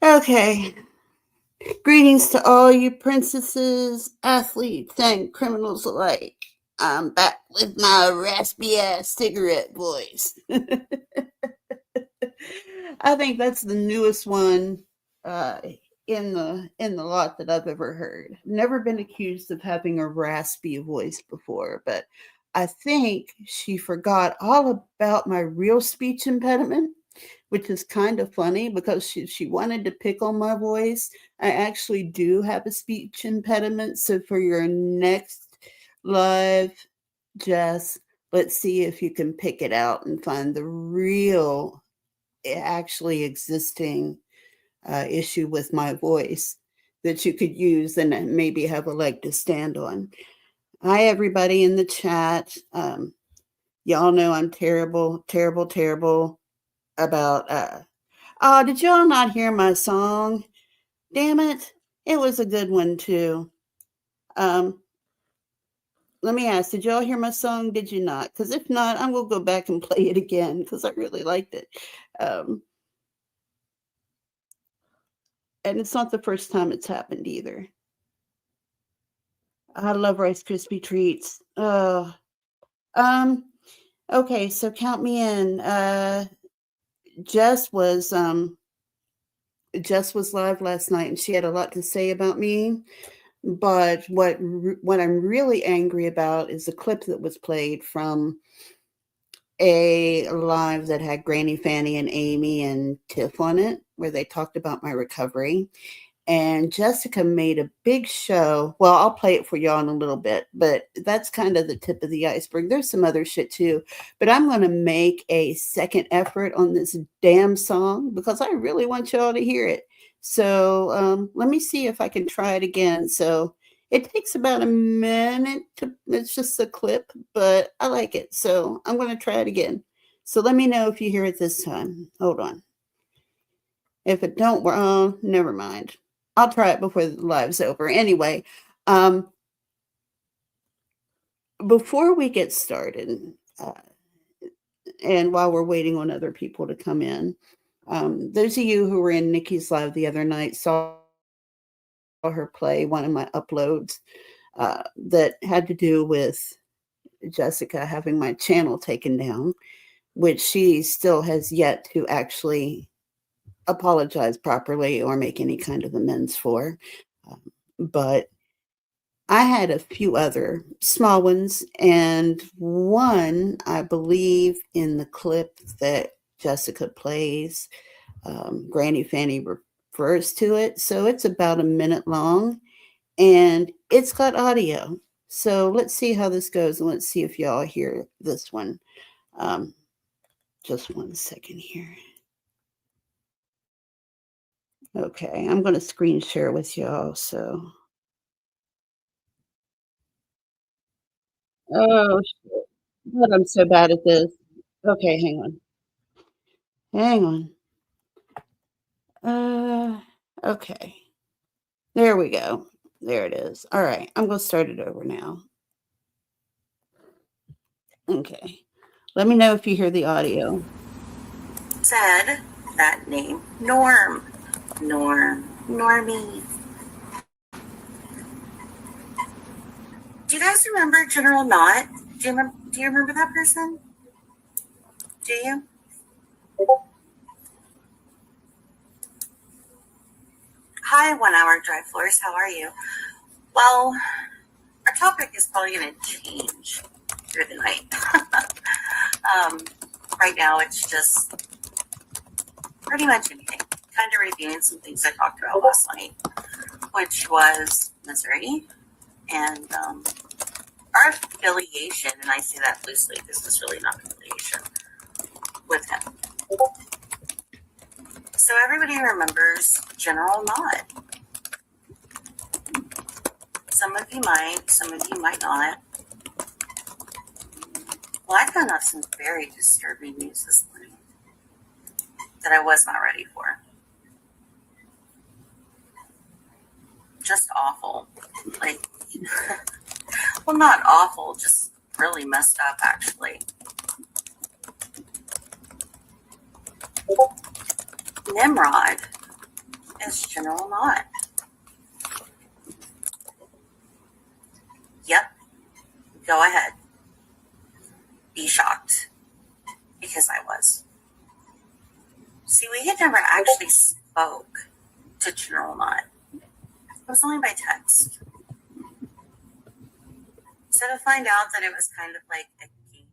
Okay. Greetings to all you princesses, athletes, and criminals alike. I'm back with my raspy ass cigarette voice. I think that's the newest one uh, in the lot that I've ever heard. Never been accused of having a raspy voice before, but I think she forgot all about my real speech impediment, which is kind of funny because she wanted to pick on my voice. I actually do have a speech impediment. So for your next live, Jess, let's see if you can pick it out and find the real, actually existing issue with my voice that you could use and maybe have a leg to stand on. Hi, everybody in the chat. Y'all know I'm terrible, terrible, terrible about oh, did y'all not hear my song? Damn it. It was a good one too. Um, Let me ask, did y'all hear my song? Did you not? Because if not, I'm gonna go back and play it again because I really liked it. Um, and it's not the first time it's happened either. I love Rice Krispie treats. Um, okay, so count me in. Jess was um Jess was live last night and she had a lot to say about me. But what I'm really angry about is the clip that was played from a live that had Granny Fanny and Amy and Tiff on it, where they talked about my recovery. And Jessica made a big show. Well, I'll play it for y'all in a little bit, but that's kind of the tip of the iceberg. There's some other shit too, but I'm going to make a second effort on this damn song because I really want y'all to hear it. So let me see if I can try it again. So it takes about a minute to, it's just a clip, but I like it. So I'm going to try it again. So let me know if you hear it this time. Hold on. If it don't, never mind. I'll try it before the live's over. Anyway, um, before we get started, and while we're waiting on other people to come in, those of you who were in Nikki's live the other night saw her play one of my uploads that had to do with Jessica having my channel taken down, which she still has yet to actually apologize properly or make any kind of amends for. But I had a few other small ones, and one, I believe, in the clip that Jessica plays, Granny Fanny refers to it. So it's about a minute long, and it's got audio. So let's see how this goes, and let's see if y'all hear this one. Um, just one second here. Okay, I'm going to screen share with y'all. So, oh, shit. God, I'm so bad at this. Okay, hang on. Hang on. Okay. There we go. There it is. All right. I'm going to start it over now. Okay. Let me know if you hear the audio. Said that name, Normie. Do you guys remember General Knott? Do you remember that person? Do you? Hi, 1 Hour Drive Floors. How are you? Well, our topic is probably going to change through the night. Right now, it's just pretty much anything. Kind of reviewing some things I talked about last night, which was Missouri and our affiliation, and I say that loosely because it's really not affiliation with him. So everybody remembers General Knott. Some of you might, some of you might not. Well, I found out some very disturbing news this morning that I was not ready for. Just awful. Like, well, not awful, just really messed up, actually. Nimrod is General Knott. Yep, go ahead. Be shocked, because I was. See, we had never actually spoke to General Knott. It was only by text. So to find out that it was kind of like a game.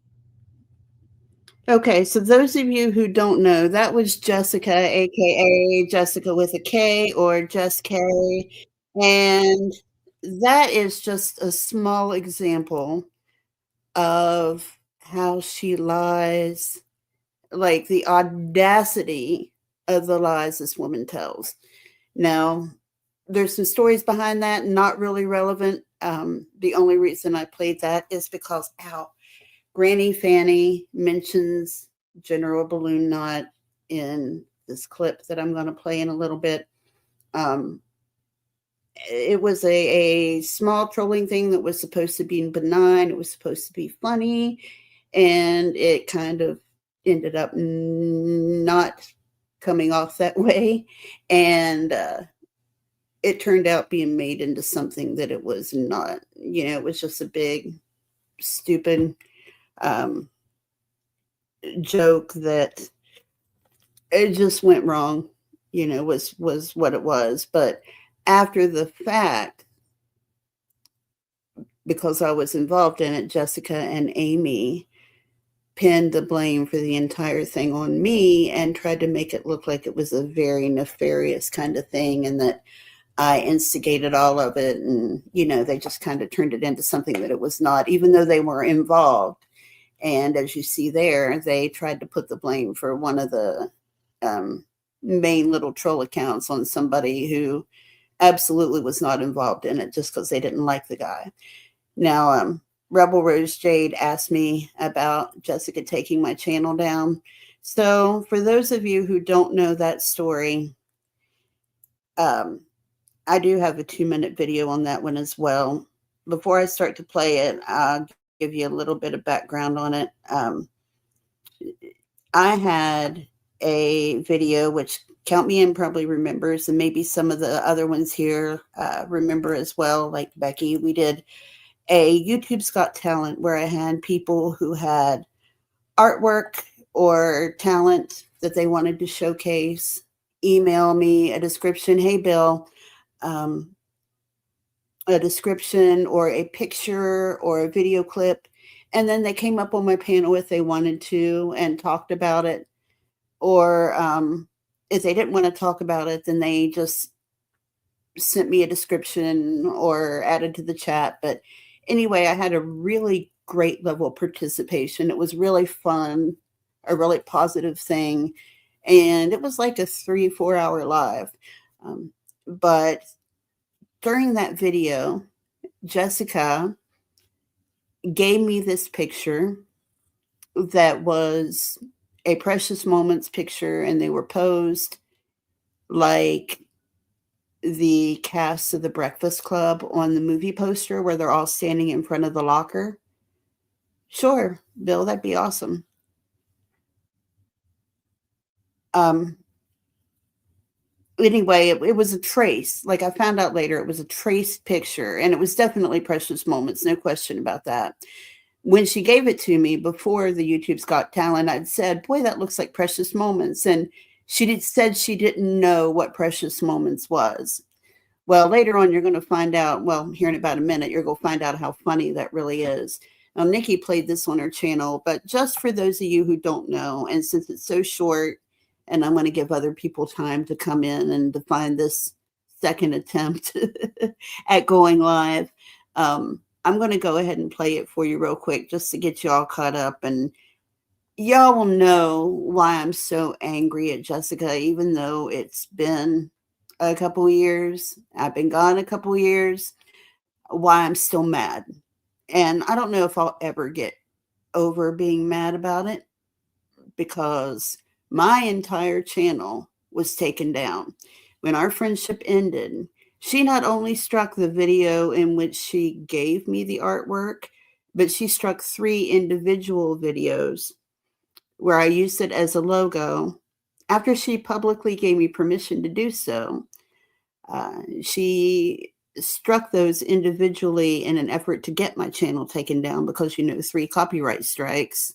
Okay, so those of you who don't know, that was Jessica, aka Jessica with a K or Just K. And that is just a small example of how she lies, like the audacity of the lies this woman tells. Now, there's some stories behind that, not really relevant. The only reason I played that is because Granny Fanny mentions General Balloon Knot in this clip that I'm going to play in a little bit. It was a small trolling thing that was supposed to be benign. It was supposed to be funny, and it kind of ended up not coming off that way. And it turned out being made into something that it was not. It was just a big, stupid joke that it just went wrong, was what it was. But after the fact, because I was involved in it, Jessica and Amy pinned the blame for the entire thing on me and tried to make it look like it was a very nefarious kind of thing and that I instigated all of it. And, they just kind of turned it into something that it was not, even though they were involved. And as you see there, they tried to put the blame for one of the main little troll accounts on somebody who absolutely was not involved in it just because they didn't like the guy. Now, Rebel Rose Jade asked me about Jessica taking my channel down. So for those of you who don't know that story, I do have a 2-minute video on that one as well. Before I start to play it, I'll give you a little bit of background on it. I had a video, which Count Me In probably remembers, and maybe some of the other ones here remember as well, like Becky. We did a YouTube's Got Talent where I had people who had artwork or talent that they wanted to showcase email me a description. Hey, Bill, a description or a picture or a video clip. And then they came up on my panel if they wanted to and talked about it. Or if they didn't want to talk about it, then they just sent me a description or added to the chat. But anyway, I had a really great level of participation. It was really fun, a really positive thing. And it was like a 3-4 hour live. But during that video, Jessica gave me this picture that was a Precious Moments picture, and they were posed like the cast of the Breakfast Club on the movie poster where they're all standing in front of the locker. Sure, Bill, that'd be awesome. Anyway, it was a trace. Like I found out later, it was a traced picture, and it was definitely Precious Moments, no question about that. When she gave it to me before the YouTube's Got Talent, I'd said, boy, that looks like Precious Moments. And she said she didn't know what Precious Moments was. Well, later on, you're going to find out, well, here in about a minute, you're going to find out how funny that really is. Now, Nikki played this on her channel, but just for those of you who don't know, and since it's so short, and I'm going to give other people time to come in and define this second attempt at going live, I'm going to go ahead and play it for you real quick just to get you all caught up. And y'all will know why I'm so angry at Jessica, even though it's been a couple of years. I've been gone a couple of years. Why I'm still mad. And I don't know if I'll ever get over being mad about it, because my entire channel was taken down. When our friendship ended, she not only struck the video in which she gave me the artwork, but she struck 3 individual videos where I used it as a logo after she publicly gave me permission to do so. She struck those individually in an effort to get my channel taken down because, 3 copyright strikes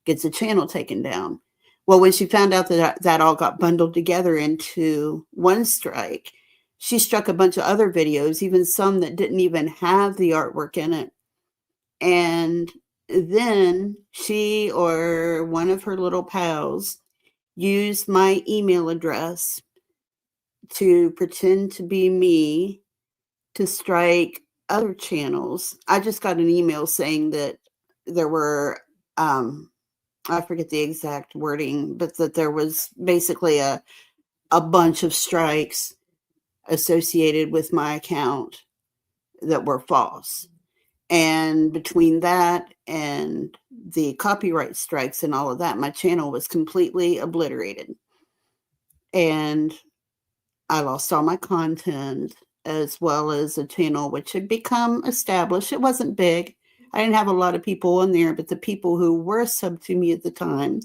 gets a channel taken down. Well, when she found out that that all got bundled together into one strike, she struck a bunch of other videos, even some that didn't even have the artwork in it. And then she or one of her little pals used my email address to pretend to be me to strike other channels. I just got an email saying that there were, I forget the exact wording, but that there was basically a bunch of strikes associated with my account that were false. And between that and the copyright strikes and all of that, my channel was completely obliterated. And I lost all my content, as well as a channel which had become established. It wasn't big. I didn't have a lot of people on there, but the people who were sub to me at the time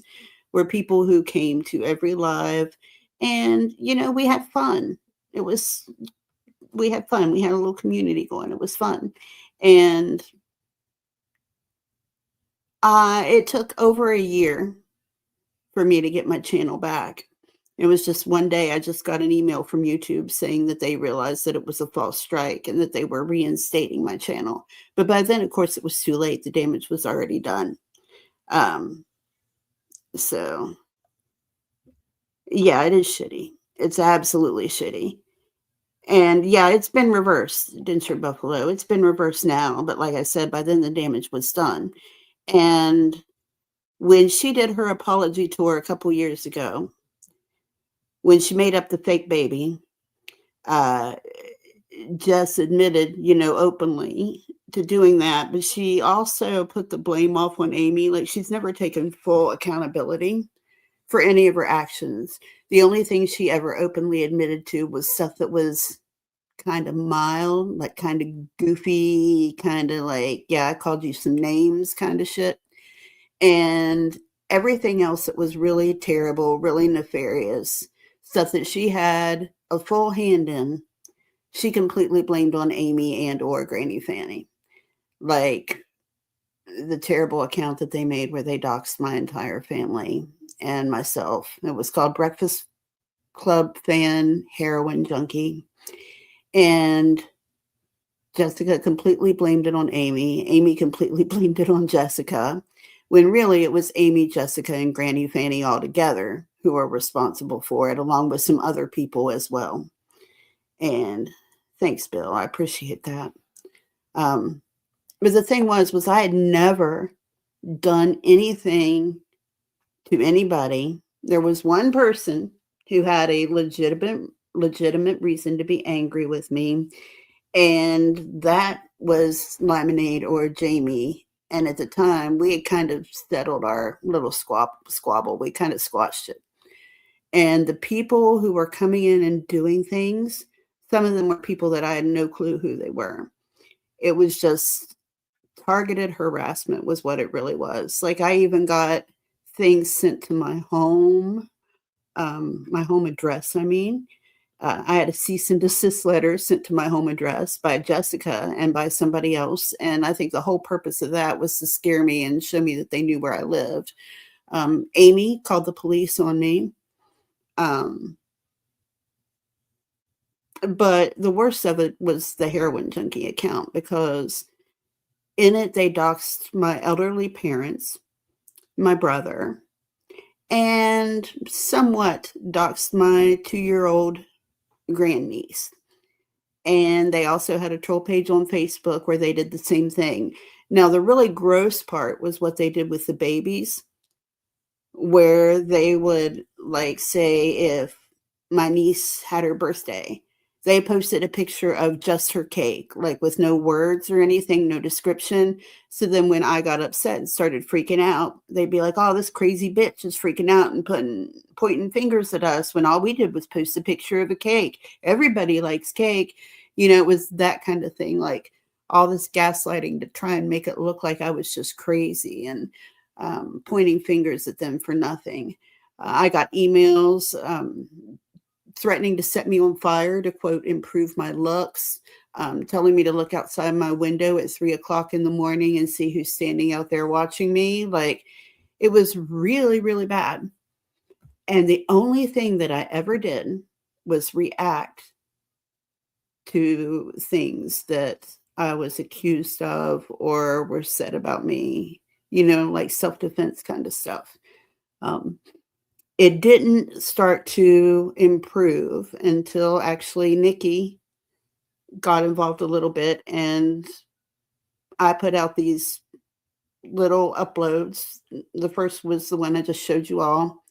were people who came to every live. And, we had fun. We had fun. We had a little community going. It was fun. And it took over a year for me to get my channel back. It was just one day I just got an email from YouTube saying that they realized that it was a false strike and that they were reinstating my channel. But by then, of course, it was too late. The damage was already done. So, yeah, it is shitty. It's absolutely shitty. And yeah, it's been reversed, Denture Buffalo. It's been reversed now. But like I said, by then the damage was done. And when she did her apology tour a couple years ago, when she made up the fake baby, Jess admitted, openly to doing that, but she also put the blame off on Amy. Like, she's never taken full accountability for any of her actions. The only thing she ever openly admitted to was stuff that was kind of mild, like kind of goofy, kind of like, yeah, I called you some names kind of shit. And everything else that was really terrible, really nefarious, stuff that she had a full hand in, she completely blamed on Amy and or Granny Fanny. Like the terrible account that they made where they doxed my entire family and myself. It was called Breakfast Club Fan Heroin Junkie. And Jessica completely blamed it on Amy. Amy completely blamed it on Jessica, when really it was Amy, Jessica, and Granny Fanny all together who are responsible for it, along with some other people as well. And thanks, Bill. I appreciate that. But the thing was I had never done anything to anybody. There was one person who had a legitimate reason to be angry with me, and that was Lemonade or Jamie. And at the time, we had kind of settled our little squabble. We kind of squashed it. And the people who were coming in and doing things, some of them were people that I had no clue who they were. It was just targeted harassment was what it really was. Like, I even got things sent to my home address, I mean. I had a cease and desist letter sent to my home address by Jessica and by somebody else. And I think the whole purpose of that was to scare me and show me that they knew where I lived. Amy called the police on me. But the worst of it was the heroin junkie account, because in it, they doxed my elderly parents, my brother, and somewhat doxed my 2-year-old grandniece. And they also had a troll page on Facebook where they did the same thing. Now, the really gross part was what they did with the babies, where they would, like, say if my niece had her birthday, they posted a picture of just her cake, like with no words or anything, no description. So then when I got upset and started freaking out, they'd be like, oh, this crazy bitch is freaking out and pointing fingers at us, when all we did was post a picture of a cake. Everybody likes cake. It was that kind of thing, like all this gaslighting to try and make it look like I was just crazy, and pointing fingers at them for nothing. I got emails threatening to set me on fire to, quote, improve my looks, telling me to look outside my window at 3 o'clock in the morning and see who's standing out there watching me. Like, it was really, really bad. And the only thing that I ever did was react to things that I was accused of or were said about me, like self-defense kind of stuff. It didn't start to improve until actually Nikki got involved a little bit, and I put out these little uploads. The first was the one I just showed you all.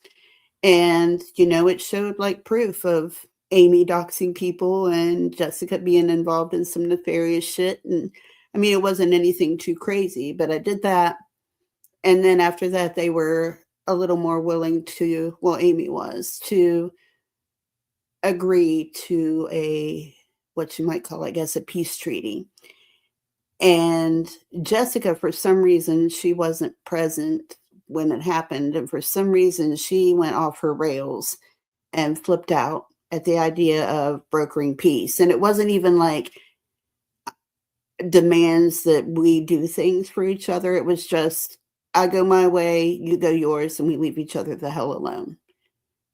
And, it showed like proof of Amy doxing people and Jessica being involved in some nefarious shit. And I mean, it wasn't anything too crazy, but I did that. And then after that, they were a little more willing to, well, Amy was, to agree to what you might call, I guess, a peace treaty. And Jessica, for some reason, she wasn't present when it happened. And for some reason, she went off her rails and flipped out at the idea of brokering peace. And it wasn't even like demands that we do things for each other. It was just, I go my way, you go yours, and we leave each other the hell alone.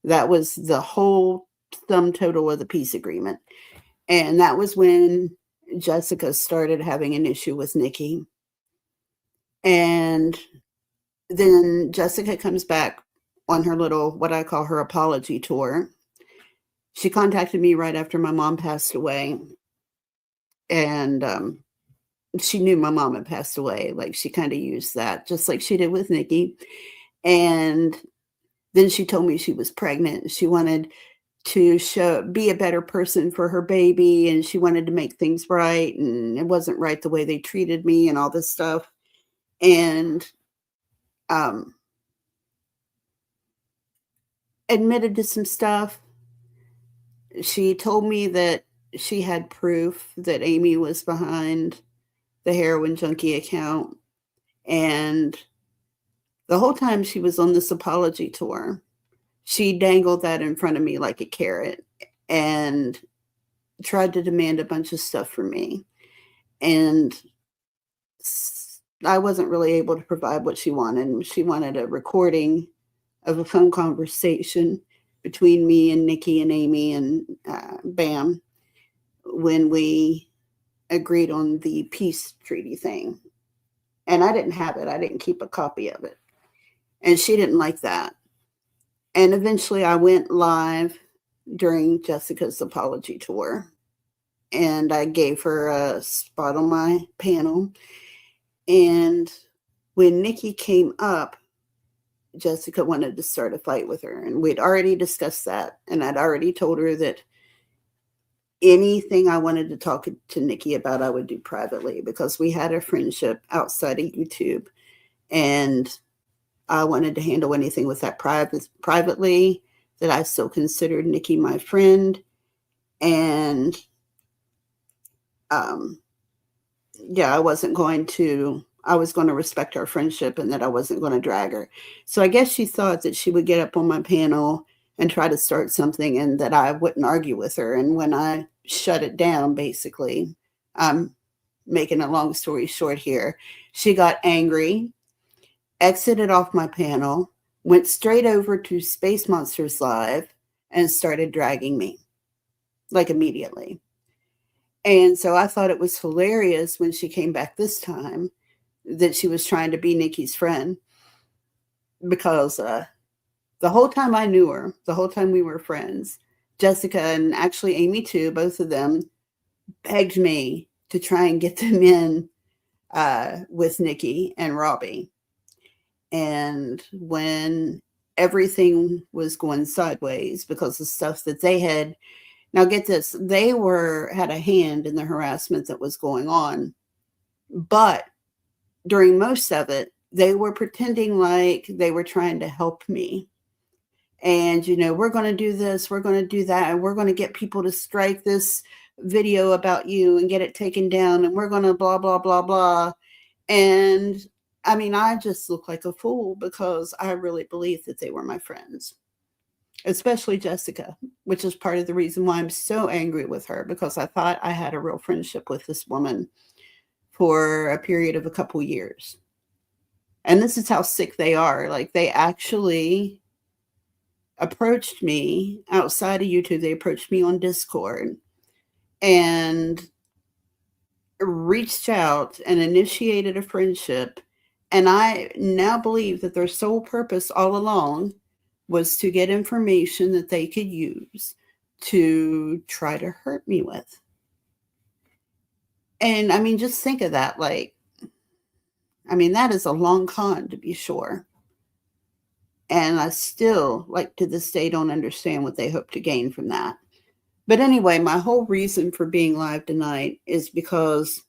That was the whole sum total of the peace agreement. And that was when Jessica started having an issue with Nikki. And then Jessica comes back on her little, what I call her apology tour. She contacted me right after my mom passed away. And she knew my mom had passed away. Like, she kind of used that, just like she did with Nikki. And then she told me she was pregnant. She wanted to be a better person for her baby, and she wanted to make things right, and it wasn't right the way they treated me and all this stuff. And admitted to some stuff. She told me that she had proof that Amy was behind the heroin junkie account. And the whole time she was on this apology tour, she dangled that in front of me like a carrot and tried to demand a bunch of stuff from me. And I wasn't really able to provide what she wanted. She wanted a recording of a phone conversation between me and Nikki and Amy and Bam when we agreed on the peace treaty thing. And I didn't have it. I didn't keep a copy of it. And she didn't like that. And eventually I went live during Jessica's apology tour. And I gave her a spot on my panel. And when Nikki came up, Jessica wanted to start a fight with her. And we'd already discussed that. And I'd already told her that anything I wanted to talk to Nikki about, I would do privately, because we had a friendship outside of YouTube. And I wanted to handle anything with that privately, that I still considered Nikki my friend. And I was going to respect our friendship, and that I wasn't going to drag her. So I guess she thought that she would get up on my panel and try to start something, and that I wouldn't argue with her. And when I shut it down, basically, I'm making a long story short here, she got angry, exited off my panel, went straight over to Space Monsters Live, and started dragging me, like, immediately. And so I thought it was hilarious when she came back this time that she was trying to be Nikki's friend, because the whole time I knew her, the whole time we were friends, Jessica and actually Amy too, both of them begged me to try and get them in with Nikki and Robbie. And when everything was going sideways because of stuff that they had, now get this, they had a hand in the harassment that was going on, but during most of it, they were pretending like they were trying to help me. And, we're going to do this, we're going to do that, and we're going to get people to strike this video about you and get it taken down, and we're going to blah, blah, blah, blah. And I mean, I just look like a fool, because I really believed that they were my friends, especially Jessica, which is part of the reason why I'm so angry with her, because I thought I had a real friendship with this woman for a period of a couple years. And this is how sick they are. Like, they actually approached me outside of YouTube. They approached me on Discord and reached out and initiated a friendship. And I now believe that their sole purpose all along was to get information that they could use to try to hurt me with. And I mean, just think of that. Like, I mean, that is a long con, to be sure. And I still, like, to this day, don't understand what they hope to gain from that. But anyway, my whole reason for being live tonight is because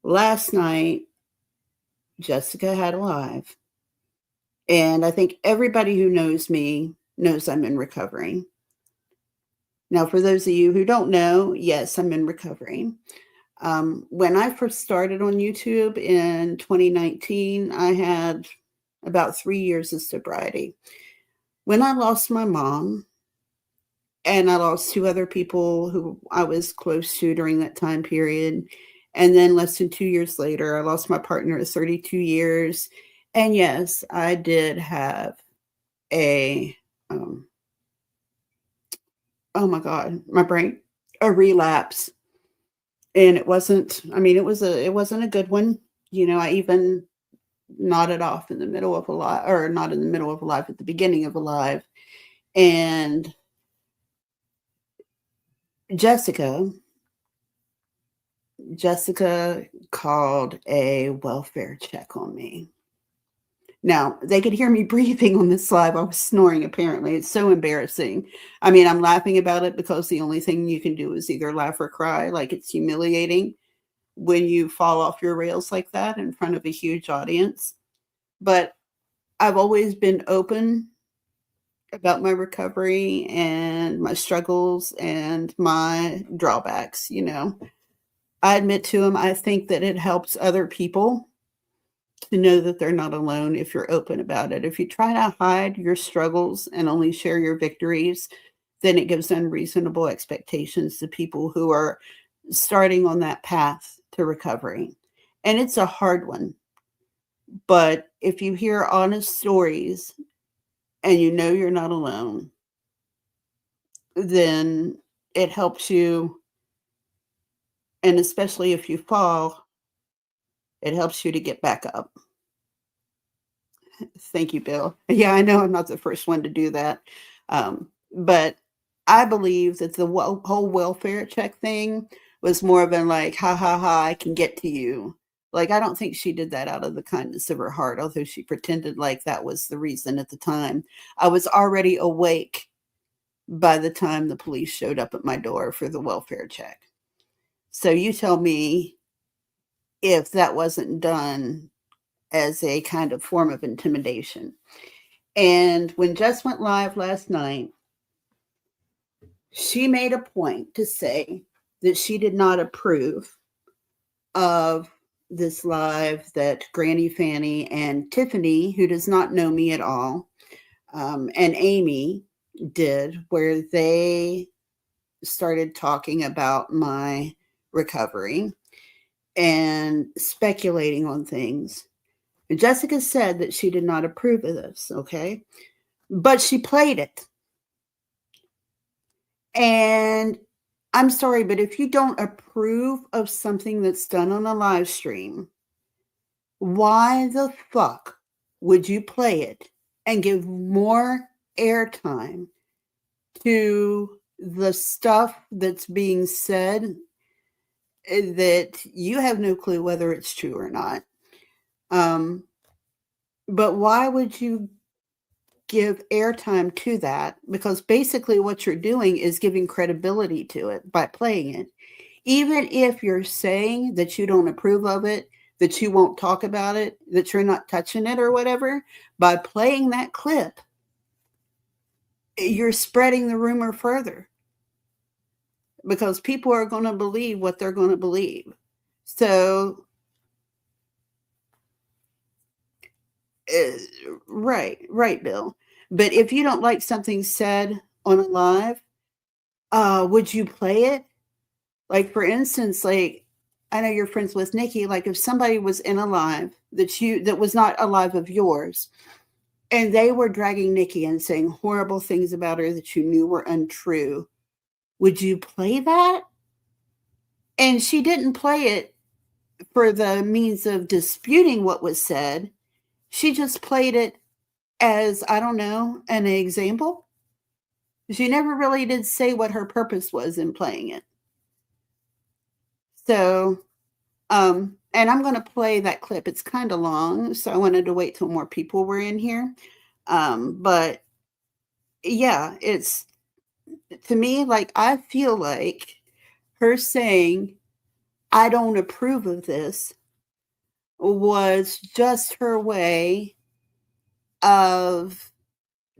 last night, Jessica had a live. And I think everybody who knows me knows I'm in recovery. Now, for those of you who don't know, yes, I'm in recovery. When I first started on YouTube in 2019, I had about 3 years of sobriety. When I lost my mom, and I lost 2 other people who I was close to during that time period, and then less than 2 years later, I lost my partner of 32 years. And yes, I did have a, oh my God, my brain, a relapse. And it wasn't, I mean, it wasn't a good one. You know, I even nodded off in the middle of a live, or not in the middle of a live, at the beginning of a live. And Jessica called a welfare check on me. Now, they could hear me breathing on this live. I was snoring, apparently. It's so embarrassing. I mean, I'm laughing about it because the only thing you can do is either laugh or cry. Like, it's humiliating when you fall off your rails like that in front of a huge audience. But I've always been open about my recovery and my struggles and my drawbacks. You know, I admit to them. I think that it helps other people to know that they're not alone if you're open about it. If you try to hide your struggles and only share your victories, then it gives unreasonable expectations to people who are starting on that path to recovery. And it's a hard one. But if you hear honest stories and you know you're not alone, then it helps you. And especially if you fall, it helps you to get back up. Thank you, Bill. Yeah, I know I'm not the first one to do that. But I believe that the whole welfare check thing was more of a like, ha, ha, ha, I can get to you. Like, I don't think she did that out of the kindness of her heart, although she pretended like that was the reason at the time. I was already awake by the time the police showed up at my door for the welfare check. So you tell me if that wasn't done as a kind of form of intimidation. And when Jess went live last night, she made a point to say that she did not approve of this live that Granny Fanny and Tiffany, who does not know me at all, and Amy did, where they started talking about my recovery and speculating on things. Jessica said that she did not approve of this, okay? But she played it. And I'm sorry, but if you don't approve of something that's done on a live stream, why the fuck would you play it and give more airtime to the stuff that's being said that you have no clue whether it's true or not? But why would you give airtime to that? Because basically what you're doing is giving credibility to it by playing it. Even if you're saying that you don't approve of it, that you won't talk about it, that you're not touching it or whatever, by playing that clip, you're spreading the rumor further. Because people are going to believe what they're going to believe. So, right, Bill. But if you don't like something said on a live, would you play it? Like, for instance, like, I know you're friends with Nikki. Like, if somebody was in a live that was not a live of yours, and they were dragging Nikki and saying horrible things about her that you knew were untrue, would you play that? And she didn't play it for the means of disputing what was said. She just played it as, I don't know, an example. She never really did say what her purpose was in playing it. So, and I'm going to play that clip. It's kind of long, so I wanted to wait till more people were in here. But yeah, it's, to me, like, I feel like her saying, I don't approve of this, was just her way of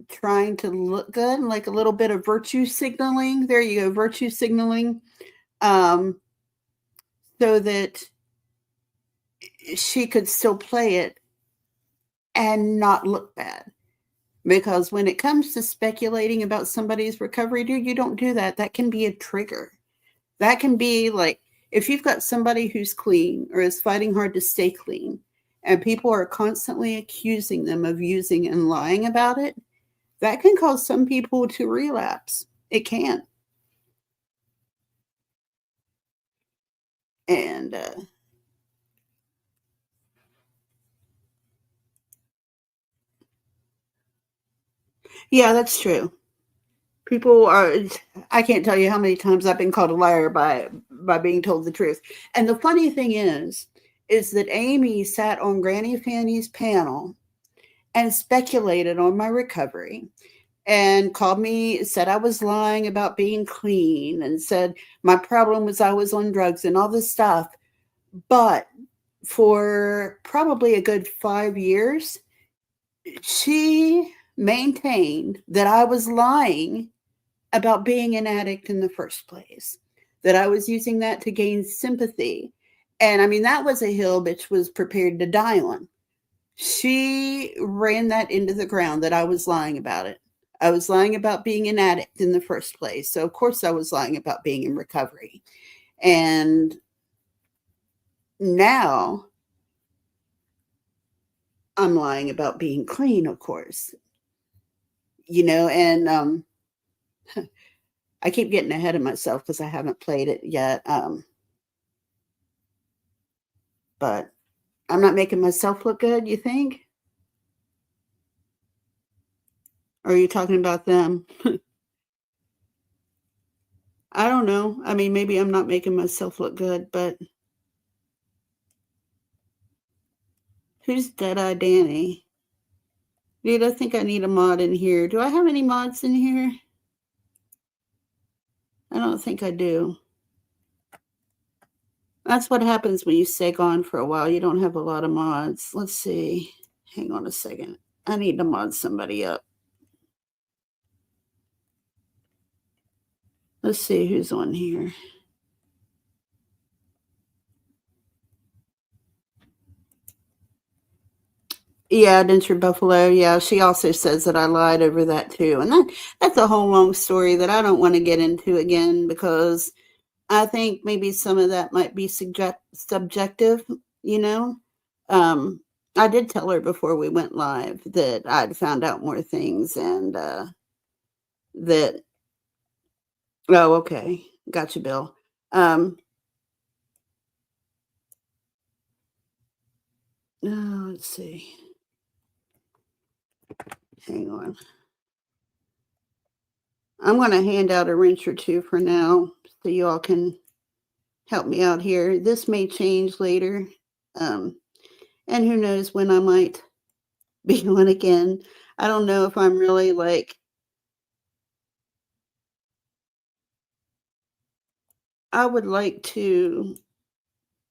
trying to look good, like a little bit of virtue signaling. There you go, virtue signaling. So that she could still play it and not look bad. Because when it comes to speculating about somebody's recovery, dude, you don't do that. That can be a trigger. That can be like, if you've got somebody who's clean or is fighting hard to stay clean, and people are constantly accusing them of using and lying about it, that can cause some people to relapse. It can. And yeah, that's true. People are, I can't tell you how many times I've been called a liar by being told the truth. And the funny thing is that Amy sat on Granny Fanny's panel and speculated on my recovery and called me, said I was lying about being clean, and said my problem was I was on drugs and all this stuff. But for probably a good 5 years, she maintained that I was lying about being an addict in the first place, that I was using that to gain sympathy. And I mean, that was a hill bitch was prepared to die on. She ran that into the ground that I was lying about it. I was lying about being an addict in the first place. So, of course, I was lying about being in recovery. And now I'm lying about being clean, of course, and I keep getting ahead of myself because I haven't played it yet. But I'm not making myself look good, you think? Or are you talking about them? I don't know. I mean, maybe I'm not making myself look good, but who's Dead-Eye Danny? Dude, I think I need a mod in here. Do I have any mods in here? I don't think I do. That's what happens when you stay gone for a while. You don't have a lot of mods. Let's see. Hang on a second. I need to mod somebody up. Let's see who's on here. Yeah, Denture Buffalo. Yeah, she also says that I lied over that too. And that's a whole long story that I don't want to get into again, because I think maybe some of that might be subjective, you know. I did tell her before we went live that I'd found out more things, and that, oh, okay. Gotcha, Bill. Let's see. Hang on. I'm going to hand out a wrench or two for now so you all can help me out here. This may change later. And who knows when I might be on again. I don't know if I'm really like, I would like to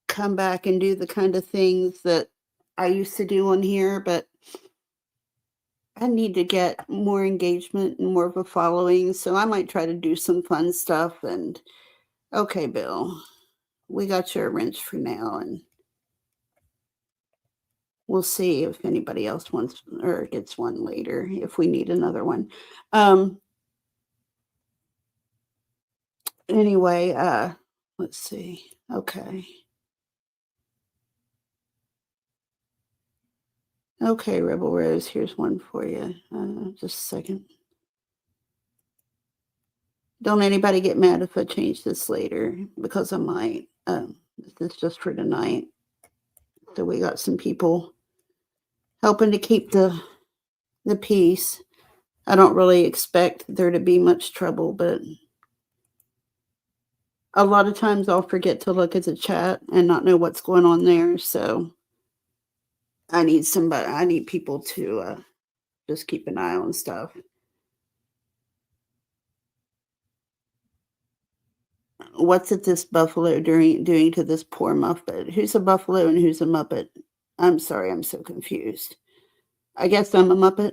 come back and do the kind of things that I used to do on here, but I need to get more engagement and more of a following. So I might try to do some fun stuff. And okay, Bill, we got your wrench for now, and we'll see if anybody else wants or gets one later if we need another one. Anyway, let's see. Okay. Okay, Rebel Rose, here's one for you. Just a second. Don't anybody get mad if I change this later, because I might. This is just for tonight. So we got some people helping to keep the peace. I don't really expect there to be much trouble, but a lot of times I'll forget to look at the chat and not know what's going on there. So I need people to just keep an eye on stuff. What's it this buffalo doing to this poor Muppet? Who's a buffalo and who's a Muppet? I'm sorry, I'm so confused. I guess I'm a Muppet.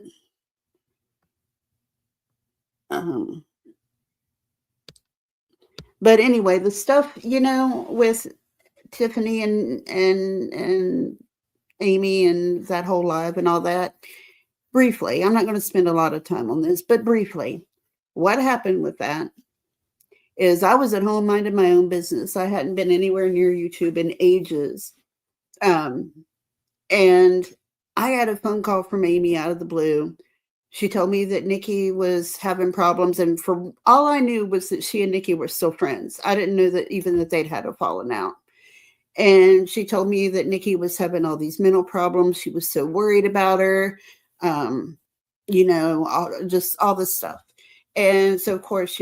But anyway, the stuff, with Tiffany and Amy and that whole live and all that, briefly, I'm not going to spend a lot of time on this, but briefly, what happened with that is I was at home minding my own business. I hadn't been anywhere near YouTube in ages. And I had a phone call from Amy out of the blue. She told me that Nikki was having problems. And for all I knew was that she and Nikki were still friends. I didn't know that they'd had a falling out. And she told me that Nikki was having all these mental problems. She was so worried about her, just all this stuff. And so, of course,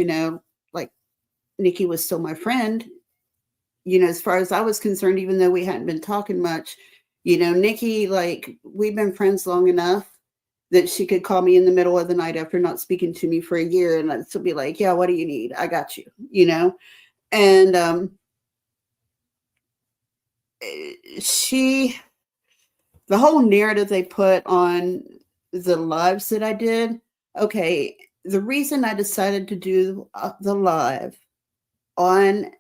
like Nikki was still my friend, as far as I was concerned, even though we hadn't been talking much, Nikki, like, we've been friends long enough that she could call me in the middle of the night after not speaking to me for a year. And I'd still be like, yeah, what do you need? I got you, and, the whole narrative they put on the lives that I did. Okay. The reason I decided to do the live on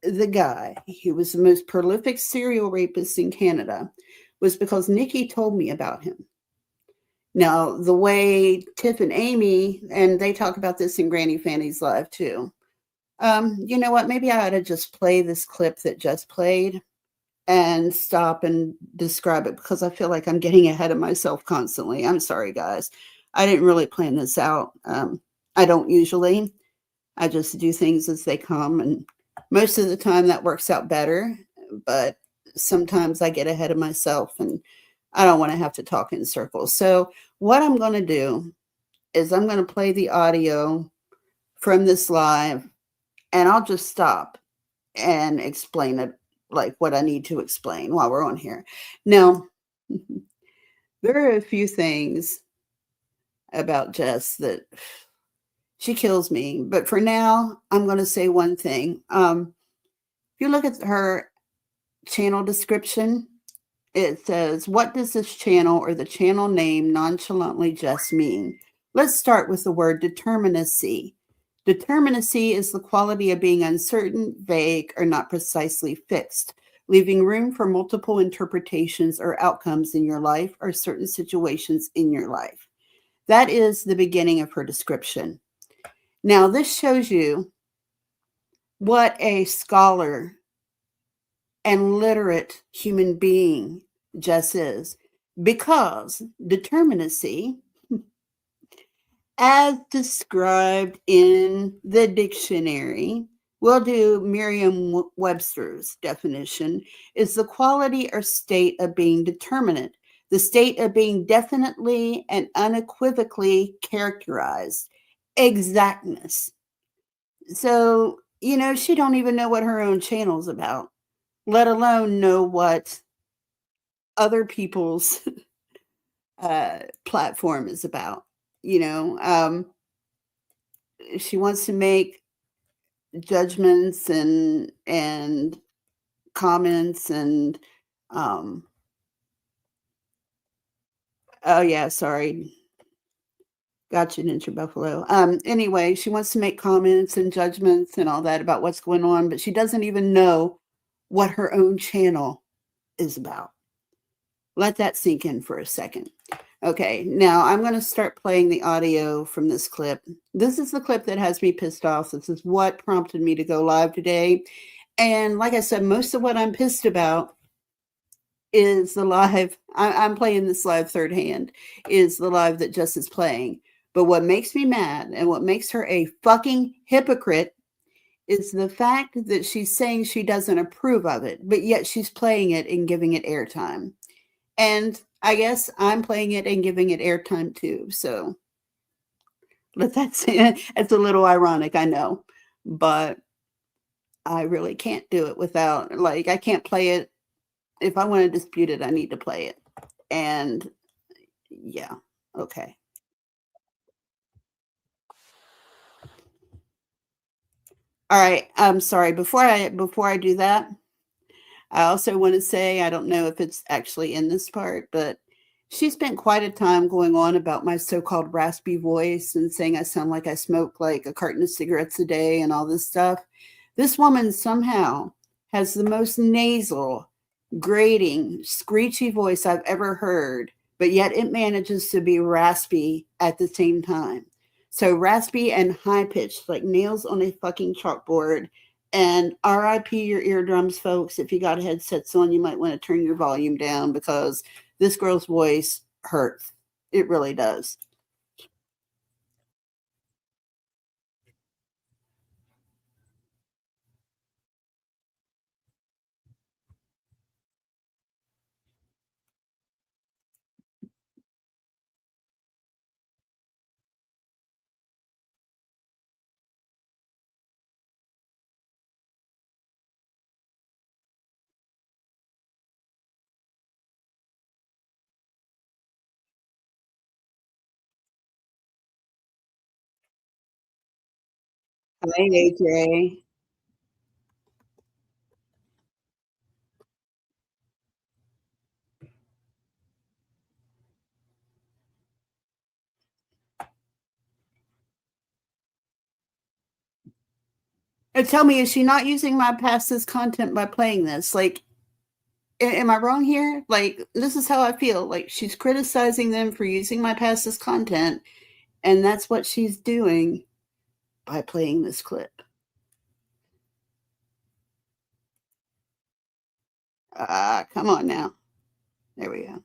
the guy who was the most prolific serial rapist in Canada was because Nikki told me about him. Now, the way Tiff and Amy, and they talk about this in Granny Fanny's live too. You know what? Maybe I ought to just play this clip that just played and stop and describe it, because I feel like I'm getting ahead of myself constantly. I'm sorry, guys. I didn't really plan this out. I don't usually. I just do things as they come, and most of the time that works out better, but sometimes I get ahead of myself and I don't want to have to talk in circles. So what I'm going to do is I'm going to play the audio from this live, and I'll just stop and explain it, like what I need to explain while we're on here. Now, there are a few things about Jess that she kills me, but for now, I'm going to say one thing. If you look at her channel description, it says, what does this channel or the channel name nonchalantly Jess mean? Let's start with the word determinacy. Determinacy is the quality of being uncertain, vague, or not precisely fixed, leaving room for multiple interpretations or outcomes in your life or certain situations in your life. That is the beginning of her description. Now, this shows you what a scholar and literate human being Jess is, because determinacy, as described in the dictionary, we'll do Merriam-Webster's definition, is the quality or state of being determinate, the state of being definitely and unequivocally characterized, exactness. So, she don't even know what her own channel's about, let alone know what other people's platform is about. She wants to make judgments and comments and oh yeah, sorry. Gotcha, Ninja Buffalo. Anyway, she wants to make comments and judgments and all that about what's going on, but she doesn't even know what her own channel is about. Let that sink in for a second. Okay, now I'm going to start playing the audio from this clip. This is the clip that has me pissed off. This is what prompted me to go live today. And like I said, most of what I'm pissed about is the live. I'm playing this live third hand, is the live that Jess is playing. But what makes me mad and what makes her a fucking hypocrite is the fact that she's saying she doesn't approve of it, but yet she's playing it and giving it airtime. And I guess I'm playing it and giving it airtime too. So let that say it's a little ironic, I know, but I really can't do it without, like, I can't play it. If I want to dispute it, I need to play it. And yeah, okay. All right. I'm sorry. Before I do that, I also want to say, I don't know if it's actually in this part, but she spent quite a time going on about my so-called raspy voice and saying I sound like I smoke like a carton of cigarettes a day and all this stuff. This woman somehow has the most nasal, grating, screechy voice I've ever heard, but yet it manages to be raspy at the same time. So raspy and high pitched, like nails on a fucking chalkboard. And RIP your eardrums, folks. If you got headsets on, you might want to turn your volume down because this girl's voice hurts. It really does. Hi, AJ. And tell me, is she not using my past this content by playing this? Like, am I wrong here? Like, this is how I feel. Like, she's criticizing them for using my past this content, and that's what she's doing by playing this clip. Come on now. There we go.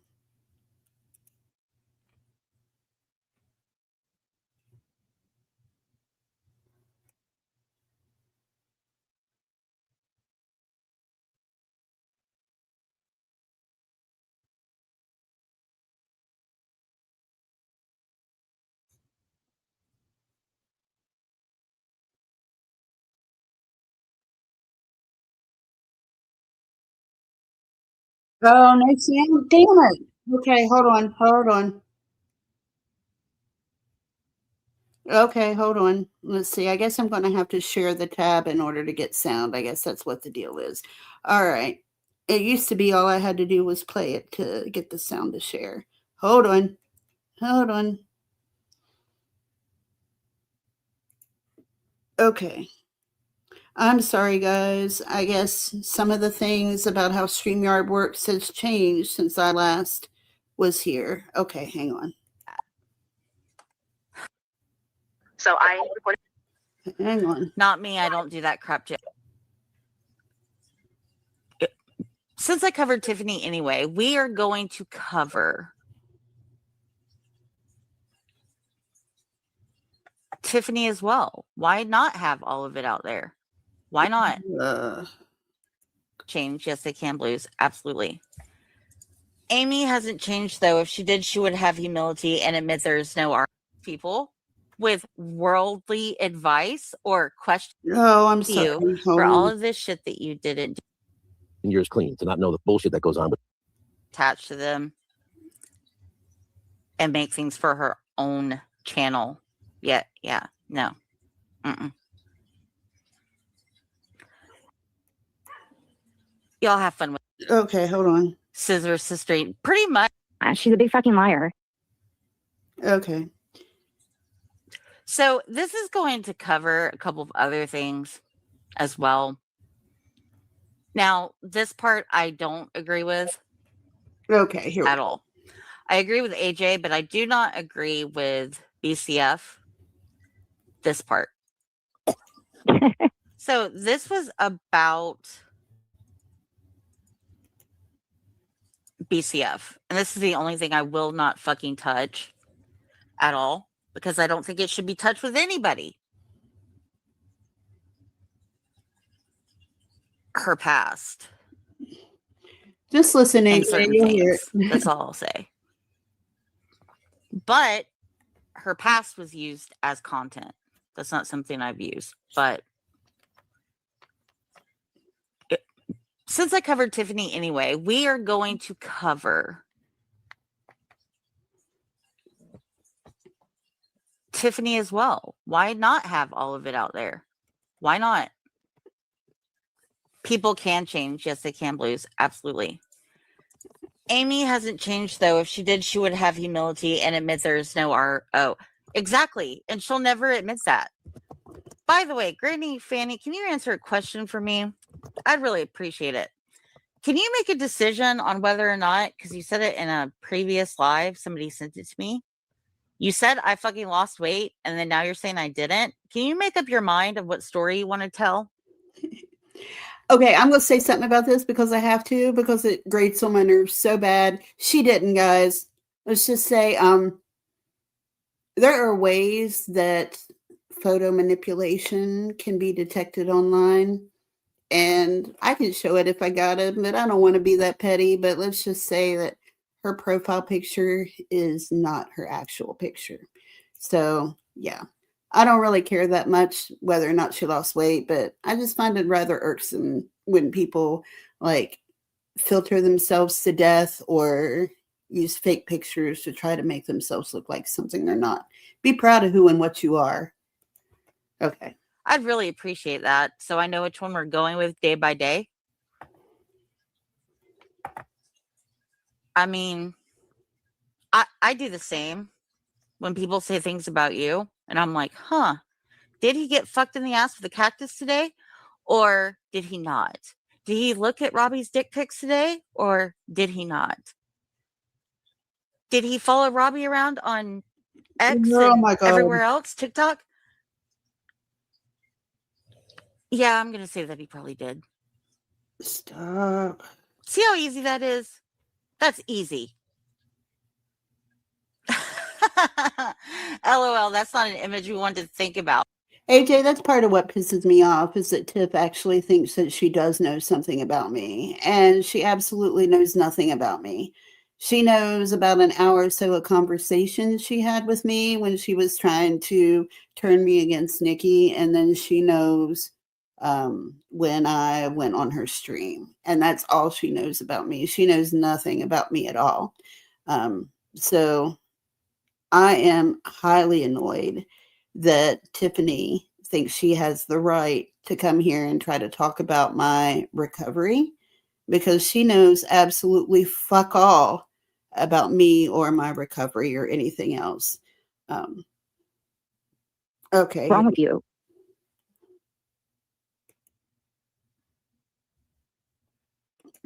Oh, no, Sam. Damn it. Okay, hold on. Okay, hold on. Let's see. I guess I'm going to have to share the tab in order to get sound. I guess that's what the deal is. All right. It used to be all I had to do was play it to get the sound to share. Hold on. Hold on. Okay. I'm sorry, guys. I guess some of the things about how StreamYard works has changed since I last was here. Okay, hang on. So I recorded. Hang on. Not me. I don't do that crap. Since I covered Tiffany anyway, we are going to cover Tiffany as well. Why not have all of it out there? Why not? Change. Yes, they can, Blues. Absolutely. Amy hasn't changed, though. If she did, she would have humility and admit there's no people with worldly advice or question I'm sorry. you for all of this shit that you didn't do. Yours clean to not know the bullshit that goes on with attached to them and make things for her own channel. Yeah, no. Y'all have fun with it. Okay, hold on. Scissor Sister. Pretty much. She's a big fucking liar. Okay. So this is going to cover a couple of other things as well. Now, this part I don't agree with. Okay, here at all. I agree with AJ, but I do not agree with BCF this part. So this was about BCF, and this is the only thing I will not fucking touch at all, because I don't think it should be touched with anybody. Her past Just listen, and AJ. certain You'll hear things. it. That's all I'll say. But her past was used as content. That's not something I've used. But since I covered Tiffany anyway, we are going to cover Tiffany as well. Why not have all of it out there? Why not? People can change. Yes, they can, Blues. Absolutely. Amy hasn't changed, though. If she did, she would have humility and admit there's no RO. Exactly. And she'll never admit that. By the way, Granny Fanny, can you answer a question for me? I'd really appreciate it. Can you make a decision on whether or not, because you said it in a previous live, somebody sent it to me. You said I fucking lost weight, and then now you're saying I didn't. Can you make up your mind of what story you want to tell? Okay, I'm going to say something about this because I have to, because it grates on my nerves so bad. She didn't, guys. Let's just say there are ways that photo manipulation can be detected online, and I can show it if I got it, but I don't want to be that petty. But let's just say that her profile picture is not her actual picture. So, yeah. I don't really care that much whether or not she lost weight, but I just find it rather irksome when people like filter themselves to death or use fake pictures to try to make themselves look like something they're not. Be proud of who and what you are. Okay. I'd really appreciate that, so I know which one we're going with day by day. I mean, I do the same when people say things about you, and I'm like, huh, did he get fucked in the ass with a cactus today? Or did he not? Did he look at Robbie's dick pics today? Or did he not? Did he follow Robbie around on X Oh and my God. everywhere else, TikTok? Yeah, I'm going to say that he probably did. Stop. See how easy that is? That's easy. LOL, that's not an image we wanted to think about. AJ, that's part of what pisses me off is that Tiff actually thinks that she does know something about me, and she absolutely knows nothing about me. She knows about an hour or so of conversation she had with me when she was trying to turn me against Nikki, and then she knows when I went on her stream, and that's all she knows about me. She knows nothing about me at all. So I am highly annoyed that Tiffany thinks she has the right to come here and try to talk about my recovery because she knows absolutely fuck all about me or my recovery or anything else. Okay. What's wrong with you?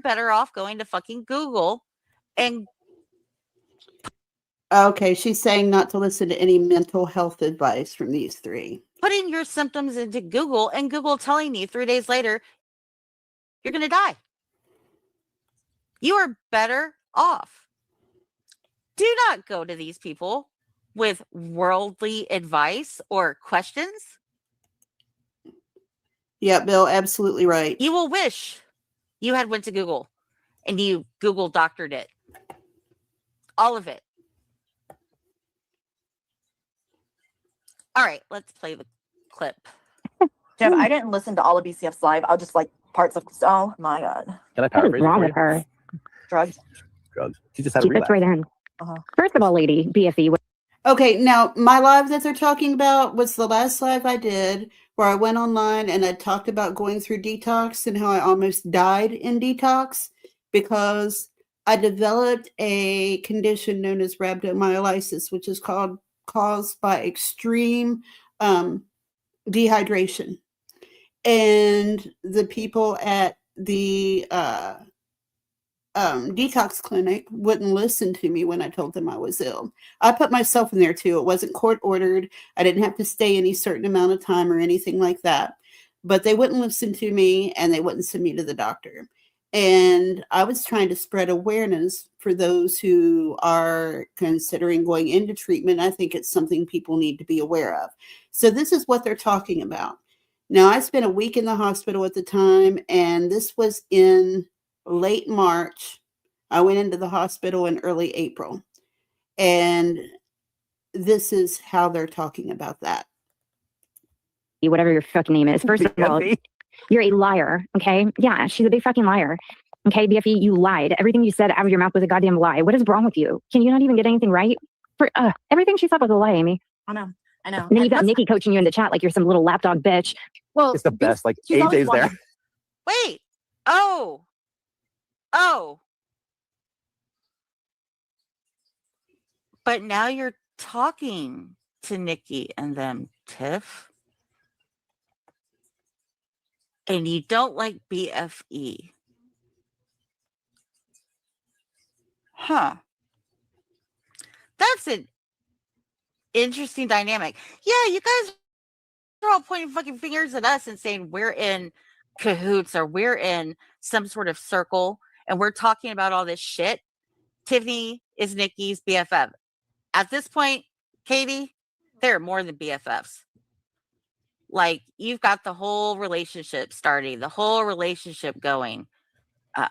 Better off going to fucking Google and Okay, she's saying not to listen to any mental health advice from these three. putting your symptoms into Google and Google telling you 3 days later, you're going to die. You are better off. Do not go to these people with worldly advice or questions. Yeah, Bill, absolutely right. You will wish you had went to Google and you Google doctored it. All of it. All right, let's play the clip. Jeff, I didn't listen to all of BCF's live. I'll just like parts of. Oh my god, Can I What paraphrase is it wrong for with you? her? drugs. Drugs. She just had a She fits relapse. right in. First of all, lady, BFE. Okay, now my live that they're talking about was the last live I did where I went online and I talked about going through detox and how I almost died in detox because I developed a condition known as rhabdomyolysis, which is caused by extreme dehydration. And the people at the detox clinic wouldn't listen to me when I told them I was ill. I put myself in there too. It wasn't court ordered. I didn't have to stay any certain amount of time or anything like that. But they wouldn't listen to me and they wouldn't send me to the doctor. And I was trying to spread awareness for those who are considering going into treatment. I think it's something people need to be aware of. So this is what they're talking about. Now, I spent a week in the hospital at the time, and this was in late March. I went into the hospital in early April. And this is how they're talking about that. Whatever your fucking name is. First of all, you're a liar. Okay. Yeah. She's a big fucking liar. Okay. BFE, you lied. Everything you said out of your mouth was a goddamn lie. What is wrong with you? Can you not even get anything right? For everything she said was a lie, Amy. I know. And then you got Nikki coaching you in the chat like you're some little lapdog bitch. Well, It's the best. Like she's always AJ's there. wanted- Wait. Oh. But now you're talking to Nikki and them, Tiff. And you don't like BFE. Huh. That's an interesting dynamic. Yeah, you guys are all pointing fucking fingers at us and saying we're in cahoots or we're in some sort of circle and we're talking about all this shit. Tiffany is Nikki's BFF. At this point, Katie, they're more than BFFs. Like, you've got the whole relationship starting, the whole relationship going.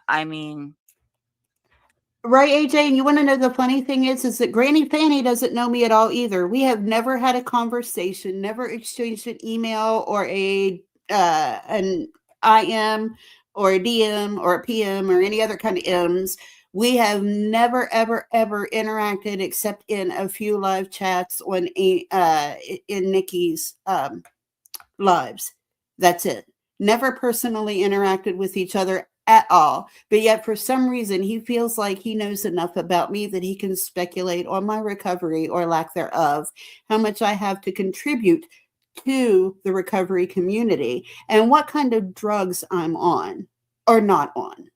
I mean, right, AJ? And you want to know the funny thing is that Granny Fanny doesn't know me at all either. We have never had a conversation, never exchanged an email or an IM or a DM or a PM or any other kind of M's. We have never, ever, ever interacted except in a few live chats on in Nikki's lives. That's it. Never personally interacted with each other at all. But yet, for some reason, he feels like he knows enough about me that he can speculate on my recovery or lack thereof, how much I have to contribute to the recovery community, and what kind of drugs I'm on or not on.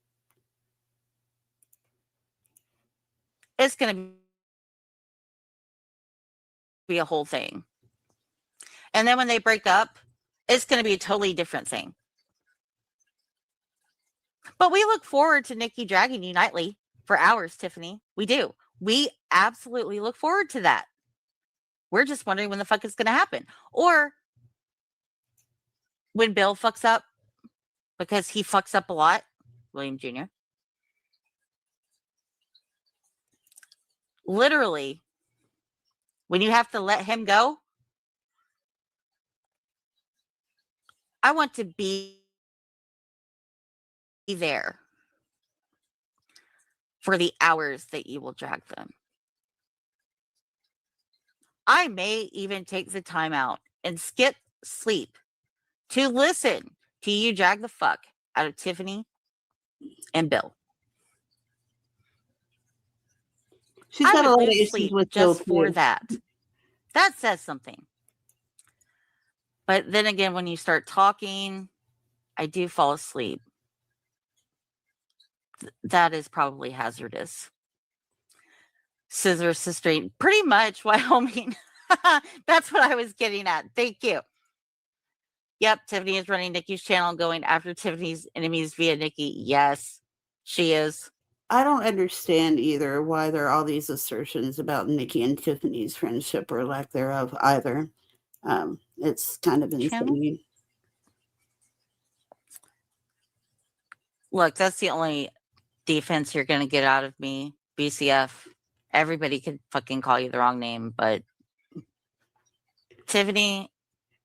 it's going to be a whole thing. And then when they break up, it's going to be a totally different thing. But we look forward to Nikki dragging you nightly for hours, Tiffany. We do. We absolutely look forward to that. We're just wondering when the fuck it's going to happen. Or when Bill fucks up, because he fucks up a lot, William Jr. Literally, when you have to let him go, I want to be there for the hours that you will drag them. I may even take the time out and skip sleep to listen to you drag the fuck out of Tiffany and Bill. She's got a lot of issues sleep with Bill just for too. that. That says something. But then again, when you start talking, I do fall asleep. That is probably hazardous. Scissor sister, pretty much Wyoming. That's what I was getting at. Thank you. Yep, Tiffany is running Nikki's channel and going after Tiffany's enemies via Nikki. Yes, she is. I don't understand either why there are all these assertions about Nikki and Tiffany's friendship or lack thereof either. It's kind of insane. Look, that's the only defense you're going to get out of me, BCF. Everybody could fucking call you the wrong name, but Tiffany.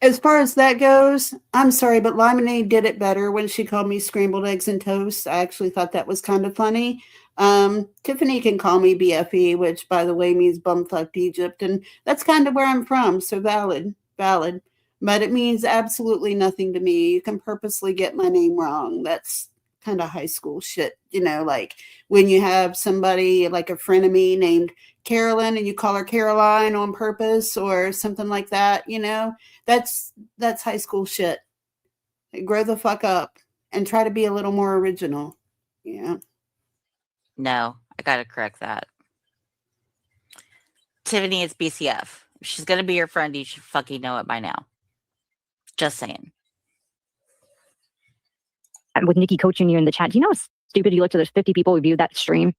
As far as that goes, I'm sorry, but Lemonade did it better when she called me scrambled eggs and toast. I actually thought that was kind of funny. Tiffany can call me BFE, which, by the way, means bumfucked Egypt, and that's kind of where I'm from, so valid. But it means absolutely nothing to me. You can purposely get my name wrong. That's kind of high school shit, like when you have somebody like a friend of me named Carolyn and you call her Caroline on purpose or something like that, that's high school shit. Grow the fuck up and try to be a little more original. Yeah. No, I gotta correct that. Tiffany is BCF. If she's gonna be your friend, you should fucking know it by now. Just saying. With Nikki coaching you in the chat, do you know how stupid you look to those 50 people who viewed that stream?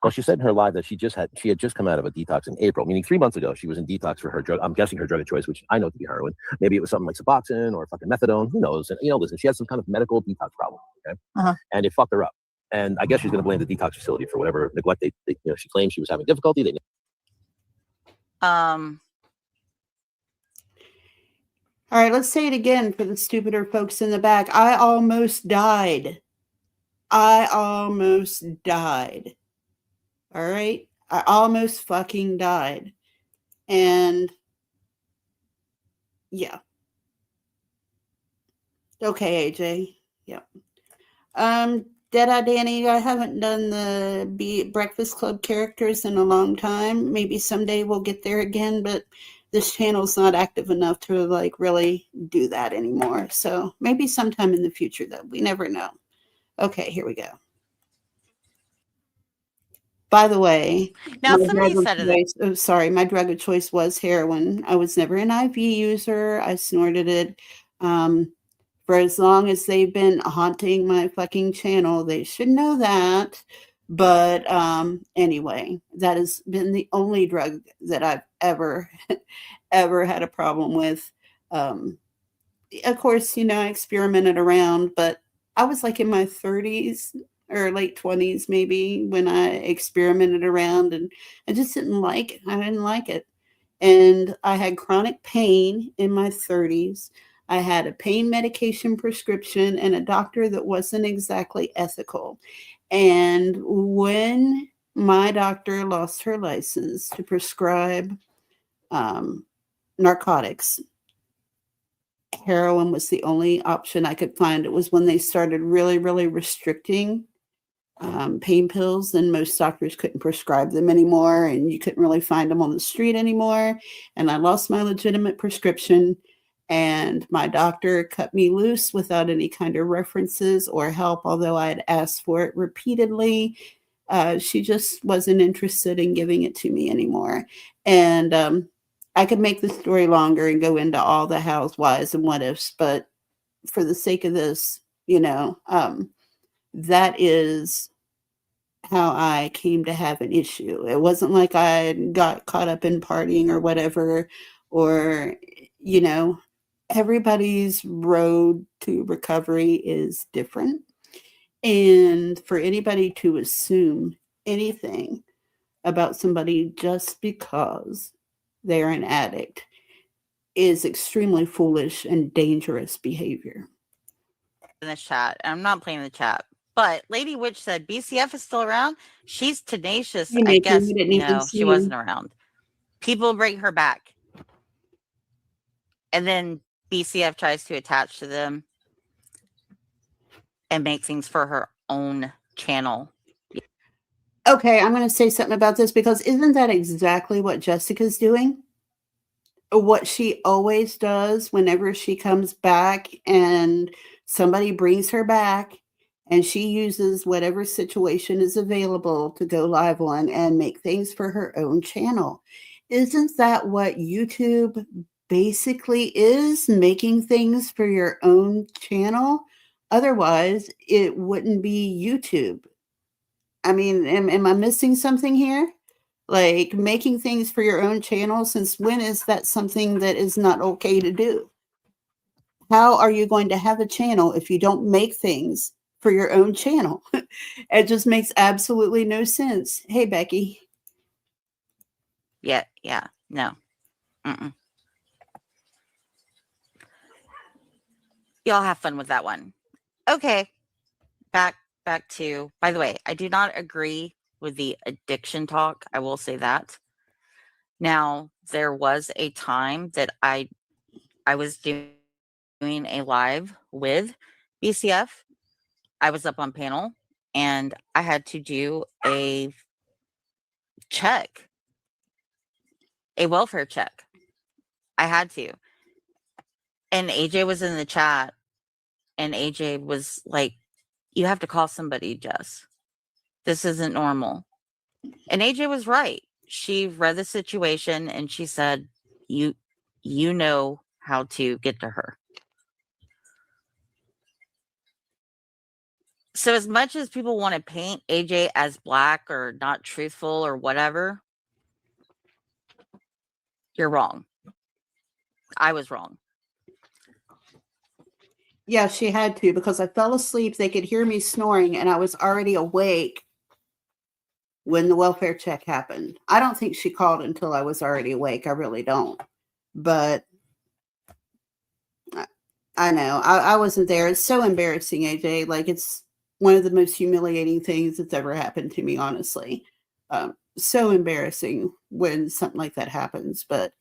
Well, she said in her live that she had just come out of a detox in April, meaning 3 months ago. She was in detox for her drug. I'm guessing her drug of choice, which I know to be heroin. Maybe it was something like Suboxone or fucking methadone. Who knows? And listen, she had some kind of medical detox problem. Okay, and it fucked her up. And I guess she's going to blame the detox facility for whatever neglect she claimed she was having difficulty. All right, let's say it again for the stupider folks in the back. I almost died. I almost died. All right? I almost fucking died. And yeah. Okay, AJ. Yeah. Deadeye Danny, I haven't done the Breakfast Club characters in a long time. Maybe someday we'll get there again, but this channel's not active enough to like really do that anymore. So maybe sometime in the future, though. We never know. Okay, here we go. By the way, now somebody said it. My drug of choice was heroin. I was never an IV user. I snorted it. For as long as they've been haunting my fucking channel, they should know that. But anyway, that has been the only drug that I've ever had a problem with. Of course, I experimented around, but I was like in my 30s or late 20s maybe when I experimented around, and I just didn't like it. I didn't like it. And I had chronic pain in my 30s. I had a pain medication prescription and a doctor that wasn't exactly ethical. And when my doctor lost her license to prescribe narcotics, heroin was the only option I could find. It was when they started really, really restricting pain pills, and most doctors couldn't prescribe them anymore, and you couldn't really find them on the street anymore. And I lost my legitimate prescription, and my doctor cut me loose without any kind of references or help, although I had asked for it repeatedly. She just wasn't interested in giving it to me anymore. And I could make the story longer and go into all the hows, whys, and what ifs, but for the sake of this, that is how I came to have an issue. It wasn't like I got caught up in partying or whatever, or, everybody's road to recovery is different. And for anybody to assume anything about somebody just because they're an addict is extremely foolish and dangerous behavior. In the chat, I'm not playing the chat, but Lady Witch said BCF is still around. She's tenacious. I guess she wasn't around. People bring her back, and then BCF tries to attach to them and make things for her own channel. Okay, I'm going to say something about this, because isn't that exactly what Jessica's doing? What she always does whenever she comes back and somebody brings her back, and she uses whatever situation is available to go live on and make things for her own channel. Isn't that what YouTube basically is? Making things for your own channel? Otherwise, it wouldn't be YouTube. I mean, am I missing something here? Like, making things for your own channel, since when is that something that is not okay to do? How are you going to have a channel if you don't make things for your own channel? It just makes absolutely no sense. Hey, Becky. Yeah, no. Y'all have fun with that one. Okay, back to, by the way, I do not agree with the addiction talk. I will say that. Now, there was a time that I was doing a live with BCF. I was up on panel, and I had to do a check, a welfare check. I had to. And AJ was in the chat, and AJ was like, you have to call somebody, Jess. This isn't normal. And AJ was right. She read the situation and she said, you know how to get to her. So as much as people want to paint AJ as black or not truthful or whatever, you're wrong. I was wrong. Yeah, she had to, because I fell asleep. They could hear me snoring, and I was already awake when the welfare check happened. I don't think she called until I was already awake. I really don't. But I know. I wasn't there. It's so embarrassing, AJ. Like, it's one of the most humiliating things that's ever happened to me, honestly. So embarrassing when something like that happens. But,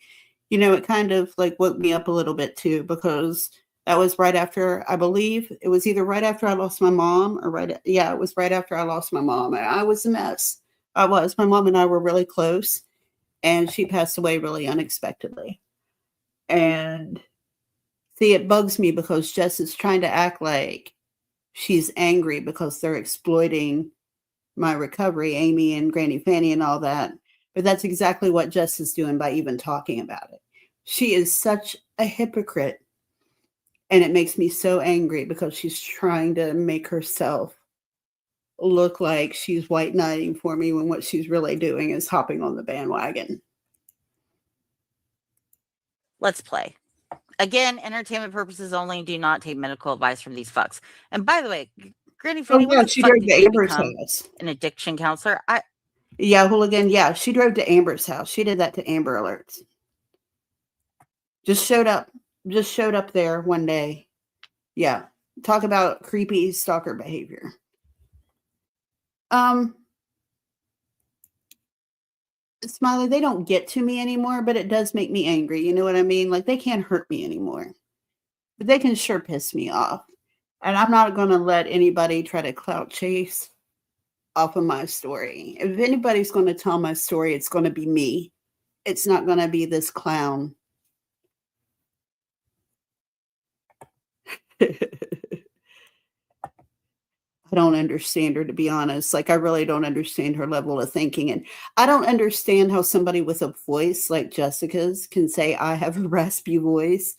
you know, it kind of like woke me up a little bit too, because that was right after, I believe it was either right after I lost my mom or it was right after I lost my mom. I was a mess. I was. My mom and I were really close, and she passed away really unexpectedly. And see, it bugs me because Jess is trying to act like she's angry because they're exploiting my recovery, Amy and Granny Fanny and all that. But that's exactly what Jess is doing by even talking about it. She is such a hypocrite. And it makes me so angry because she's trying to make herself look like she's white knighting for me when what she's really doing is hopping on the bandwagon. Let's play. Again, entertainment purposes only. Do not take medical advice from these fucks. And by the way, Granny Fanny, when the she fuck drove did to you Amber's become house. an addiction counselor? Yeah, hooligan. Yeah, she drove to Amber's house. She did that to Amber Alerts. Just showed up there one day. Yeah. Talk about creepy stalker behavior. Smiley, they don't get to me anymore, but it does make me angry. You know what I mean? Like, they can't hurt me anymore, but they can sure piss me off. And I'm not going to let anybody try to clout chase off of my story. If anybody's going to tell my story, it's going to be me. It's not going to be this clown. I don't understand her, to be honest. Like, I really don't understand her level of thinking. And I don't understand how somebody with a voice like Jessica's can say, I have a raspy voice.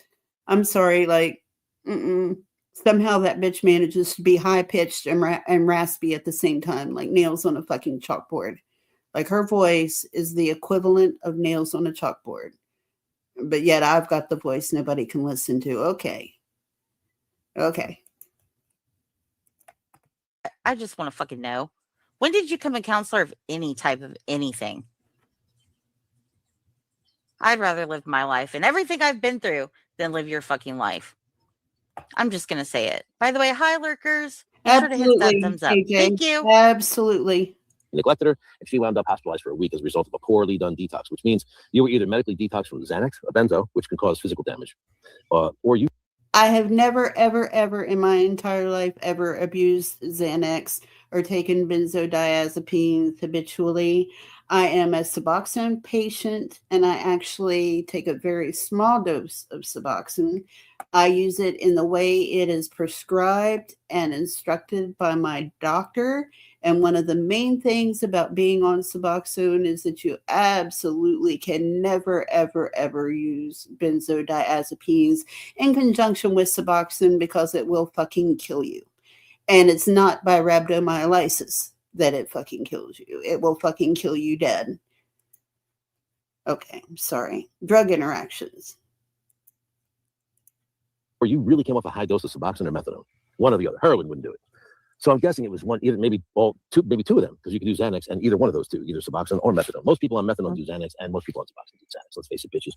I'm sorry. Like, somehow that bitch manages to be high pitched and raspy at the same time, like nails on a fucking chalkboard. Like, her voice is the equivalent of nails on a chalkboard. But yet I've got the voice nobody can listen to. Okay. I just want to fucking know. When did you become a counselor of any type of anything? I'd rather live my life and everything I've been through than live your fucking life. I'm just going to say it. By the way, hi, lurkers. Be sure to hit that thumbs up. AJ. Thank you. Absolutely. Neglected her, and she wound up hospitalized for a week as a result of a poorly done detox, which means you were either medically detoxed from Xanax, a benzo, which can cause physical damage, or you. I have never, ever, ever in my entire life ever abused Xanax or taken benzodiazepines habitually. I am a Suboxone patient, and I actually take a very small dose of Suboxone. I use it in the way it is prescribed and instructed by my doctor. And one of the main things about being on Suboxone is that you absolutely can never, ever, ever use benzodiazepines in conjunction with Suboxone, because it will fucking kill you. And it's not by rhabdomyolysis that it fucking kills you. It will fucking kill you dead. Okay, sorry. Drug interactions. Or you really came off a high dose of Suboxone or methadone. One or the other. Heroin wouldn't do it. So I'm guessing it was one, either maybe two of them, because you could do Xanax and either one of those two, either Suboxone or methadone. Most people on methadone do Xanax, and most people on Suboxone do Xanax. Let's face it, bitches.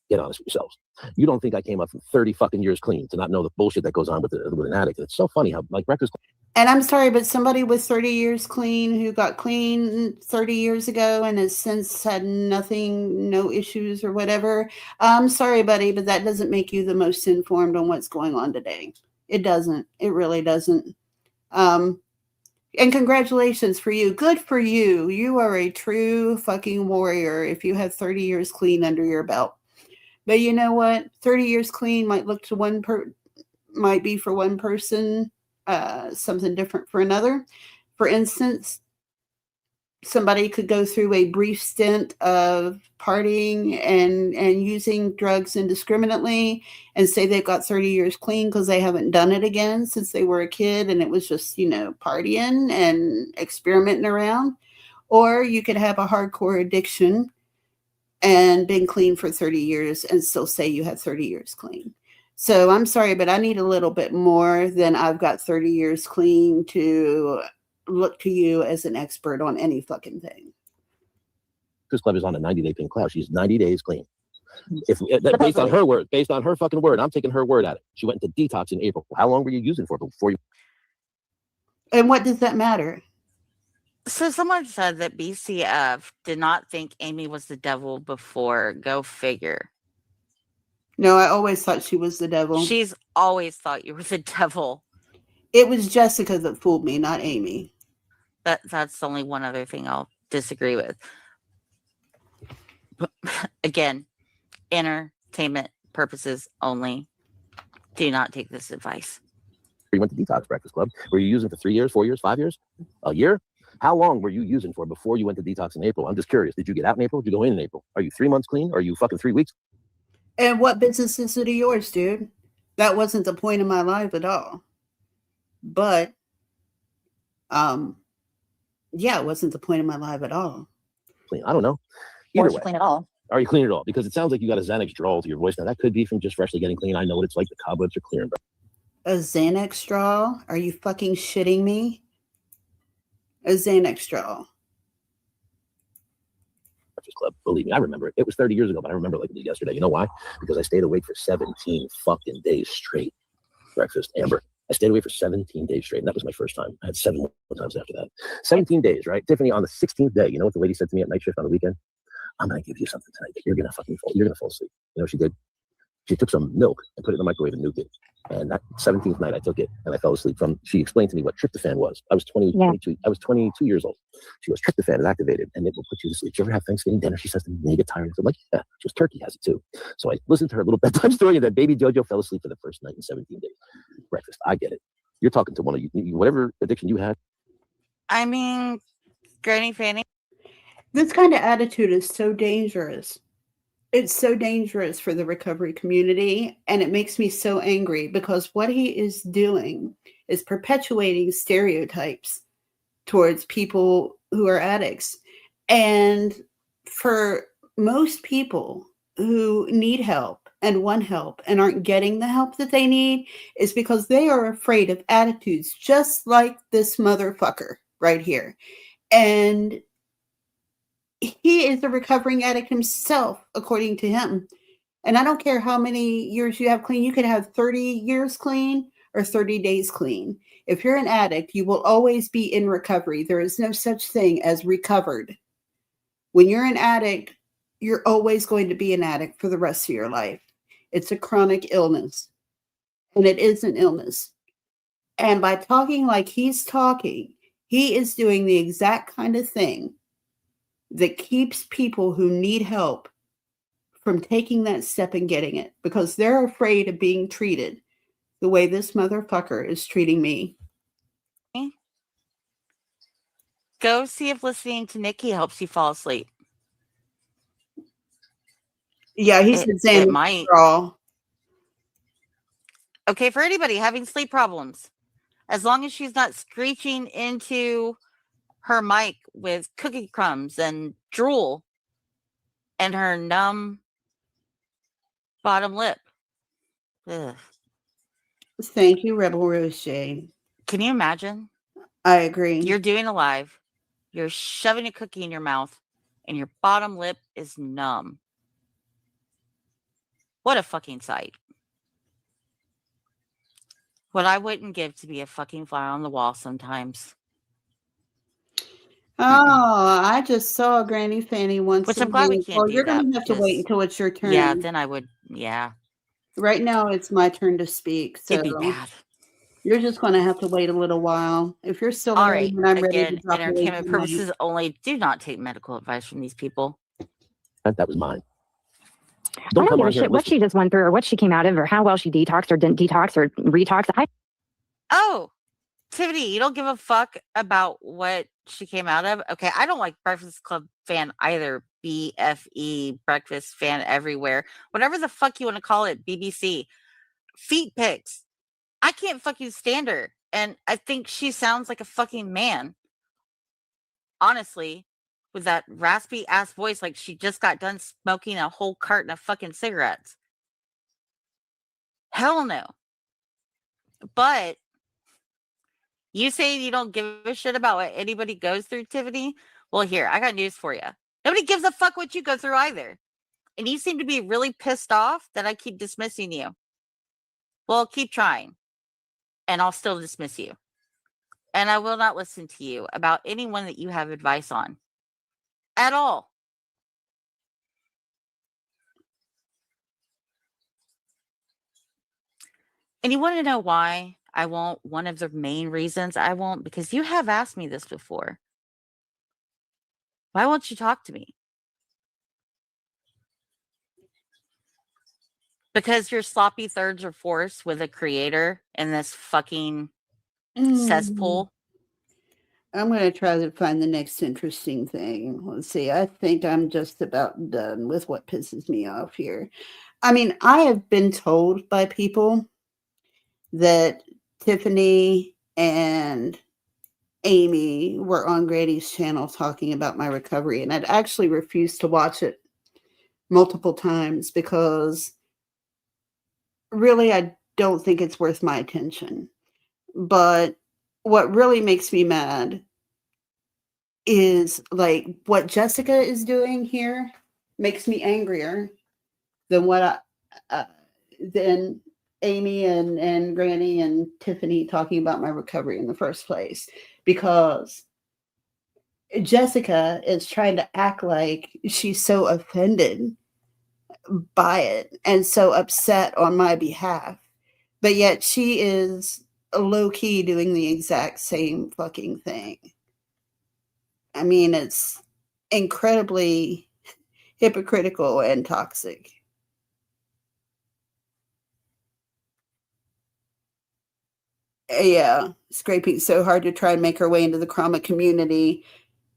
Get honest with yourselves. You don't think I came up from 30 fucking years clean to not know the bullshit that goes on with an addict? It's so funny how, like, records. And I'm sorry, but somebody with 30 years clean, who got clean 30 years ago and has since had nothing, no issues or whatever. I'm sorry, buddy, but that doesn't make you the most informed on what's going on today. It doesn't. It really doesn't. And congratulations for you. Good for you. You are a true fucking warrior if you have 30 years clean under your belt. But you know what? 30 years clean might look to might be for one person something different for another. For instance, somebody could go through a brief stint of partying and using drugs indiscriminately and say they've got 30 years clean because they haven't done it again since they were a kid and it was just, partying and experimenting around. Or you could have a hardcore addiction and been clean for 30 years and still say you have 30 years clean. So I'm sorry, but I need a little bit more than I've got 30 years clean to look to you as an expert on any fucking thing. This club is on a 90-day pink cloud. She's 90 days clean. Based on her word, based on her fucking word, I'm taking her word at it. She went into detox in April. How long were you using for before you? And what does that matter? So someone said that BCF did not think Amy was the devil before. Go figure. No, I always thought she was the devil. She's always thought you were the devil. It was Jessica that fooled me, not Amy. That's only one other thing I'll disagree with. But again, entertainment purposes only. Do not take this advice. You went to Detox Breakfast Club. Were you using for 3 years, 4 years, 5 years, a year? How long were you using for before you went to detox in April? I'm just curious. Did you get out in April? Did you go in April? Are you 3 months clean? Or are you fucking 3 weeks? And what business is it of yours, dude? That wasn't the point of my life at all. But, yeah, it wasn't the point of my life at all. Clean. I don't know. Or Either is she way. clean at all? Are you clean at all? Because it sounds like you got a Xanax drawl to your voice. Now, that could be from just freshly getting clean. I know what it's like. The cobwebs are clearing. A Xanax straw? Are you fucking shitting me? A Xanax straw. Breakfast Club. Believe me, I remember it. It was 30 years ago, but I remember like it was yesterday. You know why? Because I stayed awake for 17 fucking days straight. Breakfast, Amber. I stayed away for 17 days straight, and that was my first time. I had 7 more times after that. 17 days, right? Tiffany, on the 16th day, you know what the lady said to me at night shift on the weekend? I'm going to give you something tonight that you're going to fall asleep. You know what she did? She took some milk and put it in the microwave and nuked it. And that 17th night I took it and I fell asleep she explained to me what tryptophan was. I was 22 years old. She goes, tryptophan is activated and it will put you to sleep. Did you ever have Thanksgiving dinner? She says to me, you get tired. I'm like, yeah. She goes, turkey has it too. So I listened to her little bedtime story and that baby Jojo fell asleep for the first night in 17 days. Breakfast. I get it. You're talking to one of you, whatever addiction you had. I mean, Granny Fanny. This kind of attitude is so dangerous. It's so dangerous for the recovery community, and it makes me so angry because what he is doing is perpetuating stereotypes towards people who are addicts. And for most people who need help and want help and aren't getting the help that they need is because they are afraid of attitudes just like this motherfucker right here. And he is a recovering addict himself, according to him. And I don't care how many years you have clean. You could have 30 years clean or 30 days clean. If you're an addict, you will always be in recovery. There is no such thing as recovered. When you're an addict, you're always going to be an addict for the rest of your life. It's a chronic illness. And it is an illness. And by talking like he's talking, he is doing the exact kind of thing that keeps people who need help from taking that step and getting it because they're afraid of being treated the way this motherfucker is treating me. Go see if listening to Nikki helps you fall asleep. Yeah, he said Xanax might. Okay, for anybody having sleep problems, as long as she's not screeching into her mic with cookie crumbs and drool and her numb bottom lip. Ugh. Thank you, Rebel Rose Jade. Can you imagine? I agree. You're doing a live, you're shoving a cookie in your mouth, and your bottom lip is numb. What a fucking sight. What I wouldn't give to be a fucking fly on the wall sometimes. Oh, I just saw Granny Fanny once. Which I'm glad we can't do you're that. going to have to wait until it's your turn. Yeah, then I would, yeah. Right now, it's my turn to speak. So it'd be bad. You're just going to have to wait a little while. If you're still all right, when I'm again, ready to drop entertainment purposes only. Do not take medical advice from these people. That was mine. I don't give a shit what she just went through or what she came out of or how well she detoxed or didn't detox or retox. Oh, Tiffany, you don't give a fuck about what she came out of? Okay, I don't like Breakfast Club fan either. BFE, Breakfast fan everywhere. Whatever the fuck you want to call it, BBC. Feet pics. I can't fucking stand her. And I think she sounds like a fucking man. Honestly, with that raspy ass voice, like she just got done smoking a whole carton of fucking cigarettes. Hell no. But you say you don't give a shit about what anybody goes through, Tiffany? Well, here, I got news for you. Nobody gives a fuck what you go through either. And you seem to be really pissed off that I keep dismissing you. Well, keep trying. And I'll still dismiss you. And I will not listen to you about anyone that you have advice on. At all. And you want to know why I won't? One of the main reasons I won't, because you have asked me this before. Why won't you talk to me? Because you're sloppy thirds or fourths with a creator in this fucking cesspool. I'm going to try to find the next interesting thing. Let's see. I think I'm just about done with what pisses me off here. I mean, I have been told by people that Tiffany and Amy were on Grady's channel talking about my recovery, and I'd actually refused to watch it multiple times because really I don't think it's worth my attention. But what really makes me mad is like what Jessica is doing here makes me angrier than what than Amy and Granny and Tiffany talking about my recovery in the first place, because Jessica is trying to act like she's so offended by it and so upset on my behalf, but yet she is low-key doing the exact same fucking thing. I mean, it's incredibly hypocritical and toxic. Yeah, scraping so hard to try and make her way into the trauma community.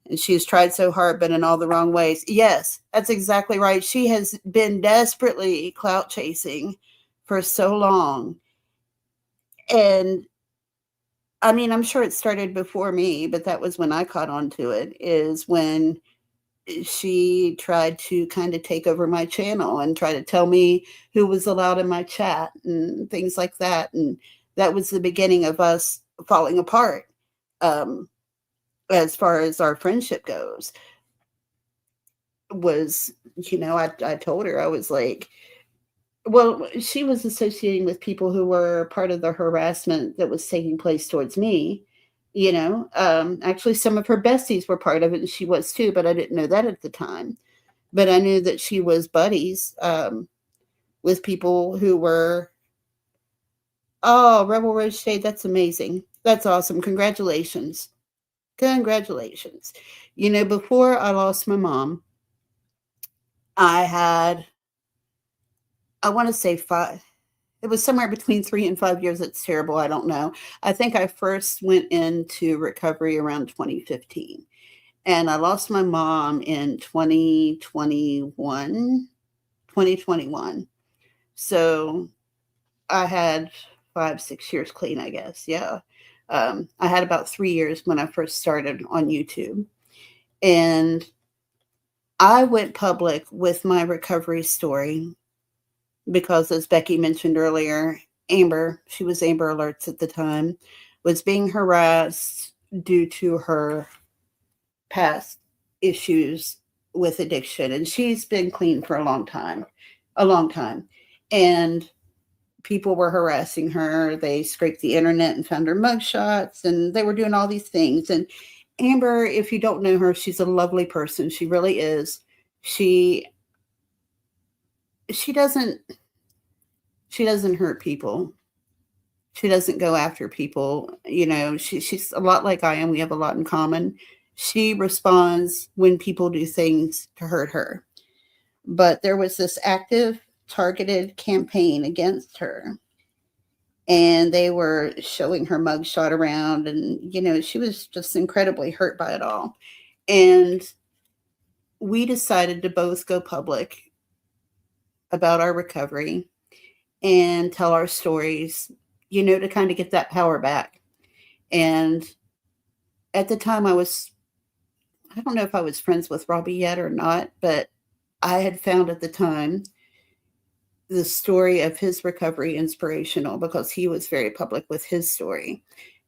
And she's tried so hard, but in all the wrong ways. Yes, that's exactly right. She has been desperately clout chasing for so long. And I mean, I'm sure it started before me, but that was when I caught on to it, is when she tried to kind of take over my channel and try to tell me who was allowed in my chat and things like that. And that was the beginning of us falling apart as far as our friendship goes. Was, you know, I told her, I was like, well, she was associating with people who were part of the harassment that was taking place towards me. You know, actually, some of her besties were part of it, and she was too, but I didn't know that at the time. But I knew that she was buddies with people who were, oh, Rebel Ridge Shade, that's amazing. That's awesome. Congratulations. Congratulations. You know, before I lost my mom, I had, I want to say 5. It was somewhere between 3 and 5 years. It's terrible. I don't know. I think I first went into recovery around 2015. And I lost my mom in 2021. So I had 5-6 years clean, I guess. Yeah. I had about 3 years when I first started on YouTube. And I went public with my recovery story because, as Becky mentioned earlier, Amber, she was Amber Alerts at the time, was being harassed due to her past issues with addiction. And she's been clean for a long time. And people were harassing her. They scraped the internet and found her mugshots, and they were doing all these things. And Amber, if you don't know her, she's a lovely person. She really is. She doesn't hurt people. She doesn't go after people. You know, she's a lot like I am. We have a lot in common. She responds when people do things to hurt her. But there was this active, targeted campaign against her. and they were showing her mugshot around, and she was just incredibly hurt by it all. And we decided to both go public about our recovery and tell our stories, to kind of get that power back. And at the time I don't know if I was friends with Robbie yet or not, but I had found at the time the story of his recovery inspirational because he was very public with his story.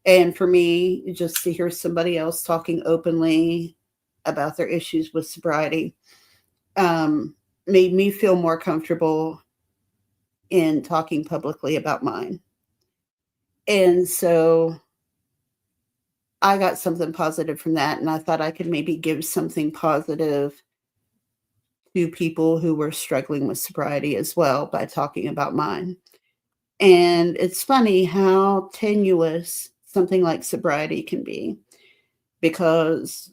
And for me, just to hear somebody else talking openly about their issues with sobriety made me feel more comfortable in talking publicly about mine. And so I got something positive from that, and I thought I could maybe give something positive to people who were struggling with sobriety as well by talking about mine. And it's funny how tenuous something like sobriety can be, because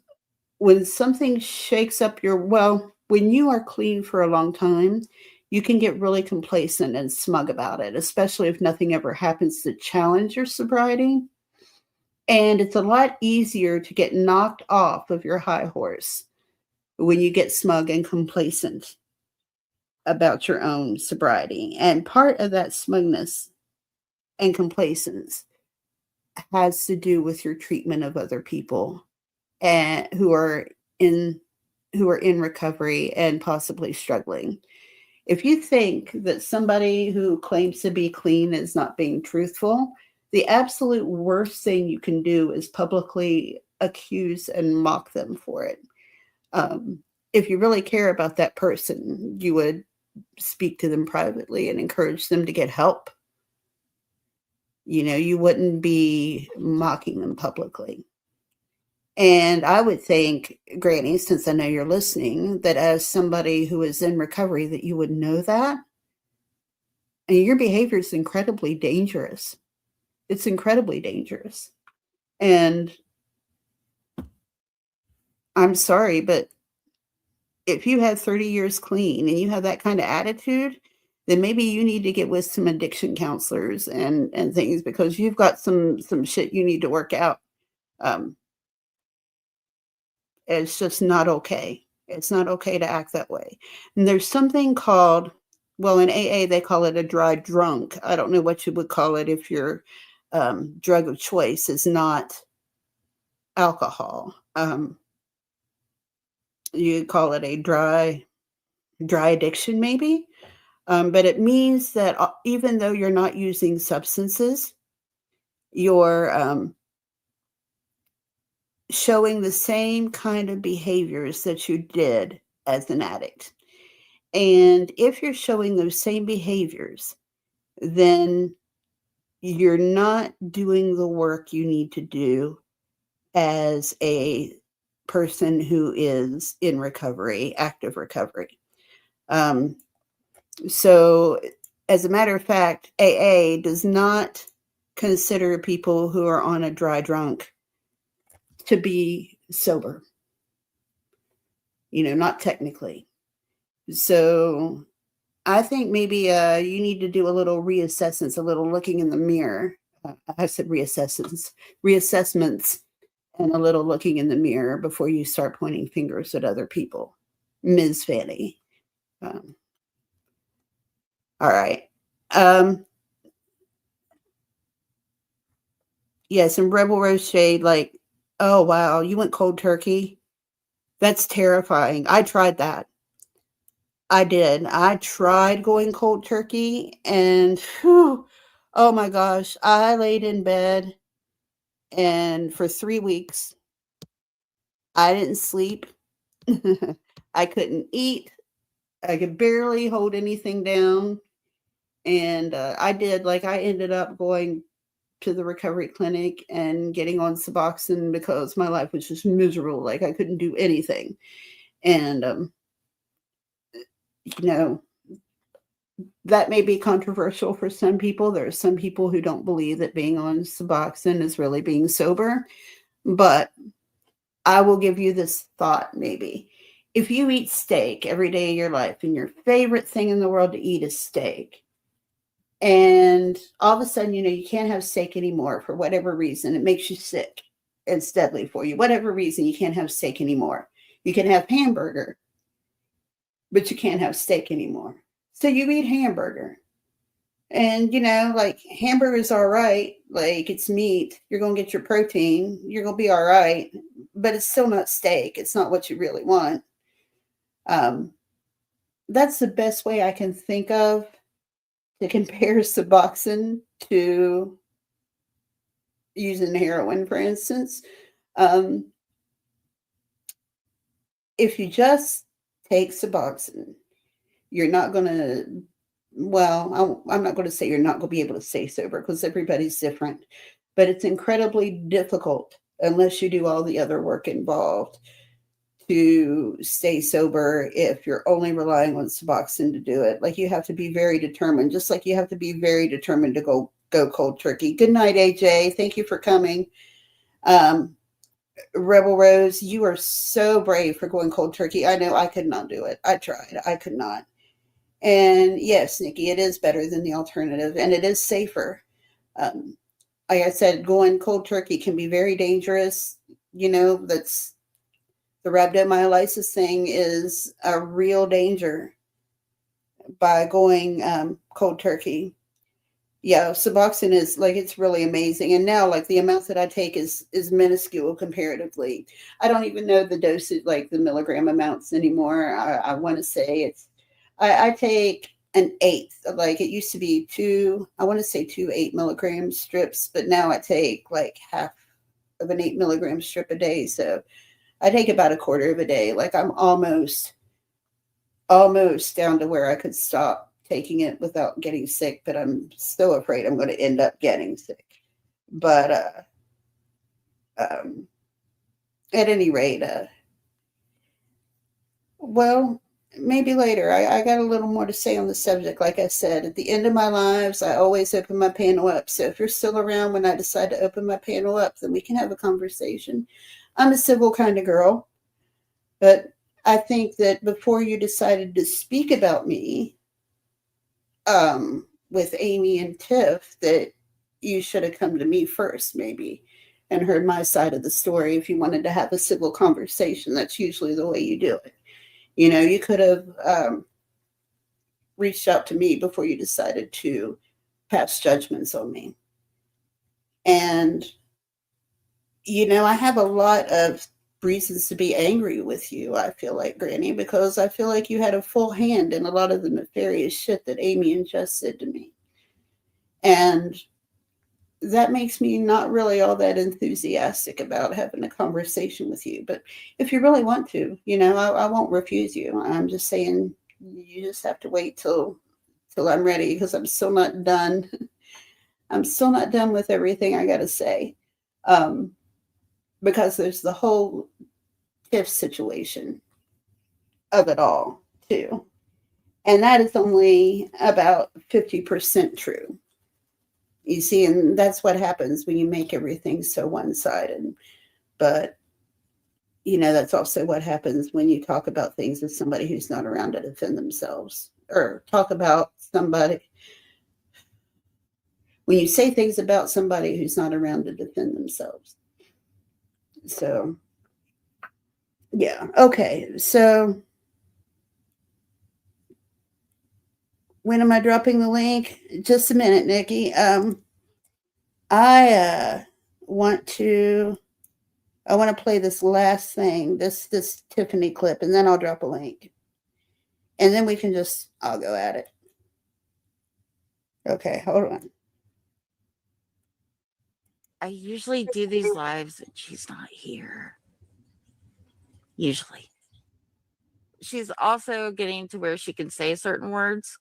when something shakes up when you are clean for a long time, you can get really complacent and smug about it, especially if nothing ever happens to challenge your sobriety. And it's a lot easier to get knocked off of your high horse when you get smug and complacent about your own sobriety. And part of that smugness and complacence has to do with your treatment of other people and who are in recovery and possibly struggling. If you think that somebody who claims to be clean is not being truthful, the absolute worst thing you can do is publicly accuse and mock them for it. If you really care about that person, you would speak to them privately and encourage them to get help. You wouldn't be mocking them publicly. And I would think, Granny, since I know you're listening, that as somebody who is in recovery, that you would know that. And your behavior is incredibly dangerous. It's incredibly dangerous. And I'm sorry, but if you have 30 years clean and you have that kind of attitude, then maybe you need to get with some addiction counselors and things, because you've got some shit you need to work out. It's just not okay. It's not okay to act that way. And there's something called, in AA, they call it a dry drunk. I don't know what you would call it if your drug of choice is not alcohol. You call it a dry addiction, maybe. But it means that even though you're not using substances, you're showing the same kind of behaviors that you did as an addict. And if you're showing those same behaviors, then you're not doing the work you need to do as a person who is in recovery, active recovery. So as a matter of fact, AA does not consider people who are on a dry drunk to be sober, not technically. So I think maybe you need to do a little reassessments, a little looking in the mirror. I said reassessments, and a little looking in the mirror before you start pointing fingers at other people. Ms. Fanny. All right. Yes, and Rebel Rose Shade, like, oh, wow, you went cold turkey? That's terrifying. I tried that. I did. I tried going cold turkey, and whew, oh my gosh, I laid in bed, and for 3 weeks, I didn't sleep. I couldn't eat. I could barely hold anything down. And I ended up going to the recovery clinic and getting on Suboxone because my life was just miserable. Like I couldn't do anything. And, that may be controversial for some people. There are some people who don't believe that being on Suboxone is really being sober. But I will give you this thought maybe. If you eat steak every day of your life and your favorite thing in the world to eat is steak, And all of a sudden, you can't have steak anymore for whatever reason. It makes you sick. It's deadly for you. Whatever reason, you can't have steak anymore. You can have hamburger, but you can't have steak anymore. So you eat hamburger. And, like hamburger is all right. Like it's meat. You're going to get your protein. You're going to be all right. But it's still not steak. It's not what you really want. That's the best way I can think of to compare Suboxone to using heroin, for instance. If you just take Suboxone, you're not going to, well, I'm not going to say you're not going to be able to stay sober because everybody's different, but it's incredibly difficult unless you do all the other work involved to stay sober if you're only relying on Suboxone to do it. Like you have to be very determined, just like you have to be very determined to go cold turkey. Good night, AJ. Thank you for coming. Rebel Rose, you are so brave for going cold turkey. I know I could not do it. I tried. I could not. And yes, Nikki, it is better than the alternative, and it is safer. Like I said, going cold turkey can be very dangerous. That's the rhabdomyolysis thing is a real danger by going cold turkey. Yeah, Suboxone is like, it's really amazing. And now like the amount that I take is minuscule comparatively. I don't even know the dosage, like the milligram amounts anymore. I want to say I take an eighth. Like it used to be two 8 milligram strips, but now I take like half of an 8 milligram strip a day. So I take about a quarter of a day. Like I'm almost down to where I could stop taking it without getting sick, but I'm still afraid I'm going to end up getting sick. But at any rate, well, maybe later. I got a little more to say on the subject. Like I said, at the end of my lives, I always open my panel up. So if you're still around when I decide to open my panel up, then we can have a conversation. I'm a civil kind of girl, but I think that before you decided to speak about me with Amy and Tiff, that you should have come to me first, maybe, and heard my side of the story. If you wanted to have a civil conversation, that's usually the way you do it. You could have reached out to me before you decided to pass judgments on me. And, I have a lot of reasons to be angry with you, I feel like, Granny, because I feel like you had a full hand in a lot of the nefarious shit that Amy and Jess said to me. And that makes me not really all that enthusiastic about having a conversation with you. But if you really want to, I won't refuse you. I'm just saying you just have to wait till I'm ready, because I'm still not done. I'm still not done with everything I got to say. Because there's the whole Tiff situation of it all, too. And that is only about 50% true. You see, and that's what happens when you make everything so one-sided. But, that's also what happens when you talk about things with somebody who's not around to defend themselves. Or talk about somebody, when you say things about somebody who's not around to defend themselves. So, yeah. Okay. So, when am I dropping the link? Just a minute, Nikki. I want to play this last thing, this Tiffany clip, and then I'll drop a link. And then I'll go at it. Okay, hold on. I usually do these lives when she's not here. Usually. She's also getting to where she can say certain words.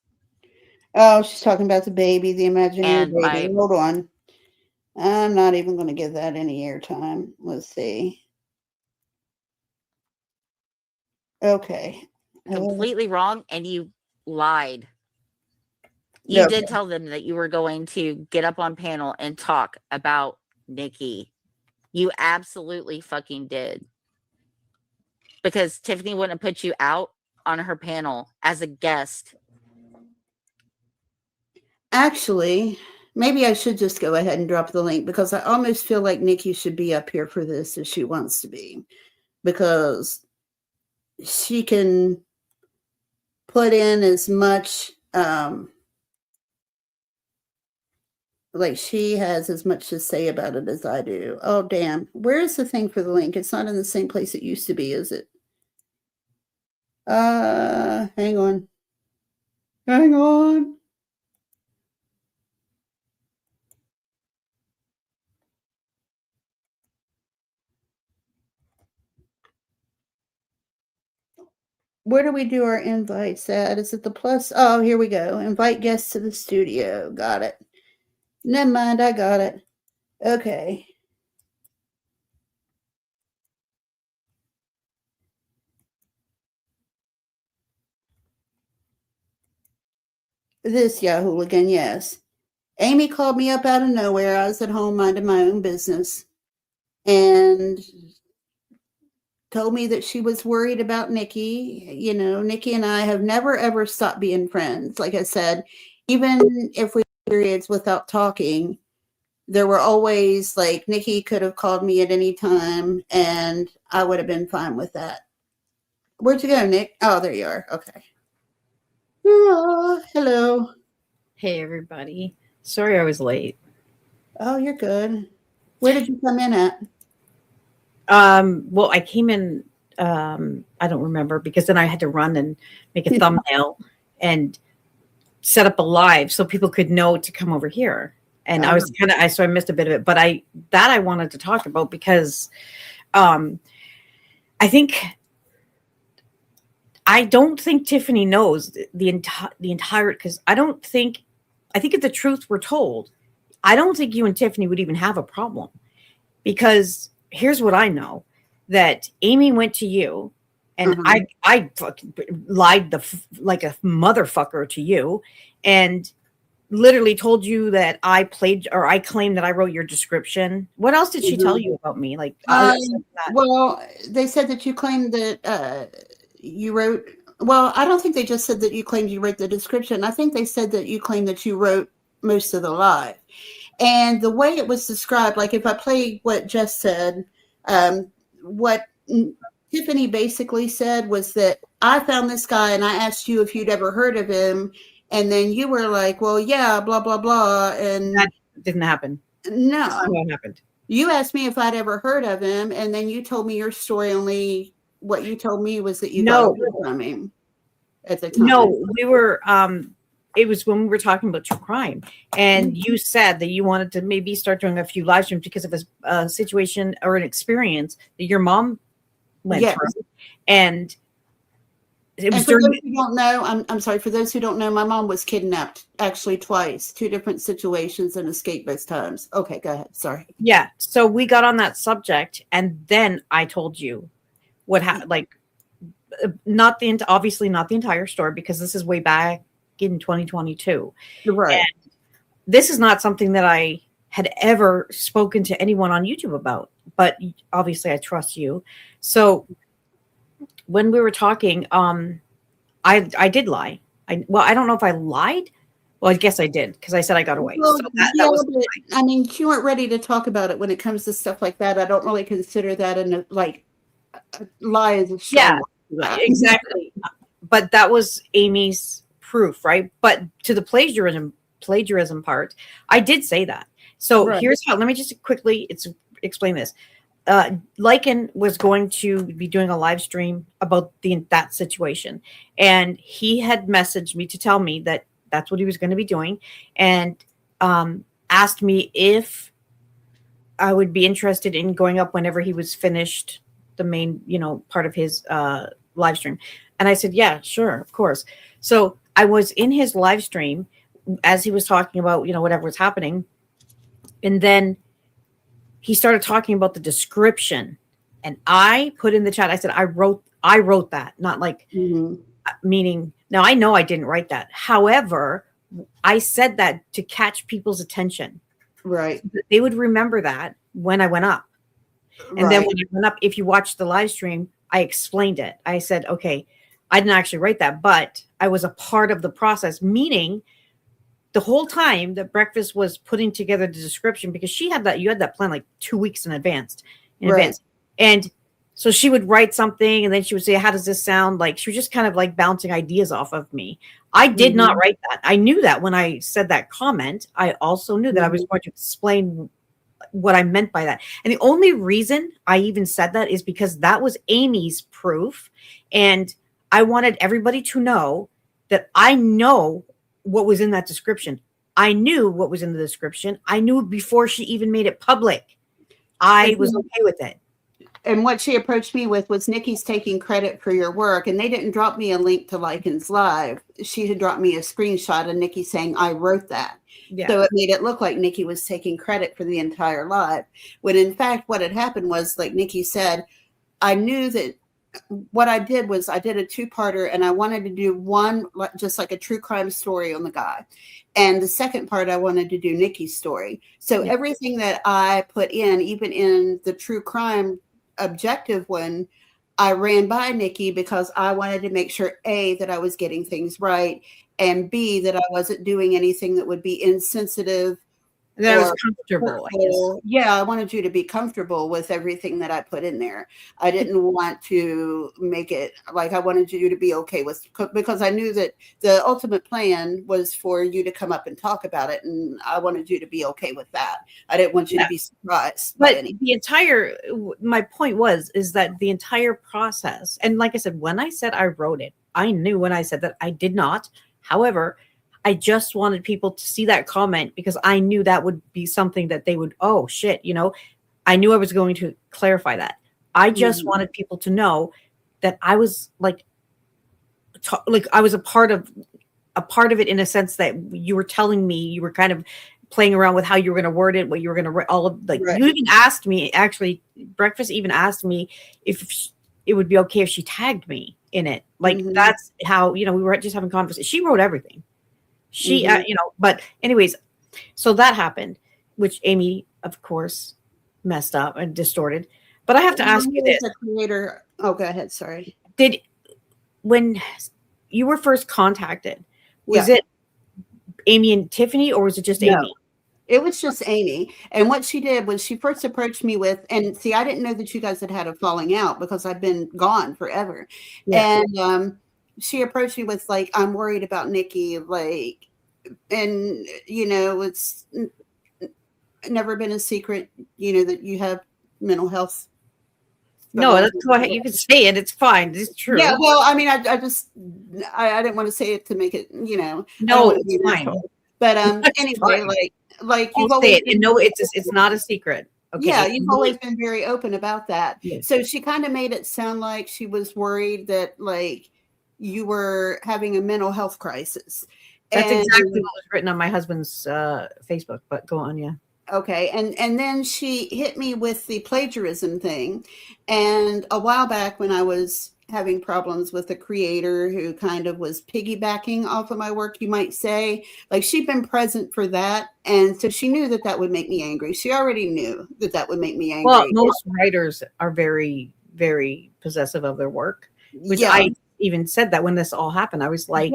Oh, she's talking about the baby, the imaginary And baby. Hold on. I'm not even going to give that any airtime. Let's see. Okay. Completely wrong, and you lied. You did tell them that you were going to get up on panel and talk about Nikki. You absolutely fucking did. Because Tiffany wouldn't have put you out on her panel as a guest. Actually, maybe I should just go ahead and drop the link because I almost feel like Nikki should be up here for this if she wants to be, because she can put in as much, like she has as much to say about it as I do. Oh, damn. Where is the thing for the link? It's not in the same place it used to be, is it? Hang on. Hang on. Where do we do our invites at? Is it the plus? Oh, here we go. Invite guests to the studio. Got it. Never mind, I got it. Okay. This Yahoo again, yes. Amy called me up out of nowhere. I was at home minding my own business and told me that she was worried about Nikki. You know, Nikki and I have never ever stopped being friends. Like I said, even if we had periods without talking, there were always like Nikki could have called me at any time and I would have been fine with that. Where'd you go, Nick? Oh, there you are. Okay. Oh, hello. Hey, everybody. Sorry I was late. Oh, you're good. Where did you come in at? Well, I came in, I don't remember, because then I had to run and make a thumbnail and set up a live so people could know to come over here. And I was so I missed a bit of it, but I wanted to talk about because I don't think Tiffany knows the entire, because I think if the truth were told, I don't think you and Tiffany would even have a problem, because here's what I know, that Amy went to you and I fucking lied like a motherfucker to you and literally told you that I claimed that I wrote your description. What else did she tell you about me? Like, well, they said that you claimed that you wrote. Well, I don't think they just said that you claimed you wrote the description. I think they said that you claimed that you wrote most of the live. And the way it was described, like if I play what Jess said, what Tiffany basically said was that I found this guy and I asked you if you'd ever heard of him. And then you were like, well, yeah, blah, blah, blah. And that didn't happen. No. That's not what happened. You asked me if I'd ever heard of him. And then you told me your story. Only what you told me was that you got away from him at the time. No, we were, it was when we were talking about true crime. And you said that you wanted to maybe start doing a few live streams because of a situation or an experience that your mom went through. And it was for those who don't know, I'm sorry, for those who don't know, my mom was kidnapped actually twice, 2 different situations, and escaped both times. Okay, go ahead. Sorry. Yeah. So we got on that subject, and then I told you what happened. Like, obviously not the entire story, because this is way back in 2022. Right. And this is not something that I had ever spoken to anyone on YouTube about, but obviously I trust you. So when we were talking, I did lie. I don't know if I lied. Well, I guess I did, because I said I got away. Well, so that was I mean, you weren't ready to talk about it when it comes to stuff like that. I don't really consider that a lie as a strong word. Exactly. But that was Amy's proof, right? But to the plagiarism part, I did say that. So here's how. Let me just quickly explain this. Lycan was going to be doing a live stream about that situation, and he had messaged me to tell me that that's what he was going to be doing, and asked me if I would be interested in going up whenever he was finished the main, part of his live stream. And I said, yeah, sure, of course. So I was in his live stream as he was talking about, whatever was happening, and then he started talking about the description, and I put in the chat, I said, I wrote that, not like meaning, now I know I didn't write that. However, I said that to catch people's attention. Right. So they would remember that when I went up. And then when I went up, if you watch the live stream, I explained it. I said, okay, I didn't actually write that, but I was a part of the process, meaning the whole time that Breakfast was putting together the description, because you had that plan like 2 weeks in advance. And so she would write something and then she would say, how does this sound? Like she was just kind of like bouncing ideas off of me. I did not write that. I knew that when I said that comment. I also knew that I was going to explain what I meant by that. And the only reason I even said that is because that was Amy's proof. And I wanted everybody to know that I know what was in that description. I knew what was in the description. I knew before she even made it public. I was okay with it. And what she approached me with was, Nikki's taking credit for your work. And they didn't drop me a link to Lycan's Live. She had dropped me a screenshot of Nikki saying, I wrote that. Yeah. So it made it look like Nikki was taking credit for the entire live. When in fact, what had happened was, like Nikki said, I knew that what I did was I did a 2-parter, and I wanted to do one, just like a true crime story on the guy. And the second part, I wanted to do Nikki's story. So everything that I put in, even in the true crime objective one, I ran by Nikki because I wanted to make sure, A, that I was getting things right, and B, that I wasn't doing anything that would be insensitive. That was comfortable. I wanted you to be comfortable with everything that I put in there. I didn't want to make it like, I wanted you to be okay with, because I knew that the ultimate plan was for you to come up and talk about it, and I wanted you to be okay with that. I didn't want you to be surprised. But my point is that the entire process, and like I said, when I said I wrote it, I knew when I said that I did not. However, I just wanted people to see that comment because I knew that would be something that they would, oh shit, I knew I was going to clarify that. I just wanted people to know that I was like I was a part of it, in a sense that you were telling me, you were kind of playing around with how you were going to word it, what you were going to write, all of you even asked me, actually, Breakfast even asked me if it would be okay if she tagged me in it. Like that's how, we were just having conversation. She wrote everything. She, but anyways, so that happened, which Amy, of course, messed up and distorted. But I have to ask you this. Creator. Oh, go ahead. Sorry. When you were first contacted, was it Amy and Tiffany, or was it just Amy? It was just Amy. And what she did was she first approached me with, and see, I didn't know that you guys had a falling out because I've been gone forever. Yeah. And she approached me with, like, I'm worried about Nikki, like, and, it's never been a secret, that you have mental health. No, go ahead. You can say it. It's fine. It's true. Yeah. Well, I mean, I didn't want to say it to make it, No, it's fine. But anyway, like you've always always been, no, it's not a secret. Okay. Yeah, you've always been very open about that. Yes. So she kind of made it sound like she was worried that, like, you were having a mental health crisis. That's exactly what was written on my husband's Facebook, but go on, yeah. Okay, and then she hit me with the plagiarism thing. And a while back, when I was having problems with a creator who kind of was piggybacking off of my work, you might say, like, she'd been present for that. And so she knew that would make me angry. She already knew that would make me angry. Well, most writers are very, very possessive of their work, which I even said that when this all happened. I was like,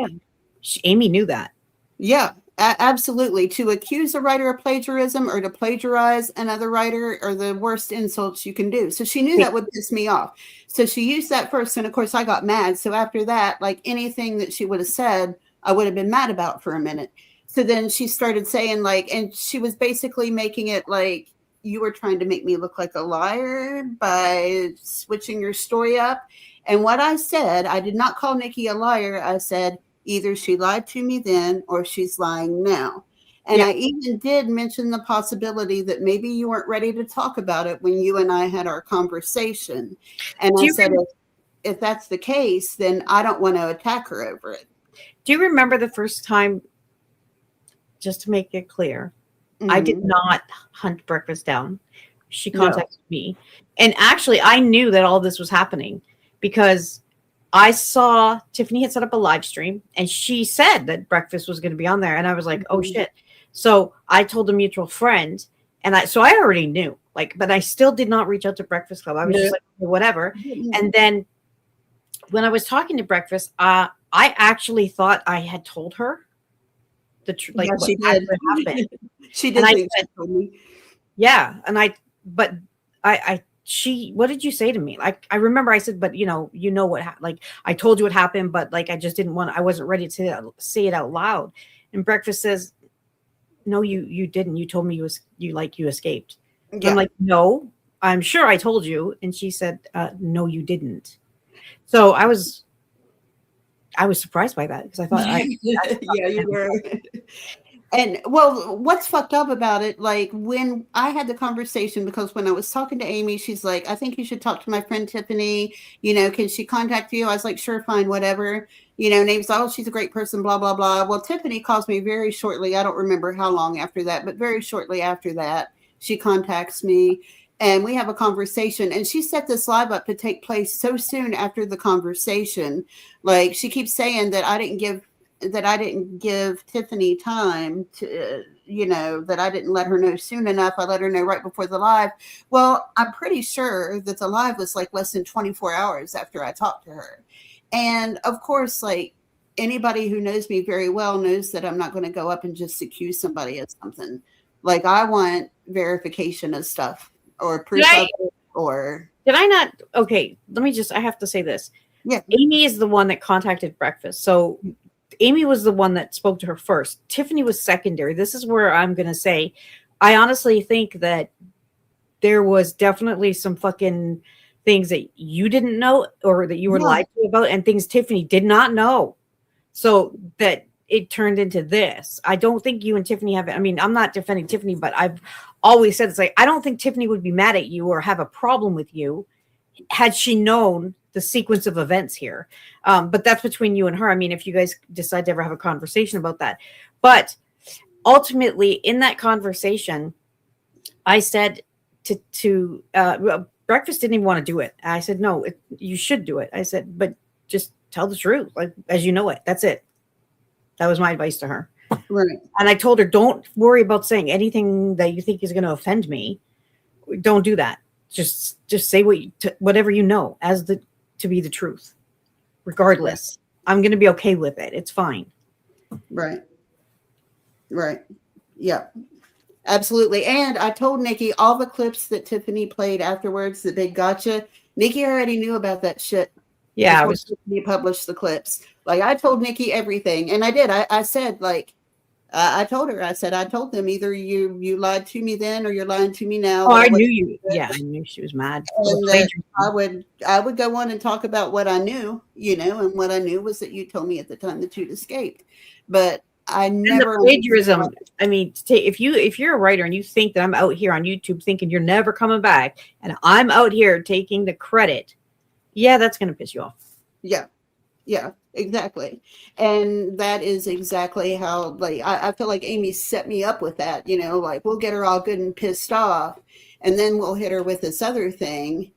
Amy knew that. Yeah, absolutely. To accuse a writer of plagiarism or to plagiarize another writer are the worst insults you can do. So she knew that would piss me off. So she used that first. And of course, I got mad. So after that, like, anything that she would have said, I would have been mad about for a minute. So then she started saying, like, and she was basically making it like you were trying to make me look like a liar by switching your story up. And what I said, I did not call Nikki a liar. I said, either she lied to me then or she's lying now. And I even did mention the possibility that maybe you weren't ready to talk about it when you and I had our conversation. And I said, if that's the case, then I don't want to attack her over it. Do you remember the first time, just to make it clear, I did not hunt Breakfast down. She contacted me. And actually, I knew that all this was happening because I saw Tiffany had set up a live stream and she said that Breakfast was going to be on there. And I was like, oh shit. So I told a mutual friend, and I already knew, like, but I still did not reach out to Breakfast Club. I was just like, whatever. And then when I was talking to Breakfast, I actually thought I had told her the truth, like Yeah, what she did. actually happened. She did And I think said, she told me. yeah, and she, what did you say to me? Like, I remember I said, but you know what, like, I told you what happened, but like, I just didn't want, I wasn't ready to say it out loud. And Breakfast says, no, you didn't. You told me you escaped. And I'm like, no, I'm sure I told you. And she said, no, you didn't. So I was surprised by that, because I thought yeah, you were. And well, what's fucked up about it, like when I had the conversation, because when I was talking to Amy, she's like, I think you should talk to my friend Tiffany, can she contact you? I was like, sure, fine, whatever. Name's, oh, she's a great person, blah, blah, blah. Well, Tiffany calls me very shortly. I don't remember how long after that, but very shortly after that, she contacts me and we have a conversation, and she set this live up to take place so soon after the conversation. Like, she keeps saying that I didn't give Tiffany time to, that I didn't let her know soon enough. I let her know right before the live. Well, I'm pretty sure that the live was like less than 24 hours after I talked to her. And of course, like, anybody who knows me very well knows that I'm not going to go up and just accuse somebody of something. Like, I want verification of stuff or proof of it, or. Did I not? Okay, I have to say this. Yeah. Amy is the one that contacted Breakfast. So Amy was the one that spoke to her first. Tiffany was secondary. This is where I'm going to say, I honestly think that there was definitely some fucking things that you didn't know, or that you were lied to about, and things Tiffany did not know. So that it turned into this. I don't think you and Tiffany have, I mean, I'm not defending Tiffany, but I've always said, it's like, I don't think Tiffany would be mad at you or have a problem with you had she known the sequence of events here. But that's between you and her. I mean, if you guys decide to ever have a conversation about that. But ultimately, in that conversation, I said to Breakfast didn't even want to do it. I said, no, you should do it. I said, but just tell the truth, like, as you know it. That's it. That was my advice to her. Right. And I told her, don't worry about saying anything that you think is going to offend me. Don't do that. Just say whatever you know to be the truth. Regardless, I'm going to be okay with it. It's fine. Right. Yeah, absolutely. And I told Nikki all the clips that Tiffany played afterwards, the big gotcha. Nikki already knew about that shit. Yeah, Tiffany published the clips. Like, I told Nikki everything, and I did. I said, like, I told her. I said, I told them, either you lied to me then, or you're lying to me now. Oh, I knew you. Yeah, I knew she was mad. And I would go on and talk about what I knew, and what I knew was that you told me at the time that you'd escaped. But I never. And the plagiarism. I mean, if you're a writer and you think that I'm out here on YouTube thinking you're never coming back, and I'm out here taking the credit, yeah, that's going to piss you off. Yeah, exactly. And that is exactly how, like, I feel like Amy set me up with that, like, we'll get her all good and pissed off, and then we'll hit her with this other thing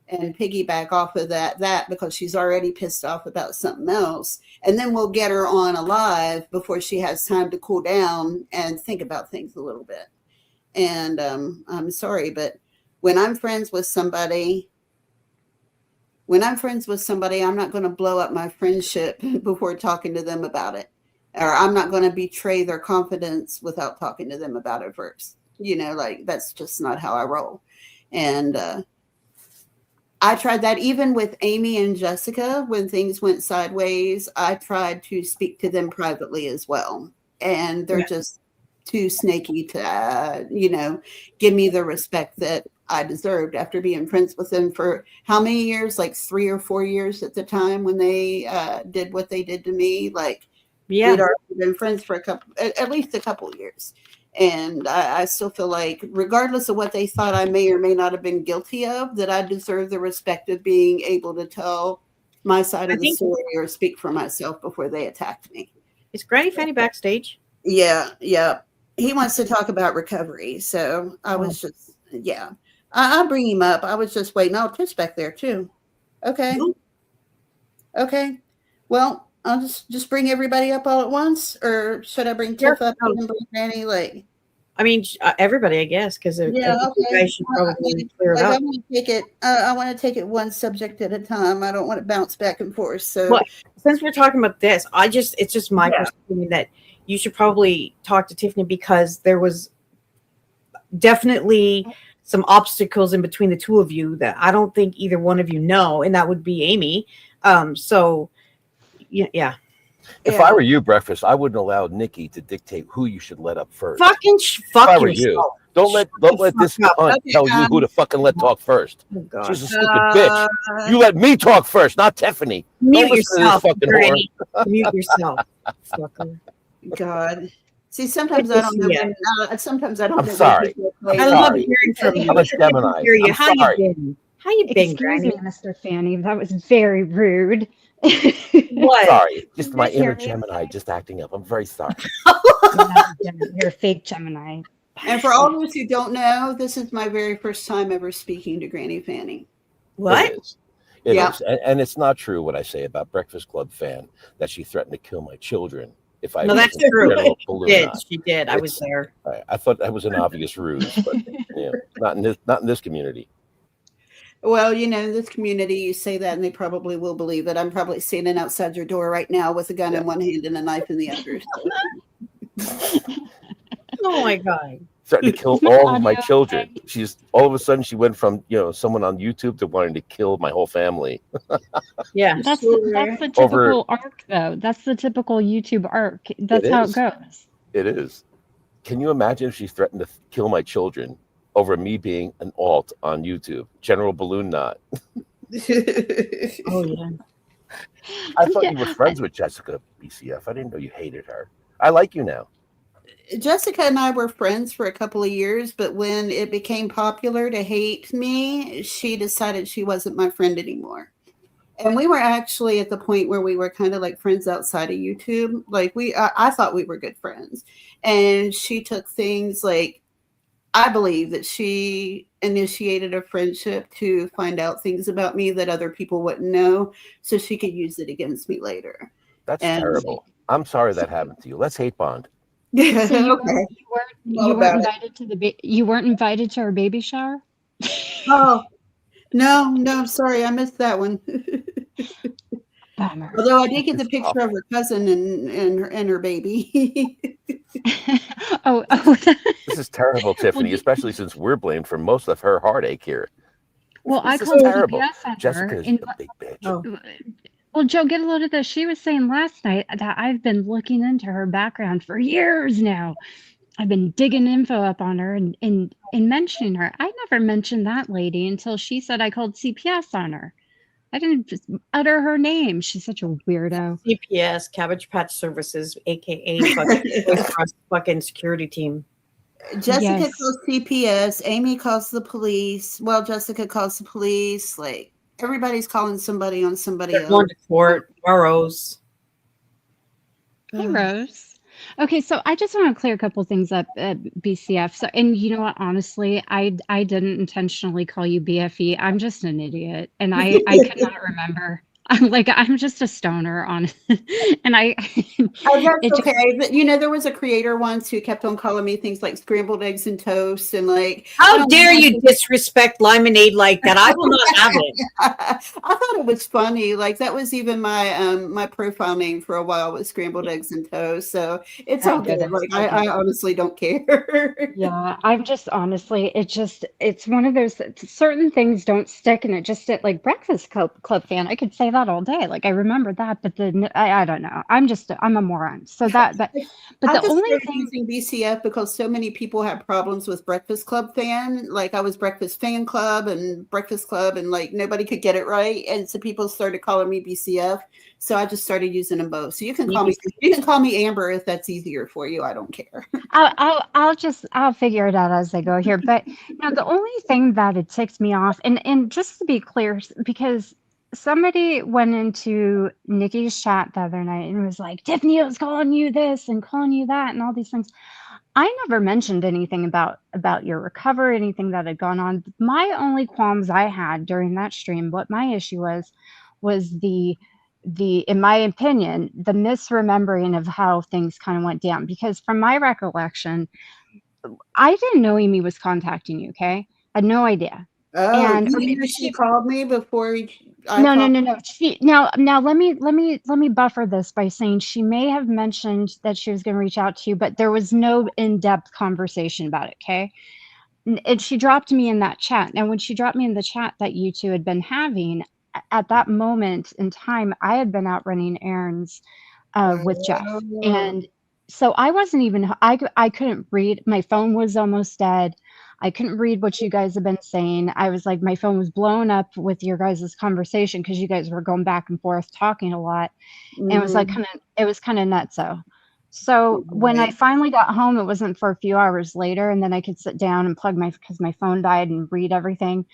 and piggyback off of that because she's already pissed off about something else. And then we'll get her on a live before she has time to cool down and think about things a little bit. And I'm sorry, but when I'm friends with somebody, I'm not going to blow up my friendship before talking to them about it. Or I'm not going to betray their confidence without talking to them about it first. Like, that's just not how I roll. And I tried that even with Amy and Jessica. When things went sideways, I tried to speak to them privately as well. And they're just too snaky to, give me the respect that I deserved after being friends with them for how many years? Like 3 or 4 years at the time when they did what they did to me. Like, we'd already been friends for at least a couple years. And I still feel like, regardless of what they thought I may or may not have been guilty of, that I deserve the respect of being able to tell my side of the story or speak for myself before they attacked me. Is Granny Fanny backstage? Yeah. He wants to talk about recovery. So I was just, I'll bring him up. I was just waiting. Oh, Tiff's back there too. Okay. Okay. Well, I'll just bring everybody up all at once, or should I bring Tiff up and bring Granny? Like, I mean, everybody, I guess, because you guys should probably clear it up. I want to take it one subject at a time. I don't want to bounce back and forth. So, since we're talking about this, it's just my personal opinion that you should probably talk to Tiffany, because there was definitely some obstacles in between the two of you that I don't think either one of you know, and that would be Amy. So yeah. If I were you, Breakfast, I wouldn't allow Nikki to dictate who you should let up first. Fuck I were yourself. you, don't let this cunt tell you who to fucking let talk first. Oh, God. She's a stupid bitch. You let me talk first, not Tiffany. Mute Don't listen to yourself, this fucking Bernie. whore. Mute yourself. Fucker. God. See, sometimes Good I to don't know. see ya. Sometimes I don't I'm know. when sorry. people play. I love hearing from you. I'm a Gemini. Hear you. I'm How sorry. you been? How you been, Excuse Granny? me, Mr. Fanny. That was very rude. What? Sorry, just my You're inner Gemini just acting up. I'm very sorry. You're a fake Gemini. And for all those who don't know, this is my very first time ever speaking to Granny Fanny. What? It is. It Yeah. is. And it's not true what I say about Breakfast Club fan that she threatened to kill my children if I No, that's wasn't true. General She Balloon did. Knot. She did. I was there. I thought that was an obvious ruse, but yeah, not in this community. Well, you know, in this community, you say that and they probably will believe it. I'm probably standing outside your door right now with a gun in one hand and a knife in the other. So. Oh my God. Threatened to kill all of my children. She's all of a sudden she went from someone on YouTube to wanting to kill my whole family. Yeah. That's the typical Over- arc, though. That's the typical YouTube arc. That's It how is. it goes. It is. Can you imagine if she threatened to kill my children over me being an alt on YouTube? General Balloon Knot. Oh yeah. I thought you were friends with Jessica BCF. I didn't know you hated her. I like you now. Jessica and I were friends for a couple of years, but when it became popular to hate me, she decided she wasn't my friend anymore. And we were actually at the point where we were kind of like friends outside of YouTube. Like I thought we were good friends. And she took things like, I believe that she initiated a friendship to find out things about me that other people wouldn't know, so she could use it against me later. That's terrible. I'm sorry that happened to you. Let's hate bond. Yeah, So okay. you weren't invited to you weren't invited to our baby shower? Oh, no, sorry, I missed that one. Bummer. Although I did get the picture of her cousin and her baby. oh. This is terrible, Tiffany, especially since we're blamed for most of her heartache here. Well, I This is called terrible. CPS on her. Jessica is a big bitch. Oh. Well, Joe, get a load of this. She was saying last night that I've been looking into her background for years now. I've been digging info up on her and mentioning her. I never mentioned that lady until she said I called CPS on her. I didn't just utter her name. She's such a weirdo. CPS, Cabbage Patch Services, aka fucking security team. Jessica calls CPS. Amy calls the police. Well, Jessica calls the police. Like everybody's calling somebody on somebody else. Going to court. Rose. Hey, Rose. Okay, so I just want to clear a couple things up at BCF. So, and you know what? Honestly, I didn't intentionally call you BFE. I'm just an idiot, and I could not remember. I'm just a stoner on, and That's okay. But, there was a creator once who kept on calling me things like scrambled eggs and toast, and like, how dare you disrespect Lemonade like that? I will not have it. I thought it was funny. Like that was even my my profile name for a while was scrambled eggs and toast. So it's all good. Like I honestly don't care. Yeah, I'm just honestly, it's one of those certain things don't stick, and it just like Breakfast Club fan. I could say that all day. Like I remember that, but then I don't know. I'm a moron. So but the only thing using BCF because so many people had problems with Breakfast Club fan. Like I was Breakfast Fan Club and Breakfast Club, and like nobody could get it right, and so people started calling me BCF. So I just started using them both. So you can call me Amber if that's easier for you. I don't care. I'll figure it out as I go here. But the only thing that it ticks me off, and just to be clear, because somebody went into Nikki's chat the other night and was like, Tiffany was calling you this and calling you that and all these things. I never mentioned anything about your recovery, anything that had gone on. My only qualms I had during that stream, what my issue was the in my opinion, the misremembering of how things kind of went down. Because from my recollection, I didn't know Amy was contacting you, okay? I had no idea. Oh, and she called me before No. Now let me buffer this by saying she may have mentioned that she was going to reach out to you, but there was no in-depth conversation about it. Okay. And she dropped me in that chat. Now, when she dropped me in the chat that you two had been having, at that moment in time, I had been out running errands with Jeff. And so I wasn't even, I couldn't read. My phone was almost dead. I couldn't read what you guys have been saying. I was like, my phone was blowing up with your guys' conversation because you guys were going back and forth talking a lot. And it was like it was kind of nutso. So when I finally got home, it wasn't for a few hours later, and then I could sit down and because my phone died and read everything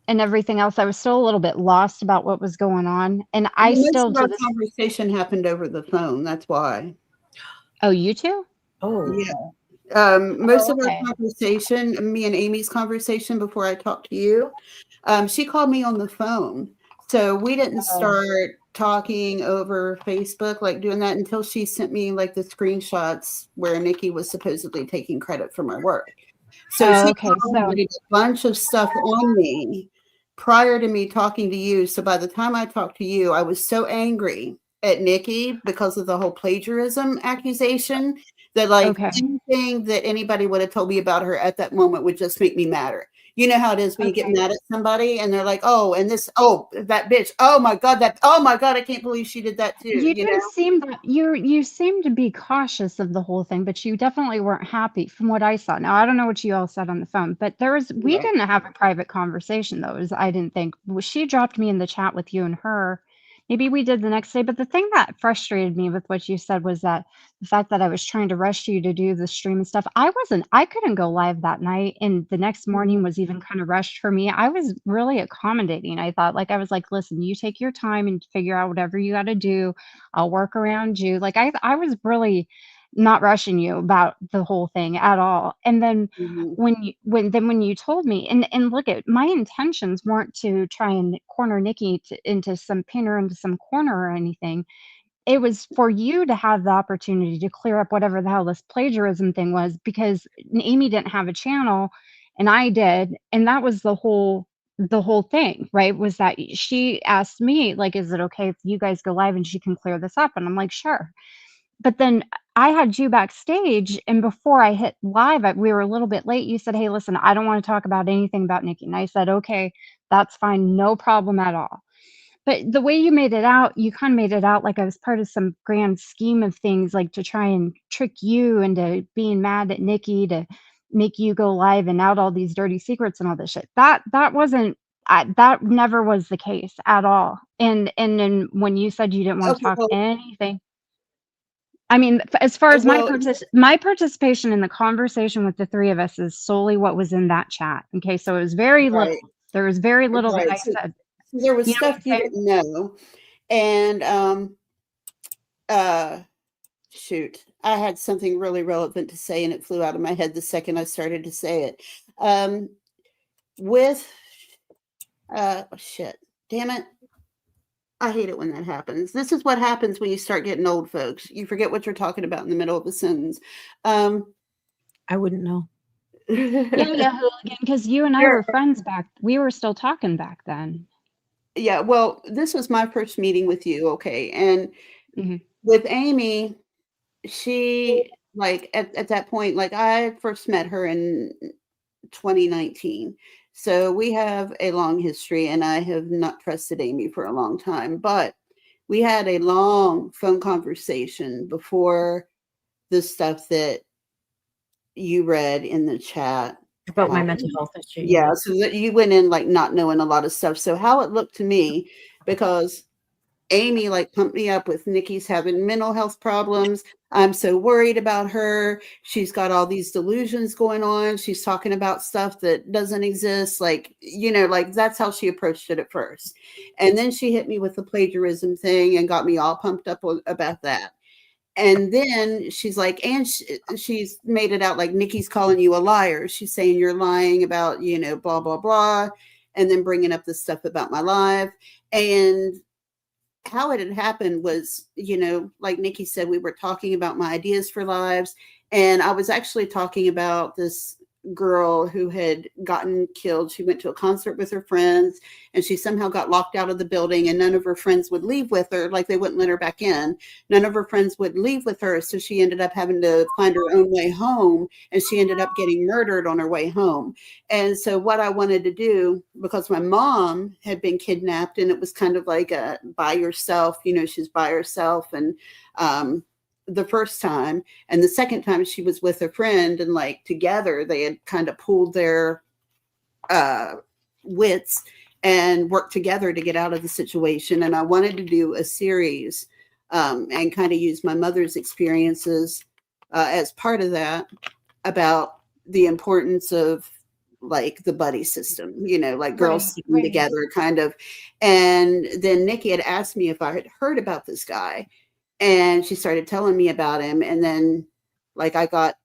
and everything else. I was still a little bit lost about what was going on. And I most still of our conversation happened over the phone. That's why. Oh, you two? Oh, yeah. Most of our conversation, me and Amy's conversation before I talked to you, she called me on the phone. So we didn't start talking over Facebook, like doing that until she sent me like the screenshots where Nikki was supposedly taking credit for my work. So she commented a bunch of stuff on me prior to me talking to you. So by the time I talked to you, I was so angry at Nikki because of the whole plagiarism accusation that like anything that anybody would have told me about her at that moment would just make me madder. You know how it is when you get mad at somebody and they're like, oh, and this, oh, that bitch, oh my God, I can't believe she did that too. You didn't seem that you seemed to be cautious of the whole thing, but you definitely weren't happy from what I saw. Now I don't know what you all said on the phone, but we didn't have a private conversation though. I didn't think she dropped me in the chat with you and her. Maybe we did the next day, but the thing that frustrated me with what you said was that the fact that I was trying to rush you to do the stream and stuff. I couldn't go live that night. And the next morning was even kind of rushed for me. I was really accommodating. I was like, listen, you take your time and figure out whatever you got to do. I'll work around you. Like I was really not rushing you about the whole thing at all. And then when you told me and look at my intentions weren't to try and corner Nikki into pin her into some corner or anything. It was for you to have the opportunity to clear up whatever the hell this plagiarism thing was, because Amy didn't have a channel and I did. And that was the whole thing, right? Was that she asked me, like, is it okay if you guys go live and she can clear this up? And I'm like, sure. But then I had you backstage, and before I hit live, we were a little bit late. You said, hey, listen, I don't want to talk about anything about Nikki. And I said, okay, that's fine. No problem at all. But the way you made it out, you kind of made it out like I was part of some grand scheme of things, like to try and trick you into being mad at Nikki to make you go live and out all these dirty secrets and all this shit. That wasn't, that never was the case at all. And then when you said you didn't want to talk anything, I mean, as far as my participation in the conversation with the three of us is solely what was in that chat. Okay, so it was very little. There was very little that I said. There was stuff you didn't know, and shoot, I had something really relevant to say, and it flew out of my head the second I started to say it. Shit, damn it. I hate it when that happens. This is what happens when you start getting old, folks. You forget what you're talking about in the middle of a sentence. I wouldn't know. Yeah, because you and I were friends back. We were still talking back then. Yeah, well, this was my first meeting with you, okay? And with Amy, she, like, at that point, like, I first met her in 2019. So we have a long history, and I have not trusted Amy for a long time. But we had a long phone conversation before the stuff that you read in the chat. About my mental health issue. Yeah, so that you went in like not knowing a lot of stuff. So how it looked to me, because Amy like pumped me up with Nikki's having mental health problems. I'm so worried about her. She's got all these delusions going on. She's talking about stuff that doesn't exist. Like, you know, like that's how she approached it at first. And then she hit me with the plagiarism thing and got me all pumped up about that. And then she's like, and she's made it out like Nikki's calling you a liar. She's saying you're lying about, you know, blah, blah, blah. And then bringing up the stuff about my life. And how it had happened was, you know, like Nikki said, we were talking about my ideas for lives. And I was actually talking about this girl who had gotten killed. She went to a concert with her friends and she somehow got locked out of the building, and none of her friends would leave with her. Like, they wouldn't let her back in. None of her friends would leave with her. So she ended up having to find her own way home, and she ended up getting murdered on her way home. And so what I wanted to do, because my mom had been kidnapped, and it was kind of like a by yourself, you know, she's by herself. And the first time, and the second time she was with a friend, and like together they had kind of pooled their wits and worked together to get out of the situation. And I wanted to do a series and kind of use my mother's experiences as part of that, about the importance of like the buddy system, you know, like girls sticking together kind of. And then Nikki had asked me if I had heard about this guy, and she started telling me about him. And then like I got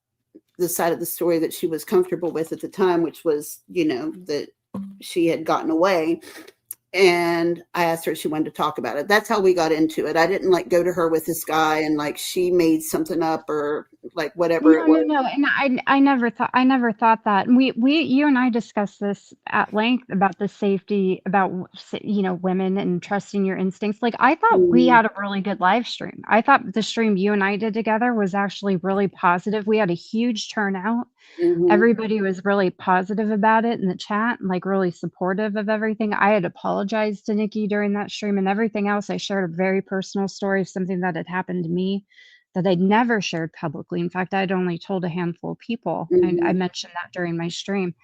the side of the story that she was comfortable with at the time, which was, you know, that she had gotten away. And I asked her if she wanted to talk about it. That's how we got into it. I didn't like go to her with this guy and like she made something up or like whatever it was. No. And I never thought that. And you and I discussed this at length about the safety, about, you know, women and trusting your instincts. Like, I thought we had a really good live stream. I thought the stream you and I did together was actually really positive. We had a huge turnout. Everybody was really positive about it in the chat, and like really supportive of everything. I had apologized to Nikki during that stream, and everything else. I shared a very personal story of something that had happened to me that I'd never shared publicly. In fact, I'd only told a handful of people. I mentioned that during my stream.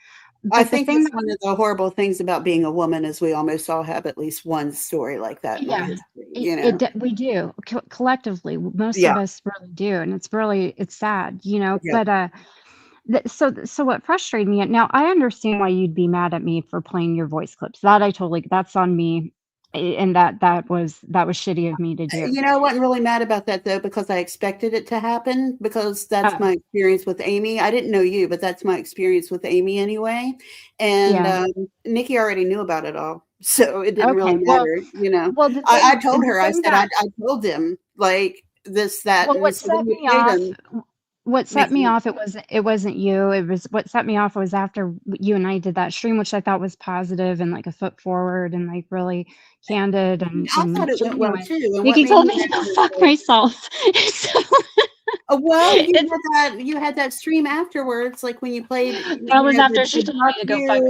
But I think that's one of the horrible things about being a woman is we almost all have at least one story like that. Yeah, history, you know? we do collectively. Most of us really do, and it's sad, you know. But so what frustrated me, now I understand why you'd be mad at me for playing your voice clips. That's on me. And that was shitty of me to do. You know, I wasn't really mad about that though, because I expected it to happen, because that's my experience with Amy. I didn't know you, but that's my experience with Amy anyway. And Nikki already knew about it all, so it didn't really matter. You know, I told her, I said, I told him like this, that. Well, what set me off, it wasn't you. It was what set me off was after you and I did that stream, which I thought was positive and like a foot forward and like really candid. And I thought it went well too. Nikki told me to go fuck myself. So, well, you had that stream afterwards, like when you played. That was after she told me to go fuck.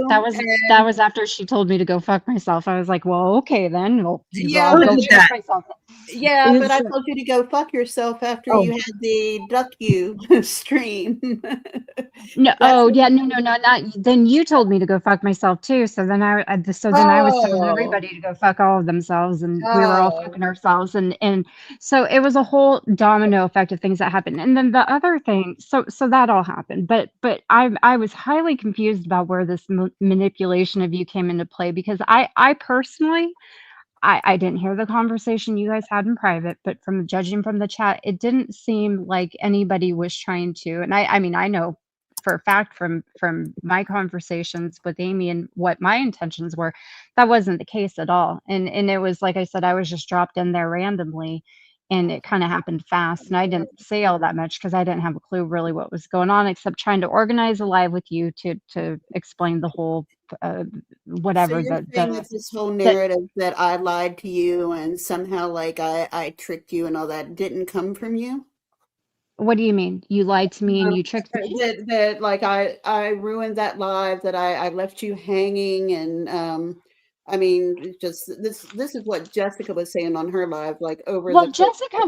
That was after she told me to go fuck myself. I was like, well, okay then. Well, I'll go fuck myself. Yeah, but I told you to go fuck yourself after you had the duck you stream. No, not then. You told me to go fuck myself too. So then I was telling everybody to go fuck all of themselves, and we were all fucking ourselves, and so it was a whole domino effect of things that happened. And then the other thing, so that all happened, but I was highly confused about where this manipulation of you came into play, because I personally. I didn't hear the conversation you guys had in private, but from judging from the chat, it didn't seem like anybody was trying to. And I mean, I know for a fact from my conversations with Amy and what my intentions were, that wasn't the case at all. And it was, like I said, I was just dropped in there randomly, and it kind of happened fast. And I didn't say all that much because I didn't have a clue really what was going on, except trying to organize a live with you to explain the whole whatever. So it's this whole narrative that I lied to you and somehow like I tricked you and all that didn't come from you. What do you mean? You lied to me and you tricked me? That like I ruined that live, that I left you hanging, and I mean, just this is what Jessica was saying on her live, like over. Well, Jessica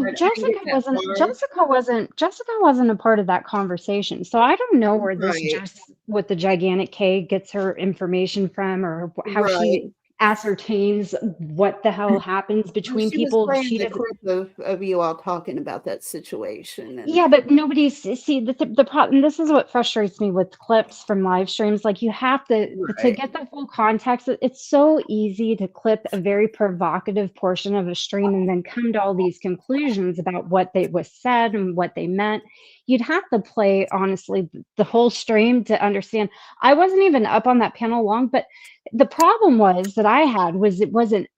wasn't a part of that conversation, so I don't know where this Jess with the gigantic K gets her information from, or how she ascertains what the hell happens between people. She the clip of you all talking about that situation. And yeah, but nobody's the problem. This is what frustrates me with clips from live streams. Like, you have to get the full context. It's so easy to clip a very provocative portion of a stream and then come to all these conclusions about what was said and what they meant. You'd have to play, honestly, the whole stream to understand. I wasn't even up on that panel long, but the problem that I had was it wasn't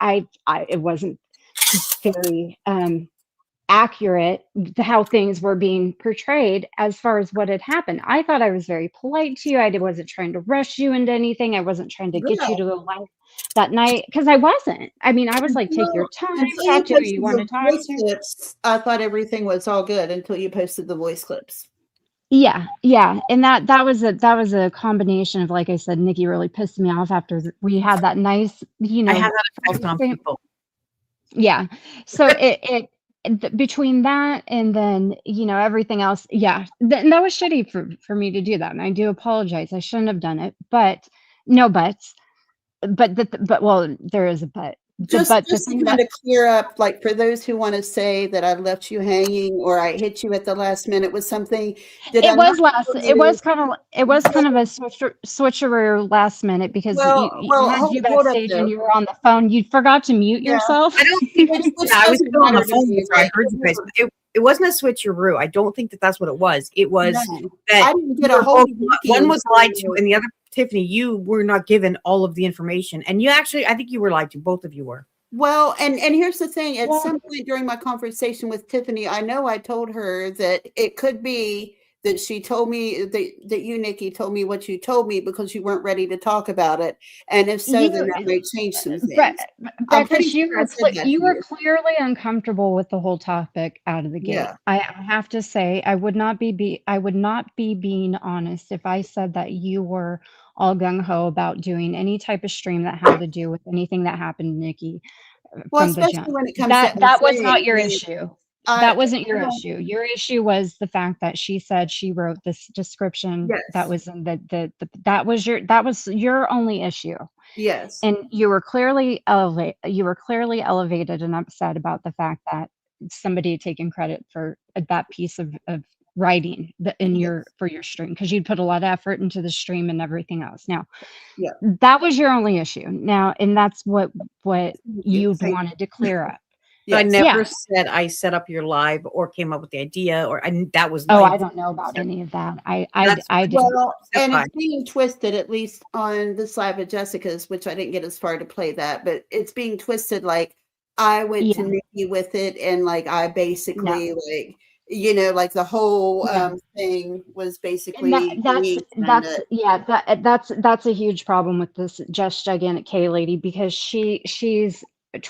very accurate how things were being portrayed as far as what had happened. I thought I was very polite to you. I wasn't trying to rush you into anything. I wasn't trying to get you to the live that night, because I wasn't. I mean, I was like, take your time, Until talk to who posted you want the to talk voice to. clips, I thought everything was all good until you posted the voice clips. Yeah, and that was a combination of, like I said, Nikki really pissed me off after we had that nice, I have that effect on people. Yeah, so it between that and then everything else, yeah, that was shitty for me to do that, and I do apologize. I shouldn't have done it, but no buts. But well, there is a but. Just the to thing kind of clear up, like for those who want to say that I left you hanging or I hit you at the last minute with something, it was kind of a switcheroo last minute, because you had you backstage and you were on the phone. You forgot to mute yourself. I don't think I was still on the phone before I heard you guys. It wasn't a switcheroo. I don't think that's what it was. It was that I didn't get a hold of one was lied to, and the other, Tiffany, you were not given all of the information, and you actually, I think you were lied to. Both of you were. Well, and here's the thing. At some point during my conversation with Tiffany, I know I told her that it could be that she told me that you, Nikki, told me what you told me because you weren't ready to talk about it. And if so, then that might change some things. Breakfast, you were clearly uncomfortable with the whole topic out of the gate. Yeah. I have to say, I would not be being honest if I said that you were all gung-ho about doing any type of stream that had to do with anything that happened to Nikki. Well, from the especially jump. when it comes that was not your issue. That wasn't your I don't- issue. Your issue was the fact that she said she wrote this description that was in that was your only issue. Yes. And you were clearly elevated and upset about the fact that somebody had taken credit for that piece of writing for your stream, because you'd put a lot of effort into the stream and everything else. Now, that was your only issue. Now, and that's what you wanted to clear up. Yes. I never said I set up your live or came up with the idea, or that was. I don't know about any of that. I didn't. Well, and it's being twisted, at least on this live at Jessica's, which I didn't get as far to play that, but it's being twisted. Like I went to Nikki with it, and like I basically like the whole thing was basically that's a huge problem with this Just Gigantic K lady, because she's you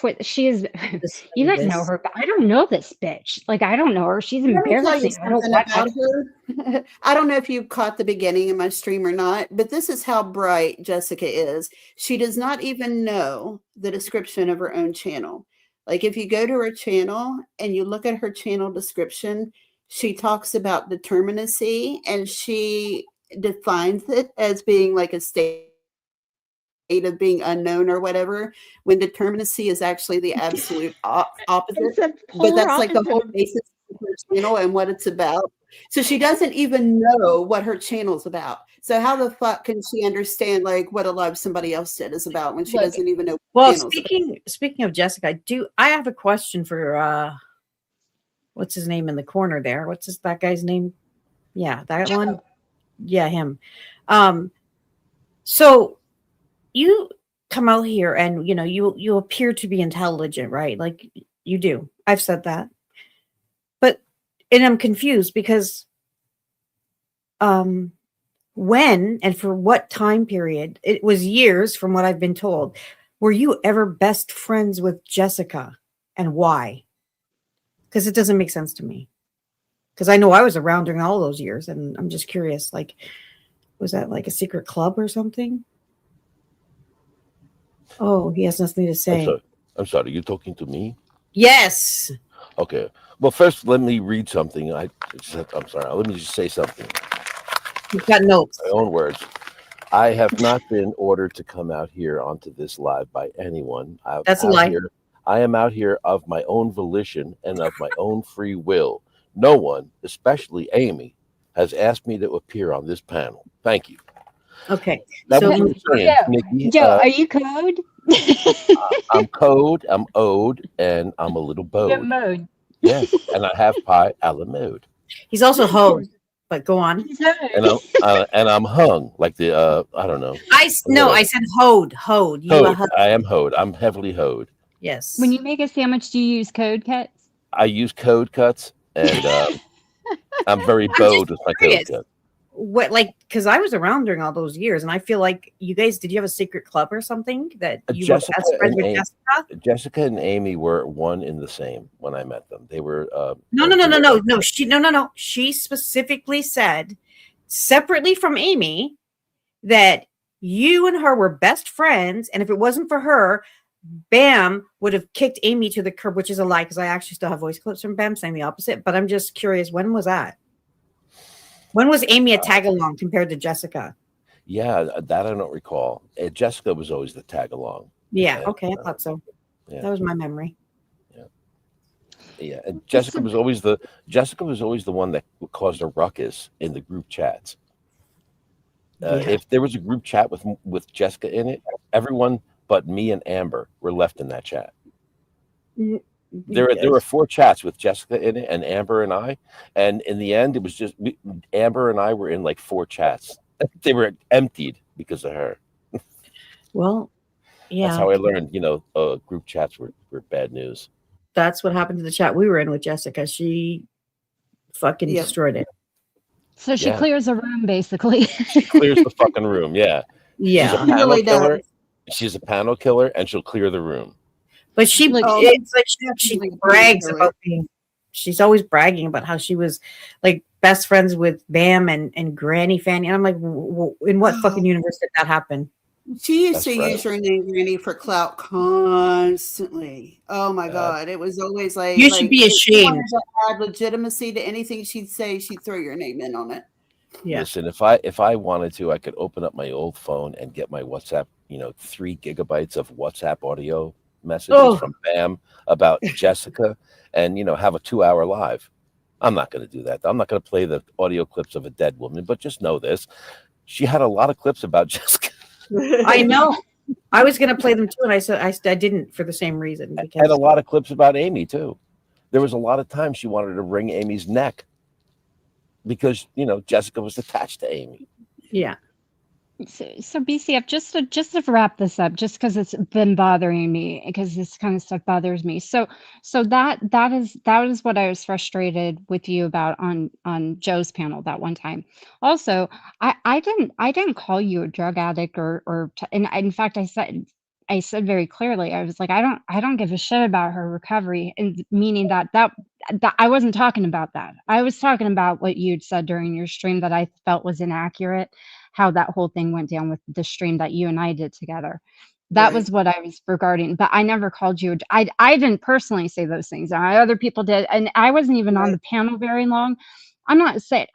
guys know her, but I don't know this bitch. Like, I don't know her. She's embarrassing. I don't about her. I don't know if you caught the beginning of my stream or not, but this is how bright Jessica is. She does not even know the description of her own channel. Like, if you go to her channel and you look at her channel description, she talks about determinacy, and she defines it as being like a state of being unknown or whatever, when determinacy is actually the absolute opposite. But that's like the whole basis of her channel and what it's about. So she doesn't even know what her channel's about. So how the fuck can she understand like what a live somebody else did is about when she doesn't even know? Well, speaking of Jessica, I have a question for what's his name in the corner there? What's that guy's name? Yeah, that one. Yeah, him. So you come out here and you appear to be intelligent, right? Like you do. I've said that. And I'm confused because when and for what time period, it was years from what I've been told, were you ever best friends with Jessica, and why? Because it doesn't make sense to me. Because I know I was around during all those years, and I'm just curious, like, was that like a secret club or something? Oh, he has nothing to say. I'm sorry. You're talking to me? Yes. Okay. Well, first, let me read something. I'm sorry. Let me just say something. You've got notes. My own words. I have not been ordered to come out here onto this live by anyone. That's a lie. I am out here of my own volition and of my own free will. No one, especially Amy, has asked me to appear on this panel. Thank you. Okay. That was what you're saying, Nikki. Joe, are you code? I'm code, I'm ode, and I'm a little bode. You're mode. Yeah, and I have pie a la mode. He's also hosed, but go on. And I'm hung like the I don't know. I said hoed. Hoed. I am hoed. I'm heavily hoed. Yes. When you make a sandwich, do you use code cuts? I use code cuts, and I'm very I'm bowed just with my code curious. cut. What, like, because I was around during all those years, and I feel like you guys, did you have a secret club or something that you were Jessica best friends and with Amy, Jessica? Jessica and Amy were one in the same when I met them. They were No. She specifically said, separately from Amy, that you and her were best friends, and if it wasn't for her, Bam would have kicked Amy to the curb, which is a lie because I actually still have voice clips from Bam saying the opposite. But I'm just curious, when was that? When was Amy a tag along compared to Jessica? Yeah, that I don't recall. Jessica was always the tag along. Yeah, And, okay, I thought so. Yeah. That was my memory. Yeah, and Jessica was always the one that caused a ruckus in the group chats. If there was a group chat with Jessica in it, everyone but me and Amber were left in that chat. There were 4 chats with Jessica in it, and Amber and I, and in the end, it was just Amber and I were in like 4 chats. They were emptied because of her. Well, yeah, that's how I learned. Group chats were bad news. That's what happened to the chat we were in with Jessica. She fucking destroyed it. So she clears a room, basically. She clears the fucking room. Yeah. Yeah. She's a panel killer. She's a panel killer, and she'll clear the room. But it's like she brags about being. She's always bragging about how she was like best friends with Bam and Granny Fanny. And I'm like, in what fucking universe did that happen? She used to use her name Granny for clout constantly. Oh my God. It was always like you should be ashamed. If you wanted to add legitimacy to anything she'd say, she'd throw your name in on it. Yeah. Listen, if I wanted to, I could open up my old phone and get my WhatsApp, 3 gigabytes of WhatsApp audio messages from Bam about Jessica and have a 2-hour live. I'm not going to do that. I'm not going to play the audio clips of a dead woman, but just know this. She had a lot of clips about Jessica. I know. I was going to play them too, and I said I didn't for the same reason. Because and a lot of clips about Amy too. There was a lot of times she wanted to wring Amy's neck because Jessica was attached to Amy. Yeah. So BCF, just to wrap this up, just because it's been bothering me, because this kind of stuff bothers me. So that is what I was frustrated with you about on Joe's panel that one time. Also, I didn't call you a drug addict and in fact I said very clearly, I was like, I don't give a shit about her recovery, and meaning that I wasn't talking about that. I was talking about what you'd said during your stream that I felt was inaccurate, how that whole thing went down with the stream that you and I did together. That was what I was regarding, but I never called you. I didn't personally say those things. Other people did, and I wasn't even on the panel very long. I'm not saying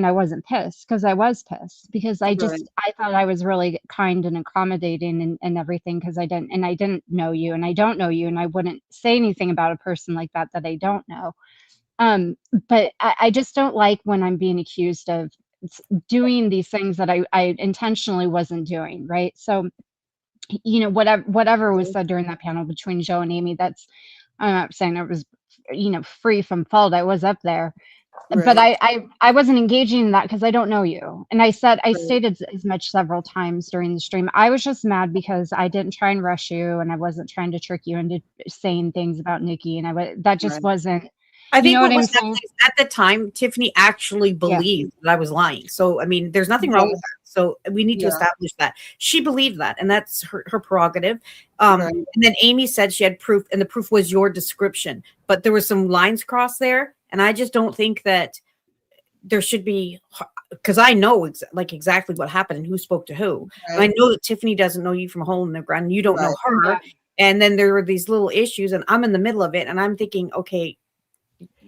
I wasn't pissed, because I was pissed, because I thought I was really kind and accommodating and everything, because I didn't know you, and I don't know you, and I wouldn't say anything about a person like that I don't know. But I just don't like when I'm being accused of doing these things that I intentionally wasn't doing, right? So, whatever was said during that panel between Joe and Amy, I'm not saying it was, free from fault. I was up there. But I wasn't engaging in that because I don't know you. And I stated as much several times during the stream. I was just mad because I didn't try and rush you, and I wasn't trying to trick you into saying things about Nikki. And that just wasn't. I think what was happening at the time, Tiffany actually believed that I was lying. So, I mean, there's nothing wrong with that. So we need to establish that. She believed that, and that's her prerogative. And then Amy said she had proof, and the proof was your description. But there were some lines crossed there, and I just don't think that there should be, because I know exactly what happened and who spoke to who. And I know that Tiffany doesn't know you from a hole in the ground, and you don't know her. And then there were these little issues, and I'm in the middle of it, and I'm thinking, okay,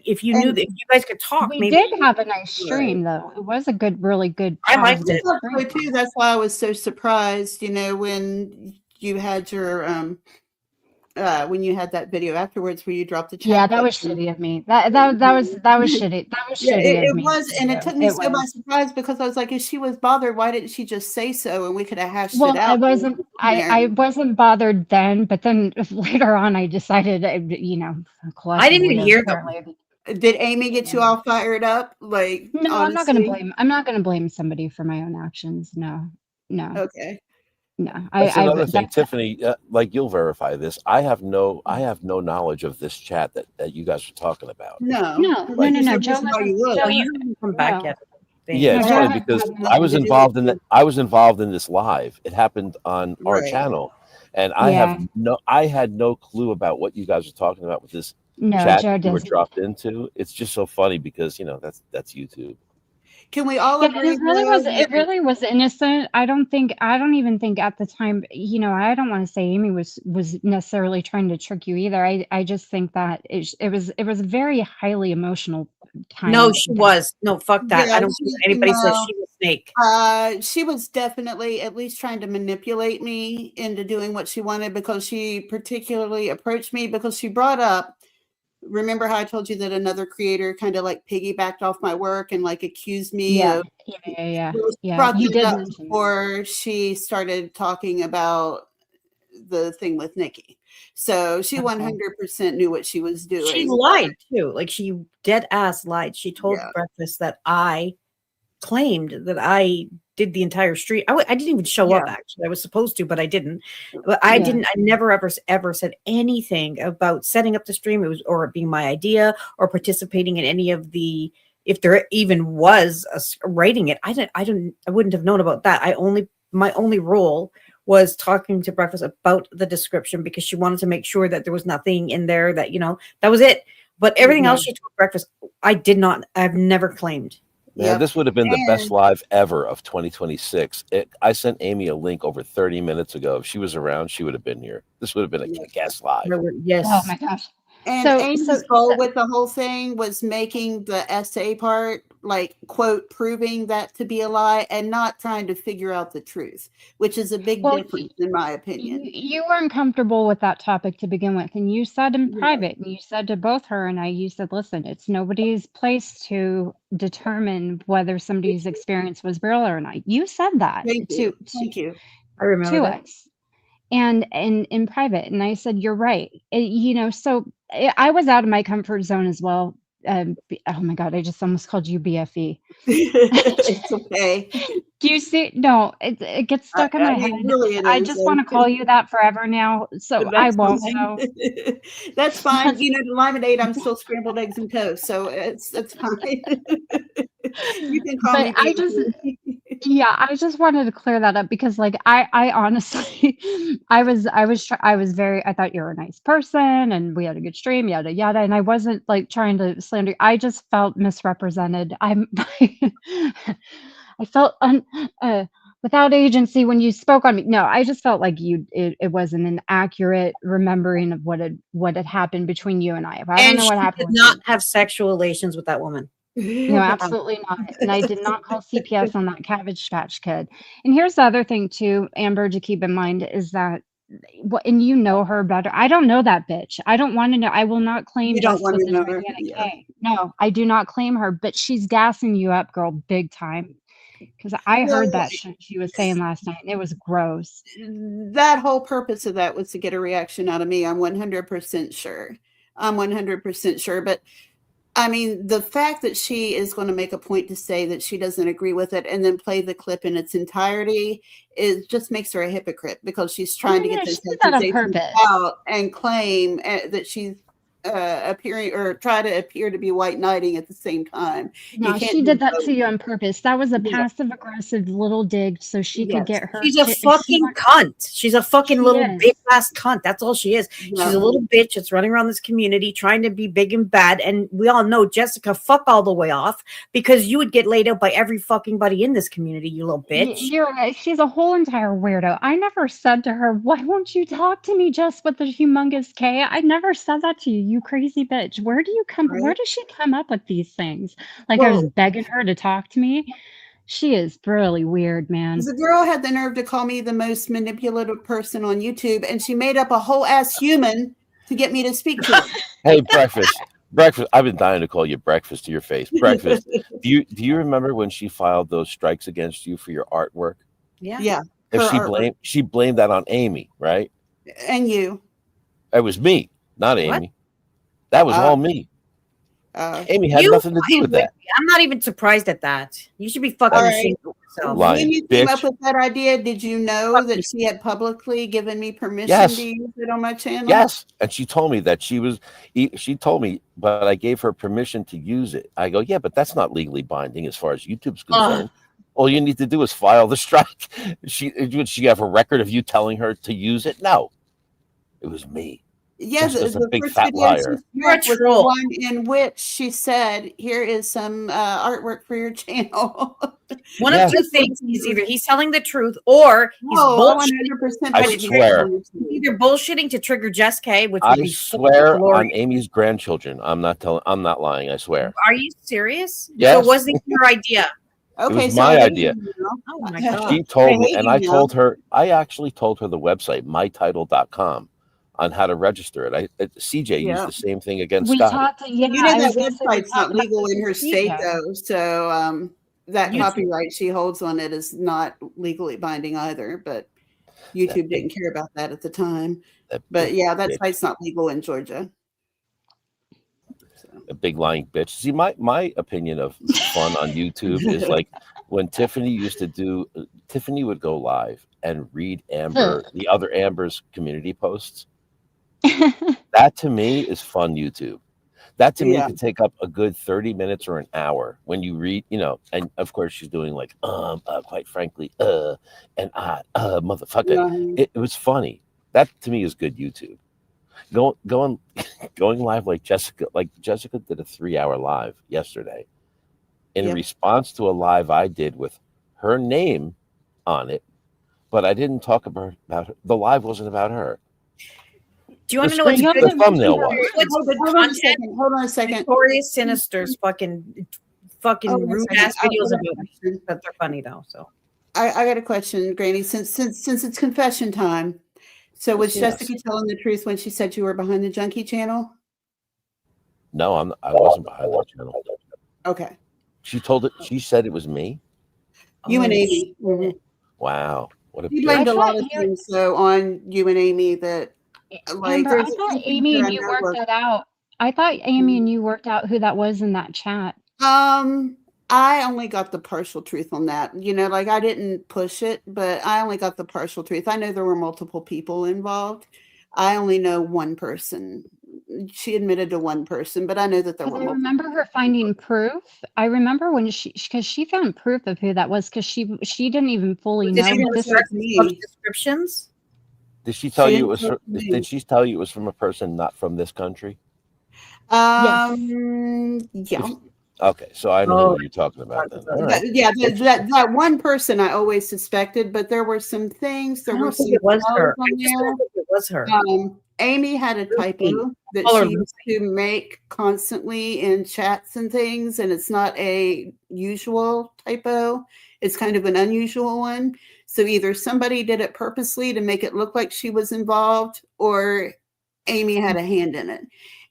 if you knew that, if you guys could talk, we did have a nice stream though. It was a really good. I liked it too. That's why I was so surprised, when you had your when you had that video afterwards where you dropped the chat. Yeah, that was shitty of me. That was shitty. That was shitty of me. It was, and it took me so by surprise, because I was like, if she was bothered, why didn't she just say so, and we could have hashed it out? I wasn't bothered then, but then later on, I decided, I didn't even hear them. Did Amy get you all fired up? Like, no, honestly? I'm not gonna blame somebody for my own actions. No. Okay. No, That's another thing, that's Tiffany. Like you'll verify this. I have no knowledge of this chat that you guys are talking about. no. There's no Joe reason why you listens. would. No, Joe, you haven't come back no. yet. Yeah, it's No, funny Joe because has I was nothing to do involved with in you. I was involved in this live. It happened on our Right. channel, and I had no clue about what you guys are talking about with this No, chat Joe that you were doesn't. dropped into. It's just so funny because that's YouTube. Can we all Yeah, and agree it really though was innocent. I don't even think at the time, I don't want to say Amy was necessarily trying to trick you either. I just think that it was a very highly emotional time. No, she was. No, fuck that. Yeah, I don't care what anybody says she was Snake. she was definitely at least trying to manipulate me into doing what she wanted, because she particularly approached me because she brought up, remember how I told you that another creator kind of like piggybacked off my work and like accused me Yeah, of yeah. brought You that did up mention that. before she started talking about the thing with Nikki. So she 100% knew what she was doing. She lied too. Like she dead ass lied. She told Yeah. Breakfast that I claimed that I did the entire street. I didn't even show up, actually. I was supposed to, but I didn't. But I didn't. I never ever said anything about setting up the stream. It was, or it being my idea, or participating in any of the, if there even was writing it. I wouldn't have known about that. My only role was talking to Breakfast about the description, because she wanted to make sure that there was nothing in there that, that was it. But everything else she told Breakfast, I've never claimed. Man, this would have been the best live ever of 2026. I sent Amy a link over 30 minutes ago. If she was around, she would have been here. This would have been a kick-ass live. Yes. Oh my gosh. And Amy's goal with the whole thing was making the essay part, like, quote, proving that to be a lie, and not trying to figure out the truth, which is a big difference in my opinion. You weren't comfortable with that topic to begin with, and you said in private, and you said to both her and I, you said, listen, it's nobody's place to determine whether somebody's experience was real or not. You said that. Thank you. I remember to that. us. And in private, and I said, you're right. So I was out of my comfort zone as well. Oh my God, I just almost called you BFE. It's okay. Do you see? No, it gets stuck in my head. Really I just want to call you that forever now, so I won't. So. That's fine. The lemonade, I'm still scrambled eggs and toast, so it's fine. You can call me. I just wanted to clear that up, because like I honestly I thought you were a nice person and we had a good stream, yada yada, and I wasn't like trying to slander. I just felt misrepresented. I felt without agency when you spoke on me. No, I just felt like it wasn't an accurate remembering of what had happened between you and I. I don't know what happened. Did not have sexual relations with that woman. No, absolutely not. And I did not call CPS on that Cabbage Patch Kid. And here's the other thing too, Amber, to keep in mind is that, and you know her better. I don't know that bitch. I don't want to know. I will not claim just with the gigantic K. No, I do not claim her, but she's gassing you up, girl, big time. Because I heard that shit she was saying last night, and it was gross. That whole purpose of that was to get a reaction out of me. I'm 100% sure. But I mean, the fact that she is going to make a point to say that she doesn't agree with it and then play the clip in its entirety, it just makes her a hypocrite, because she's trying to get this out and claim that she's appearing, or try to appear to be white knighting at the same time. No, she did that to you on purpose. That was a passive aggressive little dig so she could get her. She's a fucking cunt. She's a fucking little big ass cunt. That's all she is. She's a little bitch that's running around this community trying to be big and bad. And we all know, Jessica, fuck all the way off, because you would get laid out by every fucking buddy in this community, you little bitch. You're right. She's a whole entire weirdo. I never said to her, why won't you talk to me just with the humongous K? I never said that to you, you crazy bitch. Where does she come up with these things? Like, I was begging her to talk to me. She is really weird, man. The girl had the nerve to call me the most manipulative person on YouTube, and she made up a whole ass human to get me to speak to her. Hey, Breakfast. I've been dying to call you Breakfast to your face. Breakfast. Do you remember when she filed those strikes against you for your artwork? Yeah. If she blamed that on Amy, right? And you. It was me, not Amy. That was all me. Amy had nothing to do with that. I'm not even surprised at that. You should be fucking All right. ashamed of yourself. Lying When you came up bitch. with that idea, did you know that she had publicly given me permission Yes. to use it on my channel? Yes, and she told me that she told me, but I gave her permission to use it. I go, yeah, but that's not legally binding as far as YouTube's concerned. All you need to do is file the strike. Would she have a record of you telling her to use it? No, it was me. Yeah, Just as a big first fat video liar. You're a was the troll. one in which she said, "Here is some artwork for your channel." One Yeah. of two things: either he's telling the truth, or he's No, bullshitting. 100% I believe you. swear. He's either bullshitting to trigger Jess K, which would I be swear on glorious. Amy's grandchildren. I'm not lying. I swear. Are you serious? Yes. So it wasn't your idea. Okay, was so my I idea. didn't know. Oh my god. She told me, hate and you I now. told her. I actually told her the website mytitle.com on how to register it. CJ Yeah. used the same thing against We Scotty. talked. Yeah, You know I that was gonna say we website's not talked about legal in her this state ago. though, so that YouTube. copyright she holds on it is not legally binding either. But YouTube didn't care about that at the time. That But big yeah, that bitch. site's not legal in Georgia. So. A big lying bitch. See, my opinion of fun on YouTube is like when Tiffany would go live and read the other Amber's community posts. That to me is fun YouTube. That to me Yeah. could take up a good 30 minutes or an hour when you read, and of course she's doing like, quite frankly, and motherfucker. It was funny. That to me is good YouTube. Going live like Jessica did a 3-hour live yesterday in Yep. response to a live I did with her name on it, but I didn't talk about her. The live wasn't about her. Do you want The to know what's screen- good? the thumbnail was. What's good Hold on a content? second. Hold on a second. Victoria's Sinister's fucking Hold on a rude second. ass videos Hold on a about me. question. But they're funny though. So I got a question, Granny. Since it's confession time, so was Yes. Jessica telling the truth when she said you were behind the Junkie channel? No, I wasn't behind that channel. Okay, She said it was me. you and Oh, Amy. shit. Wow. What a You bitch. blamed a I lot thought of you- things so on you and Amy that like Amber, I there's a thought few things Amy that and I you know worked were- that out. I thought Amy and you worked out who that was in that chat. I only got the partial truth on that. Like I didn't push it, but I only got the partial truth. I know there were multiple people involved. I only know one person. She admitted to one person, but I know that there were I multiple. remember her finding proof. I remember when because she found proof of who that was because she didn't even fully Did know she that even this start was. me. publish descriptions? Did she tell She you it was? didn't tell me. Did she tell you it was from a person not from this country? Yeah. Okay, so I know Oh. who you're talking about then. All right. Yeah, that one person I always suspected, but there were some things. There I were don't think some it was her. no's on I just there. don't think it was her. Amy had a typo that Call her she used to make constantly in chats and things, and it's not a usual typo. It's kind of an unusual one. So either somebody did it purposely to make it look like she was involved, or Amy had a hand in it.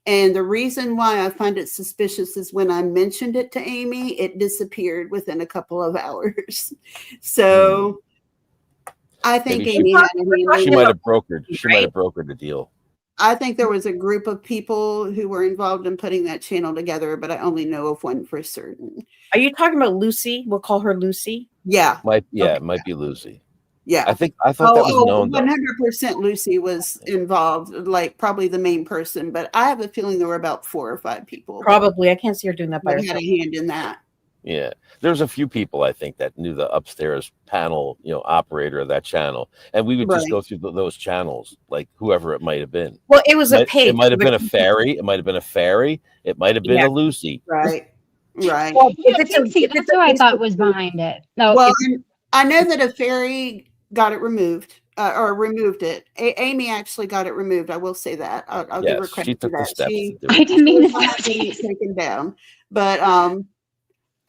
And the reason why I find it suspicious is when I mentioned it to Amy, it disappeared within a couple of hours. So I think Maybe Amy had a hand in She it. might have brokered the deal. I think there was a group of people who were involved in putting that channel together, but I only know of one for certain. Are you talking about Lucy? We'll call her Lucy. Yeah. It might be Lucy. Yeah. I thought that was known. 100% Lucy was involved, like probably the main person, but I have a feeling there were about 4 or 5 people Probably. I can't see her doing that by that had herself. a hand in that. Yeah, there's a few people I think that knew the upstairs panel, operator of that channel, and we would just Right. go through those channels, like whoever it might have been. Well, it was a page. It might have been a fairy. It might have been a fairy. It might have been Yeah. a Lucy. Right. Right. Well, Yeah, Pixie, that's who I thought was behind it. No, Well, I know that a fairy got it removed or removed it. Amy actually got it removed. I will say that. I'll give her Yes, credit she for took the that. steps She, to do I it. didn't mean to was say. getting it taken down, but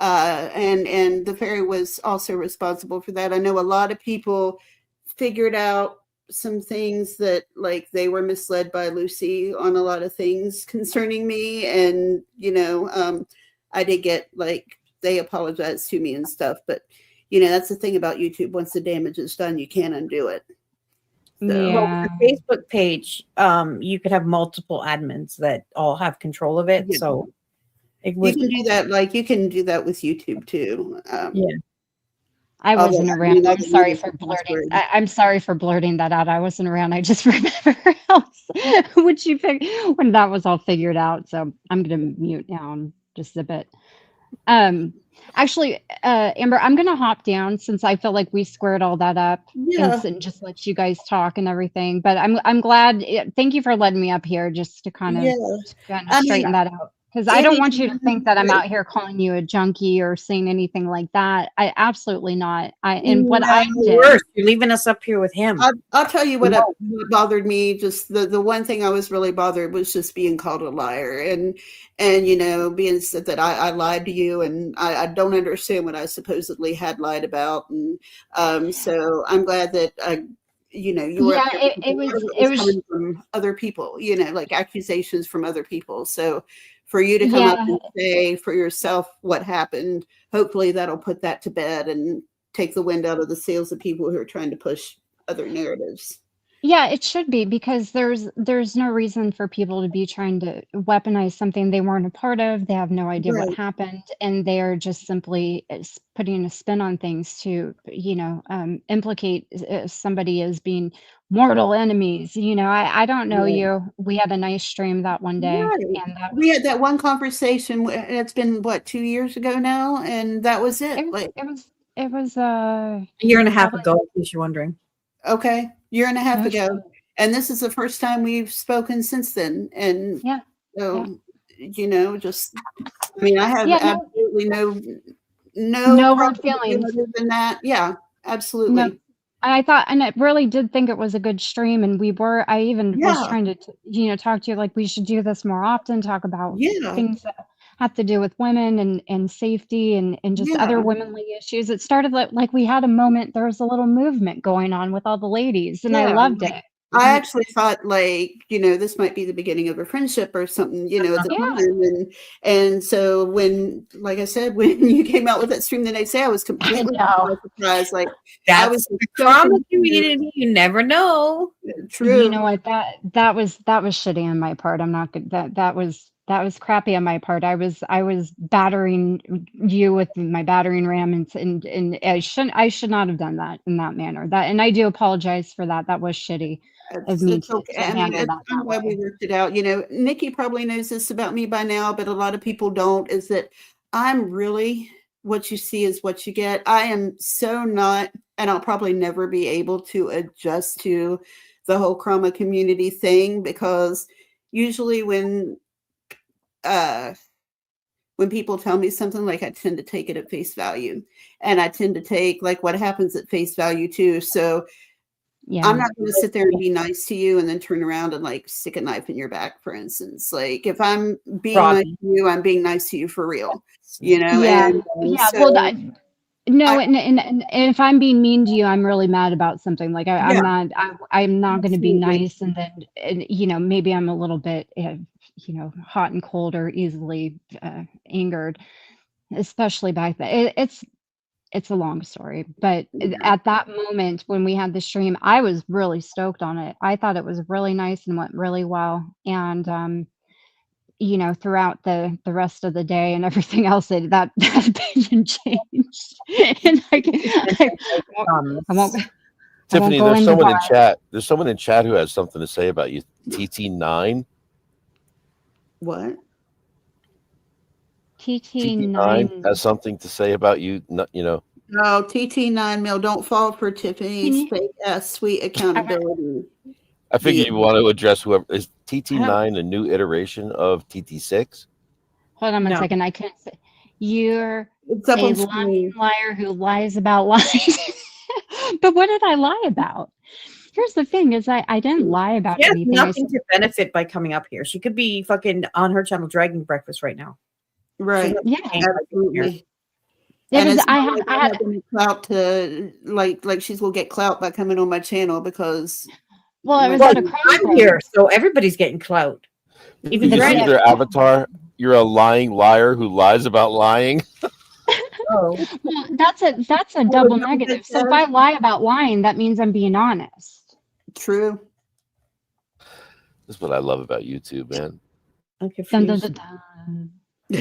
and the fairy was also responsible for that. I know a lot of people figured out some things that like they were misled by Lucy on a lot of things concerning me, and I did get like they apologized to me and stuff, but that's the thing about YouTube. Once the damage is done, you can't undo it. So, Yeah. The Facebook page, you could have multiple admins that all have control of it. Yeah. So It You was, can do that. Like you can do that with YouTube too. Yeah. I although, wasn't I around. mean, I'm other sorry media for blurting. password. I'm sorry for blurting that out. I wasn't around. I just remember else when you when that was all figured out. So I'm gonna mute now in just a bit. Actually, Amber, I'm gonna hop down since I feel like we squared all that up Yeah. and just let you guys talk and everything. But I'm glad. Thank you for letting me up here just to kind of Yeah. I mean, straighten that out. Because I don't want you to think that I'm Right. out here calling you a junkie or saying anything like that. I absolutely not. And what I did. worse. You're leaving us up here with him. I'll tell you what, No. what bothered me. Just the one thing I was really bothered was just being called a liar and you know, being said that I lied to you and I don't understand what I supposedly had lied about. And so I'm glad that you know, you were up Yeah, here it because a lot was of it was coming from other people, you know, like accusations from other people. So for you to come up yeah. and say for yourself what happened, hopefully that'll put that to bed and take the wind out of the sails of people who are trying to push other narratives. Yeah, it should be because there's no reason for people to be trying to weaponize something they weren't a part of. They have no idea what Right. happened, and they are just simply putting a spin on things to, implicate somebody as being mortal enemies. I don't know Right. you. We had a nice stream that one day, Right. and that We was had that one conversation. It's been what, 2 years ago now, and that was it. it was Like, it was A year and a half probably ago, in case you're wondering. okay, year and a half no ago, shit. and this is the first time we've spoken since then. And Yeah, yeah, so, you know, just I mean, I have yeah. absolutely no No hard problem with you feelings. other than that. Yeah, No, absolutely. I thought, and I really did think it was a good stream, and I even was Yeah, trying to, talk to you like we should do this more often, talk about yeah, things that have to do with women and safety and just other yeah, womanly issues. It started like we had a moment, there was a little movement going on with all the ladies, and I yeah. loved it. I actually thought, like, you know, this might be the beginning of a friendship or something, you know, at the Yeah, time. And so when, like I said, when you came out with that stream the next day, I was I completely know. surprised. Like, I That's was the so trauma confused. community. You never know. You True. know what? That was shitty on my part. I'm not good. That was crappy on my part. I was battering you with my battering ram, and I should not have done that in that manner. And I do apologize for that. That was shitty of me It's okay. to I mean, handle that I'm glad we way. worked it out. You know, Nikki probably knows this about me by now, but a lot of people don't, is that I'm really what you see is what you get. I am so not, and I'll probably never be able to adjust to the whole trauma community thing because usually when people tell me something, like I tend to take it at face value, and I tend to take like what happens at face value too. So Yeah. I'm not going to sit there and be nice to you and then turn around and like stick a knife in your back, for instance. Like if I'm being nice Robbie. to you, I'm being nice to you for real, you know? Yeah. And Yeah. so Well, no, I, and if I'm being mean to you, I'm really mad about something. Like yeah, I'm not going to be absolutely. nice, and then maybe I'm a little bit hot and cold or easily angered, especially back then. It's a long story, but Yeah. at that moment when we had the stream, I was really stoked on it. I thought it was really nice and went really well, and throughout the rest of the day and everything else, that opinion changed. And I won't Tiffany, go there's into someone in why. chat. There's someone in chat who has something to say about you. TT9. What? TT9 has TT9. something to say about you. You know. No, TT9 Mill, don't fall for Can Tiffany's you? fake ass sweet I, accountability. I figure you deal. want to address whoever is I don't. TT9, a new iteration of TT6. Hold on one No. second. I can't say. You're It's up a on lying screen. liar who lies about lies. But what did I lie about? Here's the thing: is I didn't lie about She has anything. I nothing said, to benefit by coming up here. She could be fucking on her channel dragging breakfast right now. She Right. has yeah. nothing to gain by being here. Absolutely. It And was. it's I not had. like I I had. have any clout to like she's gonna get clout by coming on my channel because Well, it my was Well, at a channel I'm crossroads. here, so everybody's getting clout. Even You The see dragging. their BF. avatar. You're a lying liar who lies about lying. Oh. Well, that's a Oh, double is that what that negative. So if says? I lie about lying, that means I'm being honest. True. That's what I love about YouTube, man. I'm Dun, dun, confused. dun, dun.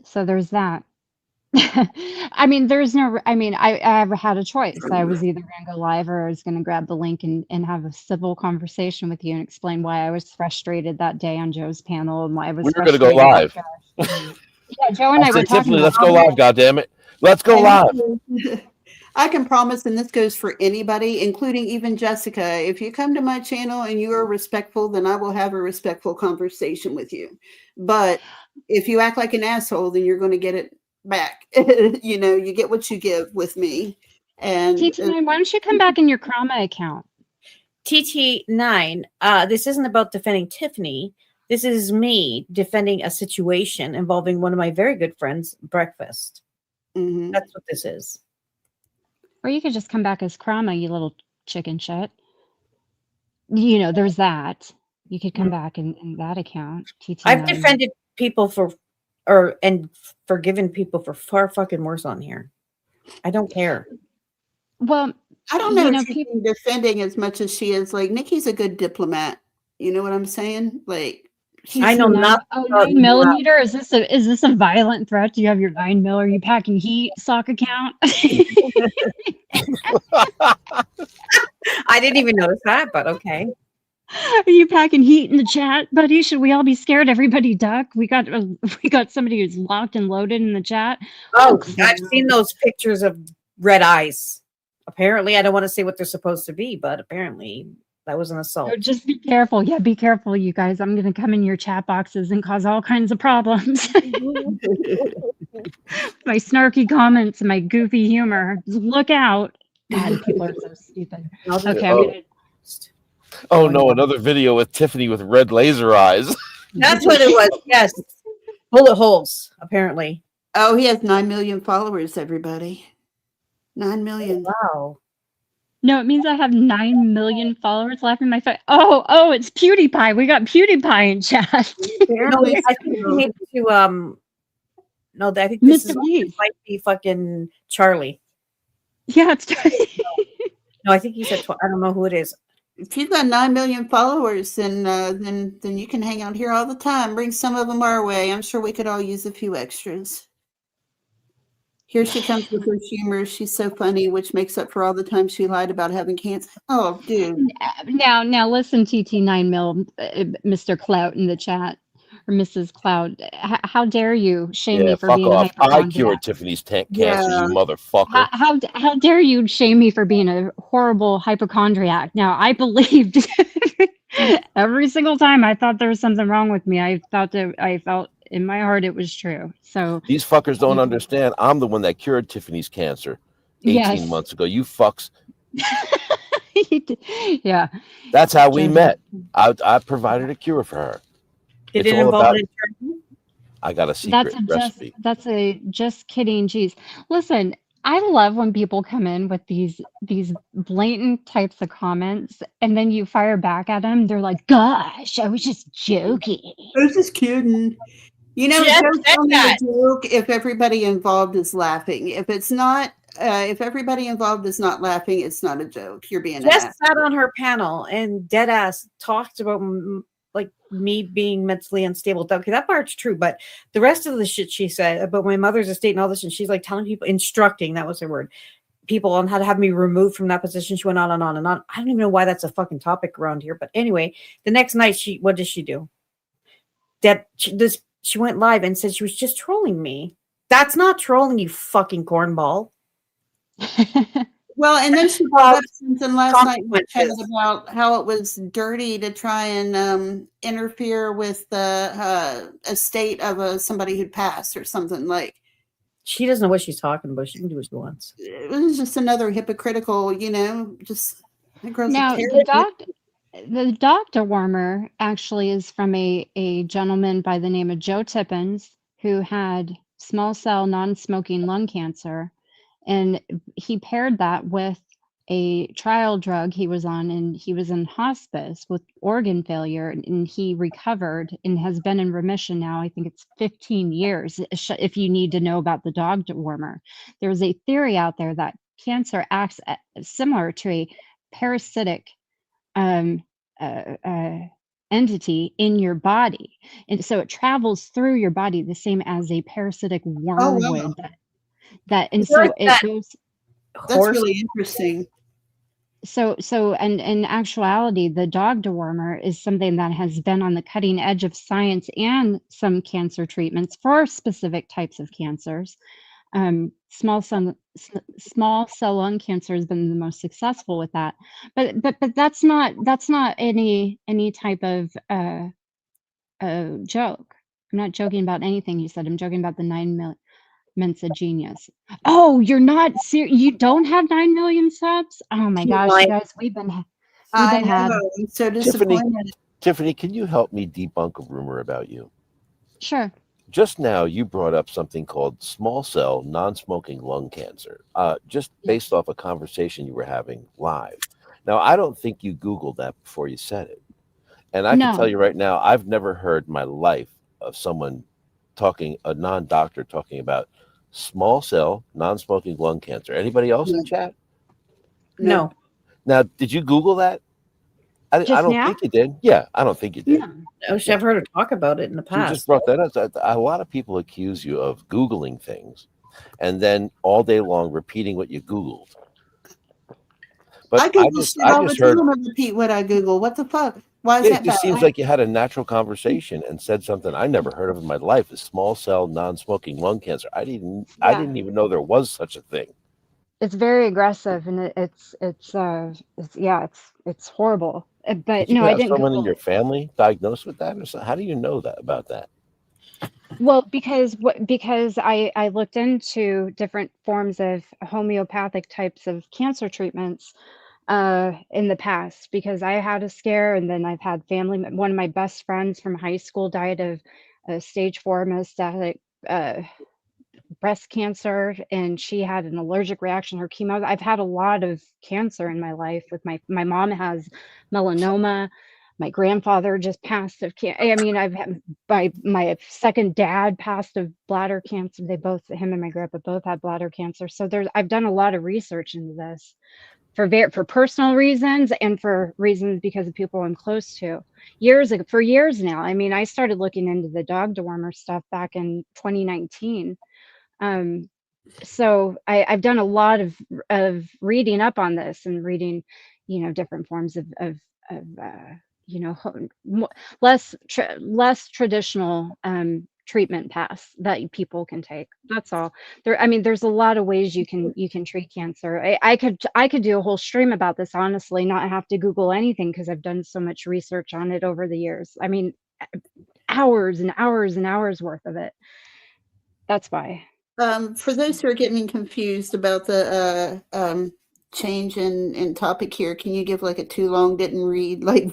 So there's that. I mean, there's no, I mean, I had a choice. I was either going to go live or I was going to grab the link and have a civil conversation with you and explain why I was frustrated that day on Joe's panel and why I was We were going to go frustrated. live. Yeah, Joe and I were talking Tiffany, about let's go live, goddammit. Let's go live. I can promise, and this goes for anybody, including even Jessica, if you come to my channel and you are respectful, then I will have a respectful conversation with you. But if you act like an asshole, then you're going to get it back. You know, you get what you give with me. And TT9, why don't you come back in your Krama account? TT9, this isn't about defending Tiffany. This is me defending a situation involving one of my very good friends, Breakfast. That's what this is. Or you could just come back as Krama, you little chicken shit. You know, there's that. You could come back in that account. TT9. I've defended people and forgiven people for far fucking worse on here. I don't care. Well, I don't know if she's defending as much as she is. Like, Nikki's a good diplomat. You know what I'm saying? Like, I know not. Oh, 9mm. Is this a violent threat? Do you have your 9mm? Are you packing heat sock account? I didn't even notice that, but okay. Are you packing heat in the chat, buddy? Should we all be scared? Everybody duck. We got somebody who's locked and loaded in the chat. Oh, I've seen those pictures of red eyes. Apparently, I don't want to say what they're supposed to be, but apparently that was an assault. Oh, just be careful. Yeah, be careful, you guys. I'm going to come in your chat boxes and cause all kinds of problems. My snarky comments and my goofy humor. Just look out. God, people are so stupid. Okay, Oh no, another video with Tiffany with red laser eyes. That's what it was. Yes. Bullet holes, apparently. Oh, he has 9 million followers, everybody. 9 million. Wow. No, it means I have 9 million followers laughing in my face. Oh, it's PewDiePie. We got PewDiePie in chat. No, I think we need to no, I think this might be fucking Charlie. Yeah, it's No, I think he said I don't know who it is. If you've got 9 million followers, then you can hang out here all the time. Bring some of them our way. I'm sure we could all use a few extras. Here she comes with her humor. She's so funny, which makes up for all the time she lied about having cancer. Oh, dude. Now listen, TT9mil, Mr. Clout in the chat, or Mrs. Clout. How dare you shame me for being a hypochondriac? I cured Tiffany's cancer, you motherfucker. How dare you shame me for being a horrible hypochondriac? Now, I believed every single time I thought there was something wrong with me. I felt in my heart it was true. So these fuckers don't understand. I'm the one that cured Tiffany's cancer 18 months ago. You fucks. Yeah. That's how we met. I provided a cure for her. Did it involve an attorney? I got a secret recipe. That's a just kidding. Geez. Listen, I love when people come in with these blatant types of comments and then you fire back at them. They're like, gosh, I was just joking. I was just kidding. You know, it's only a joke if everybody involved is laughing. If it's not, if everybody involved is not laughing, it's not a joke. You're being Jess sat on her panel and deadass talked about like me being mentally unstable. Okay, that part's true, but the rest of the shit she said about my mother's estate and all this, and she's like telling people, instructing, that was her word, people on how to have me removed from that position. She went on and on and on. I don't even know why that's a fucking topic around here, but anyway, the next night what does she do? She went live and said she was just trolling me. That's not trolling, you fucking cornball. Well, and then she brought up something last night about how it was dirty to try and interfere with the estate of somebody who'd passed or something. Like, she doesn't know what she's talking about. She can do what she wants. It was just another hypocritical, just now the doctor warmer actually is from a gentleman by the name of Joe Tippins, who had small cell non-smoking lung cancer. And he paired that with a trial drug he was on, and he was in hospice with organ failure, and he recovered and has been in remission now. I think it's 15 years, if you need to know about the dog dewormer. There's a theory out there that cancer acts similar to a parasitic entity in your body. And so it travels through your body the same as a parasitic worm wow. would. And It's like so it that goes. That's horse. really interesting. And in actuality, the dog dewormer is something that has been on the cutting edge of science and some cancer treatments for specific types of cancers. Small cell lung cancer has been the most successful with that, but that's not any type of joke. I'm not joking about anything you said. I'm joking about the 9 million Mensa genius. Oh, you're not serious. You don't have 9 million subs? Oh my gosh, you guys, we've been I had. know. I'm so Tiffany, disappointed. Tiffany, can you help me debunk a rumor about you? Sure. Just now, you brought up something called small cell non-smoking lung cancer, just based off a conversation you were having live. Now, I don't think you Googled that before you said it. And I can tell No. you right now, I've never heard in my life of someone talking, a non-doctor talking about small cell non-smoking lung cancer. Anybody else in chat? No. Now, did you Google that? I Just don't now? think you did. Yeah, I don't think you did. No. I've heard her talk about it in the You just past. brought that up. A lot of people accuse you of Googling things and then all day long repeating what you Googled. But I Google shit I all the just heard, time and repeat what I Google. What the fuck? Why is yeah, that it just bad? seems like you had a natural conversation and said something I never heard of in my life, is small cell non-smoking lung cancer. I didn't even know there was such a thing. It's very aggressive, and it's horrible. But Did you no, I have didn't someone in Google your it. family diagnosed with that, or so? How do you know that about that? Well, because I looked into different forms of homeopathic types of cancer treatments in the past, because I had a scare, and then I've had one of my best friends from high school died of stage 4 metastatic breast cancer, and she had an allergic reaction to her chemo. I've had a lot of cancer in my life. With my mom has melanoma. My grandfather just passed of I mean, I've had my second dad passed of bladder cancer. Him and my grandpa both had bladder cancer. So I've done a lot of research into this for personal reasons and for reasons because of people I'm close to. For years now. I mean, I started looking into the dog dewormer stuff back in 2019. So I've done a lot of reading up on this and reading, different forms of less traditional treatment paths that people can take. That's all. There's a lot of ways you can treat cancer. I could do a whole stream about this, honestly, not have to Google anything, because I've done so much research on it over the years. I mean, hours and hours and hours worth of it. That's why. For those who are getting confused about the change in topic here, can you give like a too long didn't read, like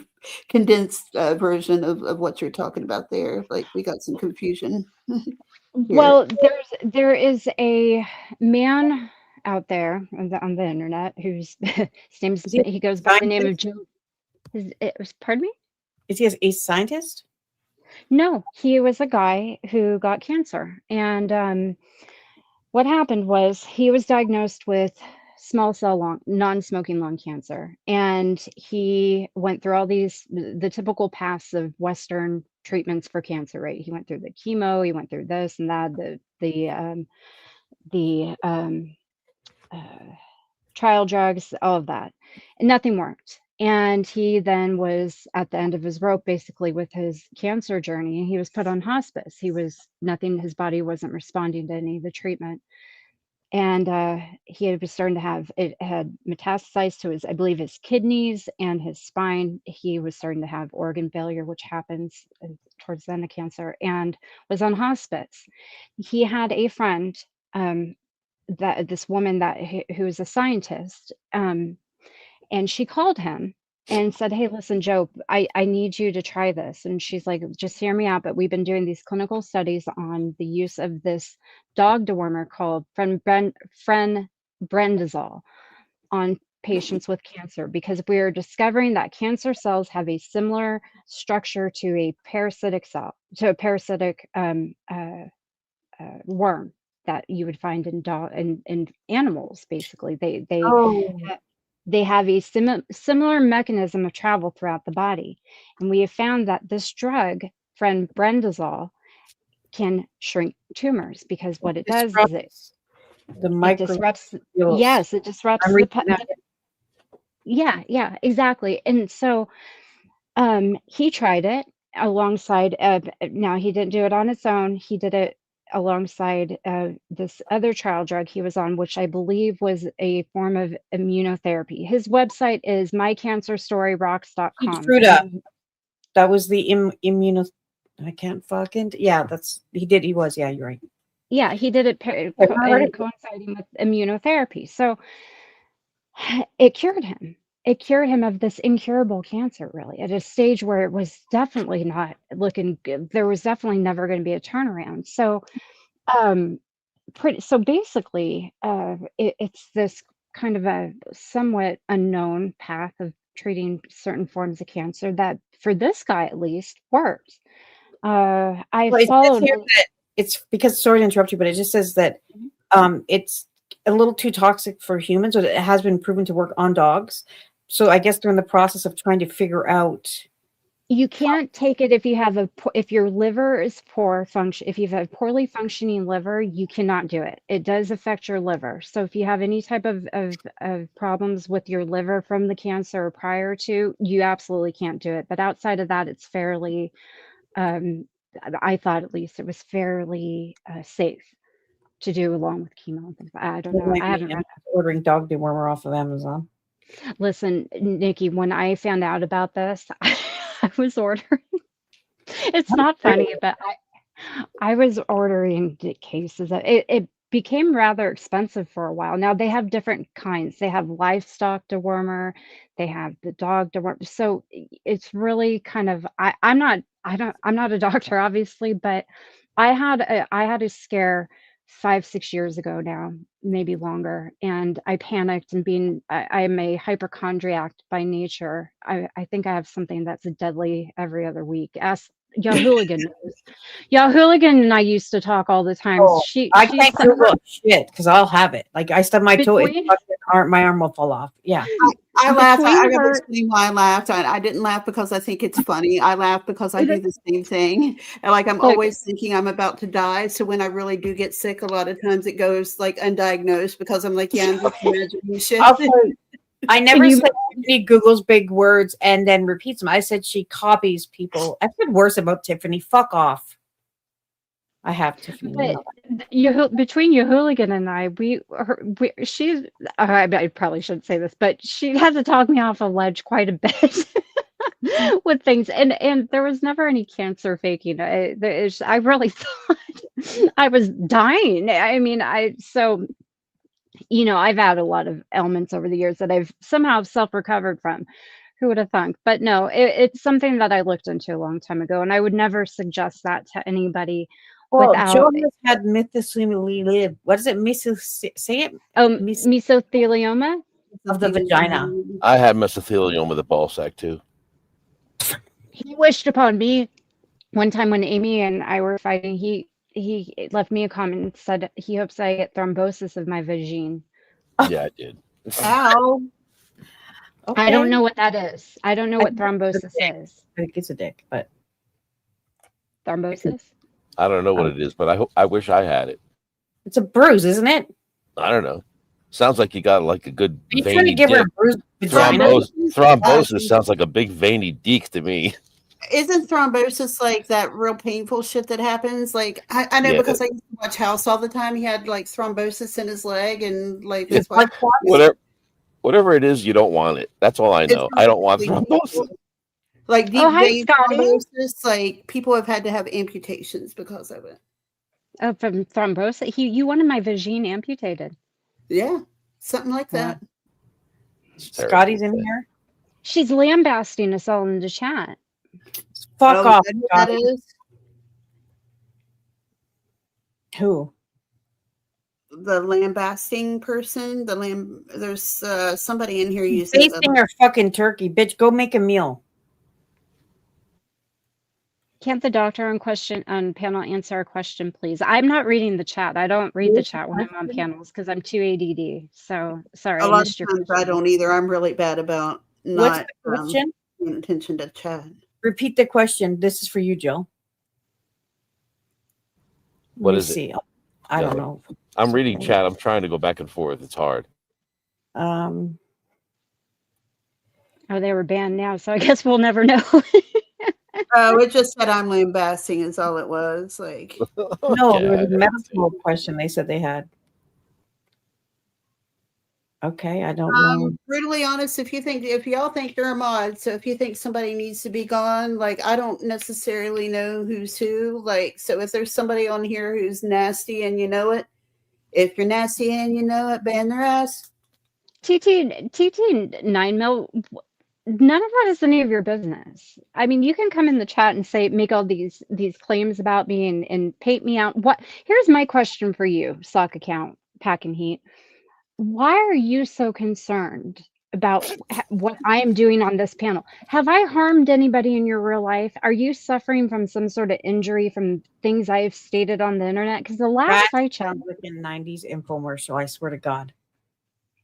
condensed version of what you're talking about there? Like we got some confusion. Well, there is a man out there on the internet whose he goes by the name of Joe. Pardon me? Is he a scientist? No, he was a guy who got cancer, and what happened was he was diagnosed with small cell non-smoking lung cancer, and he went through all the typical paths of Western treatments for cancer. Right? He went through the chemo, he went through this and that, the trial drugs, all of that, and nothing worked. And he then was at the end of his rope, basically, with his cancer journey. He was put on hospice. His body wasn't responding to any of the treatment. And he was starting to it had metastasized to I believe his kidneys and his spine. He was starting to have organ failure, which happens towards the end of cancer, and was on hospice. He had a friend, this woman who was a scientist, and she called him and said, "Hey, listen, Joe, I need you to try this." And she's like, "Just hear me out, but we've been doing these clinical studies on the use of this dog dewormer called frenbendazole on patients with cancer, because we're discovering that cancer cells have a similar structure to a parasitic worm that you would find in animals. Basically, they Oh, they have a similar mechanism of travel throughout the body. And we have found that this drug, brendazole, can shrink tumors because what it does is it disrupts. Yes, it disrupts yeah, exactly. And so he tried it alongside now he didn't do it on its own. He did it alongside this other trial drug he was on, which I believe was a form of immunotherapy. His website is mycancerstoryrocks.com. That was the immuno. I can't fucking. Yeah, that's he did. He was. Yeah, you're right. Yeah, he did it coinciding with immunotherapy. So it cured him. It cured him of this incurable cancer, really, at a stage where it was definitely not looking good. There was definitely never going to be a turnaround. So, basically, it's this kind of a somewhat unknown path of treating certain forms of cancer that, for this guy at least, works. It's because, sorry to interrupt you, but it just says that it's a little too toxic for humans, but it has been proven to work on dogs. So I guess they're in the process of trying to figure out. You can't take it if your liver is poor function. If you have a poorly functioning liver, you cannot do it. It does affect your liver. So if you have any type of problems with your liver from the cancer or prior to, you absolutely can't do it. But outside of that, it's fairly, I thought at least it was fairly safe to do along with chemo and things. I don't know. I haven't ordering dog dewormer off of Amazon. Listen, Nikki, when I found out about this, I was ordering. It's not funny, but I was ordering cases. It became rather expensive for a while. Now they have different kinds. They have livestock dewormer. They have the dog dewormer. So it's really kind of. I'm not a doctor, obviously, but I had a scare 5-6 years ago now, maybe longer, and I panicked. And I'm a hypochondriac by nature. I think I have something that's deadly every other week. Ask Hooligan knows. Hooligan and I used to talk all the time. I can't Google shit because I'll have it. Like I stub my toe, my arm will fall off. Yeah. I laughed. I got to explain why I laughed. I didn't laugh because I think it's funny. I laugh because I do the same thing. And I'm always thinking I'm about to die. So when I really do get sick, a lot of times it goes undiagnosed because I'm like, yeah, I'm just imagining shit. I never said Tiffany Googles big words and then repeats them. I said she copies people. I said worse about Tiffany. Fuck off. I have Tiffany. But between Hooligan and I, I probably shouldn't say this, but she had to talk me off a ledge quite a bit with things. And there was never any cancer faking. I really thought I was dying. I mean, I've had a lot of ailments over the years that I've somehow self-recovered from. Who would have thunk? But no, it's something that I looked into a long time ago, and I would never suggest that to anybody. Well, Joe has had mesothelioma. What is it? Say it. Mesothelioma of the vagina. I had mesothelioma of the ball sack too. He wished upon me one time when Amy and I were fighting. He left me a comment and said he hopes I get thrombosis of my vagine. Yeah, I did. Ow. Okay. I don't know what that is. I don't know what thrombosis is. I think it's a dick, but thrombosis. I don't know what it is, but I wish I had it. It's a bruise, isn't it? I don't know. Sounds like you got like a good veiny dick. Thrombosis sounds like a big veiny dick to me. Isn't thrombosis like that real painful shit that happens? I know because I used to watch House all the time. He had thrombosis in his leg and it's whatever it is, you don't want it. That's all I know. I don't want thrombosis. Deep vein thrombosis, people have had to have amputations because of it. Oh, from thrombosis? You wanted my vagine amputated. Yeah, something like that. Scotty's in here. She's lambasting us all in the chat. Fuck off, Scotty. Who? The lambasting person. There's somebody in here using basting her fucking turkey, bitch. Go make a meal. Can't the doctor on panel answer a question, please? I'm not reading the chat. I don't read the chat when I'm on panels because I'm too ADD. So sorry, A I lot of missed your times I question. don't either. I'm really bad about What's not the question? paying attention to chat. Repeat the question. This is for you, Jill. What Let me is it? see. I don't know. I'm reading chat. I'm trying to go back and forth. It's hard. Um, Oh, they were banned now, so I guess we'll never know. Oh, it just said I'm lambasting is all it was. Like, no, there was a medical question they said they had. Okay, I don't know. brutally honest, if y'all think they're a mod, so if you think somebody needs to be gone, like I don't necessarily know who's who. Like, so if there's somebody on here who's nasty and you know it, if you're nasty and you know it, ban their ass. TT 9 mil, none of that is any of your business. I mean, you can come in the chat and say, make all these claims about me and paint me out. Here's my question for you, sock account, pack and heat. Why are you so concerned about what I am doing on this panel? Have I harmed anybody in your real life? Are you suffering from some sort of injury from things I've stated on the internet? Because the last I checked, like in 90s infomercial, I swear to God.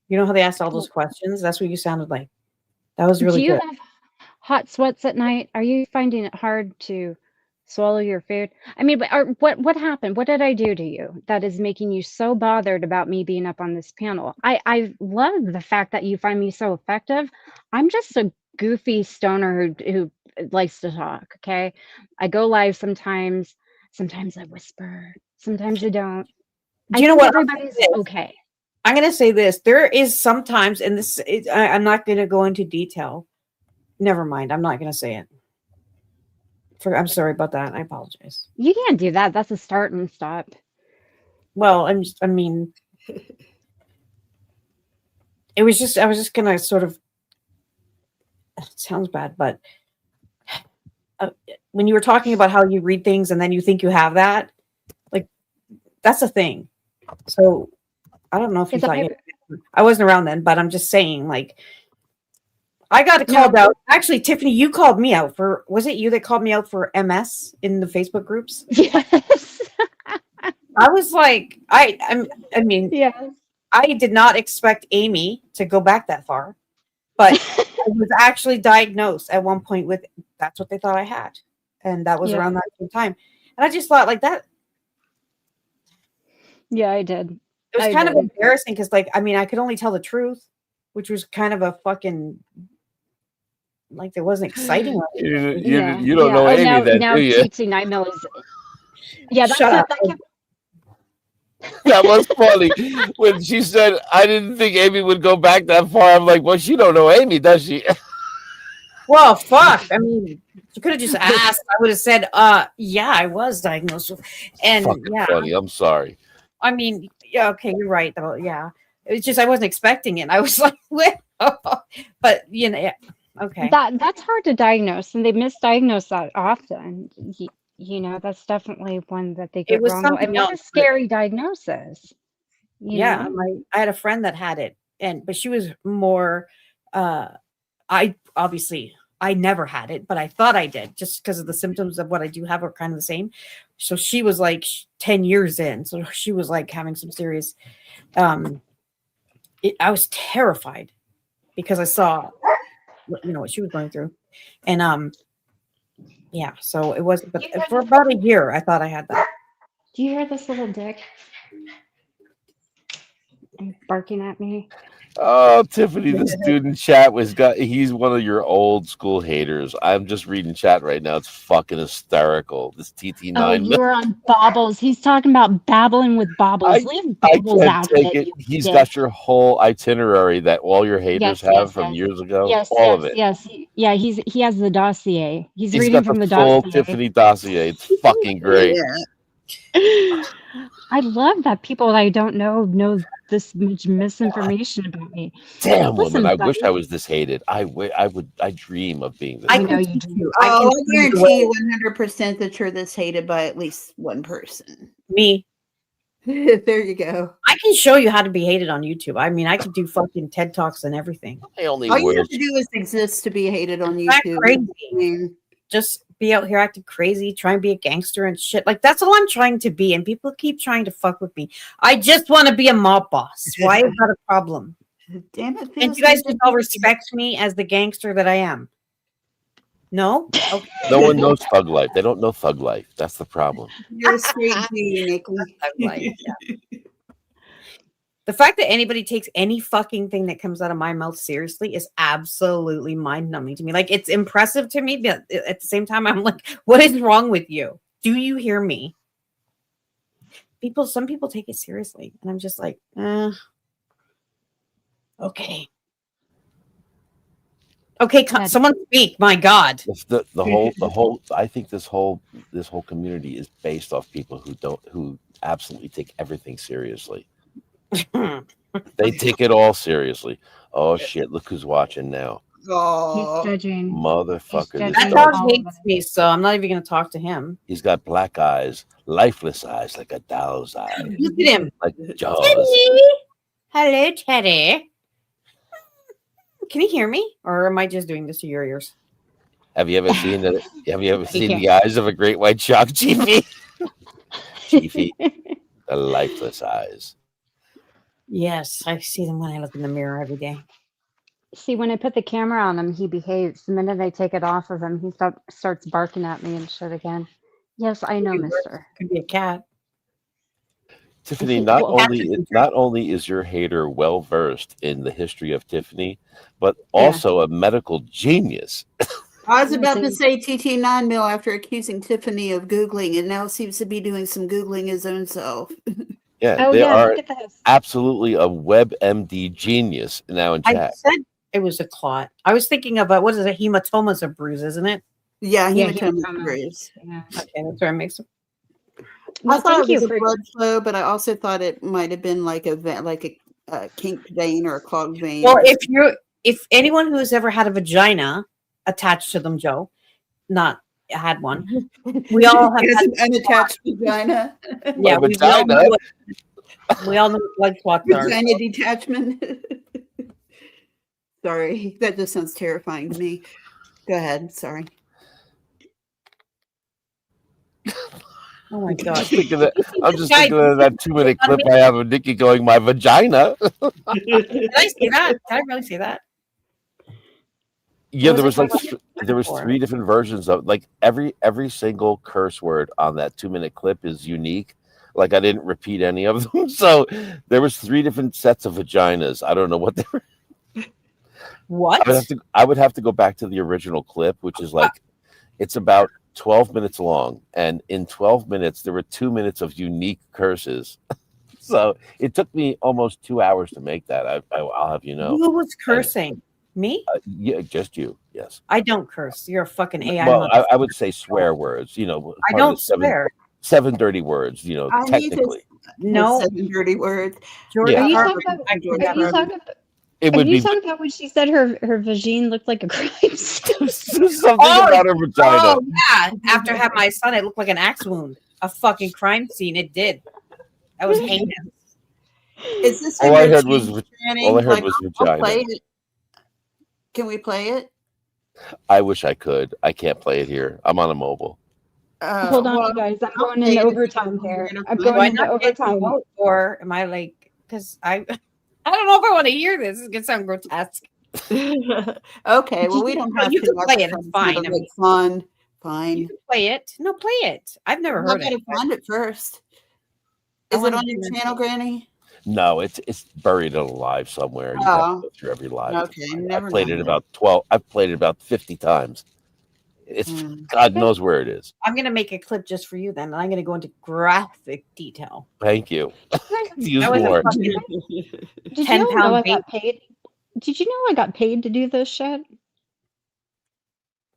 You know how they asked all those questions? That's what you sounded like. That was really good. Do you have hot sweats at night? Are you finding it hard to swallow your food? I mean, what happened? What did I do to you that is making you so bothered about me being up on this panel? I love the fact that you find me so effective. I'm just a goofy stoner who likes to talk, okay? I go live sometimes. Sometimes I whisper. Sometimes I don't. Do you know what? Everybody's okay. I'm going to say this. There is sometimes, and I'm not going to go into detail. Never mind. I'm not going to say it. I'm sorry about that. I apologize. You can't do that. That's a start and stop. Well, I was just going to sort of, it sounds bad, but when you were talking about how you read things and then you think you have that, like, that's a thing. So I don't know if you thought I wasn't around then, but I'm just saying, like, I got called out. Actually, Tiffany, you called me out for, was it you that called me out for MS in the Facebook groups? Yes. I was like, I mean, yes. I did not expect Amy to go back that far, but I was actually diagnosed at one point with, that's what they thought I had. And that was around that same time. And I just thought like that. Yeah, I did. It was kind of embarrassing because, like, I mean, I could only tell the truth, which was kind of a fucking, like, there wasn't exciting. You don't know Amy then, now do you? TT 9 mil is. Yeah, that's Shut up. That was funny when she said, "I didn't think Amy would go back that far." I'm like, "Well, she don't know Amy, does she?" Well, fuck. I mean, you could have just asked. I would have said, yeah, I was diagnosed with," and Fucking funny. I'm sorry. I mean, yeah, okay, you're right though. Yeah, it's just I wasn't expecting it. I was like, "What?" But you know, yeah. Okay. That's hard to diagnose, and they misdiagnose that often. You know, that's definitely one that they get wrong. And it's a scary diagnosis. Yeah, I had a friend that had it, but she was more. I never had it, but I thought I did just because of the symptoms of what I do have are kind of the same. So she was like 10 years in, so she was like having some serious. I was terrified because I saw, what she was going through, and yeah. So it was, but for about a year, I thought I had that. Do you hear this little dick barking at me? Oh, Tiffany, this dude in chat he's one of your old school haters. I'm just reading chat right now. It's fucking hysterical. This TT9. Oh, you're on Bobbles. He's talking about babbling with Bobbles. Leave Bobbles out of it. He's got your whole itinerary that all your haters have from years ago. All of it. Yes. Yeah, he has the dossier. He's reading got from the full dossier. Tiffany dossier. It's fucking great. I love that people that I don't know this much misinformation about me. Damn, woman! I wish I was this hated. I dream of being this. I know you do. I guarantee you 100% that you're this hated by at least one person. Me. There you go. I can show you how to be hated on YouTube. I mean, I could do fucking TED Talks and everything. All you have to do is exist to be hated on YouTube. Crazy. just be out here acting crazy, try and be a gangster and shit. Like that's all I'm trying to be, and people keep trying to fuck with me. I just want to be a mob boss. Why is that a problem? Damn it! And you guys just all respect me as the gangster that I am. No? Okay. No one knows thug life. They don't know thug life. That's the problem. You're a straight G, Nikki. The fact that anybody takes any fucking thing that comes out of my mouth seriously is absolutely mind-numbing to me. Like, it's impressive to me, but at the same time, I'm like, what is wrong with you? Do you hear me? Some people take it seriously, and I'm just like, okay. Okay, someone speak. My God. The whole. I think this whole community is based off people who absolutely take everything seriously. They take it all seriously. Oh shit! Look who's watching now. Oh, He's judging. Motherfucker. That dog hates me, so I'm not even going to talk to him. He's got black eyes, lifeless eyes, like a doll's eyes. Look at him. Like Jaws. Teddy. Hello, Teddy. Can you hear me, or am I just doing this to your ears? Have you ever seen the? Have you ever seen the eyes of a great white shark, Chiefy? Chiefy, the lifeless eyes. Yes, I see them when I look in the mirror every day. See, when I put the camera on him, he behaves. The minute I take it off of him, he starts barking at me and shit again. Yes, I know, mister. Could be a cat. Tiffany, not only is your hater well versed in the history of Tiffany, but also a medical genius. I was about to say TT9 Mill after accusing Tiffany of Googling, and now seems to be doing some Googling his own self. Yeah, they are absolutely a WebMD genius now in chat. I said it was a clot. I was thinking of what is it? Hematoma's a bruise, isn't it? Yeah, hematoma's a bruise. Yeah. Okay, that's where it makes. I thought it was a blood flow, but I also thought it might have been like a kinked vein or a clogged vein. Well, if anyone who has ever had a vagina attached to them, Joe, not had one, we all have an unattached vagina. Yeah, we all know what blood clots are. Vagina detachment. Sorry, that just sounds terrifying to me. Go ahead. Sorry. Oh my God! I'm just thinking of that 2-minute clip I have of Nikki going, "My vagina." Did I say that? Did I really say that? Yeah, there was 3 different versions of like every single curse word on that 2-minute clip is unique. Like I didn't repeat any of them, so there was 3 different sets of vaginas. I don't know what they were. What? I would have to go back to the original clip, which is like it's about 12 minutes long, and in 12 minutes there were 2 minutes of unique curses. So it took me almost 2 hours to make that. I'll have you know. Who was cursing? Me? Yeah, just you. Yes. I don't curse. You're a fucking AI. Well, I would say swear words. You know, I don't swear. 7 dirty words. You know, technically. No 7 dirty words. Jordan, are you talking about when she said her vagine looked like a crime scene? Something about her vagina. Oh yeah. After I had my son, it looked like an axe wound. A fucking crime scene. It did. That was heinous. Is this all I heard was vagina. Play it. Can we play it? I wish I could. I can't play it here. I'm on a mobile. Hold on, you guys. I'm going into overtime here. I'm going into overtime. Or am I like? Because I don't know if I want to hear this. It's gonna sound grotesque. Okay, well we don't have you to. Can play it. It's fine. I mean, fun. Fine. You can play it. No, play it. I've never heard it. I gotta find it first. Is it on your channel, Granny? No, it's buried alive somewhere. You have to go through every live. Okay, I've played it about 12. I've played it about 50 times. It's God knows where it is. I'm gonna make a clip just for you then, and I'm gonna go into graphic detail. Thank you. Use more. Did you know I got paid? Did you know I got paid to do this shit?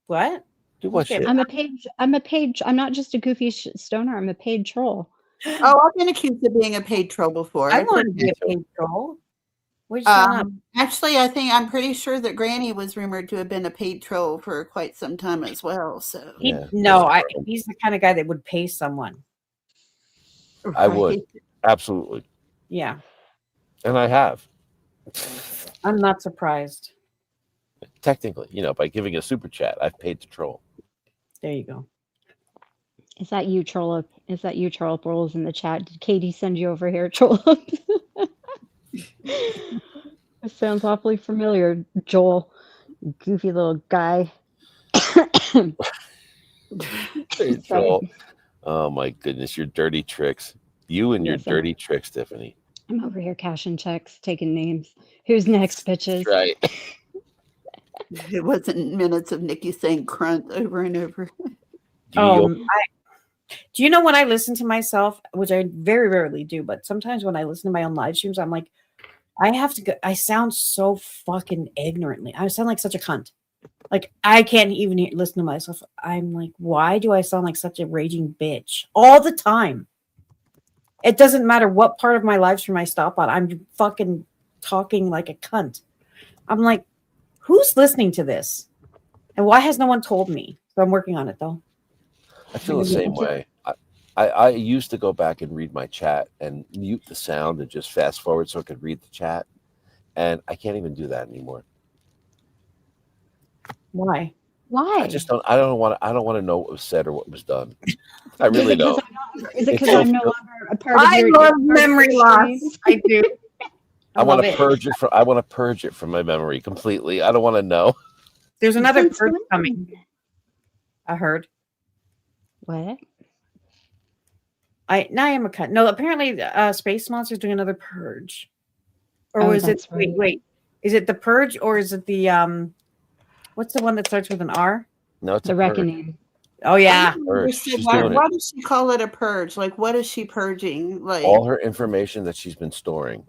What? Do what shit? I'm a paid. I'm not just a goofy stoner. I'm a paid troll. Oh, I've been accused of being a paid troll before. I want to be a paid troll. Actually, I'm pretty sure that Granny was rumored to have been a paid troll for quite some time as well. So he's the kind of guy that would pay someone. I would absolutely. Yeah, and I have. I'm not surprised. Technically, by giving a super chat, I've paid to troll. There you go. Is that you, Trollop? Is that you, Trollop Rolls in the chat? Did Katie send you over here, Trollop? It sounds awfully familiar, Joel. Goofy little guy. Hey, Joel. Oh my goodness, your dirty tricks. You and your Yes, dirty tricks, Tiffany. I'm over here cashing checks, taking names. Who's next, bitches? Right. It wasn't minutes of Nikki saying "crunt" over and over. Do you know when I listen to myself, which I very rarely do, but sometimes when I listen to my own live streams, I'm like, I sound so fucking ignorantly. I sound like such a cunt. Like, I can't even listen to myself. I'm like, why do I sound like such a raging bitch all the time? It doesn't matter what part of my live stream I stop on. I'm fucking talking like a cunt. I'm like, who's listening to this? And why has no one told me? So I'm working on it, though. I feel the same way. I used to go back and read my chat and mute the sound and just fast forward so I could read the chat. And I can't even do that anymore. Why? Why? I don't want to know what was said or what was done. I really don't. Is it because I'm no longer a part of I your love memory loss. I do. I want to purge it from. I want to purge it from my memory completely. I don't want to know. There's another purge coming. I heard. What? I am a cunt. No, apparently, Space Monster's doing another purge. Or Oh, was it? that's right. Wait. Is it the purge or is it the What's the one that starts with an R? No, it's The a Reckoning. Oh yeah. Why does she call it a purge? Like, what is she purging? Like all her information that she's been storing.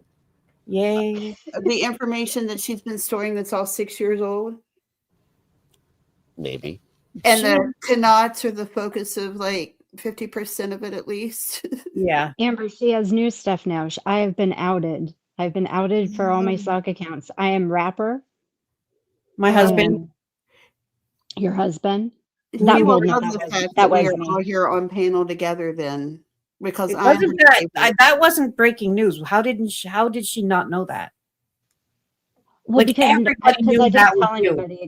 Yay. The information that she's been storing that's all 6 years old. Maybe. And the Knotts are the focus of like 50% of it at least. Yeah. Amber, she has new stuff now. I have been outed. I've been outed for all my sock accounts. I am rapper. My husband. Your husband. We That will was love that the was fact that that we was are me. all here on panel together then. Because It wasn't that wasn't breaking news. How did she not know that? Well, Like, because everybody knew I that didn't was tell you. anybody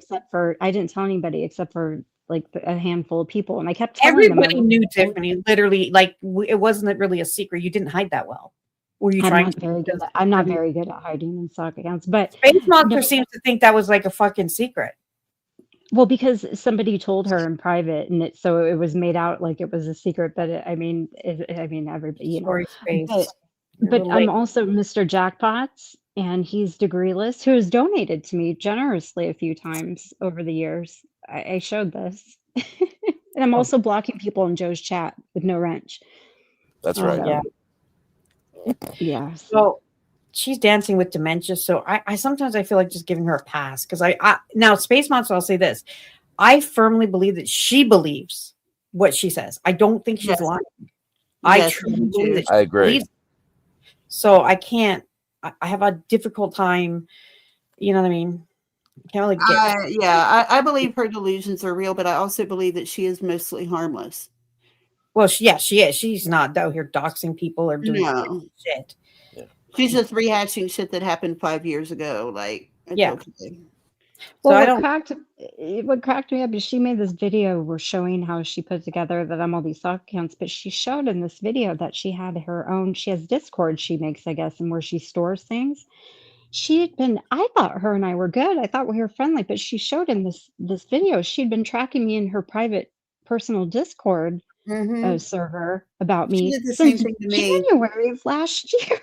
except for like a handful of people, and I kept telling them. Everybody knew, Tiffany. Literally, like it wasn't really a secret. You didn't hide that well. Were you trying to? I'm not very good at hiding in sock accounts, but Space Monster seems to think that was like a fucking secret. Well, because somebody told her in private, and so it was made out like it was a secret. But everybody, you know. Sorry, Space. But I'm also Mr. Jackpots, and he's degreeless, who has donated to me generously a few times over the years. I showed this, and I'm also blocking people in Joe's chat with no wrench. That's right. Yeah. Yeah. So she's dancing with dementia. So I sometimes I feel like just giving her a pass because I now Space Monster. I'll say this: I firmly believe that she believes what she says. I don't think she's lying. I truly believe that. I agree. Believes. So I can't. I have a difficult time. You know what I mean? Can't really get. I believe her delusions are real, but I also believe that she is mostly harmless. Well, she is. She's not out here doxing people or doing shit. Yeah. She's just rehashing shit that happened 5 years ago. Like, it's okay. Well, So what cracked me up is she made this video where showing how she put together that I'm all these sock accounts, but she showed in this video that she had her own. She has Discord she makes, I guess, and where she stores things. I thought her and I were good. I thought we were friendly, but she showed in this video she'd been tracking me in her private personal Discord server about me since January of last year.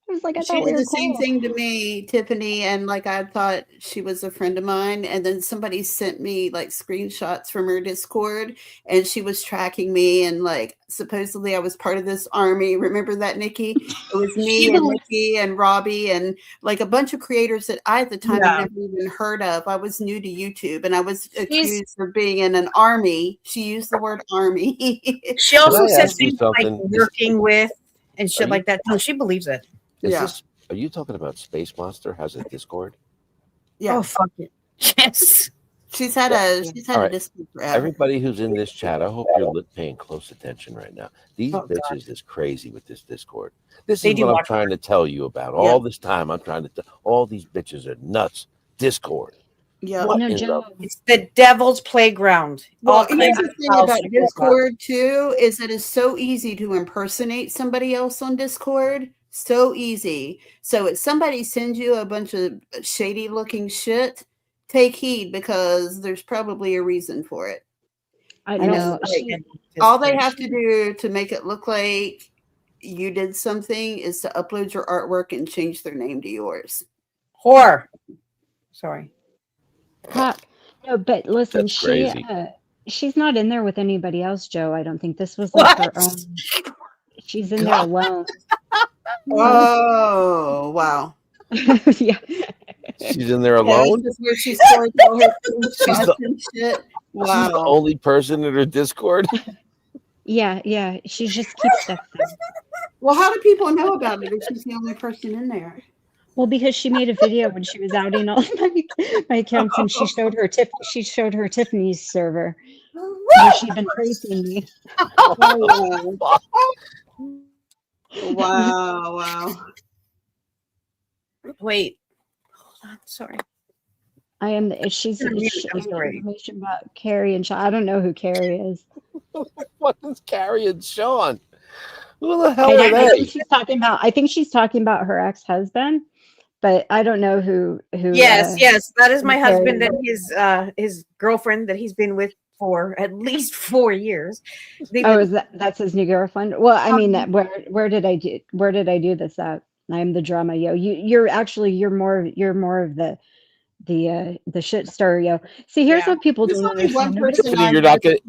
I was like, I she thought we did were the same cool. thing to me, Tiffany, and like I thought she was a friend of mine, and then somebody sent me like screenshots from her Discord, and she was tracking me, and like supposedly I was part of this army. Remember that, Nikki? It was me and Nikki and Robbie and like a bunch of creators that I at the time had never even heard of. I was new to YouTube, and I was accused of being in an army. She used the word army. She also said things like working with and shit like that. No, she believes it. Are you talking about Space Monster has a Discord? Yeah. Oh, fuck it. Yes. She's had a Discord forever. Everybody who's in this chat, I hope you're paying close attention right now. These bitches is crazy with this Discord. This is what I'm trying to tell you about. All this time I'm trying to tell all these bitches are nuts. Discord. Yeah. No, in the- Joe. It's the devil's playground. Well, All here's kinds the of thing foul about shit goes on. Discord too, is that it's so easy to impersonate somebody else on Discord. So easy. So if somebody sends you a bunch of shady looking shit, take heed because there's probably a reason for it. I You know, know. like, all they have to do to make it look like you did something is to upload your artwork and change their name to yours. Whore. Sorry. No, but listen, That's crazy. she's not in there with anybody else, Joe. I don't think this was like her own. She's in there alone. Oh, wow. Yeah. She's in there Yeah, alone. this is where she stores all her She's screenshots the- and shit. She's the Wow. only person in her Discord. Yeah. She just keeps stuff there. Well, how do people know about it if she's the only person in there? Well, because she made a video when she was outing all my accounts, and she showed her Tiffany's server where she'd been tracing me. Oh, wow. Wait. Hold on. Sorry. She's I'm sorry. information about Carrie and Sean. I don't know who Carrie is. What is Carrie and Sean? Who the hell I are they? think she's talking about her ex-husband, but I don't know who. Yes, that is my who husband Carrie and his girlfriend that he's been with for at least 4 years. That's his new girlfriend? Well, I mean, where did I do this at? I'm the drama yo. You're more of the shit stir yo. See, here's what people There's don't only one understand. Nobody- person Tiffany,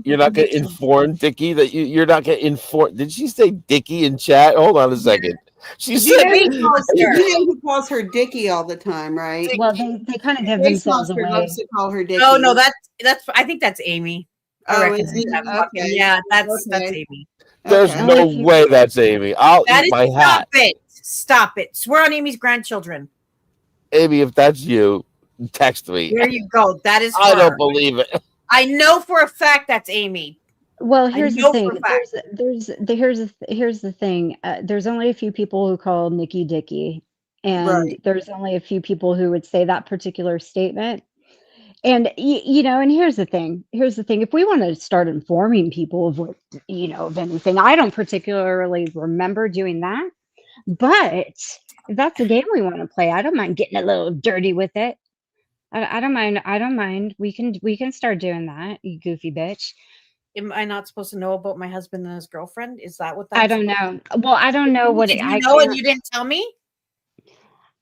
you're not gonna inform Dickie that you're not gonna inform. Did she say Dickie in chat? Hold on a second. She said You know who calls her Dickie all the time, right? Well, they kind of give Grace themselves Monster away. loves to call her Dickie. Oh no, that's I think that's Amy. I Oh, reckon is it? that fucking- Okay. Yeah, that's Okay. Amy. there's Okay. no way that's Amy. I'll That eat is my hat. Stop it. Swear on Amy's grandchildren. Amy, if that's you, text me. There you go. That is I her. don't believe it. I know for a fact that's Amy. Well, here's the know thing. for a fact. Here's the thing. There's only a few people who call Nikki Dicky, and Right. there's only a few people who would say that particular statement. And and here's the thing. If we want to start informing people of what of anything, I don't particularly remember doing that. But if that's the game we want to play, I don't mind getting a little dirty with it. I don't mind. I don't mind. We can start doing that, you goofy bitch. Am I not supposed to know about my husband and his girlfriend? Is that what that's I don't know. Well, I don't know what Did it, you I know and can't- you didn't tell me?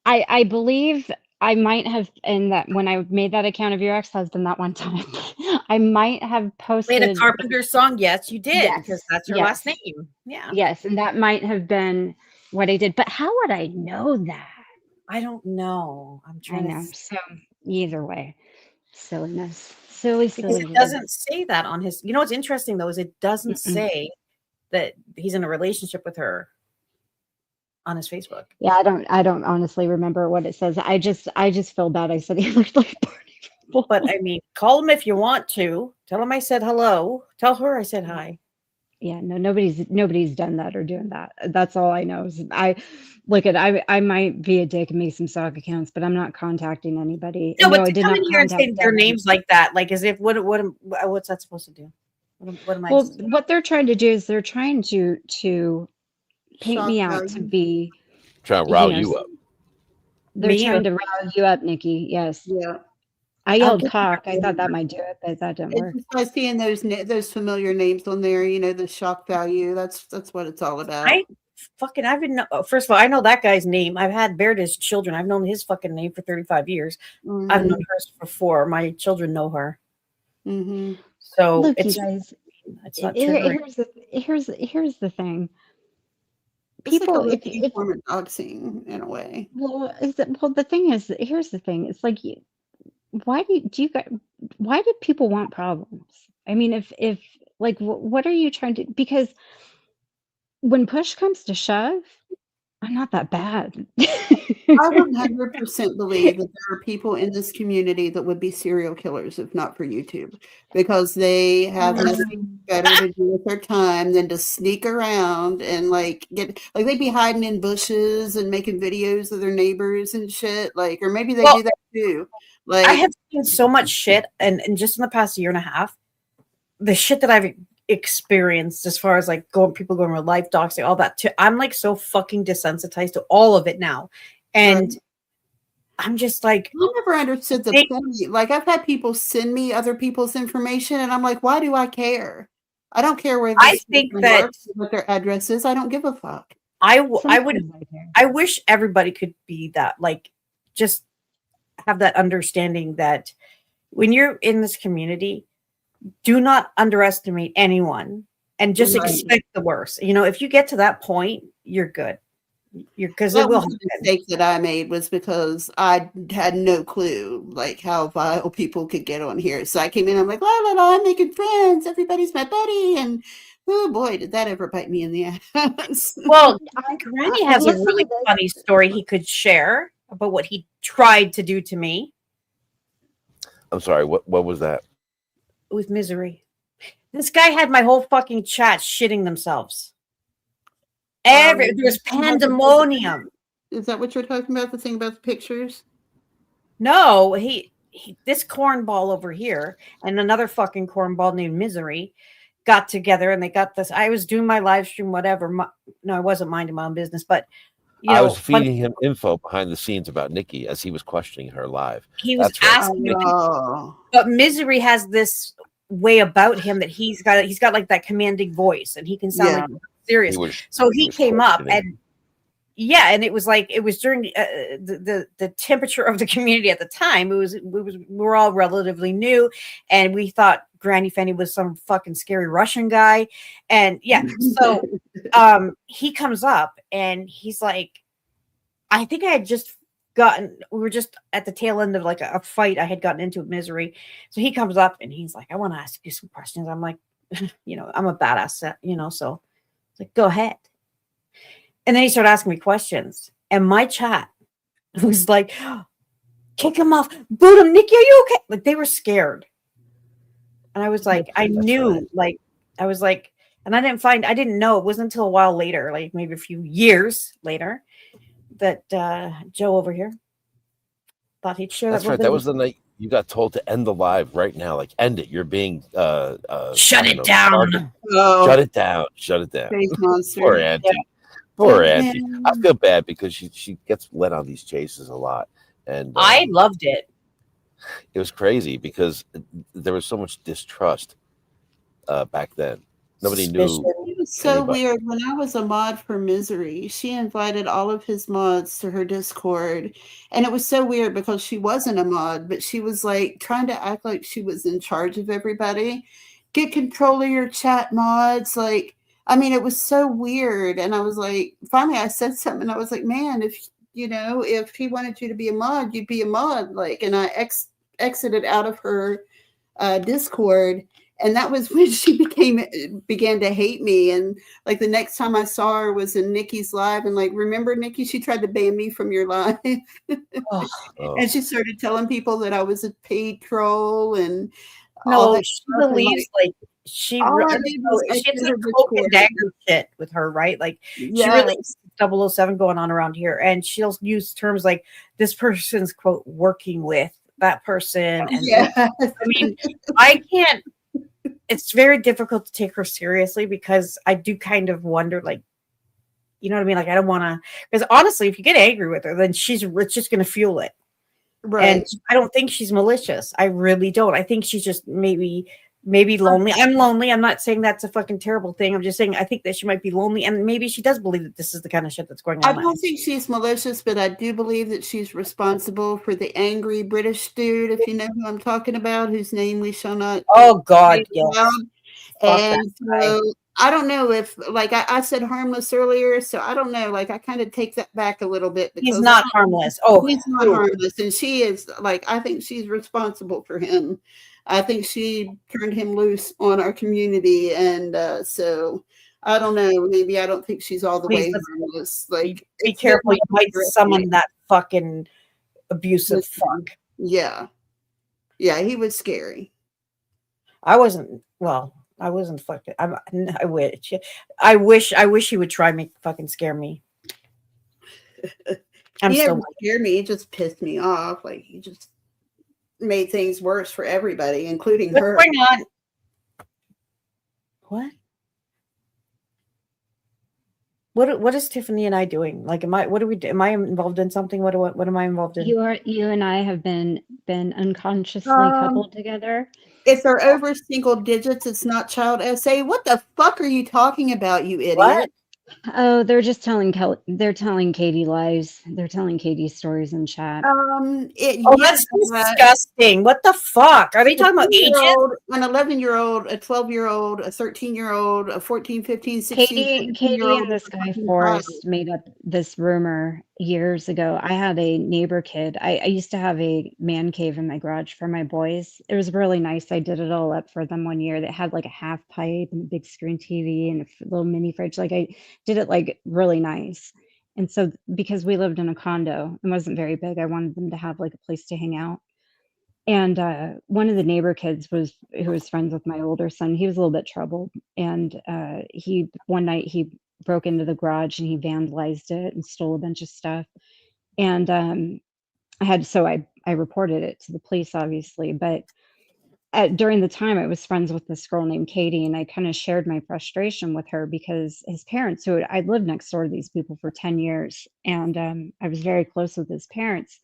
I believe I might have, in that when I made that account of your ex-husband that one time, I might have posted Played a Carpenter song. Yes, you did, Yes, because that's her yes. last name. Yeah. Yes, and that might have been what I did. But how would I know that? I don't know. I'm I trying know. to So either way, silliness, silly. because it doesn't say that on his. You know what's interesting though is it doesn't say that he's in a relationship with her on his Facebook. Yeah, I don't honestly remember what it says. I just feel bad. I said he looked like Barney. But I mean, call him if you want to. Tell him I said hello. Tell her I said hi. Yeah, no, nobody's done that or doing that. That's all I know. I might be a dick and make some sock accounts, but I'm not contacting anybody. No, but I to did come not in here and say contact their them. names like that, like as if what's that supposed to do? What am I? Well, what they're trying to do is they're trying to paint Shock me out to value. be. Trying to rile you up. They're Me trying or- to rile you up, Nikki. Yes. Yeah. I yelled get cock. that. I thought that might do it, but that didn't It's work. just by seeing those familiar names on there, the shock value. That's what it's all about. I've been. First of all, I know that guy's name. I've had Verda's children. I've known his fucking name for 35 years. Mhm. I've known hers for 4. My children know her. Mhm. So Look, it's you guys. it's not triggering. Here's the thing. It's People, like a if form of doxing in a way. the thing is, here's the thing. It's like, why do people want problems? I mean, if like, what are you trying to? Because when push comes to shove, I'm not that bad. I 100% believe that there are people in this community that would be serial killers if not for YouTube, because they have nothing better to do with their time than to sneak around and like they'd be hiding in bushes and making videos of their neighbors and shit. Like, or maybe they do that too. Like, I have seen so much shit, and just in the past year and a half, the shit that I've experienced as far as like people going with life doxing, all that too. I'm like so fucking desensitized to all of it now. And I'm just like, I never understood the point. Like, I've had people send me other people's information, and I'm like, why do I care? I don't care where I think that what their address is. I don't give a fuck. I wish everybody could be that, like, just have that understanding that when you're in this community, do not underestimate anyone and just expect the worst. You know, if you get to that point, you're good. Because it will. The mistake that I made was because I had no clue like how vile people could get on here. So I came in, I'm like, la la la, I'm making friends. Everybody's my buddy, and oh boy, did that ever bite me in the ass. Well, Granny has a really funny story he could share about what he tried to do to me. I'm sorry. What was that? With Misery. This guy had my whole fucking chat shitting themselves. There was pandemonium. Is that what you're talking about? The thing about the pictures? No, he this cornball over here and another fucking cornball named Misery got together and they got this. I was doing my live stream, whatever. No, I wasn't minding my own business, but I was feeding him info behind the scenes about Nikki as he was questioning her live. He was asking me, but Misery has this way about him that he's got like that commanding voice, and he can sound like serious. So he came up and and it was during the temperature of the community at the time. We were all relatively new, and we thought Granny Fanny was some fucking scary Russian guy, and so he comes up and he's like, I think I had just we were just at the tail end of like a fight I had gotten into with Misery. So he comes up and he's like, I want to ask you some questions. I'm like, I'm a badass, so it's like, go ahead. And then he started asking me questions, and my chat was like, kick him off, boot him, Nikki, are you okay? Like, they were scared. And I was like, I knew, like, I was like, and I didn't know. It wasn't until a while later, like maybe a few years later, that Joe over here thought he'd share. That's right. That was the night you got told to end the live right now. Like, end it. You're being shut it down. Shut it down. Shut it down. Poor Auntie. Poor Auntie. I feel bad because she gets led on these chases a lot, and I loved it. It was crazy because there was so much distrust back then. Nobody knew. It was so weird. When I was a mod for Misery, she invited all of his mods to her Discord. And it was so weird because she wasn't a mod, but she was like trying to act like she was in charge of everybody. Get control of your chat, mods. Like, I mean, it was so weird. And I was like, finally I said something. I was like, man, if he wanted you to be a mod, you'd be a mod. Like, and I exited out of her Discord. And that was when she began to hate me. And like the next time I saw her was in Nikki's live. And like, remember, Nikki, she tried to ban me from your live. And she started telling people that I was a paid troll. And she believes like she did some cloak and dagger shit with her, right? Like she really 007 going on around here. And she'll use terms like this person's quote working with that person. And I mean, I can't. It's very difficult to take her seriously because I do kind of wonder, like, you know what I mean? Like, I don't want to, because honestly, if you get angry with her, then it's just going to fuel it. Right. And I don't think she's malicious. I really don't. I think she's just maybe lonely. I'm lonely. I'm not saying that's a fucking terrible thing. I'm just saying I think that she might be lonely, and maybe she does believe that this is the kind of shit that's going on. I don't think she's malicious, but I do believe that she's responsible for the angry British dude, if you know who I'm talking about, whose name we shall not. Oh God, yes. And so I don't know if, like I said, harmless earlier. So I don't know. Like I kind of take that back a little bit. He's not harmless. He's not harmless, and she is like. I think she's responsible for him. I think she turned him loose on our community, and so I don't know. Maybe I don't think she's all the Please, way let's harmless. Like, be it's careful. You very might summon that fucking abusive Listen, fuck. Yeah. Yeah, he was scary. I wasn't fucking. I wish he would try me fucking scare me. He never scared me. It just pissed me off. Like, he just made things worse for everybody, including her. What's going on? What is Tiffany and I doing? Like, am I involved in something? What am I involved in? You and I have been unconsciously coupled together. If they're over single digits, it's not child SA. What the fuck are you talking about, you idiot? What? Oh, they're just telling Katie lies. They're telling Katie stories in chat. That's disgusting. What the fuck? Are they talking about ages? An 11-year-old, a 12-year-old, a 13-year-old, a 14, 15, 16, Katie and this guy Forrest made up this rumor years ago. I had a neighbor kid. I used to have a man cave in my garage for my boys. It was really nice. I did it all up for them one year. That had like a half pipe and a big screen TV and a little mini fridge. Like, I did it like really nice. And so because we lived in a condo, it wasn't very big, I wanted them to have like a place to hang out. And one of the neighbor kids who was friends with my older son, he was a little bit troubled. And one night he broke into the garage and he vandalized it and stole a bunch of stuff. And I reported it to the police, obviously. But during the time, I was friends with this girl named Katie, and I kind of shared my frustration with her because his parents, I'd lived next door to these people for 10 years, and I was very close with his parents.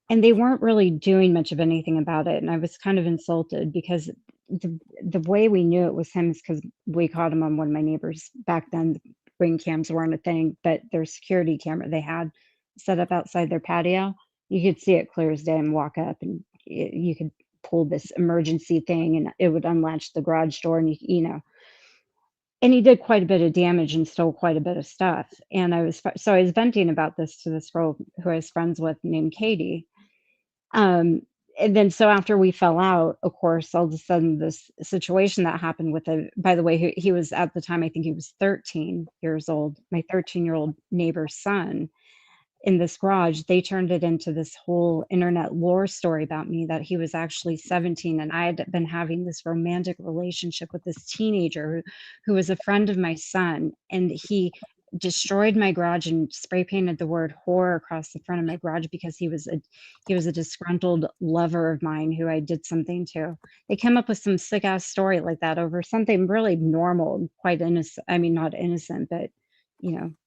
And they weren't really doing much of anything about it. And I was kind of insulted because the way we knew it was him is because we caught him on one of my neighbors. Back then, ring cams weren't a thing, but their security camera they had set up outside their patio, you could see it clear as day and walk up, and you could pull this emergency thing and it would unlatch the garage door, and and he did quite a bit of damage and stole quite a bit of stuff. And I was venting about this to this girl who I was friends with named Katie. And then so after we fell out, of course, all of a sudden this situation that happened with it, by the way, he was at the time, I think he was 13 years old, my 13-year-old neighbor's son in this garage, they turned it into this whole internet lore story about me that he was actually 17 and I had been having this romantic relationship with this teenager who was a friend of my son, and he destroyed my garage and spray painted the word whore across the front of my garage because he was a disgruntled lover of mine who I did something to. They came up with some sick ass story like that over something really normal, quite innocent. I mean, not innocent, but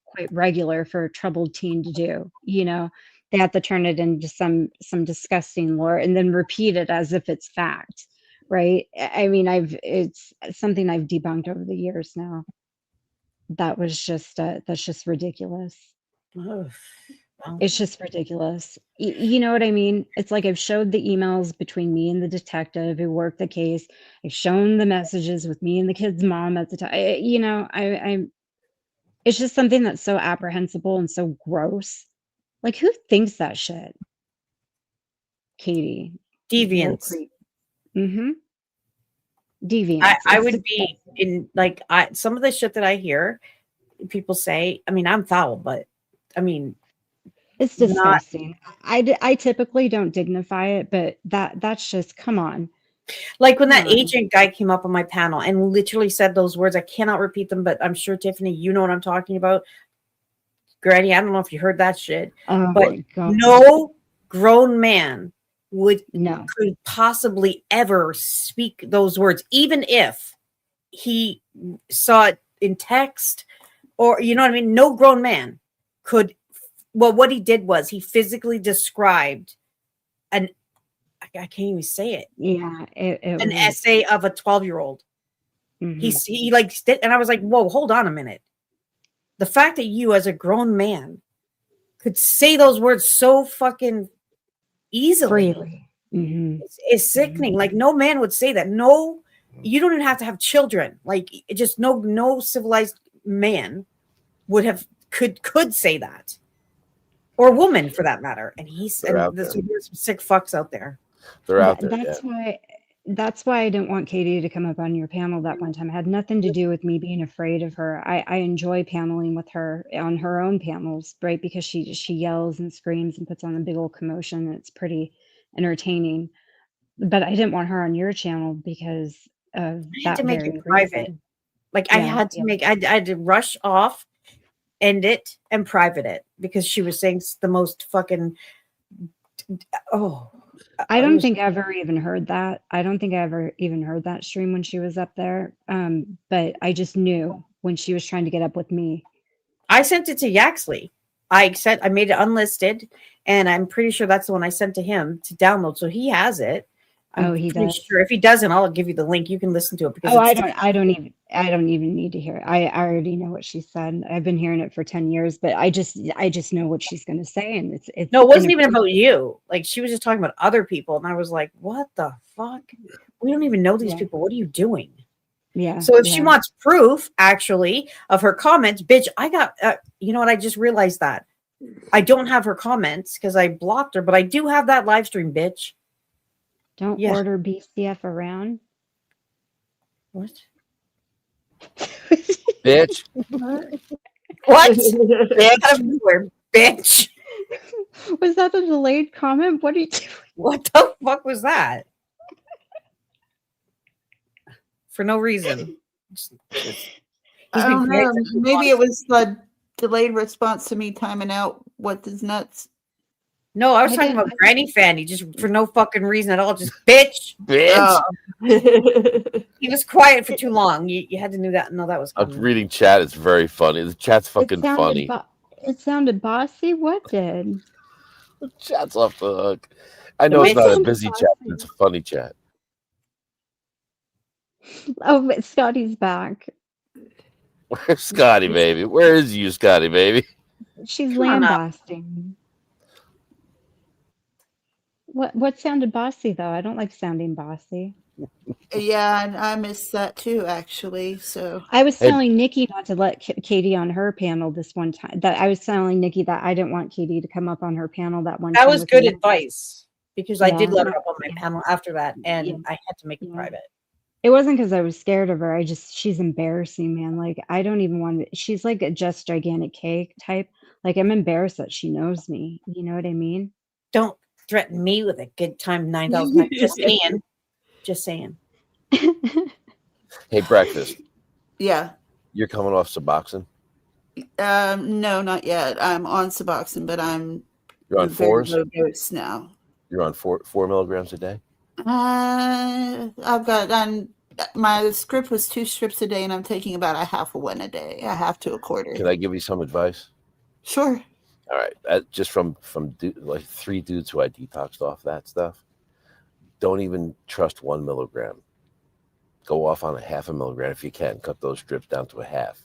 quite regular for a troubled teen to do. They have to turn it into some disgusting lore and then repeat it as if it's fact, right? I mean, it's something I've debunked over the years now. That's just ridiculous. It's just ridiculous. You know what I mean? It's like I've showed the emails between me and the detective who worked the case. I've shown the messages with me and the kid's mom at the time. It's just something that's so apprehensible and so gross. Like, who thinks that shit? Katie. Deviance. Mm-hmm. Deviance. I would be in some of the shit that I hear people say. I mean, I'm foul, but I mean, it's disgusting. I typically don't dignify it, but that's just, come on. Like when that agent guy came up on my panel and literally said those words, I cannot repeat them, but I'm sure, Tiffany, you know what I'm talking about. Granny, I don't know if you heard that shit, but no grown man could possibly ever speak those words, even if he saw it in text or, you know what I mean? No grown man could. Well, what he did was he physically described I can't even say it. Yeah. An essay of a 12-year-old. Mm-hmm. He and I was like, whoa, hold on a minute. The fact that you as a grown man could say those words so fucking easily is sickening. Mm-hmm. Like, no man would say that. No, you don't even have to have children. Like, just no civilized man could say that. Or woman for that matter. And there's some sick fucks out there. They're out there. That's why That's why I didn't want Katie to come up on your panel that one time. It had nothing to do with me being afraid of her. I enjoy paneling with her on her own panels, right? Because she yells and screams and puts on a big old commotion. And it's pretty entertaining. But I didn't want her on your channel because of I had that to make very it private. reason. Like I Yeah, had to yeah. make, I had to rush off, end it, and private it because she was saying the most fucking. Oh, I don't think I ever even heard that. I don't think I ever even heard that stream when she was up there. But I just knew when she was trying to get up with me. I sent it to Yaxley. I made it unlisted, and I'm pretty sure that's the one I sent to him to download. So he has it. I'm He pretty does. sure. If he doesn't, I'll give you the link. You can listen to it because I don't even need to hear it. I already know what she said. I've been hearing it for 10 years, but I just know what she's going to say. And it's no, it wasn't even about you. Like she was just talking about other people. And I was like, what the fuck? We don't even know these people. What are you doing? Yeah. So if she wants proof actually of her comments, bitch, I got, you know what? I just realized that I don't have her comments because I blocked her, but I do have that live stream, bitch. Don't order BCF around. What? Bitch. What? Bitch. Was that a delayed comment? What are you doing? What the fuck was that? For no reason. I don't know. Maybe it was the delayed response to me timing out what is nuts. No, I was talking about Granny Fanny, just for no fucking reason at all. Just bitch. He was quiet for too long. You had to know that. No, that was coming. I'm reading chat. It's very funny. The chat's fucking funny. It sounded bossy. What did? The chat's off the hook. I know it's not a busy chat, but it's a funny chat. Oh, but Scotty's back. Where's Scotty, baby? Where is you, Scotty, baby? She's lambasting. What sounded bossy though? I don't like sounding bossy. Yeah, I missed that too, actually. So I was telling Nikki not to let Katie on her panel this one time. That I was telling Nikki that I didn't want Katie to come up on her panel that one time. That was good advice because I did let her Yeah. up on my panel after that, and I had to make it private. It wasn't because I was scared of her. She's embarrassing, man. Like I don't even want to. She's like a just gigantic cake type. Like I'm embarrassed that she knows me. You know what I mean? Don't threaten me with a good time 9,000. Just saying. Just saying. Hey, breakfast. Yeah. You're coming off Suboxone? No, not yet. I'm on Suboxone, but you're on fours? Low dose now. You're on 4 milligrams a day? I've got my script was 2 strips a day, and I'm taking about a half of one a day. A half to a quarter. Can I give you some advice? Sure. All right. Just from like 3 dudes who I detoxed off that stuff. Don't even trust 1 milligram. Go off on a half a milligram if you can. Cut those strips down to a half.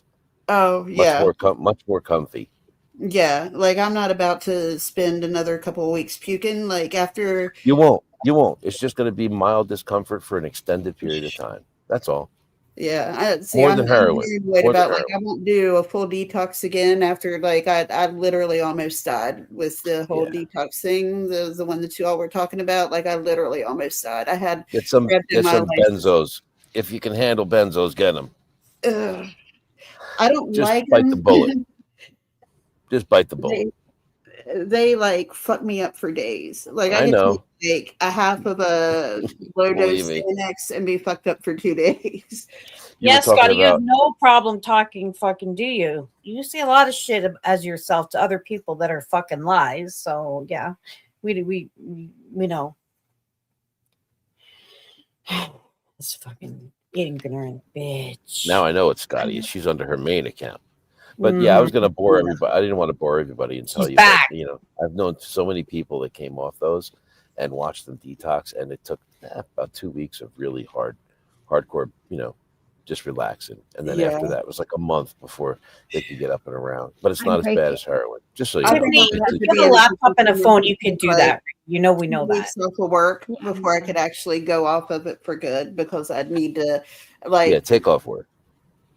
Oh, yeah. Much more comfy. Yeah, like I'm not about to spend another couple of weeks puking. Like after you won't. It's just going to be mild discomfort for an extended period of time. That's all. Yeah, more than heroin. I won't do a full detox again after like I literally almost died with the whole detox thing. The one that you all were talking about. Like I literally almost died. I had get some benzos. If you can handle benzos, get them. I don't just like bite them. the bullet. Just bite the bullet. They like fuck me up for days. Like I know. Take a half of a low dose Xanax and be fucked up for 2 days. Yes, Scotty, you have no problem talking fucking, do you? You say a lot of shit as yourself to other people that are fucking lies. So yeah, we know. This fucking ignorant bitch. Now I know it's Scotty. She's under her main account. But yeah, I was going to bore everybody. I didn't want to bore everybody and tell you that, I've known so many people that came off those and watched them detox. And it took about 2 weeks of really hardcore, just relaxing. And then after that, it was like a month before they could get up and around. But it's not as bad as heroin. Just so you know. If you have a laptop and a phone, you can do that. We know that. Social work before I could actually go off of it for good because I'd need to take off work.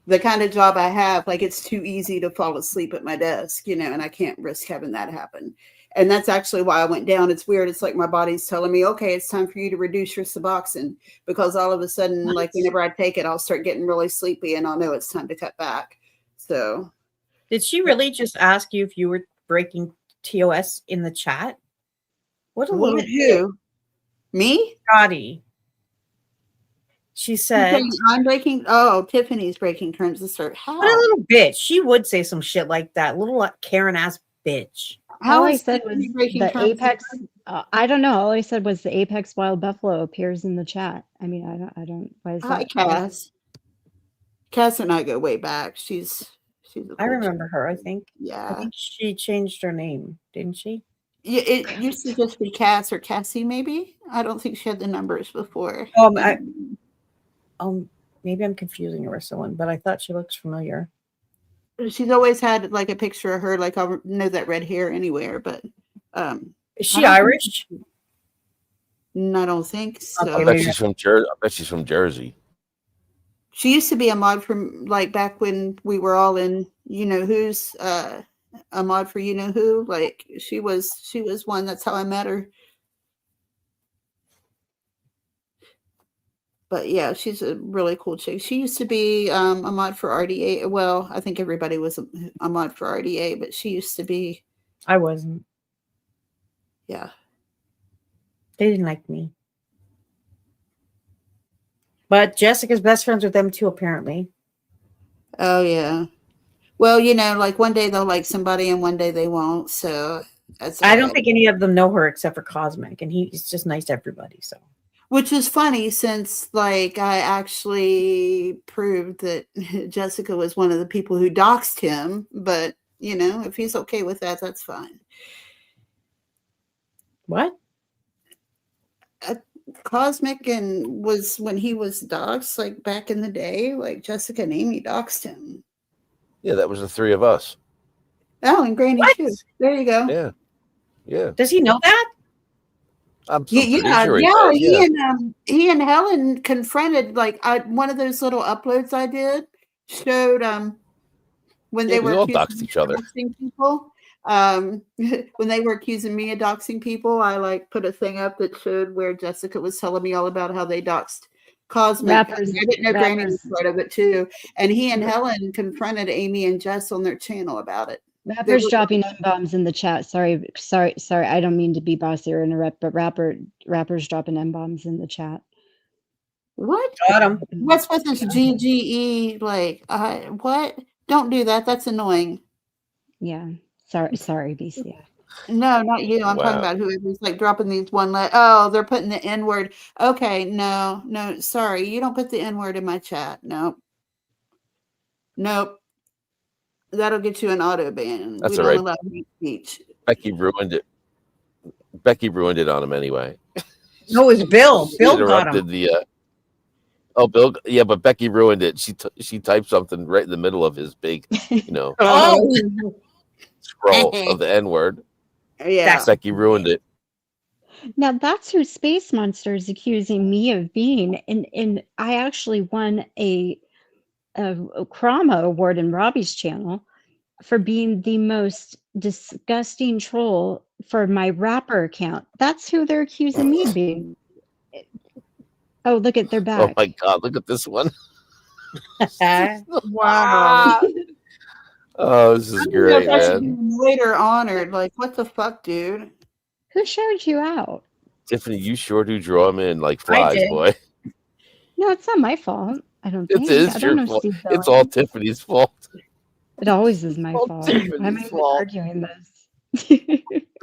The kind of job I have, like it's too easy to fall asleep at my desk, and I can't risk having that happen. And that's actually why I went down. It's weird. It's like my body's telling me, okay, it's time for you to reduce your Suboxone, because all of a sudden, like whenever I take it, I'll start getting really sleepy and I'll know it's time to cut back. So Did she really just ask you if you were breaking TOS in the chat? What a little who? Me? Scotty. She said, I'm breaking. Oh, Tiffany's breaking terms of service. How? what a little bitch. She would say some shit like that. Little Karen ass bitch. All I is said was Tiffany breaking the terms of apex. service? I don't know. All I said was the apex wild buffalo appears in the chat. I mean, I don't. Why is Hi, that? Cass. Cass and I go way back. She's a I cool remember chick. her, I think. I Yeah. think she changed her name, didn't she? Yeah, it used to just be Cass or Cassie, maybe. I don't think she had the numbers before. Maybe I'm confusing her with someone, but I thought she looks familiar. She's always had like a picture of her, like I know that red hair anywhere, but Is she Irish? I don't think so. Okay, I bet she's from Jersey. I bet she's from Jersey. She used to be a mod from like back when we were all in, you know who's a mod for you know who. Like she was one. That's how I met her. But yeah, she's a really cool chick. She used to be a mod for RDA. Well, I think everybody was a mod for RDA, but she used to be. I wasn't. Yeah. They didn't like me. But Jessica's best friends with them too, apparently. Oh yeah. Well, you know, like one day they'll like somebody and one day they won't. So that's I don't think any of them know her except for Cosmic, and he's just nice to everybody. So, which is funny since like I actually proved that Jessica was one of the people who doxed him. But you know, if he's okay with that, that's fine. What? Cosmic and was when he was doxed, like back in the day, like Jessica and Amy doxed him. Yeah, that was the three of us. Oh, and Granny too. There you go. Yeah, yeah. Does he know that? I'm pretty sure he yeah. does, He and Helen confronted like one of those little uploads I did showed when they we were all doxed each other. People. When they were accusing me of doxing people, I like put a thing up that showed where Jessica was telling me all about how they doxed Cosmic. Rappers, I didn't know Granny was part of it too. And he and Helen confronted Amy and Jess on their channel about it. Rappers dropping N-bombs in the chat. Sorry. I don't mean to be bossy or interrupt, but rappers dropping N-bombs in the chat. What? Got him. What's with this GGE? Like, what? Don't do that. That's annoying. Yeah. Sorry, BCF. No, not you. I'm talking about whoever's like dropping these oh, they're putting the N-word. Okay, no, sorry. You don't put the N-word in my chat. Nope. That'll get you an auto ban. That's we all don't right. allow hate speech. Becky ruined it. Becky ruined it on him anyway. No, it was Bill. Bill got him. Bill. Yeah, but Becky ruined it. She typed something right in the middle of his big, scroll of the N-word. Yeah, Becky ruined it. Now that's who Space Monster is accusing me of being, and I actually won a Krama award in Robbie's channel for being the most disgusting troll for my rapper account. That's who they're accusing me of being. Oh, look at their back. Oh my God, look at this one. wow. Oh, this is great, man. Later honored. Like, what the fuck, dude? Who showed you out? Tiffany, you sure do draw them in like flies, boy. No, it's not my fault. I don't think. It is your fault. It's all Tiffany's fault. It always is my fault. I'm arguing this.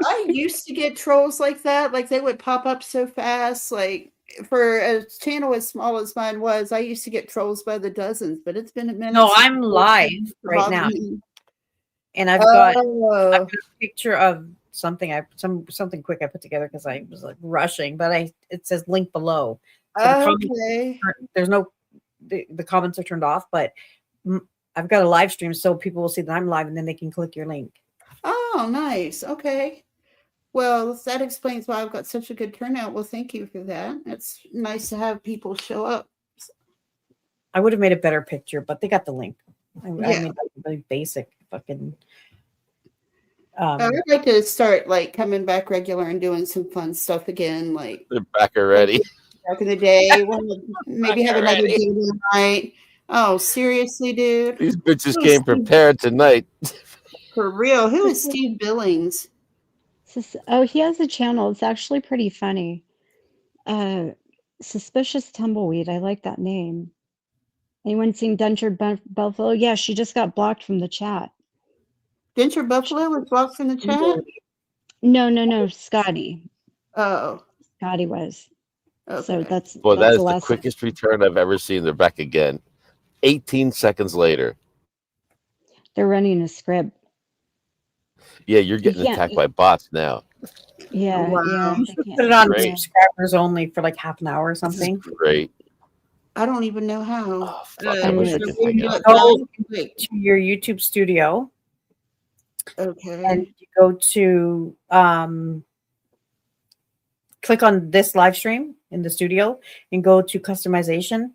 I used to get trolls like that. Like, they would pop up so fast. Like, for a channel as small as mine was, I used to get trolls by the dozens, but it's been a minute. No, I'm live right now. And I've got a picture of something something quick I put together because I was like rushing, but it says link below. So there's no the comments are turned off, but I've got a live stream so people will see that I'm live and then they can click your link. Oh, nice. Okay. Well, that explains why I've got such a good turnout. Well, thank you for that. It's nice to have people show up. I would have made a better picture, but they got the link. I made a really basic fucking. I would like to start like coming back regular and doing some fun stuff again, like They're back already. back in the day. Maybe have another Already. dating night. Oh, seriously, dude? These bitches Who is came Steve- prepared tonight. For real? Who is Steve Billings? Oh, he has a channel. It's actually pretty funny. Suspicious Tumbleweed. I like that name. Anyone seen Denture Buffalo? Yeah, she just got blocked from the chat. Denture Buffalo was blocked from the chat? No, Scotty. Oh, Scotty was. okay. So that's Boy, that is the last one. quickest return I've ever seen. They're back again. 18 seconds later. They're running a script. Yeah, you're getting can't- attacked by bots now. Yeah, Wow. yeah. You they should can't- put it on Great. subscribers only for like half an hour or This is something. great. I don't even know how. Oh, fuck. I wish I so could we hang do out. it Oh. live? Wait, To your YouTube studio, okay. and you go to click on this live stream in the studio and go to customization,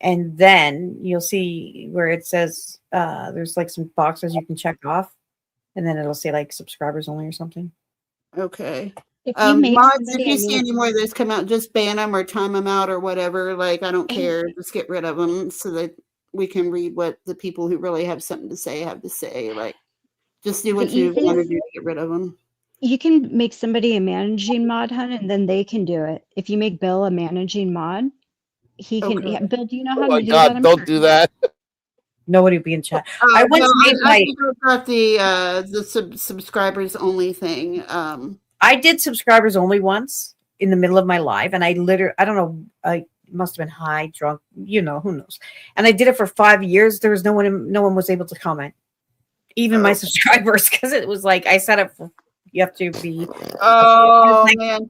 and then you'll see where it says there's like some boxes you can check off, and then it'll say like subscribers only or something. Okay. If you make Mods, if somebody you a see new- any more of those come out, just ban them or time them out or whatever. Like, I don't And- care. Just get rid of them so that we can read what the people who really have something to say have to say. Like, just do what The you want to easiest- do to get rid of them. You can make somebody a managing mod, hun, and then they can do it. If you make Bill a managing mod, he can. Okay. Yeah, Bill, do you know Oh how my to do that? God, I'm don't sure. do that. Nobody will be in chat. I once well, made I my- think I got the subscribers only thing. I did subscribers only once in the middle of my live, and I don't know, I must have been high, drunk, who knows. And I did it for 5 years. There was no one was able to comment, even my Oh. subscribers, because it was like I set up for, you have to be, Oh like- man.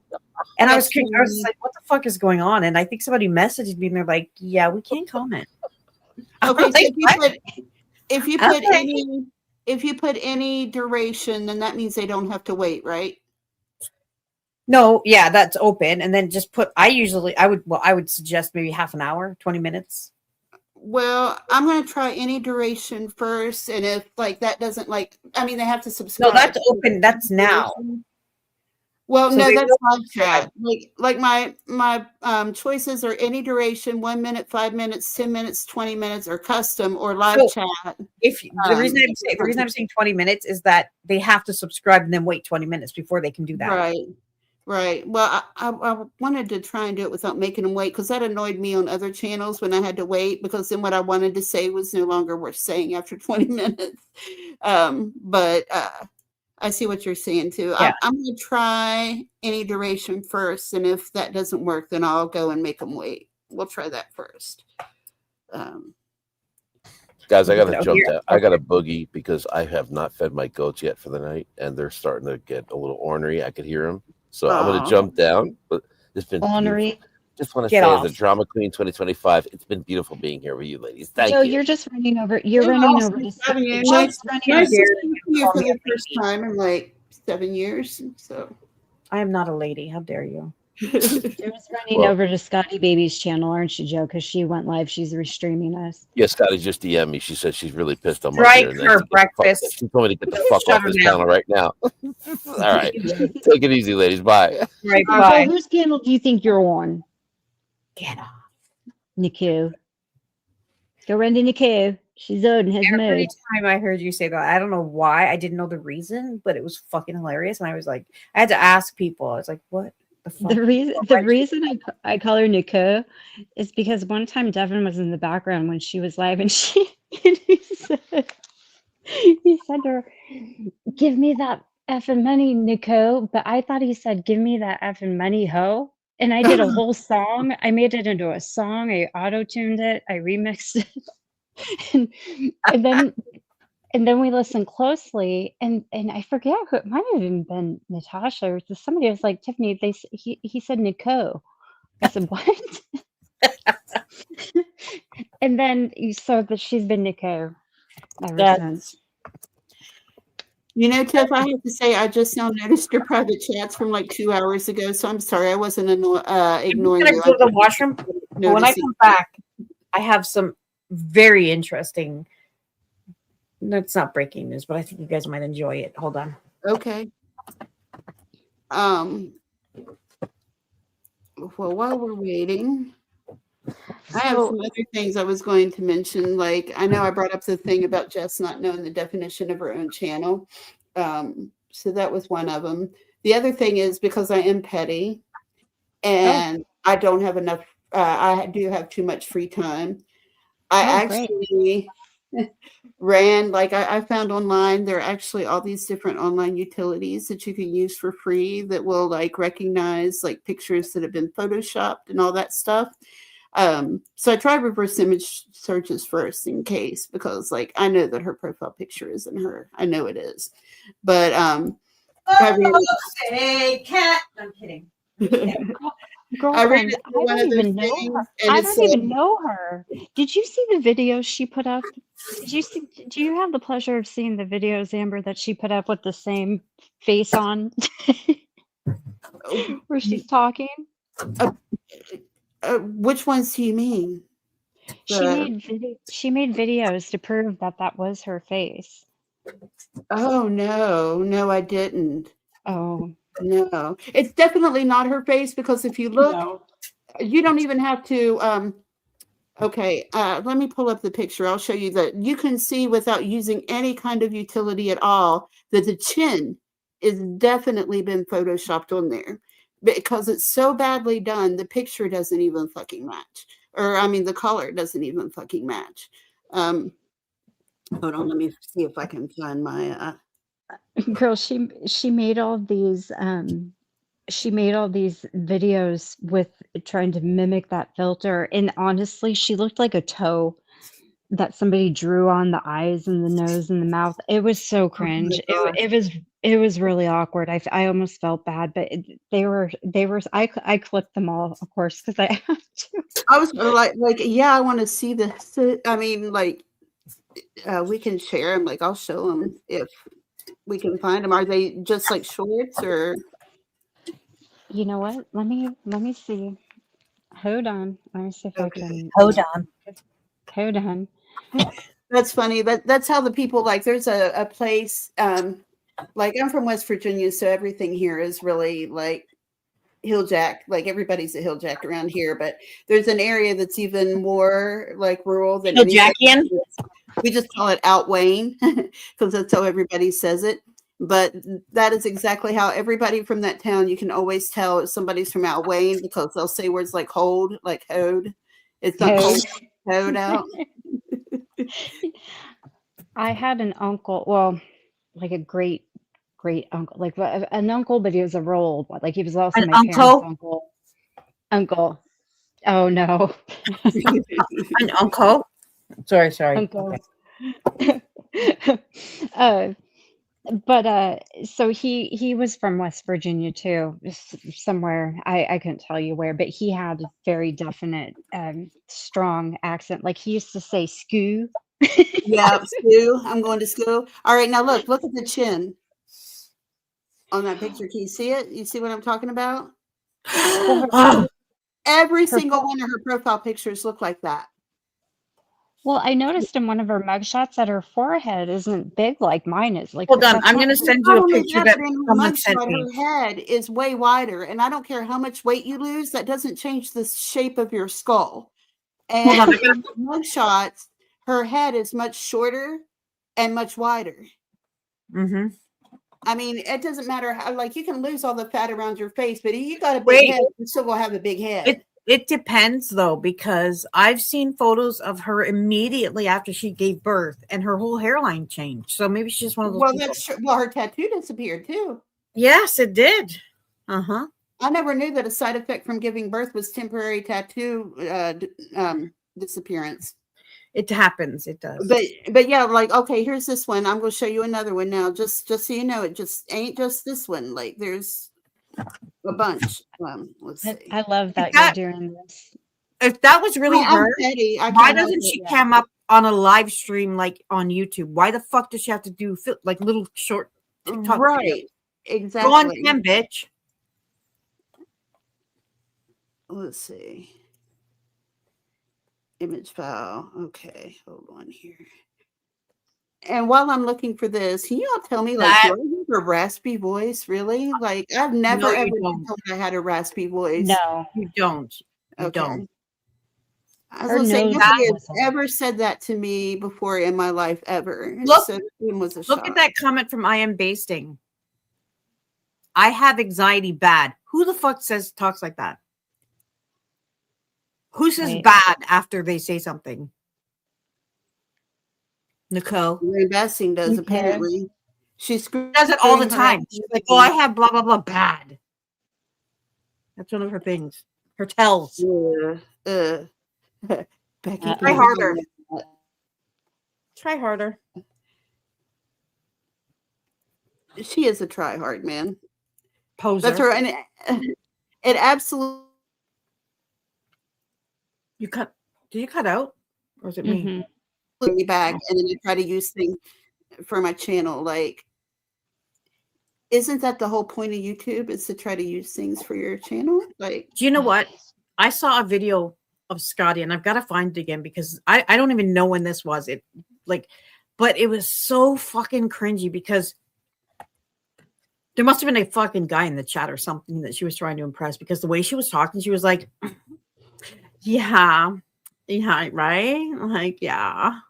and I was That's just like, what the fuck is going on? And I think somebody messaged me and they're like, yeah, we can't comment. I'm Okay, so like, what? if you put Okay. any duration, then that means they don't have to wait, right? No, yeah, that's open. And then just put, I would suggest maybe half an hour, 20 minutes. Well, I'm gonna try any duration first, and if like that doesn't they have to subscribe. No, that's open. That's now. Well, So no, they that's will live chat. Like my choices are any duration, 1 minute, 5 minutes, 10 minutes, 20 minutes, or custom or live So, chat. If the reason I'm saying 20 minutes is that they have to subscribe and then wait 20 minutes before they can do that. Right. Well, I wanted to try and do it without making them wait, because that annoyed me on other channels when I had to wait, because then what I wanted to say was no longer worth saying after 20 minutes. But I see what you're saying too. Yeah. I'm going to try any duration first, and if that doesn't work, then I'll go and make them wait. We'll try that first. Guys, I got to No, jump here- down. I got a boogie because I have not fed my goats yet for the night, and they're starting to get a little ornery. I could hear them. So I'm going Aw. to jump down. But it's been Ornery. beautiful. Just want to Get say, off. as a drama queen 2025, it's been beautiful being here with you ladies. Thank Joe, you. you're just running over. You're Hey, running awesome over to. having you. Joe's Nice running to over. see you Call for me a the first time in like 7 years. So I am not a lady. How dare you? You're just running Well- over to Scotty Baby's channel, aren't you, Joe? Because she went live. She's restreaming us. Yeah, Scotty just DM'd me. She said she's really pissed on my Strike here and her to get the fuck- breakfast. She told me to get the Just fuck shut off her this down. channel right now. All right. Take it easy, ladies. Bye. Right. Joe, Bye. whose channel do you think you're on? Get off. Niku. Go run to Niku. She's on his Every mode. time I heard you say that, I don't know why. I didn't know the reason, but it was fucking hilarious. And I was like, I had to ask people. I was like, what the fuck? The reason I call her Niku is because one time Devin was in the background when she was live, and he said to her, "Give me that effing money, Niku." But I thought he said, "Give me that effing money, ho." And I did a whole song. I made it into a song. I auto-tuned it. I remixed it, and then we listened closely, and I forget who it might have even been, Natasha or somebody was like, Tiffany. He said Nico. I said what? And then you saw that she's been Nico ever That's- since. You know, Tiff, I have to say, I just now noticed your private chats from like 2 hours ago. So I'm sorry, I wasn't I'm ignoring gonna you. go to the washroom. But when I Noticing. come back, I have some very interesting That's not breaking news, but I think you guys might enjoy it. Hold on. Okay. Well, while we're waiting, I have some other things I was going to mention. Like, I know I brought up the thing about Jess not knowing the definition of her own channel. So that was one of them. The other thing is because I am petty and I don't have enough, I do have too much free time. I actually ran, like I found online, there are actually all these different online utilities that you can use for free that will like recognize like pictures that have been photoshopped and all that stuff. So I tried reverse image searches first in case, because like I know that her profile picture isn't her. I know it is. But hey, cat. I'm kidding. Girlfriend, I don't even know her. I don't even know her. Did you see the videos she put up? Do you have the pleasure of seeing the videos, Amber, that she put up with the same face on where she's talking? Which ones do you mean? She made videos to prove that that was her face. Oh no, I didn't. Oh no, it's definitely not her face, because if you look, you don't even have to. Okay, let me pull up the picture. I'll show you that you can see without using any kind of utility at all that the chin is definitely been photoshopped on there, because it's so badly done. The picture doesn't even fucking match, or I mean, the color doesn't even fucking match. Hold on, let me see if I can find my. Girl, she made all these videos with trying to mimic that filter, and honestly, she looked like a toe that somebody drew on the eyes and the nose and the mouth. It was so cringe. It was really awkward. I almost felt bad, but they were I clicked them all, of course, because I have to. I was like yeah, I want to see this. I mean, like we can share them. Like I'll show them if we can find them. Are they just like shorts or? You know what? Let me see. Hold on. Let me see if I can. Hold on. Hold on. That's funny. That's how the people, like there's a place, like I'm from West Virginia, so everything here is really like hilljack. Like everybody's a hilljack around here, but there's an area that's even more like rural than Hilljackian. We just call it Outwayne because that's how everybody says it. But that is exactly how everybody from that town, you can always tell if somebody's from Outwayne, because they'll say words like hold, like hode. It's not cold, hode out. I had an uncle, well, like a great uncle, like an uncle, but he was a roll. Like he was also An my parents' uncle? uncle. Oh no. An uncle? Sorry. Uncle. Okay. But so he was from West Virginia too, somewhere I couldn't tell you where, but he had a very definite strong accent. Like he used to say "skoo." Yeah, school. I'm going to school. All right, now look at the chin on that picture. Can you see it? You see what I'm talking about? Every single one of her profile pictures look like that. Well, I noticed in one of her mugshots that her forehead isn't big like mine is. Like, Hold on, I'm going to send you a picture that someone sent me. Her head is way wider, and I don't care how much weight you lose, that doesn't change the shape of your skull. And in mugshots, her head is much shorter and much wider. Mm-hmm. I mean, it doesn't matter how, like, you can lose all the fat around your face, but if you got a big head, you still gonna have a big head. It depends though, because I've seen photos of her immediately after she gave birth, and her whole hairline changed. So maybe she's just one of those. Well, that's true. Well, her tattoo disappeared too. Yes, it did. Uh-huh. I never knew that a side effect from giving birth was temporary tattoo disappearance. It happens. It does. But yeah, like, okay, here's this one. I'm going to show you another one now, just so you know, it just ain't just this one. Like, there's a bunch. Let's see. I love that you're doing this. If that was really her, why doesn't she cam up on a live stream like on YouTube? Why the fuck does she have to do like little short TikTok right videos? Exactly. Go on cam, bitch. Let's see. Image file. Okay, hold on here. And while I'm looking for this, can you all tell me, like, do I have a raspy voice? Really? Like, I've never No, you ever been don't. told I had a raspy voice. No. You don't. You Okay. don't. I was Her gonna say nose nobody has wasn't. ever said that to me before in my life ever. Look- so this one was a Look shock. at that comment from I am basting. I have anxiety bad. Who the fuck talks like that? Who says Right. bad after they say something? Nicole Lynn Bassing does Okay. apparently. She does it all the time. She's like, "Oh, I have blah blah blah bad." That's one of her things. Her tells. Becky, Try harder. Try harder. She is a try hard, man. Poser. That's her, and it absolutely. You cut. Did you cut out, or is it me? Mhm. Me back, and then you try to use things for my channel. Like, isn't that the whole point of YouTube? Is to try to use things for your channel? Like, Do you know what? I saw a video of Scotty, and I've got to find it again because I don't even know when this was. It like, but it was so fucking cringy because there must have been a fucking guy in the chat or something that she was trying to impress because the way she was talking, she was like, yeah, right? Like, yeah.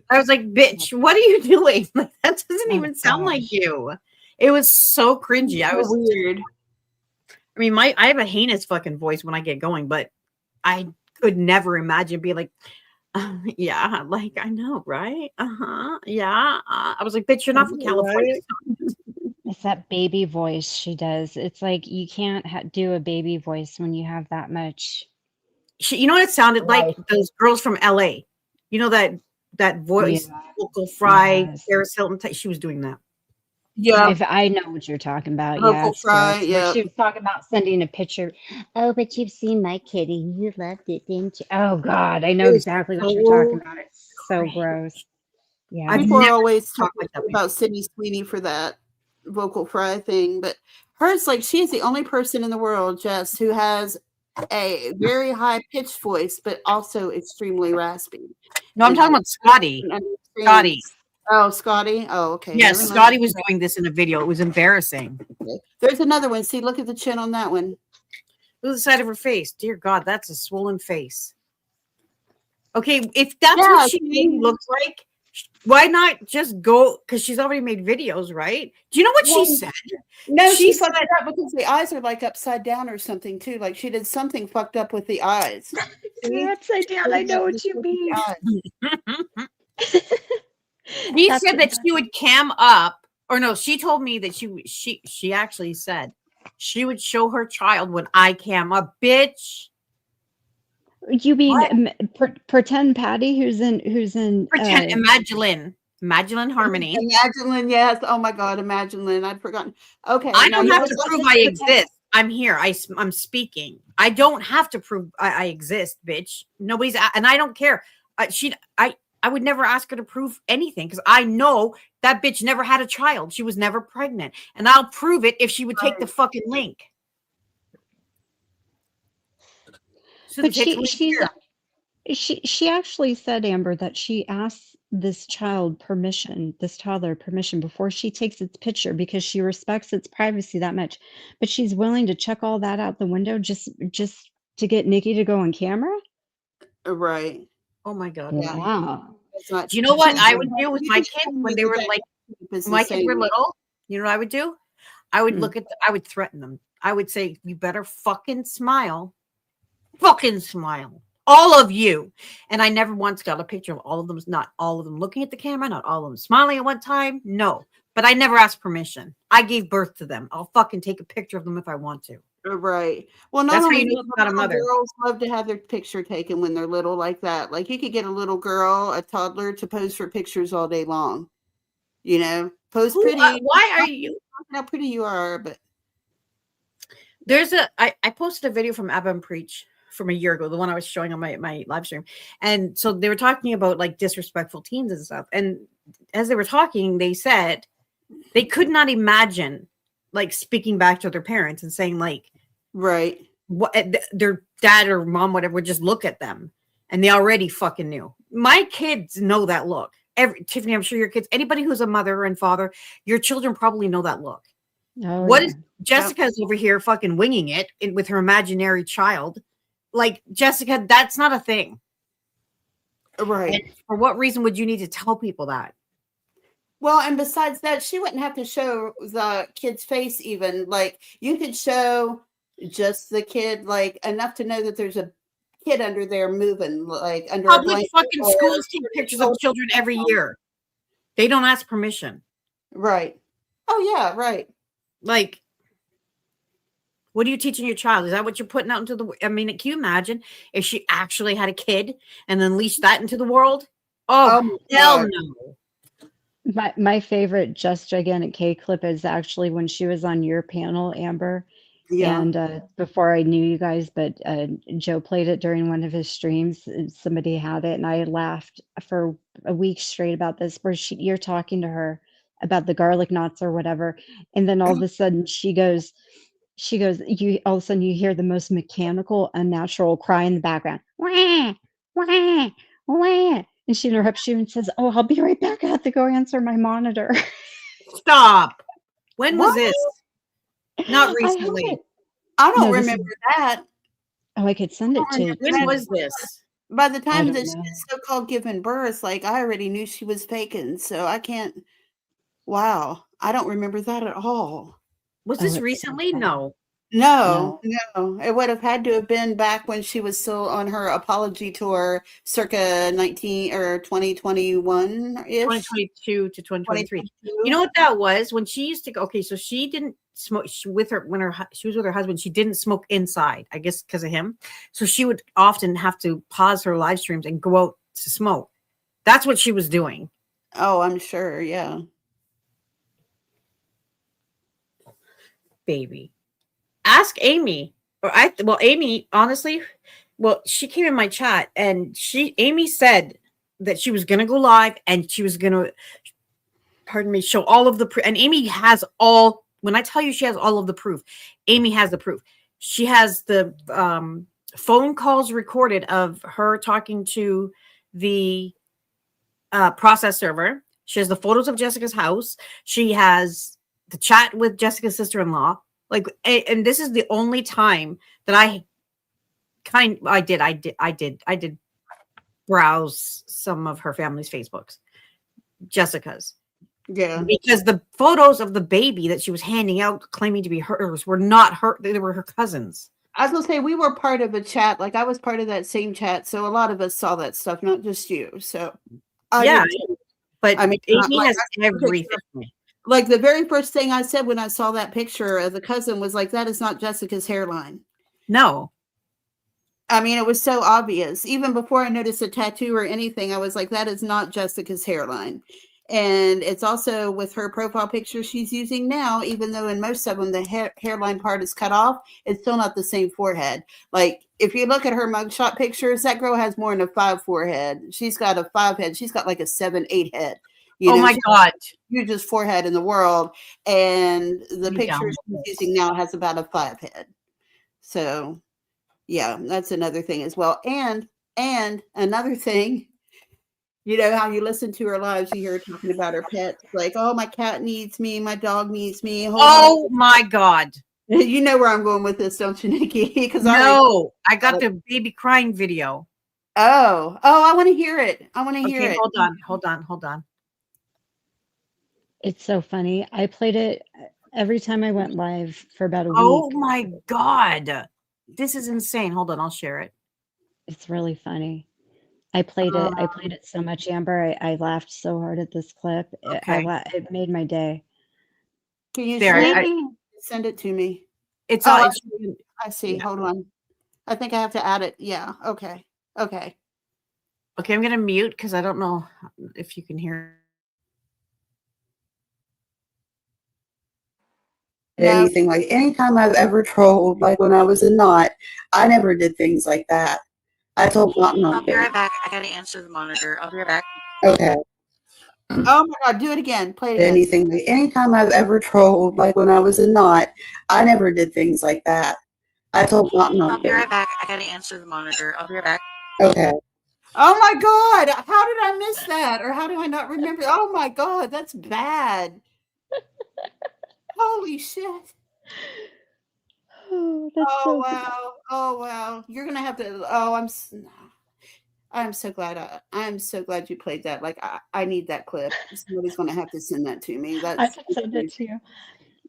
I was like, bitch, what are you doing? Like, that doesn't Oh, even sound like gosh. you. It was so cringy. I was weird. I mean, I have a heinous fucking voice when I get going, but I could never imagine being like, yeah, like I know, right? Yeah. I was like, bitch, you're not from California. It's that baby voice she does. It's like you can't do a baby voice when you have that much. You know what it sounded like? Right. Those girls from LA. You know that voice, Yeah. vocal fry, Yes. Paris Hilton. She was doing that. Yeah, I know what you're talking about. Vocal Yeah, it's fry, gross. yeah. Where she was talking about sending a picture. Oh, but you've seen my kitty. You loved it, didn't you? Oh God, I know It was exactly what so you're talking about. It's so crazy. gross. Yeah. I've people are never always talked talking like that about Sydney Sweeney for that vocal fry thing, but hers, like, she's the only person in the world, Jess, who has a very high pitched voice, but also extremely raspy. No, I'm And talking about Scotty. I understand- Scotty. Oh, Scotty. Oh, okay. Yes, never mind. Scotty was doing this in a video. It was embarrassing. Okay. There's another one. See, look at the chin on that one. Look at the side of her face. Dear God, that's a swollen face. Okay, if that's Yeah, what she see? really looks like, why not just go? Because she's already made videos, right? Do you know what Well, she said? No, She she fucked said- it up because the eyes are like upside down or something too. Like she did something fucked up with the eyes. See? upside down. I know what you With the mean. eyes. She said that she would cam up, or no, she told me that she actually said she would show her child when I cam up, bitch. You mean pretend Patty, who's in Pretend Imagine Harmony. Imagine, yes. Oh my God, Imagine. I'd forgotten. Okay. I now don't you have know to what? prove I exist. I'm here. I'm speaking. I don't have to prove I exist, bitch. Nobody's and I don't care. I would never ask her to prove anything because I know that bitch never had a child. She was never pregnant, and I'll prove it if she would take the fucking link. But she actually said, Amber, that she asked this toddler permission before she takes its picture because she respects its privacy that much. But she's willing to check all that out the window just to get Nikki to go on camera. Right. Oh my God. Yeah. Wow. Do you know what I would do with my kids when they were like, It's my the kids were same. little? You know what I would do? I would Hmm. I would threaten them. I would say, you better fucking smile. Fucking smile. All of you. And I never once got a picture of all of them, not all of them looking at the camera, not all of them smiling at one time. No. But I never asked permission. I gave birth to them. I'll fucking take a picture of them if I want to. Right. Well, not That's how only you know do it's not a little mother. girls love to have their picture taken when they're little like that. Like you could get a little girl, a toddler, to pose for pictures all day long. You know, pose pretty. Why are you? How pretty you are, but I posted a video from Abba and Preach from a year ago, the one I was showing on my live stream. And so they were talking about like disrespectful teens and stuff. And as they were talking, they said they could not imagine like speaking back to their parents and saying like, right. what their dad or mom, whatever, would just look at them and they already fucking knew. My kids know that look. Tiffany, I'm sure your kids, anybody who's a mother and father, your children probably know that look. Oh, What yeah. is Jessica's over here fucking winging it with her imaginary child? Like, Jessica, that's not a thing. Right. And for what reason would you need to tell people that? Well, and besides that, she wouldn't have to show the kid's face even. Like, you could show just the kid, like, enough to know that there's a kid under there moving, like, under a Public blanket. fucking schools take pictures of children every year. They don't ask permission. Right. Oh, yeah, right. Like, what are you teaching your child? Is that what you're putting out into the I mean, can you imagine if she actually had a kid and then unleashed that into the world? Oh, hell God. no. My favorite Just Gigantic K clip is actually when she was on your panel, Amber. Yeah. And before I knew you guys, but Joe played it during one of his streams. And somebody had it, and I laughed for a week straight about this. Where you're talking to her about the garlic knots or whatever, and then all of a sudden she goes, you all of a sudden you hear the most mechanical, unnatural cry in the background, wah, wah, wah. And she interrupts you and says, "Oh, I'll be right back. I have to go answer my monitor." Stop. When was this? Not I have recently. it. I don't No, this is- remember that. Oh, I could send it to you. When was this? By the time don't that she know. was so-called giving birth, like, I already knew she was faking, so I can't. Wow, I don't remember that at all. Was Oh, this it's so recently? funny. No. No, it would have had to have been back when she was still on her apology tour, circa 2021-ish. 2022 to 2023. You know what that was? When she used to go, okay, so she didn't smoke she was with her husband, she didn't smoke inside, I guess because of him. So she would often have to pause her live streams and go out to smoke. That's what she was doing. Oh, I'm sure, yeah. Baby. Ask Amy. Amy, honestly, she came in my chat and Amy said that she was gonna go live and she was gonna, show all of the proof. And Amy has all. When I tell you she has all of the proof, Amy has the proof. She has the phone calls recorded of her talking to the process server. She has the photos of Jessica's house. She has the chat with Jessica's sister-in-law. Like, and this is the only time that I did browse some of her family's Facebooks, Jessica's. Yeah. Because the photos of the baby that she was handing out claiming to be hers were not her. They were her cousins. I was gonna say, we were part of a chat, like I was part of that same chat, so a lot of us saw that stuff, not just you. So Yeah, but I mean, Amy like, has everything. like the very first thing I said when I saw that picture of the cousin was like, that is not Jessica's hairline. No. I mean, it was so obvious. Even before I noticed a tattoo or anything, I was like, that is not Jessica's hairline. And it's also with her profile picture she's using now, even though in most of them the hairline part is cut off, it's still not the same forehead. Like, if you look at her mugshot pictures, that girl has more than a 5 forehead. She's got a 5 head. She's got like a 7, 8 head. Oh my God. Hugest forehead in the world. And the picture she's using now has about a 5 head. So, yeah, that's another thing as well. And another thing, you know how you listen to her lives, you hear her talking about her pets, like, oh, my cat needs me, my dog needs me. Oh my God. You know where I'm going with this, don't you, Nikki? Because I got the baby crying video. Oh, I want to hear it. I want to hear it. Hold on. It's so funny. I played it every time I went live for about a week. Oh my God. This is insane. Hold on, I'll share it. It's really funny. I played it so much, Amber. I laughed so hard at this clip. Okay. It made my day. Can you There, send it to me? It's Oh, all. I see. Hold on. I think I have to add it. Yeah. Okay. Okay, I'm gonna mute because I don't know if you can hear. Anything like anytime I've ever trolled, like when I was in Knott, I never did things like that. I told Knott not I'll to. be right back. I gotta answer the monitor. I'll be right back. Okay. Oh my God, do it again. Play it again. Anything like anytime I've ever trolled, like when I was in Knott, I never did things like that. I told Knott not I'll be to. right back. I gotta answer the monitor. I'll be right back. Okay. Oh my God, how did I miss that? Or how do I not remember? Oh my God, that's bad. Holy shit. Oh, that's Oh so good. wow. Oh wow. You're gonna have to I'm so glad I'm so glad you played that. Like I need that clip. Somebody's gonna have to send that to me. I That's can send it to you.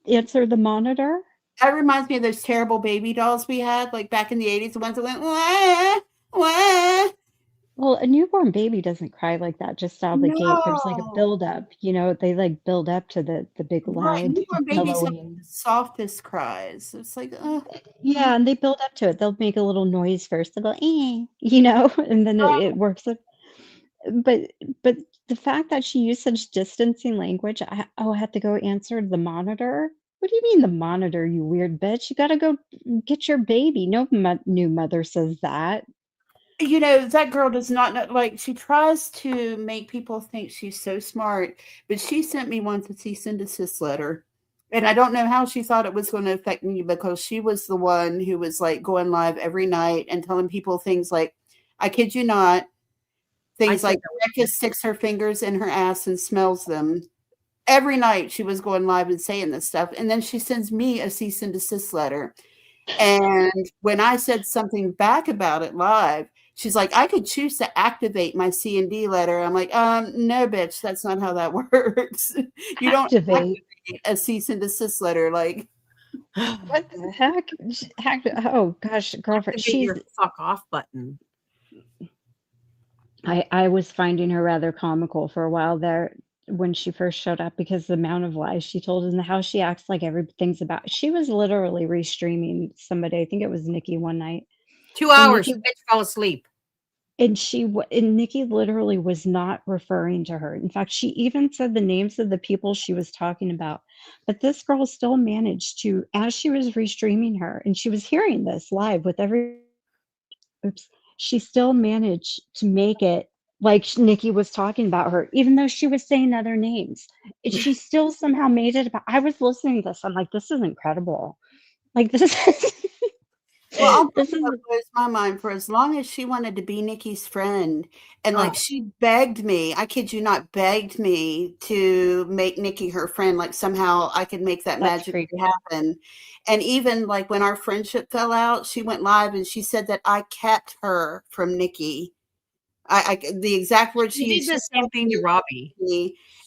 Answer the monitor. that reminds me of those terrible baby dolls we had, like back in the 80s, the ones that went wah, wah. Well, a newborn baby doesn't cry like that just out of the gate. There's like a No. build up, they like build up to the big Right. loud Newborn babies have bellowing. the softest cries. It's like, Yeah, and they build up to it. They'll make a little noise first. They'll go, and then it works up. But but the fact that she used such distancing language, I have to go answer the monitor. What do you mean the monitor, you weird bitch? You gotta go get your baby. No new mother says that. that girl does not know, like, she tries to make people think she's so smart, but she sent me once a cease and desist letter. And I don't know how she thought it was going to affect me, because she was the one who was like going live every night and telling people things like, I kid you not, things like Becca sticks her fingers in her ass and smells them. Every night she was going live and saying this stuff. And then she sends me a cease and desist letter. And when I said something back about it live, she's like, I could choose to activate my C&D letter. I'm like, no, bitch, that's not how that works. You don't activate a cease and desist letter. Like, what the heck? Oh gosh, girlfriend, she's your fuck off button. I was finding her rather comical for a while there when she first showed up, because the amount of lies she told and how she acts like everything's about. She was literally restreaming somebody. I think it was Nikki one night. 2 hours. Nikki, bitch fell asleep. And Nikki literally was not referring to her. In fact, she even said the names of the people she was talking about. But this girl still managed to, as she was restreaming her, and she was hearing this live with she still managed to make it like Nikki was talking about her, even though she was saying other names. She still somehow made it about. I was listening to this. I'm like, this is incredible. Like, this is. Well, this is what blows my mind. For as long as she wanted to be Nikki's friend, and like she begged me, I kid you not, begged me to make Nikki her friend. Like somehow I could make that magic happen. And even like when our friendship fell out, she went live and she said that I kept her from Nikki. The exact words she did the same thing to Robbie.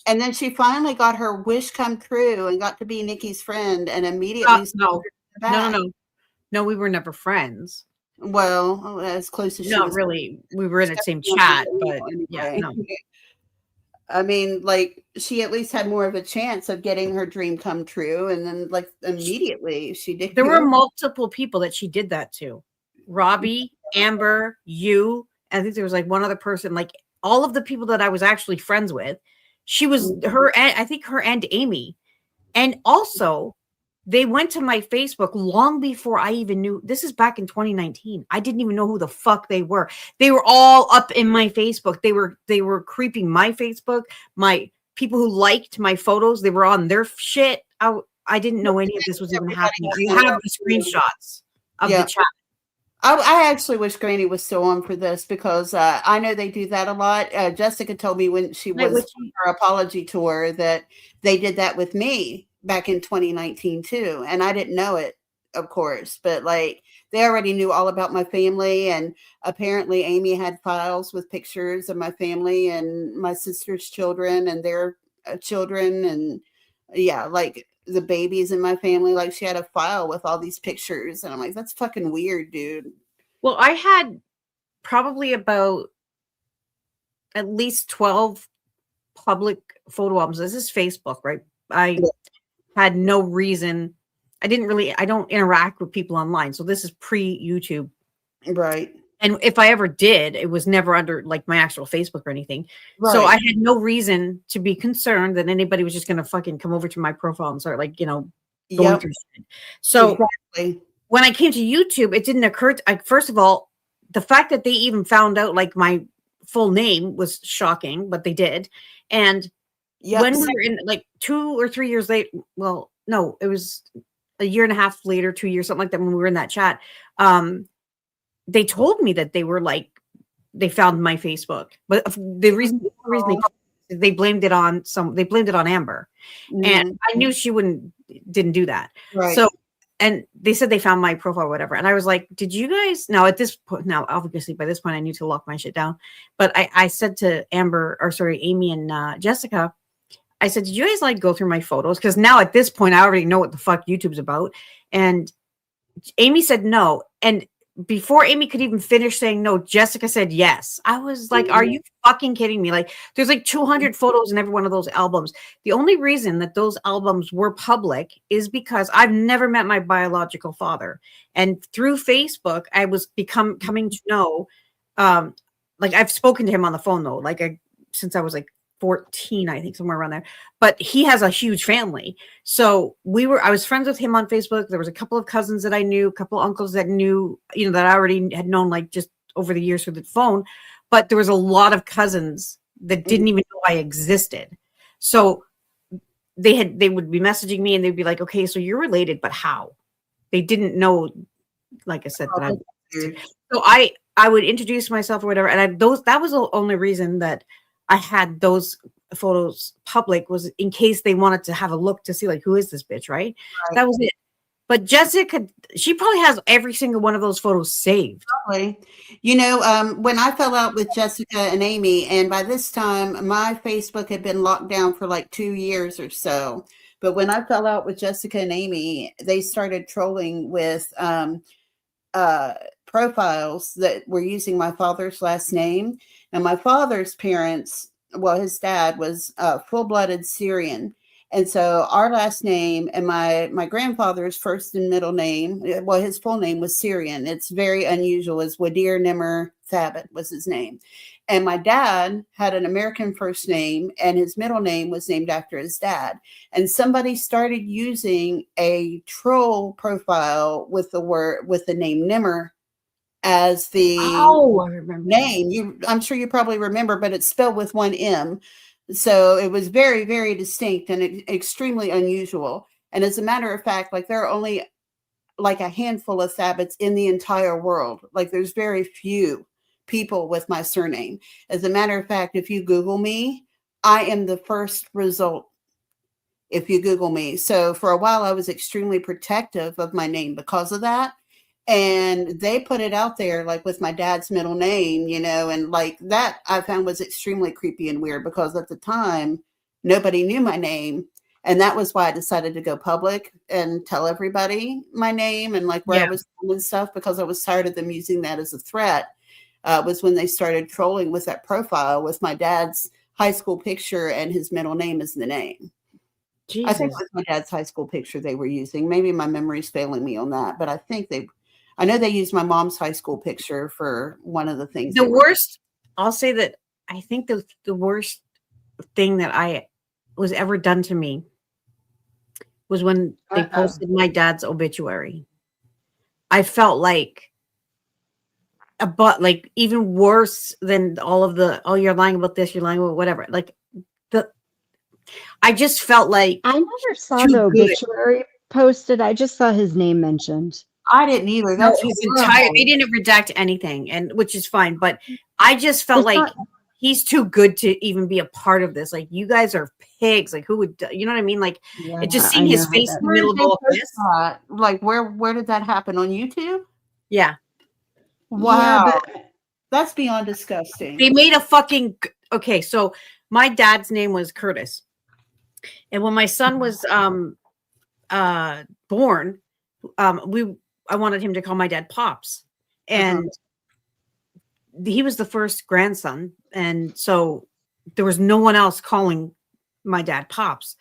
And then she finally got her wish come true and got to be Nikki's friend, and immediately No, we were never friends. Well, as close as she not was. Really. We were in the same chat, but yeah, no. I mean, like, she at least had more of a chance of getting her dream come true, and then like immediately she did. There were multiple people that she did that to. Robbie, Amber, you. I think there was like one other person, like all of the people that I was actually friends with. She was her, and I think her and Amy. And also, they went to my Facebook long before I even knew. This is back in 2019. I didn't even know who the fuck they were. They were all up in my Facebook. They were creeping my Facebook. My people who liked my photos, they were on their shit. I didn't know any of this was even happening. You have the screenshots of the chat. I actually wish Granny was still on for this, because I know they do that a lot. Jessica told me when she was on her apology tour that they did that with me back in 2019 too. And I didn't know it, of course, but like they already knew all about my family. And apparently Amy had files with pictures of my family and my sister's children and their children. And yeah, like the babies in my family, like she had a file with all these pictures, and I'm like, that's fucking weird, dude. Well, I had probably about at least 12 public photo albums. This is Facebook, right? I had no reason. I don't interact with people online. So this is pre-YouTube. Right. And if I ever did, it was never under like my actual Facebook or anything. Right. So I had no reason to be concerned that anybody was just going to fucking come over to my profile and start like, going through shit. So when I came to YouTube, it didn't occur to, first of all, the fact that they even found out like my full name was shocking, but they did. And when we were in like 2 or 3 years late, well, no, it was a year and a half later, 2 years, something like that, when we were in that chat, they told me that they were like they found my Facebook. But the reason they blamed it on Amber. And I knew she didn't do that. Right. So, and they said they found my profile or whatever. And I was like, did you guys, now at this point, now obviously by this point I need to lock my shit down. But I said to Amy and Jessica, I said, did you guys like go through my photos? Because now at this point I already know what the fuck YouTube's about. And Amy said no. And before Amy could even finish saying no, Jessica said yes. I was like, are you fucking kidding me? Like, there's like 200 photos in every one of those albums. The only reason that those albums were public is because I've never met my biological father. And through Facebook, I was coming to know, like I've spoken to him on the phone though, since I was like 14, I think, somewhere around there. But he has a huge family. So I was friends with him on Facebook. There was a couple of cousins that I knew, a couple of uncles that knew, that I already had known like just over the years through the phone. But there was a lot of cousins that didn't even know I existed. So they would be messaging me and they'd be like, okay, so you're related, but how? They didn't know, like I said, that I existed. So I would introduce myself or whatever. And that was the only reason that I had those photos public, was in case they wanted to have a look to see like, who is this bitch, right? That was it. But Jessica, she probably has every single one of those photos saved. Probably. When I fell out with Jessica and Amy, and by this time my Facebook had been locked down for like 2 years or so. But when I fell out with Jessica and Amy, they started trolling with profiles that were using my father's last name. And my father's parents, well, his dad was full-blooded Syrian. And so our last name and my grandfather's first and middle name, well, his full name was Syrian. It's very unusual. It's Wadir Nimmer Thabit was his name. And my dad had an American first name, and his middle name was named after his dad. And somebody started using a troll profile with the name Nimmer as the name. I'm sure you probably remember, but it's spelled with one M. So it was very, very distinct and extremely unusual. And as a matter of fact, like there are only like a handful of Thabits in the entire world. Like there's very few people with my surname. As a matter of fact, if you Google me, I am the first result if you Google me. So for a while, I was extremely protective of my name because of that. And they put it out there like with my dad's middle name, and like that I found was extremely creepy and weird because at the time, nobody knew my name. And that was why I decided to go public and tell everybody my name and like where I was from and stuff, because I was tired of them using that as a threat. Was when they started trolling with that profile with my dad's high school picture and his middle name as the name. Jesus. I think it was my dad's high school picture they were using. Maybe my memory's failing me on that, but I know they used my mom's high school picture for one of the things. The worst, I'll say that I think the worst thing that was ever done to me was when they posted my dad's obituary. I felt like even worse than all of you're lying about this, you're lying about whatever. Like I just felt like I never saw the obituary posted. I just saw his name mentioned. I didn't either. That's his entire. They didn't redact anything, and which is fine. But I just felt like he's too good to even be a part of this. Like you guys are pigs. Like who would? You know what I mean? Like it just seeing his face in the middle of all this. Like where did that happen on YouTube? Yeah. Wow. Yeah, that's beyond disgusting. They made a fucking okay. So my dad's name was Curtis, and when my son was born, I wanted him to call my dad Pops, and he was the first grandson. And so there was no one else calling my dad Pops.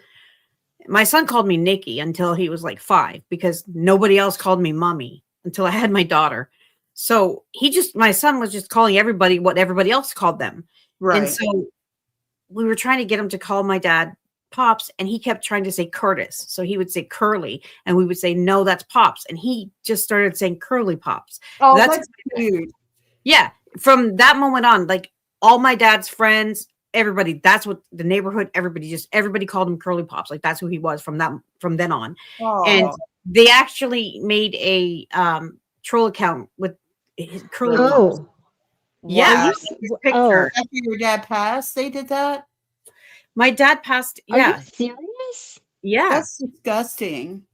My son called me Nikki until he was like 5 because nobody else called me Mommy until I had my daughter. So my son was just calling everybody what everybody else called them. Right. And so we were trying to get him to call my dad Pops, and he kept trying to say Curtis. So he would say Curly, and we would say, no, that's Pops. And he just started saying Curly Pops. Oh, that's weird. Yeah. From that moment on, like all my dad's friends, everybody, that's what the neighborhood, everybody called him Curly Pops. Like that's who he was from then on. Oh. And they actually made a troll account with his Curly Pops. Yeah, you picture. After your dad passed, they did that? My dad passed. Are Yeah, you serious? yeah, That's disgusting.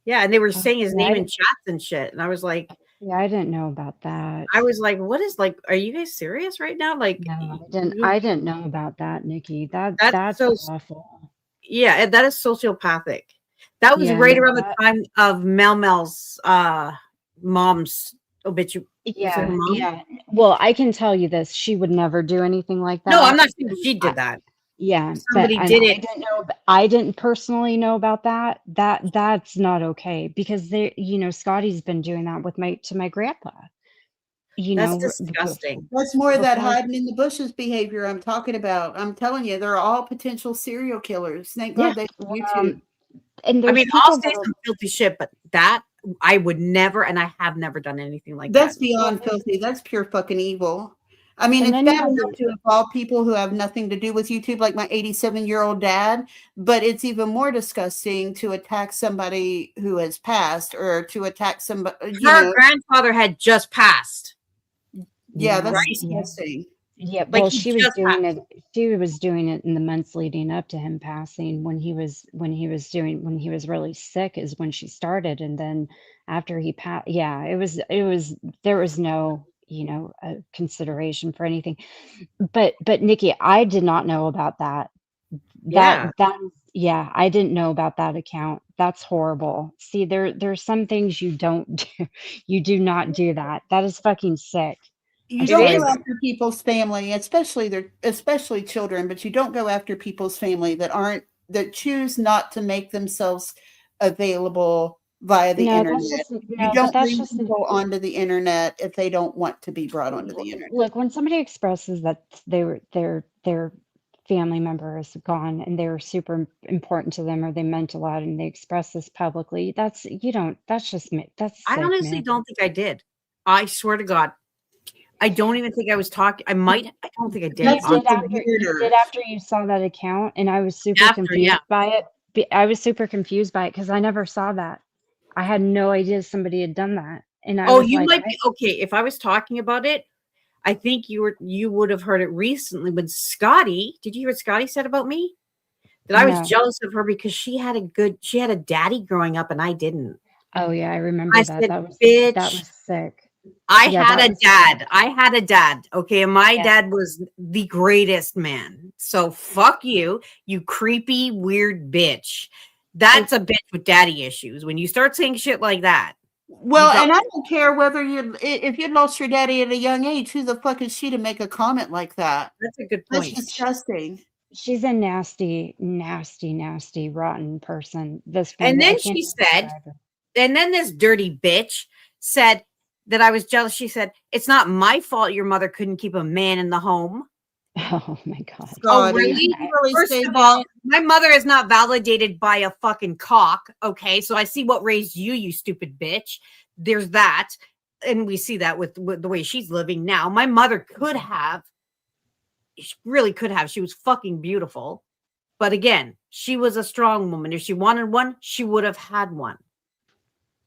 yeah. And they were Oh, saying his yeah, name in chats and shit. And I was like, I didn't know about that. what is like? Are you guys serious right now? Like, No, you- I didn't know about that, Nikki. that's That's so. awful. Yeah, that is sociopathic. That was Yeah, right no, around the time of Mel's mom's obituary. Was it her yeah, mom? yeah. Well, I can tell you this, she would never do anything like No, I'm that. not saying she did that. Yeah, but Somebody did it. I didn't personally know about that. That's not okay because Scotty's been doing that with my grandpa. That's disgusting. That's more of that Before- hiding in the bushes behavior I'm talking about. I'm telling you, they're all potential serial killers. Thank God they have YouTube. And I there's mean, people I'll that say are- some filthy shit, but that I would never, and I have never done anything like That's that. beyond filthy. That's pure fucking evil. I mean, And it's then you bad have enough to involve people who have nothing to do with YouTube, like my 87-year-old dad, but it's even more disgusting to attack somebody who has passed or to attack somebody, Her grandfather had just passed. Yeah, that's Right. disgusting. Yeah, Like, well, he she was just doing it. She was doing it in the months leading up to him passing. When he was really sick, is when she started, and then after he passed, yeah, it was there was no consideration for anything. But Nikki, I did not know about that. Yeah. Yeah, I didn't know about that account. That's horrible. See, there's some things you don't do. You do not do that. That is fucking sick. You I'm don't sorry go about after people's family, especially children, but you don't go after people's family that choose not to make themselves available via the No, that's internet. just You no, but don't that's bring just people onto the internet if they don't want to be brought onto the internet. look, when somebody expresses that their family member is gone and they were super important to them or they meant a lot and they express this publicly, that's just that's I sick, honestly man. don't think I did. I swear to God. I don't even think I was talking. I don't think I did. That's You even weirder. did after you saw that account, and I was super confused by it. I was super confused by it because I never saw that. I had no idea somebody had done that, and I Oh, was you like, might be okay. If I was talking about it, I think you would have heard it recently when Scotty. Did you hear what Scotty said about me? That I was No. jealous of her because she had a daddy growing up and I didn't. Oh yeah, I remember I that. said, That was bitch. sick. I Yeah, had that a was dad. I had a dad. Okay. And my Yeah. dad was the greatest man. So fuck you, you creepy, weird bitch. That's a bitch with daddy issues. When you start saying shit like that. Well, and I don't care if you lost your daddy at a young age, who the fuck is she to make a comment like that? That's a good That's point. disgusting. She's a nasty, nasty, nasty, rotten person. This And woman, I then can't she even said, describe her. and then this dirty bitch said that I was jealous. She said, it's not my fault your mother couldn't keep a man in the home. Oh my God. Oh, Scotty, really? you really First say of all, that? my mother is not validated by a fucking cock. Okay. So I see what raised you, you stupid bitch. There's that. And we see that with the way she's living now. My mother could have, she really could have. She was fucking beautiful. But again, she was a strong woman. If she wanted one, she would have had one.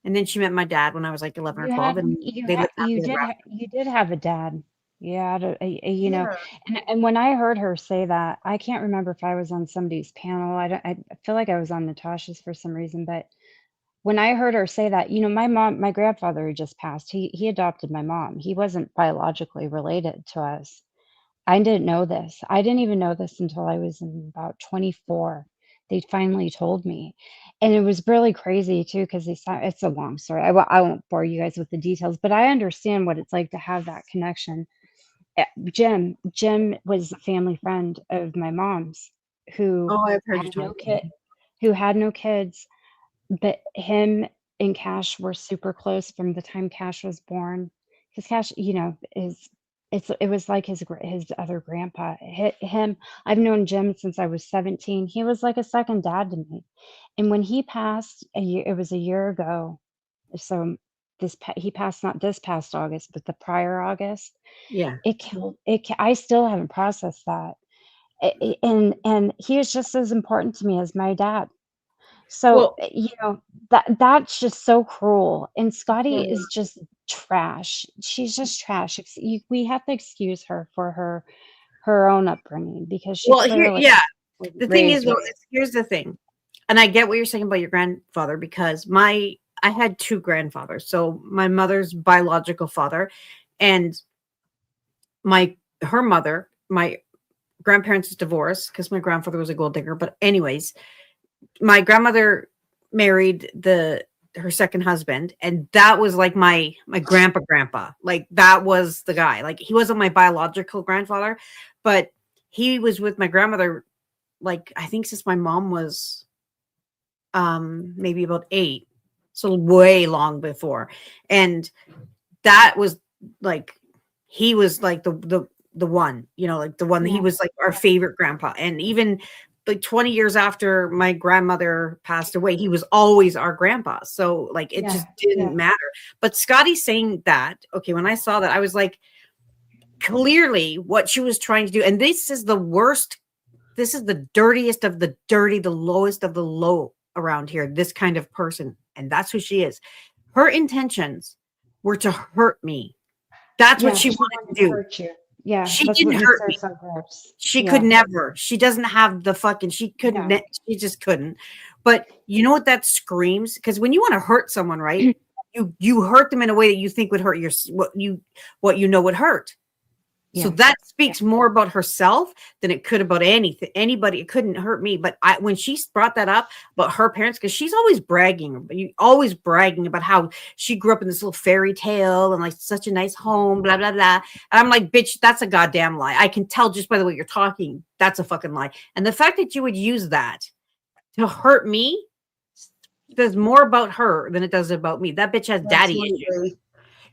And then she met my dad when I was like 11 or 12. And You did have a dad. Yeah, and when I heard her say that, I can't remember if I was on somebody's panel. I feel like I was on Natasha's for some reason, but when I heard her say that, my grandfather who just passed, he adopted my mom. He wasn't biologically related to us. I didn't know this. I didn't even know this until I was in about 24. They finally told me. And it was really crazy too, because it's a long story. I won't bore you guys with the details, but I understand what it's like to have that connection. Jim was a family friend of my mom's who I've heard you had talk no kid, who had no kids, but him and Cash were super close from the time Cash was born. Because Cash, it was like his other grandpa. Him, I've known Jim since I was 17. He was like a second dad to me. And when he passed, it was a year ago. So he passed not this past August, but the prior August. Yeah. It killed it. I still haven't processed that. And he is just as important to me as my dad. So, Well, that's just so cruel. And Scotty is just trash. She's just trash. We have to excuse her for her own upbringing because she Well, clearly was the thing is, raised though, with. here's the thing, and I get what you're saying about your grandfather because I had two grandfathers. So my mother's biological father, and her mother, my grandparents divorced because my grandfather was a gold digger. But anyways, my grandmother married her second husband, and that was like my grandpa. Like that was the guy. Like he wasn't my biological grandfather, but he was with my grandmother. Like I think since my mom was maybe about 8, so way long before. And that was like he was like the one, like the one. He was like our favorite grandpa. And even like 20 years after my grandmother passed away, he was always our grandpa. So like it just didn't matter. But Scotty saying that, okay, when I saw that, I was like, clearly what she was trying to do, and this is the worst, this is the dirtiest of the dirty, the lowest of the low around here, this kind of person. And that's who she is. Her intentions were to hurt me. That's what she wanted to do. Hurt you. Yeah, she didn't hurt me. She could never. She doesn't have the fucking. She couldn't. No. She just couldn't. But you know what that screams? Because when you want to hurt someone, right? you hurt them in a way that you think would hurt what you know would hurt. So that speaks more about herself than it could about anybody. It couldn't hurt me. But when she brought that up about her parents, because she's always bragging about how she grew up in this little fairy tale and like such a nice home, blah, blah, blah. And I'm like, bitch, that's a goddamn lie. I can tell just by the way you're talking. That's a fucking lie. And the fact that you would use that to hurt me does more about her than it does about me. That bitch has daddy issues.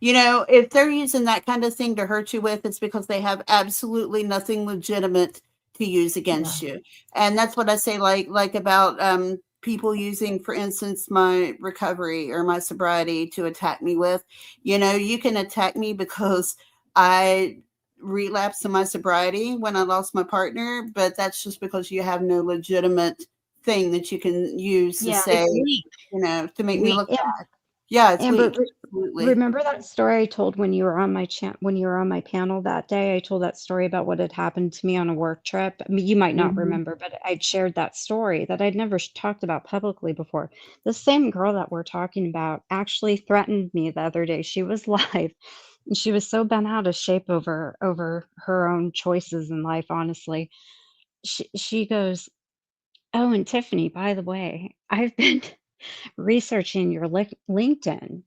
If they're using that kind of thing to hurt you with, it's because they have absolutely nothing legitimate to use against you. And that's what I say, like about people using, for instance, my recovery or my sobriety to attack me with. You can attack me because I relapsed in my sobriety when I lost my partner, but that's just because you have no legitimate thing that you can use to say, to make me look bad. Yeah, it's Amber, weak. Absolutely. Remember that story I told when you were on my panel that day? I told that story about what had happened to me on a work trip. I mean, you might not remember, but I'd shared that story that I'd never talked about publicly before. The same girl that we're talking about actually threatened me the other day. She was live, and she was so bent out of shape over her own choices in life. Honestly, she goes, "Oh, and Tiffany, by the way, I've been researching your LinkedIn,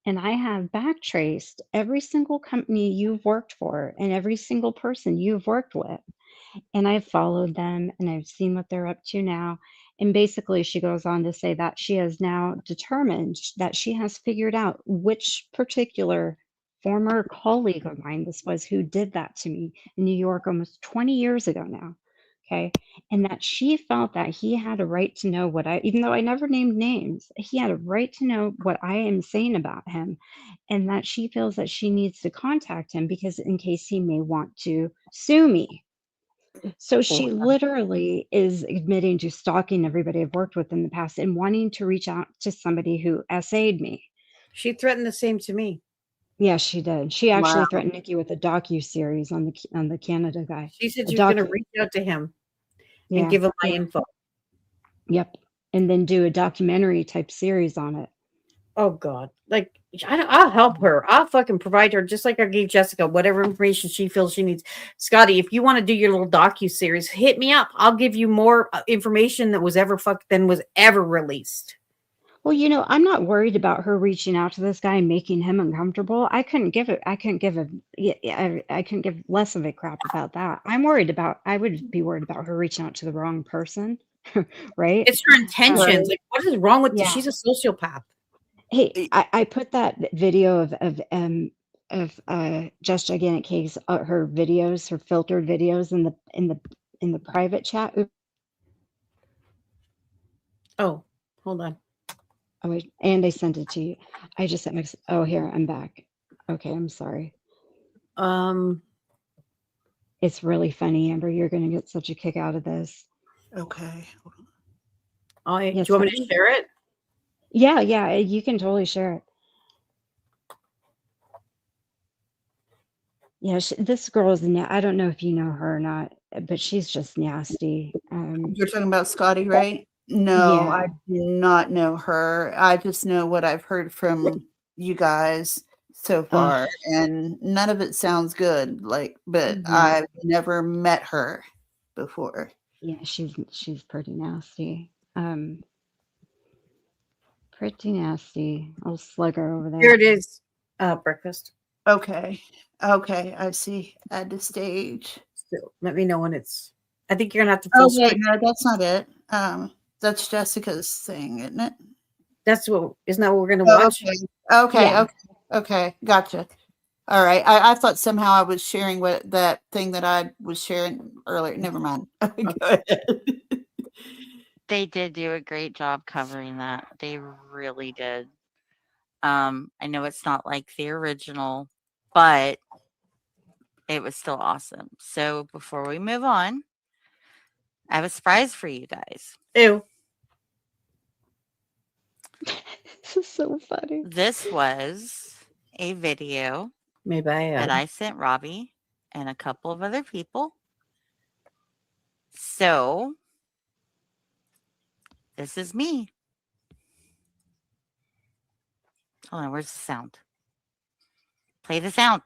and I have backtraced every single company you've worked for and every single person you've worked with. And I've followed them and I've seen what they're up to now." And basically, she goes on to say that she has now determined that she has figured out which particular former colleague of mine this was who did that to me in New York almost 20 years ago now. Okay. And that she felt that he had a right to know even though I never named names, he had a right to know what I am saying about him. And that she feels that she needs to contact him because in case he may want to sue me. So she literally is admitting to stalking everybody I've worked with in the past and wanting to reach out to somebody who essayed me. She threatened the same to me. Yeah, she did. She actually threatened Nikki with a docu-series on the Canada guy. She said she was going to reach out to him and give him my info. Yep. And then do a documentary type series on it. Oh, God. Like, I'll help her. I'll fucking provide her, just like I gave Jessica, whatever information she feels she needs. Scotty, if you want to do your little docu-series, hit me up. I'll give you more information than was ever released. Well, I'm not worried about her reaching out to this guy and making him uncomfortable. I couldn't give less of a crap about that. I would be worried about her reaching out to the wrong person, right? It's her intentions. Like, what is wrong with you? She's a sociopath. Hey, I put that video of Just Gigantic Cakes, her videos, her filtered videos in the private chat. Oh, hold on. Oh, wait, and I sent it to you. I just sent here, I'm back. Okay, I'm sorry. It's really funny, Amber. You're going to get such a kick out of this. Okay. Oh, do you want me to share it? Yeah, you can totally share it. Yeah, this girl is. I don't know if you know her or not, but she's just nasty. You're talking about Scotty, right? No, Yeah. I do not know her. I just know what I've heard from you guys so far, and none of it sounds good. Like, but Mhm. I've never met her before. Yeah, she's pretty nasty. Pretty nasty. Old slugger over there. Here it is. Breakfast. Okay, okay, I see. Add to stage. So let me know when it's. I think you're gonna have to Oh full wait, screen. no, that's not it. That's Jessica's thing, isn't it? That's what. Isn't that what we're gonna Oh, watch? okay, Yeah. okay, gotcha. All right. I thought somehow I was sharing what that thing that I was sharing earlier. Never mind. Go ahead. They did do a great job covering that. They really did. I know it's not like the original, but it was still awesome. So before we move on, I have a surprise for you guys. Ew. This is so funny. This was a video Maybe I. that I sent Robbie and a couple of other people. So this is me. Hold on, where's the sound? Play the sound.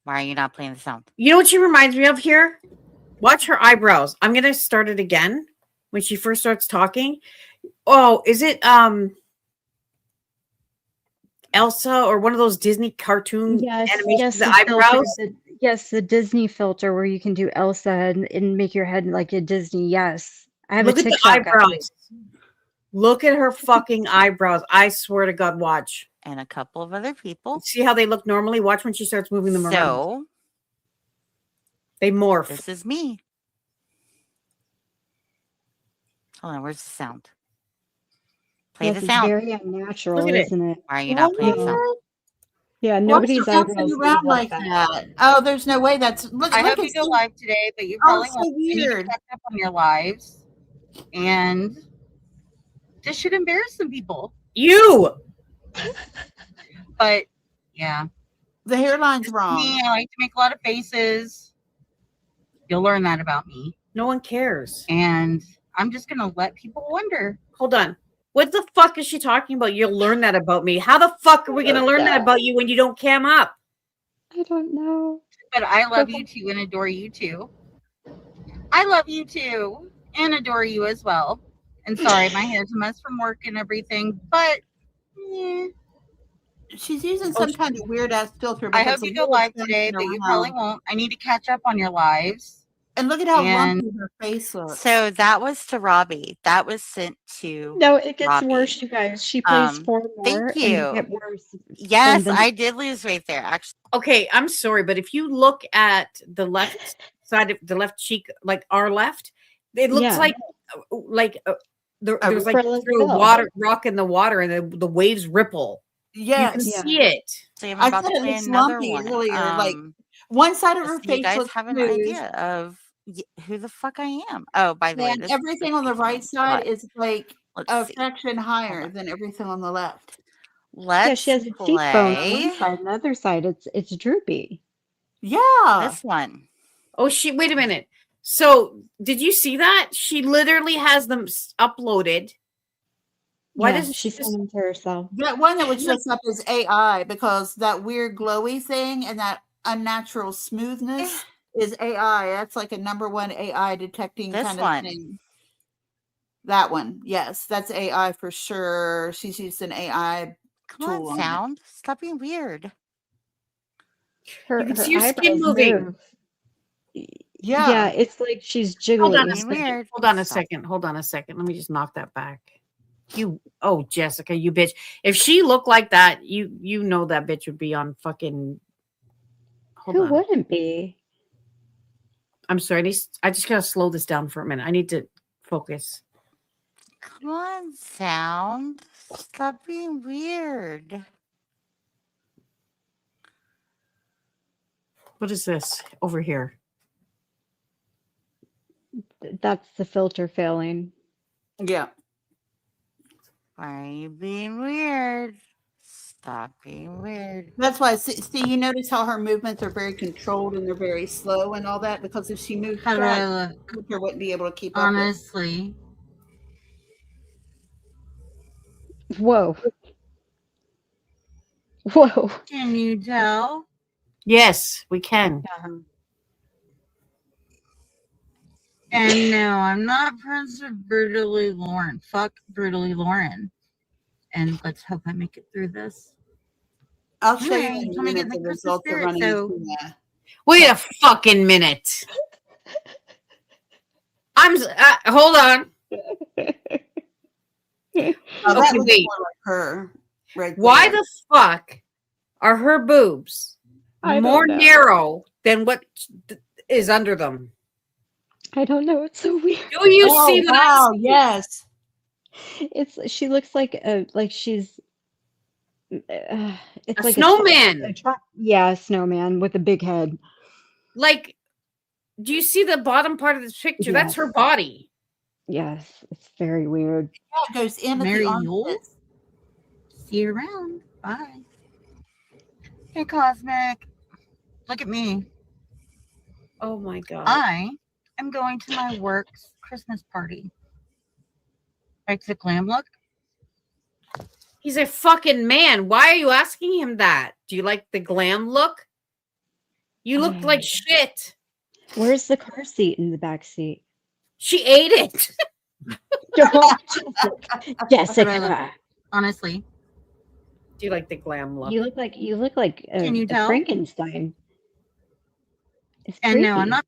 Why are you not playing the sound? You know what she reminds me of here? Watch her eyebrows. I'm gonna start it again when she first starts talking. Oh, is it Elsa or one of those Disney cartoon animations? The eyebrows. Yes, the Disney filter where you can do Elsa and make your head like a Disney. Yes, I have Look a at the TikTok. eyebrows. Look at her fucking eyebrows. I swear to God, watch. And a couple of other people. See how they look normally? Watch when she starts moving them around. So They morph. this is me. Hold on, where's the sound? Play Yes, the it's sound. very unnatural, Look at it. isn't it? Why are you not playing the sound? Yeah, What's nobody's bouncing eyebrows around look like that? Oh, there's no way. That's look. I look hope you it's go so- live today, but you Oh, probably it's so won't. You need to weird. catch up on your lives. And this should embarrass some people. You. But yeah. The hairline's This is wrong. me. I like to make a lot of faces. You'll learn that about me. No one cares. And I'm just gonna let people wonder. Hold on. What the fuck is she talking about? You'll learn that about me. How the fuck are we going to learn that about you when you don't cam up? I don't know. But I love you too and adore you too. I love you too and adore you as well. And sorry, my hair's a mess from work and everything, but yeah. She's using some kind of weird ass filter. I because hope you the go wheel's live bouncing today, but you around. probably won't. I need to catch up on your lives. And look at how And lumpy her face looks. so that was to Robbie. That was sent to No, it gets Robbie. worse, you guys. She plays 4 more. Thank And you. they get worse. Yes, And then- I did lose weight there. Actually, Okay, I'm sorry, but if you look at the left side of the left cheek, like our left, it looks Yeah. like there's like Umbrella through Bill. water, rock in the water, and the waves ripple. Yes. You can Yeah. see it. so I'm I about said to it play looks another lumpy one. earlier. Like one side of her Just so you face guys looks have an smooth, idea of who the fuck I am. Oh, by the way, and this everything on the right side is like let's a see. fraction higher on. than everything on the left. Let's Yeah, she has a cheekbone on one side, and the other side it's droopy. Yeah. this one. Oh, wait a minute. So, did you see that? She literally has them uploaded. Why Yeah, doesn't she she sent just them to herself? That one that was just up is AI because that weird glowy thing and that unnatural smoothness is AI. That's like a number one AI detecting This kind of one. thing. That one, yes, that's AI for sure. She's used an AI Come tool on, on it. sound. Stop being weird. Her You can her see your skin eyebrows moving. move. Yeah. Yeah, it's like she's Hold on jiggling. a Being second. weird. Hold on a Stop. second. Hold on a second. Let me just knock that back. Oh, Jessica, you bitch. If she looked like that, you know that bitch would be on fucking. Hold Who on. wouldn't be? I'm sorry. I just gotta slow this down for a minute. I need to focus. Come on, sound. Stop being weird. What is this over here? That's the filter failing. Yeah. Why are you being weird? Stop being weird. That's why, see, you notice how her movements are very controlled and they're very slow and all that, because if she moved How do I fast, look? her wouldn't be able to keep up with. Honestly. Whoa. Whoa. Can you tell? Yes, we can. And no, I'm not friends with Brutally Lauren. Fuck Brutally Lauren. And let's hope I make it through this. I'll show you Alright, in a tell me minute again the the Christmas results of spirit, running. so- Wait a fucking minute. Hold on. Oh, that Okay, was wait. more like her, right? Why there. the fuck are her boobs I don't more know. narrow than what is under them? I don't know. It's so weird. Do you Oh, see what wow, I see? yes. She looks like she's it's A like snowman. yeah, a snowman with a big head. Like, do you see the bottom part of this picture? That's her body. Yes, it's very weird. That goes in at Mary the Yule? armpits. See you around. Bye. Hey, Cosmic. Look at me. Oh my god. I am going to my work's Christmas party. Like the glam look? He's a fucking man. Why are you asking him that? Do you like the glam look? You look like shit. Where's the car seat in the back seat? She ate it. Jessica, Honestly. Do you like the glam look? you look like Can you a tell? Frankenstein. It's And no, I'm creepy. not.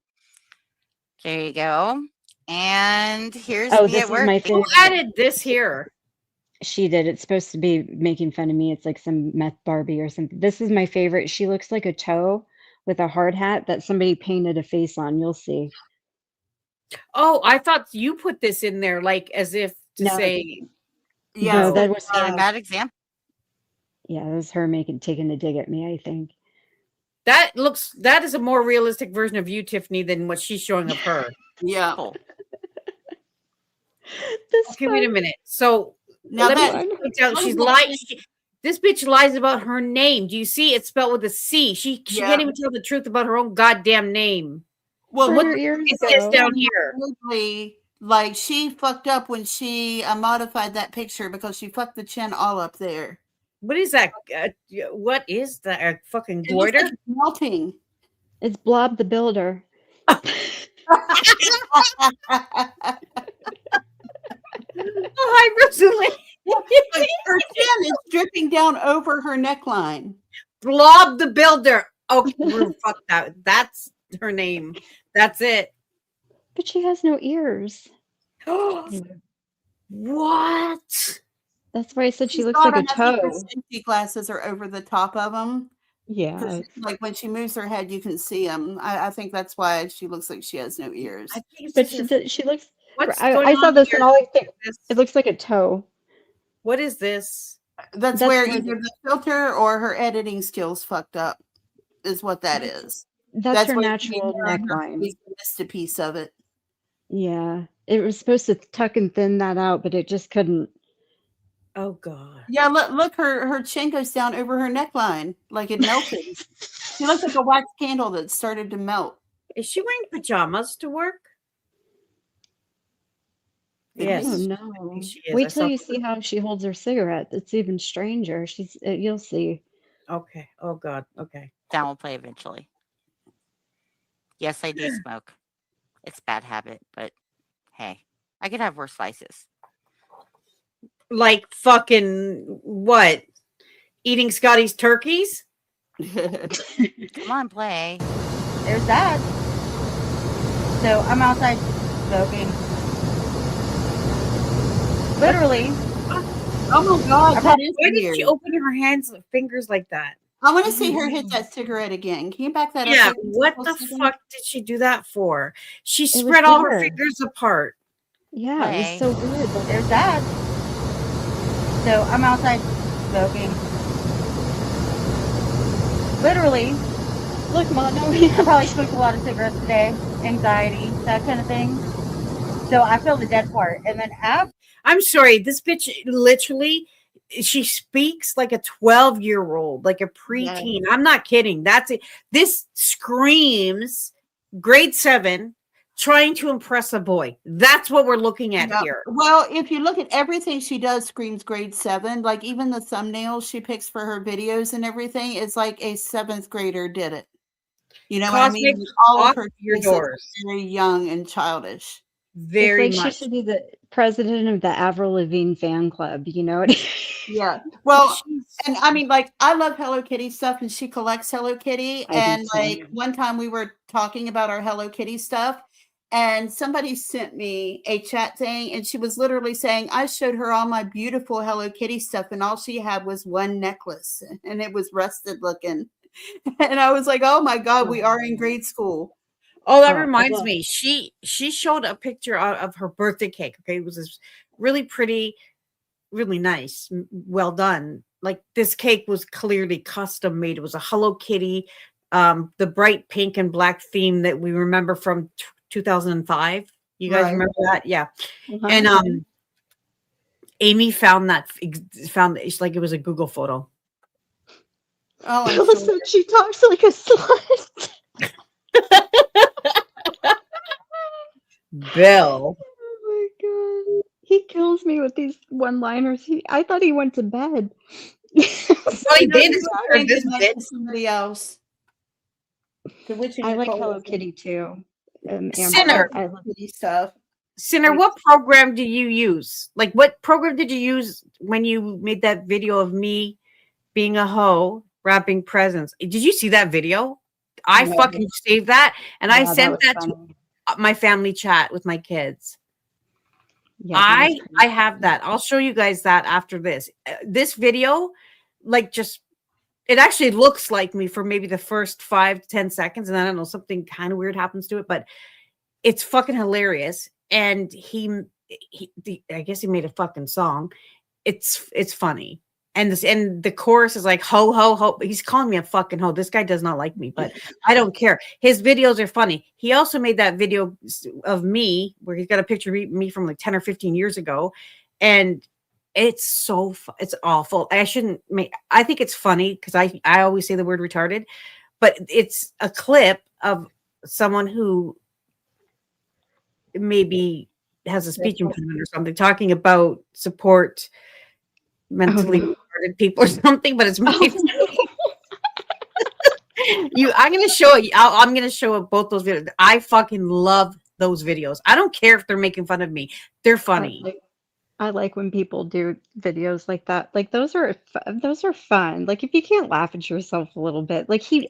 There you go. And here's Oh, me this at is work. my Who favorite. added this here? She did. It's supposed to be making fun of me. It's like some meth Barbie or something. This is my favorite. She looks like a toe with a hard hat that somebody painted a face on. You'll see. Oh, I thought you put this in there, like as if to No. say, Yeah, No, that was Being a bad example. yeah, it was her taking a dig at me, I think. that is a more realistic version of you, Tiffany, than what she's showing of her. yeah. This Okay, wait a minute. So Now let that me point out she's lying. This bitch lies about her name. Do you see? It's spelled with a C. She can't even tell the truth about her own goddamn name. well, Where what her ears It says go. down here. weirdly, like she fucked up when she modified that picture because she fucked the chin all up there. What is that? What is that? A fucking It looks goiter? like it's melting. It's Blob the Builder. Oh, hi, Rosalie. Like, her chin is dripping down over her neckline. Blob the Builder. Okay, fuck that. That's her name. That's it. But she has no ears. What? That's why I said she She's looks got like a enough of her toe. safety glasses are over the top of them. Yeah. Like when she moves her head, you can see them. I think that's why she looks like she has no ears. I think it's But just she looks. what's I going saw on this here? and all I think This- it looks like a toe. What is this? That's That's where where either the filter or her editing skills fucked up, is what that is. That's her why natural her neckline. face missed a piece of it. Yeah. It was supposed to tuck and thin that out, but it just couldn't. Oh god. Yeah, look, her chin goes down over her neckline like it melted. She looks like a wax candle that started to melt. Is she wearing pajamas to work? It Yes. Oh is. no. she is. I Wait till saw- you see how she holds her cigarette. It's even stranger. You'll see. Okay. Oh god. Okay. That will play eventually. Yes, I do smoke. It's a bad habit, but hey, I could have worse vices. Like fucking what? Eating Scotty's turkeys? Come on, play. There's that. So I'm outside smoking. Literally. Oh my god, that is Why did weird. she open her fingers like that? I want to see her hit that cigarette again. Can you back that Yeah, up? what the fuck did she do that for? She was spread all her there. fingers apart. Yeah, it Play. was so weird. But There's that. So I'm outside smoking. Literally. look, Mono. I probably smoked a lot of cigarettes today. Anxiety, that kind of thing. So I feel the dead part. And then after I'm sorry, this bitch literally she speaks like a 12-year-old, like a preteen. I'm not kidding. That's it. This screams grade 7 trying to impress a boy. That's what we're looking at here. Well, if you look at everything she does, screams grade 7. Like even the thumbnails she picks for her videos and everything is like a 7th grader did it. You know what I mean? Cosmic, All of her your faces doors. are very young and childish. Very it's like much. she should be the president of the Avril Lavigne fan club. You know what? Yeah. Well, and I mean, like, I love Hello Kitty stuff, and she collects Hello Kitty. I do And too. like one time we were talking about our Hello Kitty stuff, and somebody sent me a chat thing, and she was literally saying, I showed her all my beautiful Hello Kitty stuff, and all she had was one necklace, and it was rusted looking. And I was like, oh my God, we are in grade school. Oh, that reminds me. She showed a picture of her birthday cake. Okay, it was this really pretty, really nice, well done. Like this cake was clearly custom made. It was a Hello Kitty, the bright pink and black theme that we remember from 2005. You guys remember that? Yeah. And Amy found it's like it was a Google photo. Oh, I'm Melissa, sure. she talks like a slut. Bill. Oh my god. He kills me with these one-liners. I thought he went to bed. Well, he did. This to somebody else. I like Hello Kitty too. Sinner. I love Kitty stuff. Sinner, what program do you use? Like, what program did you use when you made that video of me being a hoe wrapping presents? Did you see that video? I fucking saved that, and I sent that to my family chat with my kids. Yeah, I have that. I'll show you guys that after this. This video, like, just it actually looks like me for maybe the first 5 to 10 seconds, and I don't know, something kind of weird happens to it, but it's fucking hilarious. And I guess he made a fucking song. It's funny. And the chorus is like ho ho ho. He's calling me a fucking hoe. This guy does not like me, but I don't care. His videos are funny. He also made that video of me where he's got a picture of me from like 10 or 15 years ago, and it's it's awful. I think it's funny because I always say the word retarded, but it's a clip of someone who maybe has a speech impediment or something talking about support mentally retarded people or something, but it's my I'm gonna show it. I'm gonna show both those videos. I fucking love those videos. I don't care if they're making fun of me. They're funny. I like when people do videos like that. Like those are fun. Like if you can't laugh at yourself a little bit, like he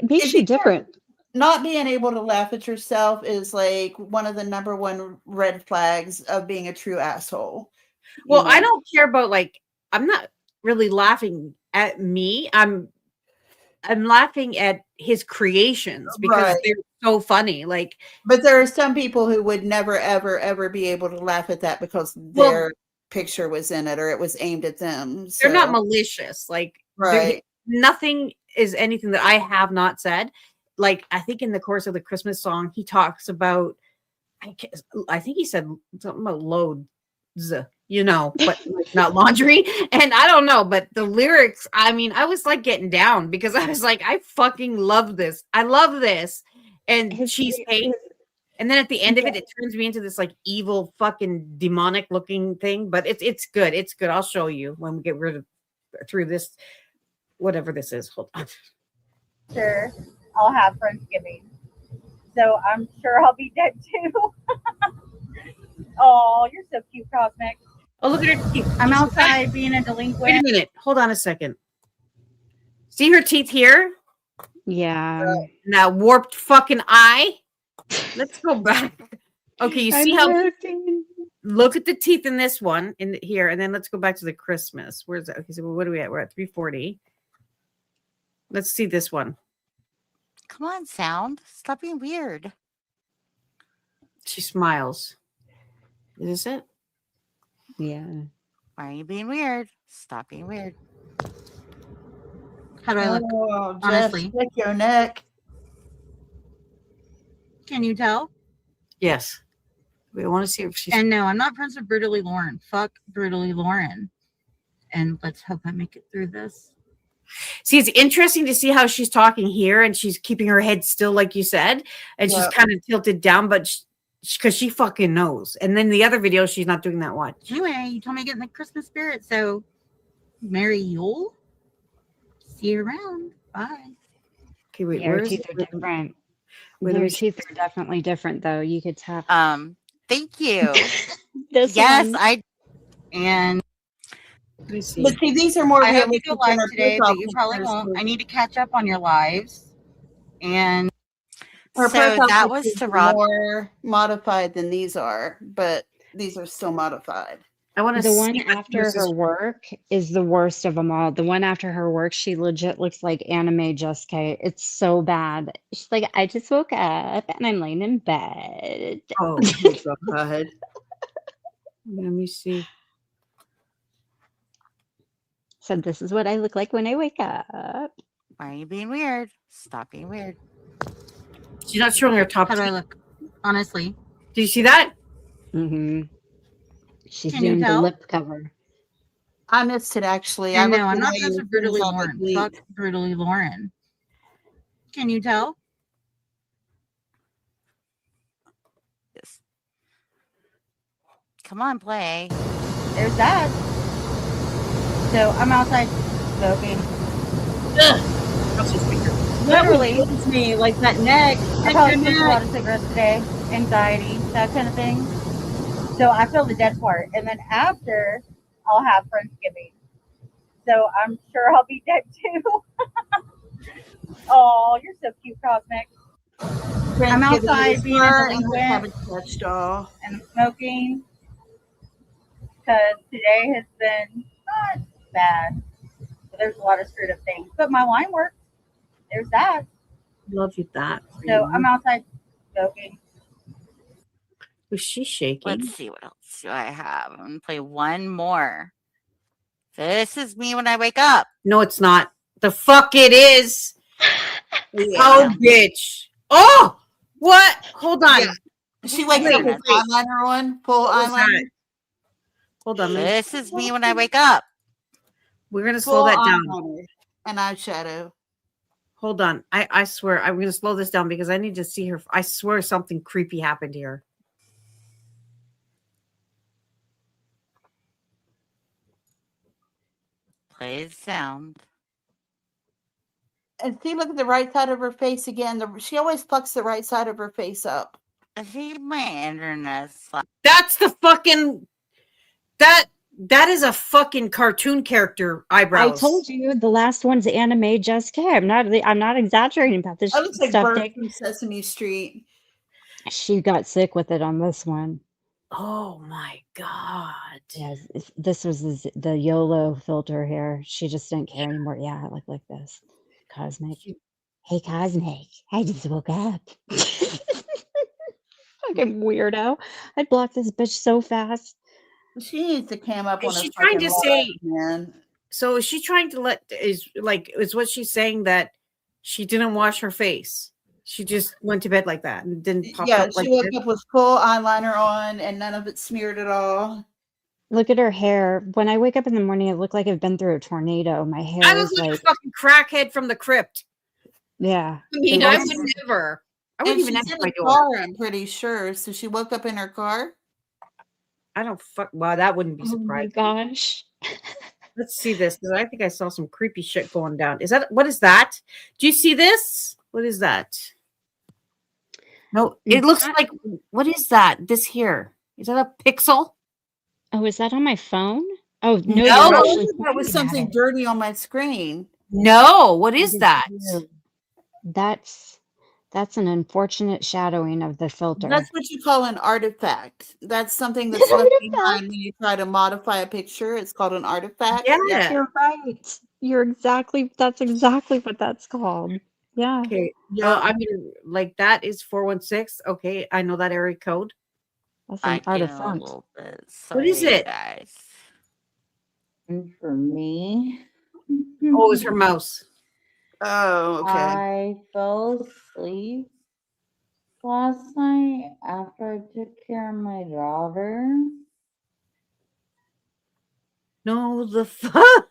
makes you different. Not being able to laugh at yourself is like one of the number one red flags of being a true asshole. Well, I don't care about like I'm not really laughing at me. I'm laughing at his creations because they're so funny. Like, but there are some people who would never, ever, ever be able to laugh at that because their picture was in it or it was aimed at them. So. They're not malicious. Like, nothing is anything that I have not said. Like, I think in the course of the Christmas song, he talks about, I think he said something about loads, but like not laundry. And I don't know, but the lyrics, I mean, I was like getting down because I was like, I fucking love this. I love this. And cheesecake. And then at the end of it, it turns me into this like evil fucking demonic looking thing. But it's good. It's good. I'll show you when we get through this, whatever this is. Hold on. Sure. I'll have Friendsgiving. So I'm sure I'll be dead too. Oh, you're so cute, Cosmic. Oh, look at her teeth. I'm outside being a delinquent. Wait a minute. Hold on a second. See her teeth here? Yeah. Now warped fucking eye. Let's go back. Okay, you see how look at the teeth in this one in here, and then let's go back to the Christmas. Where's that? Okay, so what are we at? We're at 340. Let's see this one. Come on, sound. Stop being weird. She smiles. Is this it? Yeah. Why are you being weird? Stop being weird. How do I look? Oh, honestly, lick your neck. Can you tell? Yes. We want to see if she's. And no, I'm not friends with Brutally Lauren. Fuck Brutally Lauren. and let's hope I make it through this. See, it's interesting to see how she's talking here, and she's keeping her head still, like you said, and she's kind of tilted down, but because she fucking knows. And then the other video, she's not doing that one. Anyway, you told me to get in the Christmas spirit, so Merry Yule. See you around. Bye. Okay, wait, Yeah, her teeth are different. Their teeth are definitely different, though. You could tell. Thank you. This yes, one. And let me see. But see, these are more I hope you realistic go than live our today, but you profile probably won't. pictures. I need to catch up on your lives. And Our so profile that was pictures to are Rob. more modified than these are, but these are still modified. I want to The see one after her work is the worst of them all. The one after her work, she legit looks like anime Just K. It's so bad. She's like, I just woke up and I'm laying in bed. Oh, God. Let me see. So this is what I look like when I wake up. Why are you being weird? Stop being weird. She's not showing her top. How do I look? Honestly. Did you see that? Mm-hmm. She's Can you doing the tell? lip cover. I missed it, actually. I I know. I'm not looked just away a brutally as soon as I Lauren. bleeped. Fuck brutally Lauren. Can you tell? Yes. Come on, play. There's that. So I'm outside smoking. Literally. That was me, like that neck. I probably smoked a lot of cigarettes today. Anxiety, that kind of thing. So I feel the dead part. And then after, I'll have Friendsgiving. So I'm sure I'll be dead too. Oh, you're so cute, Cosmic. I'm outside being a delinquent and smoking because today has been not bad. But there's a lot of screwed up things. But my wine works. There's that. Love you that. So I'm outside smoking. Was she shaking? Let's see what else do I have. I'm gonna play one more. This is me when I wake up. No, it's not. The fuck it is. Yeah. Oh, bitch. Oh, what? Hold on. Yeah. She wakes up with eyeliner on, full eyeliner. Hold on. This is me when I wake up. We're gonna slow that down. Eyeliner and eyeshadow. Hold on. I swear I'm gonna slow this down because I need to see her. I swear something creepy happened here. Play sound. And see, look at the right side of her face again. She always plucks the right side of her face up. I think my internet's That's the fucking that is a fucking cartoon character eyebrows. I told you the last one's anime Just K. I'm not exaggerating about this That looks like stuff. Bert from Sesame Street. She got sick with it on this one. Oh my god. Yes, this was the YOLO filter here. She just didn't care anymore. Yeah, like this. Cosmic. Hey, Cosmic. I just woke up. Fucking weirdo. I'd block this bitch so fast. She needs to cam up on Is a she trying to say, live, man. so is she trying to is what she's saying that she didn't wash her face? She just went to bed like that and didn't pop up She like woke this? up with full eyeliner on and none of it smeared at all. Look at her hair. When I wake up in the morning, it looked like I've been through a tornado. My hair I is look like a fucking crackhead from the crypt. yeah. I mean, I would never. I wouldn't even she's answer in my a door. car, I'm pretty sure. So she woke up in her car. I don't fuck. Well, that wouldn't be Oh my surprising. gosh. Let's see this because I think I saw some creepy shit going down. What is that? Do you see this? What is that? No, it looks like, what is that? This here. Is that a pixel? Oh, is that on my phone? Oh, no, No, you're actually That was pointing at something it. dirty on my screen. No, what is that? That's an unfortunate shadowing of the filter. That's what you call an artifact. That's something that's left behind when you try to modify a picture. It's called an artifact. Yeah. You're right. That's exactly what that's called. Yeah. Okay. Yeah. I mean, like that is 416. Okay. I know that area code. That's an artifact. What is it? Guys. And for me. Oh, it's her mouse. Oh, okay. I fell asleep last night after I took care of my daughter. No, the fuck.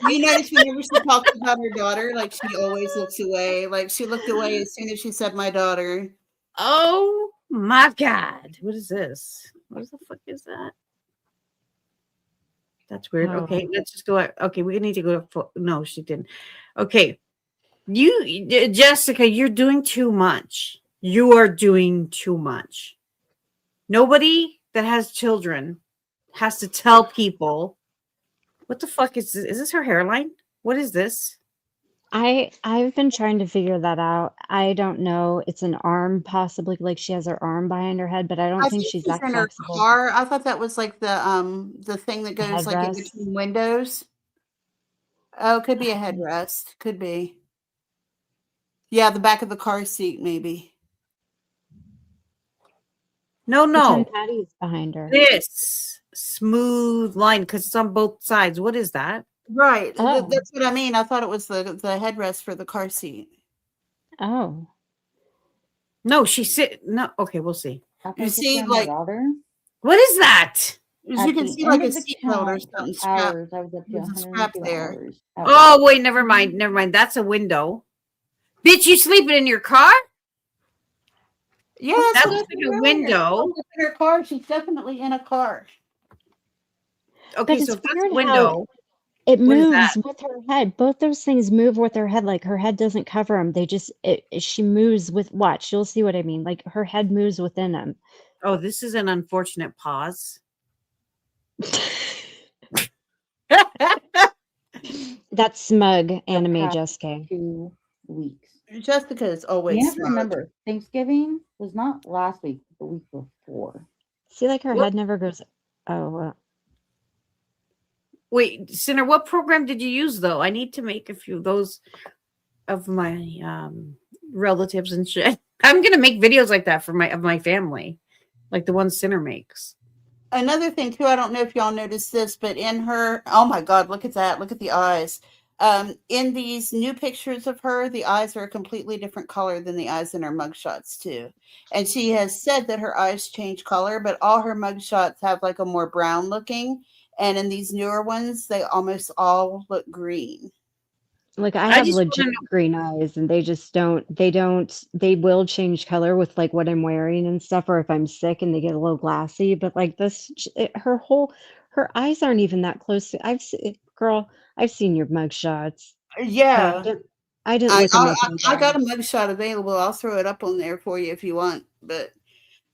You notice whenever she talks about her daughter, like she always looks away. Like she looked away as soon as she said my daughter. Oh my God. What is this? What the fuck is that? That's weird. Oh. Okay, let's just go. Okay, we need to go to. No, she didn't. Okay. Jessica, you're doing too much. You are doing too much. Nobody that has children has to tell people. What the fuck is this? Is this her hairline? What is this? I've been trying to figure that out. I don't know. It's an arm, possibly, like she has her arm behind her head, but I don't I think think she's she's that in her flexible. car. I thought that was like the thing that The goes like in headrest. between windows. Oh, could be a headrest. Could be. Yeah, the back of the car seat, maybe. No, Pretend no. Patty's behind her. This smooth line because it's on both sides. What is that? Right. Oh. That's what I mean. I thought it was the headrest for the car seat. Oh. No, she sit. No, okay, we'll see. You see, like, What is that? you can see like a seatbelt or something strap. Hours, I was up to There's a strap 102 there. hours. Oh, wait, never mind. Never mind. That's a window. Bitch, you sleeping in your car? Yeah, That so looks that's like a right. window. Look at her car. She's definitely in a car. Okay, But so it's if that's a weird how window. it What is moves that? with her head. Both those things move with her head. Like her head doesn't cover them. They just, she moves with, watch, you'll see what I mean. Like her head moves within them. Oh, this is an unfortunate pause. That's smug anime Jessica. 2 weeks. Jessica is always You have to smug. remember, Thanksgiving was not last week, the week before. See, like her What? head never goes. Oh, Wait, Sinner, what program did you use though? I need to make a few of those of my relatives and shit. I'm gonna make videos like that for my family, like the ones Sinner makes. Another thing too, I don't know if y'all noticed this, but in her, oh my God, look at that. Look at the eyes. In these new pictures of her, the eyes are a completely different color than the eyes in her mugshots too. And she has said that her eyes change color, but all her mugshots have like a more brown looking. And in these newer ones, they almost all look green. like I I have just wanna legit know- green eyes and they will change color with like what I'm wearing and stuff, or if I'm sick and they get a little glassy. But like this, her eyes aren't even that close. Girl, I've seen your mug shots. Yeah. I didn't look at my I got a mugshot available. I'll throw it up on there for you if you want. But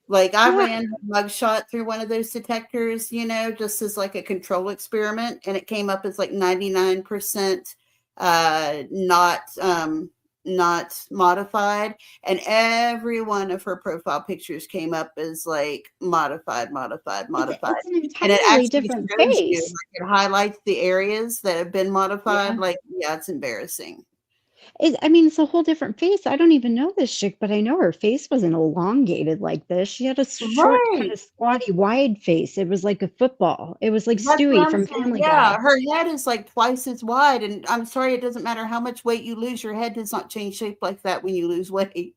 like I ran a mugshot through one of those detectors, you know, just as like a control experiment, and it came up as like 99% not modified, and every one of her profile pictures came up as like modified. It's an And it entirely actually different shows you, face. like, it highlights the areas that have been modified. Like, yeah, it's embarrassing. I mean, it's a whole different face. I don't even know this chick, but I know her face wasn't elongated like this. She had a short, kind of squatty, wide face. It was like a football. It was like That's what Stewie I'm from saying. Family Yeah, Guy. her head is like twice as wide, and I'm sorry, it doesn't matter how much weight you lose. Your head does not change shape like that when you lose weight.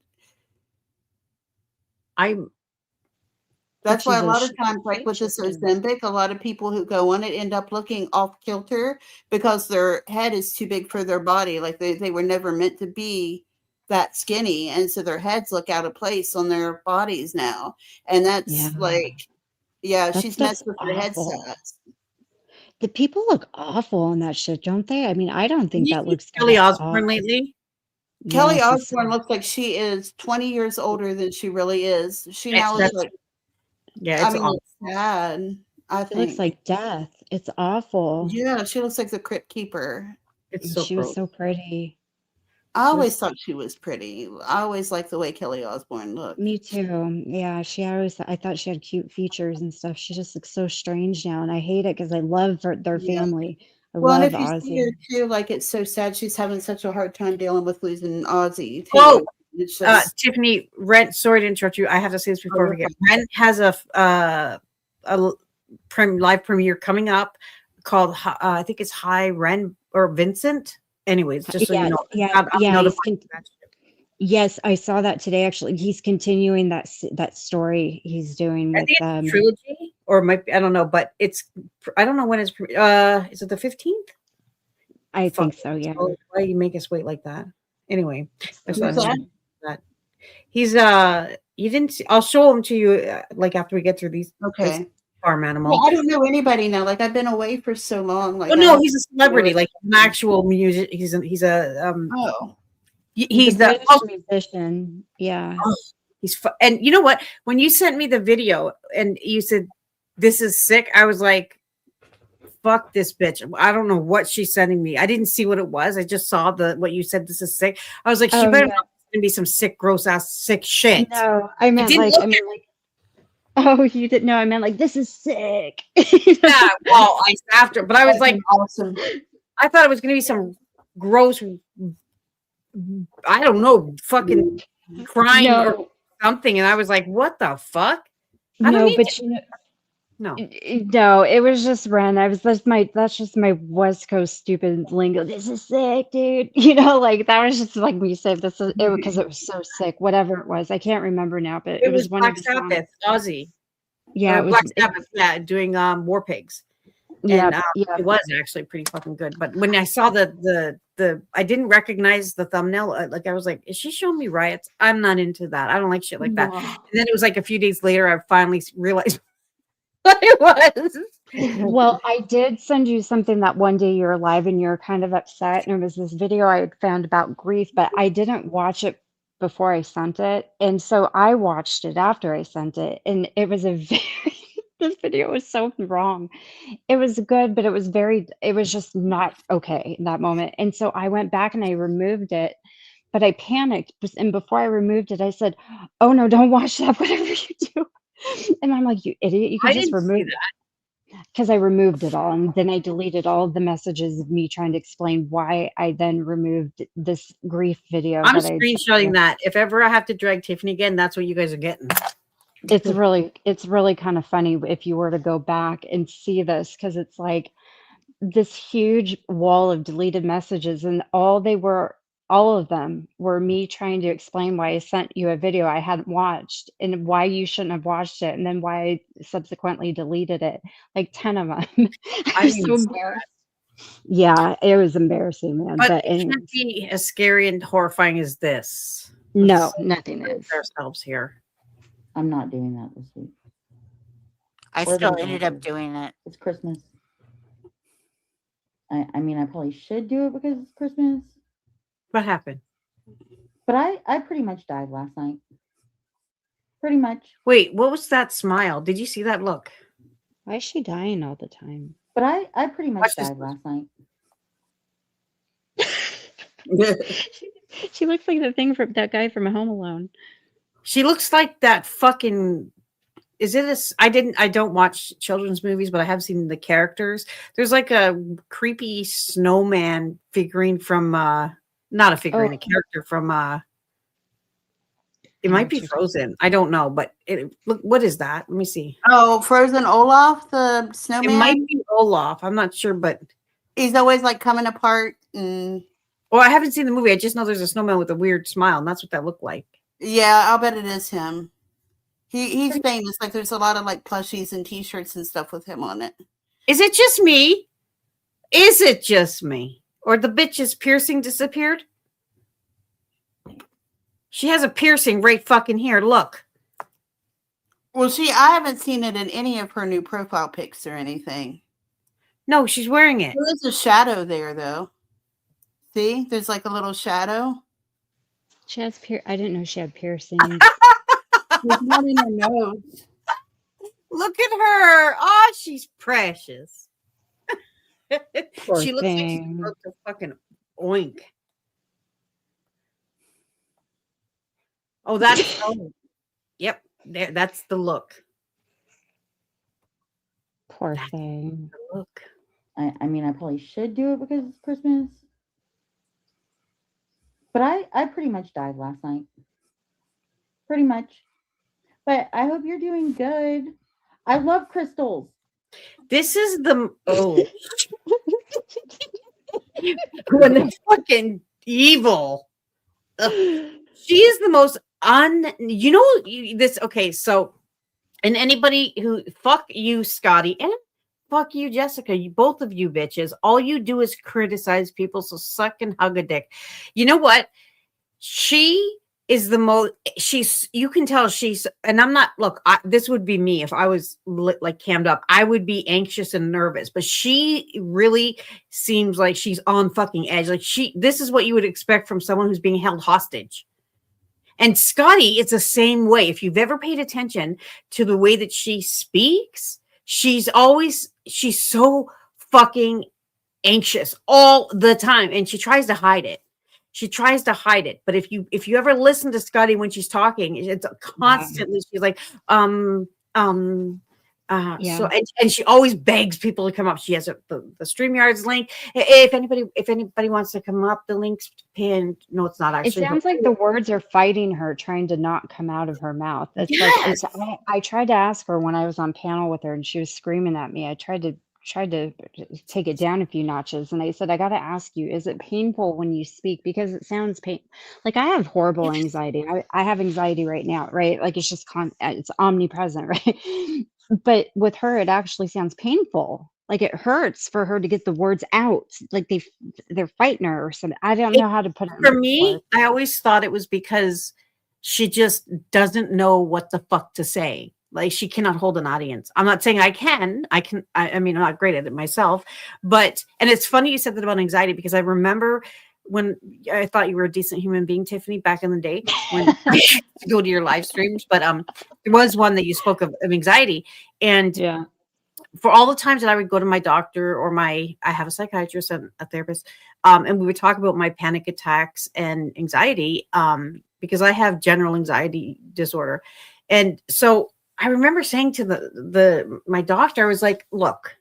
That's why she's a a lot of sh- times, like with this shape-shifter. Ozempic, a lot of people who go on it end up looking off kilter because their head is too big for their body. Like they were never meant to be that skinny, and so their heads look out of place on their bodies now. And that's like, yeah, That she's messed stuff's with her head awful. size. The people look awful on that shit, don't they? I mean, I don't think You that see looks Kelly that Osbourne awful. lately? Kelly Yes, Osbourne looks like she is 20 years older than she really is. She now looks like, yeah, it's I mean, awful. it's sad, I It looks think. like death. It's awful. Yeah, she looks like the Crypt Keeper. It's And so she was gross. so pretty. I always thought she was pretty. I always liked the way Kelly Osbourne looked. Me too. Yeah, I thought she had cute features and stuff. She just looks so strange now, and I hate it because I love their Yeah. family. I Well, and love if you see her Ozzy. too, like it's so sad she's having such a hard time dealing with losing Ozzy too. Oh, It's just Tiffany, Rent, sorry to interrupt you. I have to say this before we you're forget. Rent has a live premiere coming up called, I think it's High Ren or Vincent. Anyways, just so you know. Yes, I saw that today. Actually, he's continuing that story he's doing with trilogy. or it might be, I don't know, but I don't know when it's is it the 15th? I think so, yeah. Why you make us wait like that? Anyway, that's what Who's that? that. He's you didn't see, I'll show him to you like after we get through these. Okay. This farm animal. Well, I don't know anybody now. Like I've been away for so long. Like Oh no, he's a celebrity, like an actual music. He's a He's he's a the British musician. Yeah. he's and you know what? When you sent me the video and you said this is sick, I was like, fuck this bitch. I don't know what she's sending me. I didn't see what it was. I just saw what you said. This is sick. I was like, she better not be some sick, gross ass sick shit. No, I meant like oh, you didn't know. I meant like this is sick. Yeah, well, after, but I was like, awesome. I thought it was gonna be some gross, I don't know, fucking crying or something, and I was like, what the fuck? No, it was just Ren. That's just my West Coast stupid lingo. This is sick, dude. Like that was just like me saying this is it because it was so sick. Whatever it was, I can't remember now, but it was one Black of the Sabbath, Ozzy. Yeah, it was Black Sabbath. Yeah, doing War Pigs. Yeah, and, it was actually pretty fucking good. But when I saw the I didn't recognize the thumbnail. Like I was like, is she showing me riots? I'm not into that. I don't like shit like that. And then it was like a few days later, I finally realized what it was. Well, I did send you something that one day you were live and you're kind of upset, and it was this video I had found about grief, but I didn't watch it before I sent it, and so I watched it after I sent it, and it was this video was so wrong. It was good, but it was just not okay in that moment. And so I went back and I removed it, but I panicked. And before I removed it, I said, oh no, don't watch that, whatever you do. And I'm like, you idiot, you can just remove that. Because I removed it all. And then I deleted all of the messages of me trying to explain why I then removed this grief video. I'm screenshotting that. If ever I have to drag Tiffany again, that's what you guys are getting. It's really kind of funny if you were to go back and see this, because it's like this huge wall of deleted messages, and all of them were me trying to explain why I sent you a video I hadn't watched and why you shouldn't have watched it, and then why I subsequently deleted it. Like 10 of them. I'm so embarrassed. Yeah, it was embarrassing, man. But it can't be as scary and horrifying as this. No, nothing is. Ourselves here. I'm not doing that this week. I still ended up doing it. It's Christmas. I mean, I probably should do it because it's Christmas. What happened? But I pretty much died last night. Pretty much. Wait, what was that smile? Did you see that look? Why is she dying all the time? But I pretty much died last night. She looks like the thing from that guy from Home Alone. She looks like that fucking. I don't watch children's movies, but I have seen the characters. There's like a creepy snowman figurine from not a figurine, a character from it might be Frozen. I don't know, but look, what is that? Let me see. Oh, Frozen Olaf, the snowman. It might be Olaf. I'm not sure, but he's always like coming apart. And well, I haven't seen the movie. I just know there's a snowman with a weird smile, and that's what that looked like. Yeah, I'll bet it is him. He's famous. Like there's a lot of like plushies and T-shirts and stuff with him on it. Is it just me? Is it just me? Or the bitch's piercing disappeared? She has a piercing right fucking here. Look. Well, I haven't seen it in any of her new profile pics or anything. No, she's wearing it. There is a shadow there, though. See? There's like a little shadow. She has I didn't know she had piercings. There's one in her nose. Look at her. Oh, she's precious. She looks like she's about to fucking oink. Oh, that's yep. There, that's the look. Poor thing. The look. I mean, I probably should do it because it's Christmas. But I pretty much died last night. Pretty much. But I hope you're doing good. I love crystals. This is the when the fucking evil. Ugh. She is the most this. Okay, so And anybody who fuck you, Scotty, and fuck you, Jessica, you both of you bitches. All you do is criticize people, so suck and hug a dick. You know what? She is the most, you can tell she's, and I'm not, look, this would be me if I was like cammed up. I would be anxious and nervous, but she really seems like she's on fucking edge. Like this is what you would expect from someone who's being held hostage. And Scotty, it's the same way. If you've ever paid attention to the way that she speaks, she's so fucking anxious all the time. And she tries to hide it. But if you ever listen to Scotty when she's talking, it's constantly, she's like, so, and she always begs people to come up. She has the StreamYard's link. If anybody wants to come up, the link's pinned. No, it's not actually. It sounds like the words are fighting her, trying to not come out of her mouth. It's like, I tried to ask her when I was on panel with her and she was screaming at me. I tried to take it down a few notches, and I said, I got to ask you, is it painful when you speak? Because it sounds like I have horrible anxiety. I have anxiety right now, right? Like it's just it's omnipresent, right? But with her, it actually sounds painful. Like it hurts for her to get the words out. Like they're fighting her or something. I don't know how to put it. For me, I always thought it was because she just doesn't know what the fuck to say. Like she cannot hold an audience. I'm not saying I can. I mean, I'm not great at it myself. But, and it's funny you said that about anxiety, because I remember when I thought you were a decent human being, Tiffany, back in the day when I used to go to your live streams. But there was one that you spoke of anxiety. And for all the times that I would go to my doctor or I have a psychiatrist and a therapist, and we would talk about my panic attacks and anxiety, because I have general anxiety disorder. And so I remember saying to my doctor, I was like, look,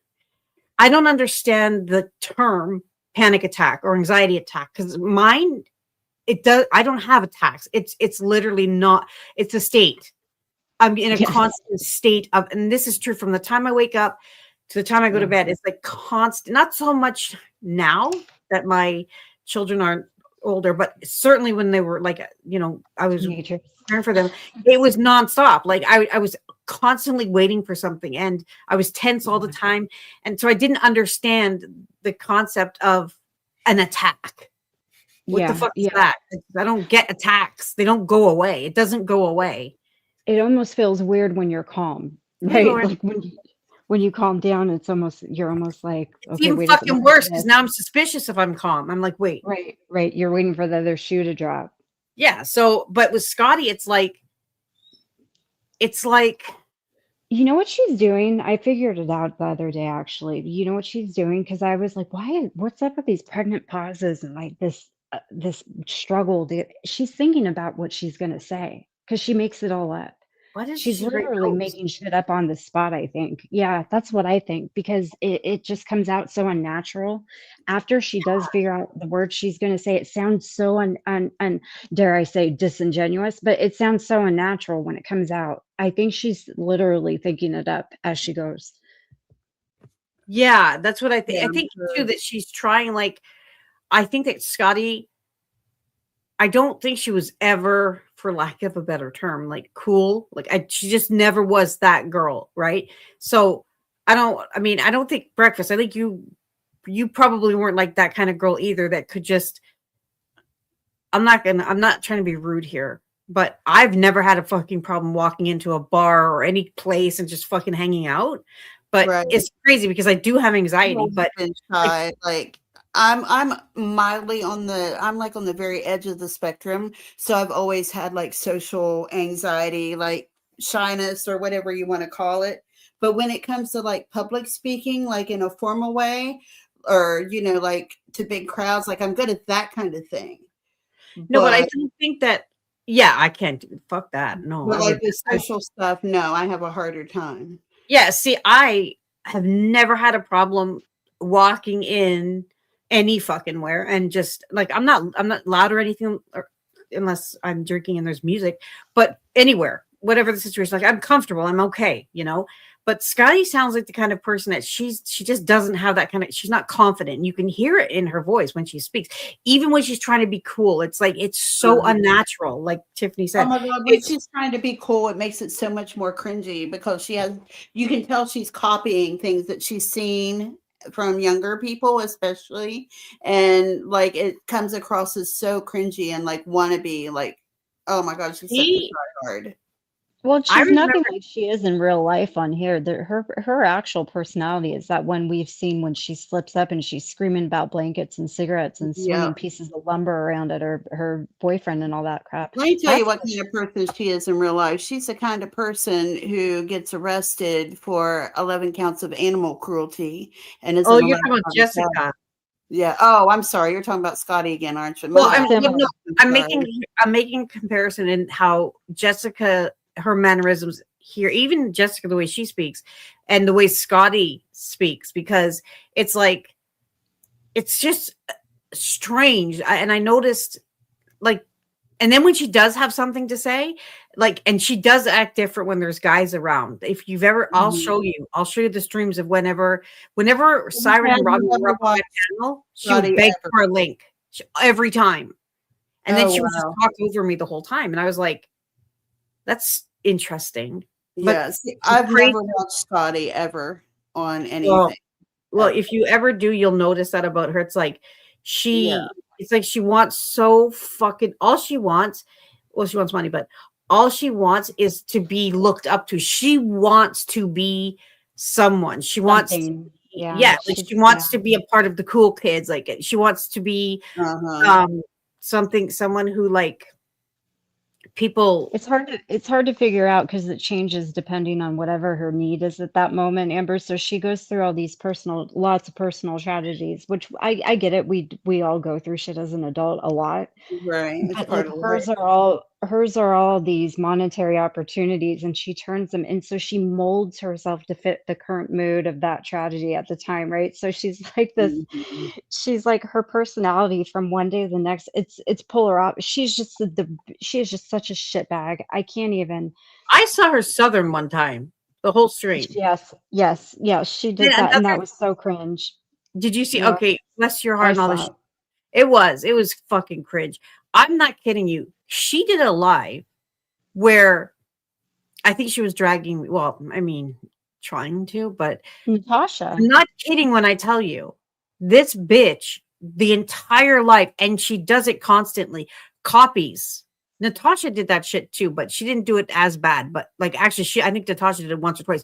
I don't understand the term panic attack or anxiety attack, because I don't have attacks. It's literally not, it's a state. I'm in a constant state of, and this is true from the time I wake up to the time I go to bed. It's like constant, not so much now that my children aren't older, but certainly when they were like, I was caring for them, it was nonstop. Like I was constantly waiting for something, and I was tense all the time. And so I didn't understand the concept of an attack. What the fuck is that? I don't get attacks. They don't go away. It doesn't go away. It almost feels weird when you're calm, right? Like when you calm down, you're almost like, it's even fucking worse, because now I'm suspicious if I'm calm. I'm like, wait. Right. You're waiting for the other shoe to drop. Yeah. So, but with Scotty, it's like, you know what she's doing? I figured it out the other day, actually. You know what she's doing? Because I was like, what's up with these pregnant pauses and like this struggle? She's thinking about what she's going to say, because she makes it all up. She's literally making shit up on the spot, I think. Yeah, that's what I think, because it just comes out so unnatural. After she does figure out the words she's going to say, it sounds so dare I say disingenuous, but it sounds so unnatural when it comes out. I think she's literally thinking it up as she goes. Yeah, that's what I think. I think too that she's trying, like, I think that Scotty, I don't think she was ever, for lack of a better term, like cool. Like she just never was that girl, right? So I don't think Breakfast, I think you probably weren't like that kind of girl either, that could just, I'm not trying to be rude here, but I've never had a fucking problem walking into a bar or any place and just fucking hanging out. But it's crazy because I do have anxiety, but like I'm mildly on the very edge of the spectrum. So I've always had like social anxiety, like shyness or whatever you want to call it. But when it comes to like public speaking, like in a formal way, or, like to big crowds, like I'm good at that kind of thing. No, but I don't think that, I can't do, fuck that. No. But like the social stuff, no, I have a harder time. Yeah. See, I have never had a problem walking in any fucking where and just like, I'm not loud or anything, unless I'm drinking and there's music, but anywhere, whatever the situation, like I'm comfortable, I'm okay, But Scotty sounds like the kind of person that she just doesn't have that kind of, she's not confident. You can hear it in her voice when she speaks, even when she's trying to be cool. It's like, it's so unnatural. Like Tiffany said, oh my God, when she's trying to be cool, it makes it so much more cringy because you can tell she's copying things that she's seen from younger people, especially. And like, it comes across as so cringy and like wannabe, like, oh my God, she's such a tryhard. Well, she's nothing like she is in real life on here. Her actual personality is that one we've seen when she slips up and she's screaming about blankets and cigarettes and swinging pieces of lumber around at her boyfriend and all that crap. Let me tell you what kind of person she is in real life. She's the kind of person who gets arrested for 11 counts of animal cruelty and is. Oh, you're talking about Jessica. Yeah. Oh, I'm sorry. You're talking about Scotty again, aren't you? Well, I'm making a comparison in how Jessica, her mannerisms here, even Jessica, the way she speaks and the way Scotty speaks, because it's like, it's just strange. And I noticed, like, and then when she does have something to say, like, and she does act different when there's guys around. If you've ever, I'll show you the streams of whenever Siren and Robbie were up on my channel, she would beg for a link every time. And then she would just talk over me the whole time. And I was like, that's interesting. Yes. I've never watched Scotty ever on anything. Well, if you ever do, you'll notice that about her. It's like it's like she wants so fucking, all she wants, well, she wants money, but all she wants is to be looked up to. She wants to be someone. She wants to, she wants to be a part of the cool kids. Like, she wants to be someone who, like, people, it's hard to figure out because it changes depending on whatever her need is at that moment, Amber. So she goes through all these lots of personal tragedies, which I get it. We all go through shit as an adult a lot, right? But like hers are all these monetary opportunities, and she turns them, and so she molds herself to fit the current mood of that tragedy at the time, right? So she's like this, she's like, her personality from one day to the next, it's polar opposite. She's just she is just such a shitbag. I can't even. I saw her Southern one time, the whole stream. Yes, she did that, and that was so cringe. Did you see? Yeah. Okay, bless your heart and all this. It was fucking cringe. I'm not kidding you. She did a live where I think she was dragging, well, I mean, trying to, but Natasha. I'm not kidding when I tell you, this bitch, the entire life, and she does it constantly, copies. Natasha did that shit too, but she didn't do it as bad. But like, actually, I think Natasha did it once or twice.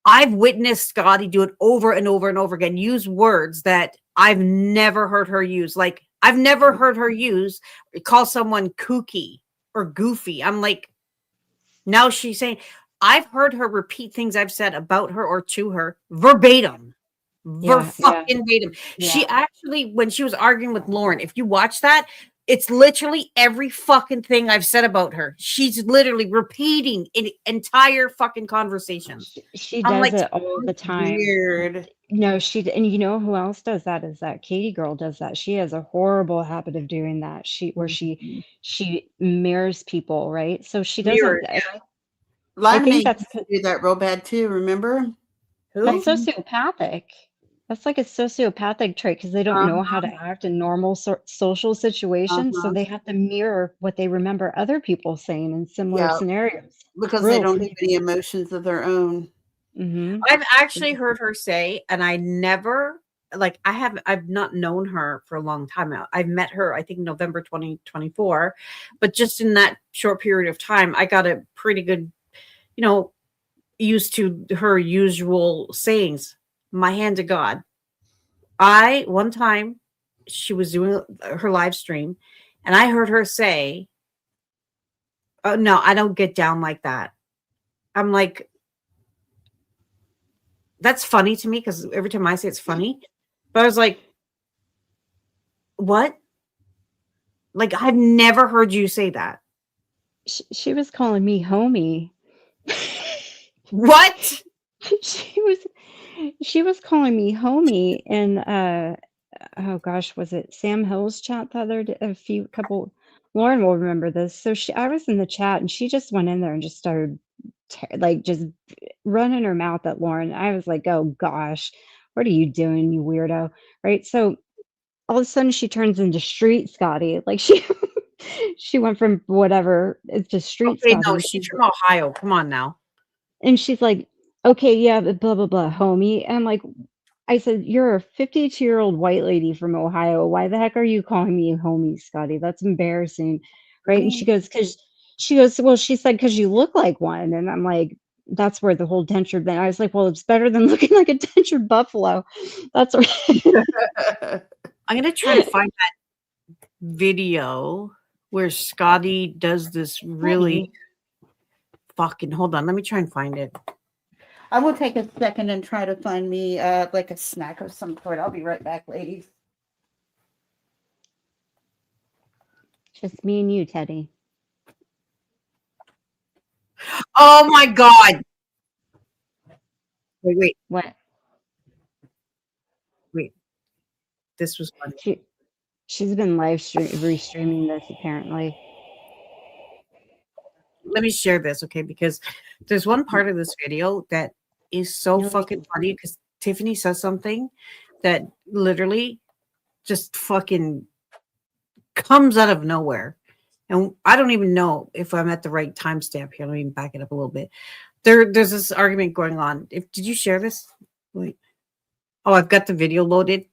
I've witnessed Scotty do it over and over and over again, use words that I've never heard her use. Like, I've never heard her call someone kooky or goofy. I'm like, now she's saying, I've heard her repeat things I've said about her or to her verbatim. Verbatim. Yeah. She actually, when she was arguing with Lauren, if you watch that, it's literally every fucking thing I've said about her. She's literally repeating an entire fucking conversation. She does it all the time. Weird. No, and you know who else does that? Is that Katie girl does that. She has a horrible habit of doing that. She mirrors people, right? So she doesn't. I think that's do that real bad too. Remember? That's sociopathic. That's like a sociopathic trait because they don't know how to act in normal social situations. So they have to mirror what they remember other people saying in similar scenarios. Because they don't have any emotions of their own. Mm-hmm. I've actually heard her say, and I never, like, I've not known her for a long time now. I've met her, I think, November 2024. But just in that short period of time, I got a pretty good, used to her usual sayings. My hand to God. One time she was doing her live stream and I heard her say, oh no, I don't get down like that. I'm like, that's funny to me because every time I say it's funny, but I was like, what? Like, I've never heard you say that. She was calling me homie. What? She was calling me homie in oh gosh, was it Sam Hill's chat the other day, Lauren will remember this. So I was in the chat and she just went in there and just started like just running her mouth at Lauren. I was like, oh gosh, what are you doing, you weirdo? Right. So all of a sudden she turns into street Scotty. Like she went from whatever to street Okay, Scotty. no, she's from Ohio. Come on now. And she's like, okay, yeah, but blah, blah, blah, homie. And I'm like, I said, you're a 52-year-old white lady from Ohio. Why the heck are you calling me a homie, Scotty? That's embarrassing. Right. And she goes, well, she said, because you look like one. And I'm like, that's where the whole dentured thing. I was like, well, it's better than looking like a dentured buffalo. That's right. I'm gonna try to find that video where Scotty does this really fucking. Hold on, let me try and find it. I will take a second and try to find me like a snack of some sort. I'll be right back, ladies. Just me and you, Teddy. Oh my god! Wait. What? Wait. This was funny. She's been restreaming this apparently. Let me share this, okay? Because there's one part of this video that is so fucking funny because Tiffany says something that literally just fucking comes out of nowhere. And I don't even know if I'm at the right timestamp here. Let me back it up a little bit. There's this argument going on. Did you share this? Wait. Oh, I've got the video loaded.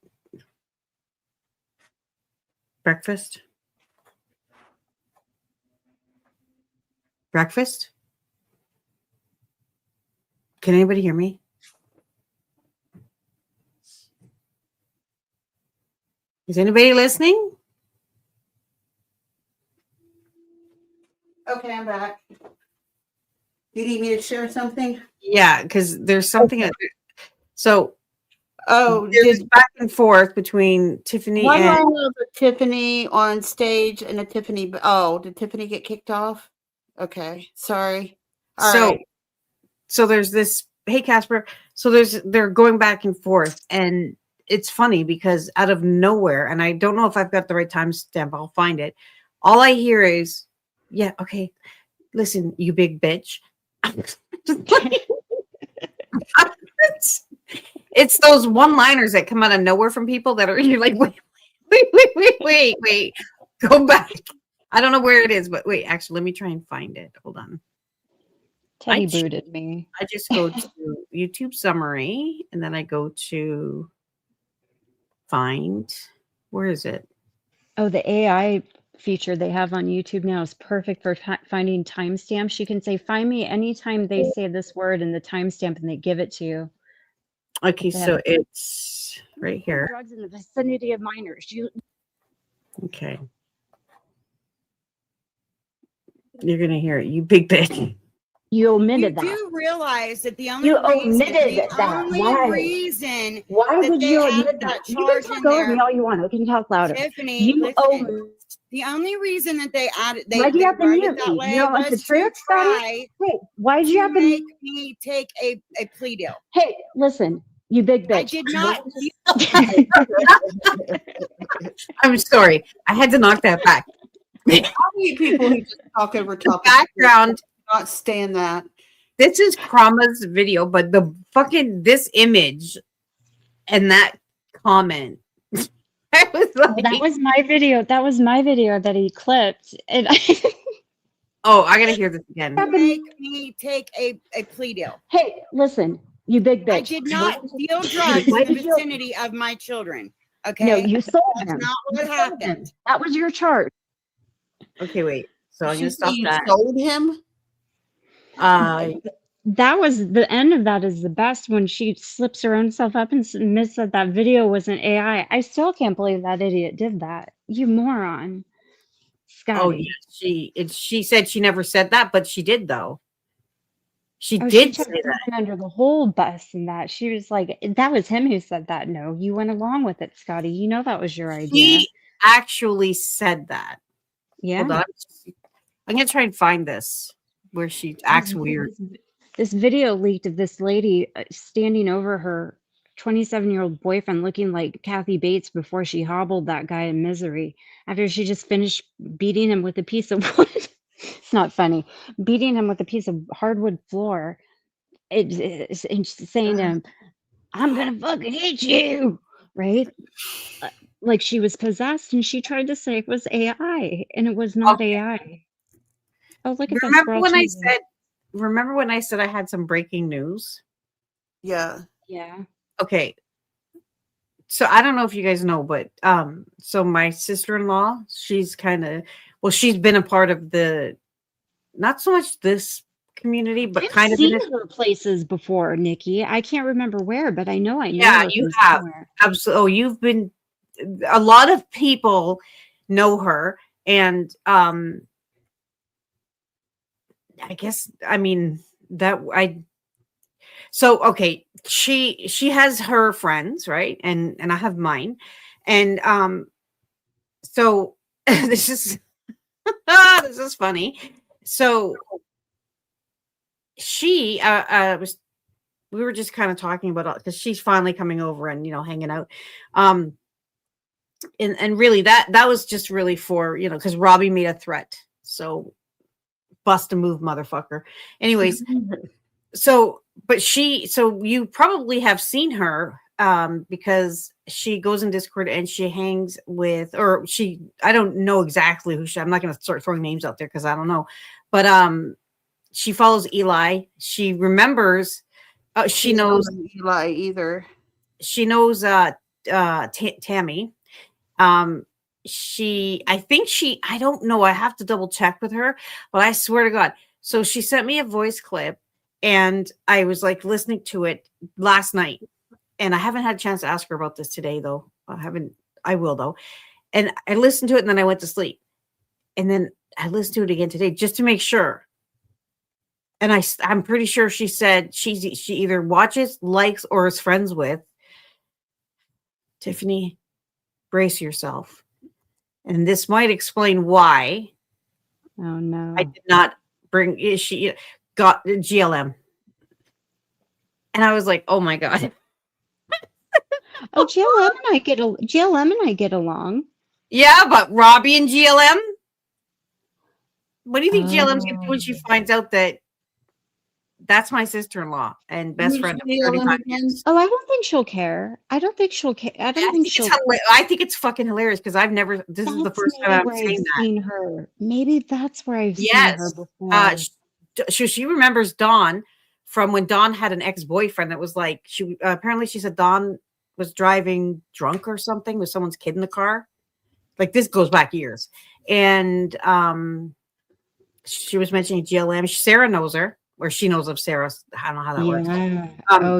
Breakfast? Can anybody hear me? Is anybody listening? Okay, I'm back. You need me to share something? Yeah, because there's something. So, Oh, there's back and forth between Tiffany one and line of a Tiffany on stage and a Tiffany. Oh, did Tiffany get kicked off? Okay, sorry. All right. So there's this. Hey, Casper. So they're going back and forth, and it's funny because out of nowhere, and I don't know if I've got the right timestamp. I'll find it. All I hear is, "Yeah, okay, listen, you big bitch." It's those one-liners that come out of nowhere from people that are you're like, wait, go back. I don't know where it is, but wait, actually, let me try and find it. Hold on. Teddy booted me. I just go to YouTube summary and then I go to find. Where is it? Oh, the AI feature they have on YouTube now is perfect for finding timestamps. You can say, find me anytime they say this word and the timestamp, and they give it to you. Okay, so it's right here. Drugs in the vicinity of minors. Okay. You're going to hear it. You big bitch. You omitted that. You do realize that the only You reason, omitted that. Why that would they you have omit that that? You charge can in talk over there, me all you want. I can talk louder. Tiffany, You listen. The only reason that they added, Why'd you have to wrote mute it that me? way You don't like the was to truth, try Hey, why'd you have to make me take a plea deal. Hey, listen, you big bitch. I did not. I'm sorry. I had to knock that back. I hate people who just talk over top. Background. Not stand that. This is Krama's video, but the fucking this image and that comment. I was like, that was my video. That was my video that he clipped. And oh, I gotta hear this again. Make me take a plea deal. Hey, listen, you big bitch. I did not deal drugs in the vicinity of my children. Okay. No, you sold That's him. not what happened. That was your charge. Okay, wait. So I'm gonna stop You that. sold him? that was the end of that is the best when she slips her own self up and admits that that video was an AI. I still can't believe that idiot did that. You moron. Scotty. Oh yeah, she said she never said that, but she did though. She Oh, did she say took that. him under the whole bus and that. She was like, that was him who said that. No, you went along with it, Scotty. You know that was your idea. He actually said that. Yeah. Hold on. I'm gonna try and find this where she acts weird. This video leaked of this lady standing over her 27-year-old boyfriend looking like Kathy Bates before she hobbled that guy in Misery after she just finished beating him with a piece of wood. It's not funny. Beating him with a piece of hardwood floor, and saying to him, "I'm gonna fucking hit you," right? Like she was possessed, and she tried to say it was AI, and it was not Okay. AI. Oh, look at that Remember squirrel when I changing. said? Remember when I said I had some breaking news? Yeah. Yeah. Okay. So I don't know if you guys know, but so my sister-in-law, she's been a part of the, not so much this community, but I've kind of in seen it. her places before, Nikki. I can't remember where, but I know Yeah, her you from have. somewhere. Absolutely. Oh, you've been, a lot of people know her, and I guess, I mean, that I so okay, she has her friends, right? And I have mine. And so this is this is funny. So she was we were just kind of talking about, because she's finally coming over and hanging out. And really that was just really for, because Robbie made a threat. So bust a move, motherfucker. Anyways, so you probably have seen her, because she goes in Discord and she hangs with, or I don't know exactly who I'm not going to start throwing names out there because I don't know, but she follows Eli. She remembers, she knows Eli either. She knows Tammy. I don't know, I have to double check with her, but I swear to God. So she sent me a voice clip, and I was like listening to it last night, and I haven't had a chance to ask her about this today though. I will though. And I listened to it, and then I went to sleep, and then I listened to it again today just to make sure. And I'm pretty sure she said she either watches, likes, or is friends with Tiffany. Brace yourself. And this might explain why. Oh no. I did not bring, she got GLM. And I was like, oh my God. Oh, GLM and I get along. Yeah, but Robbie and GLM? What do you think GLM's going to do when she finds out that that's my sister-in-law and best friend of 35 years? Oh, I don't think she'll care. I don't think she'll care. I think it's fucking hilarious because this is the first time I'm saying that. Seen her. Maybe that's where I've seen her before. She remembers Dawn from when Dawn had an ex-boyfriend that was like, apparently she said Dawn was driving drunk or something with someone's kid in the car. Like, this goes back years. And she was mentioning GLM. Sarah knows her, or she knows of Sarah. I don't know how that works.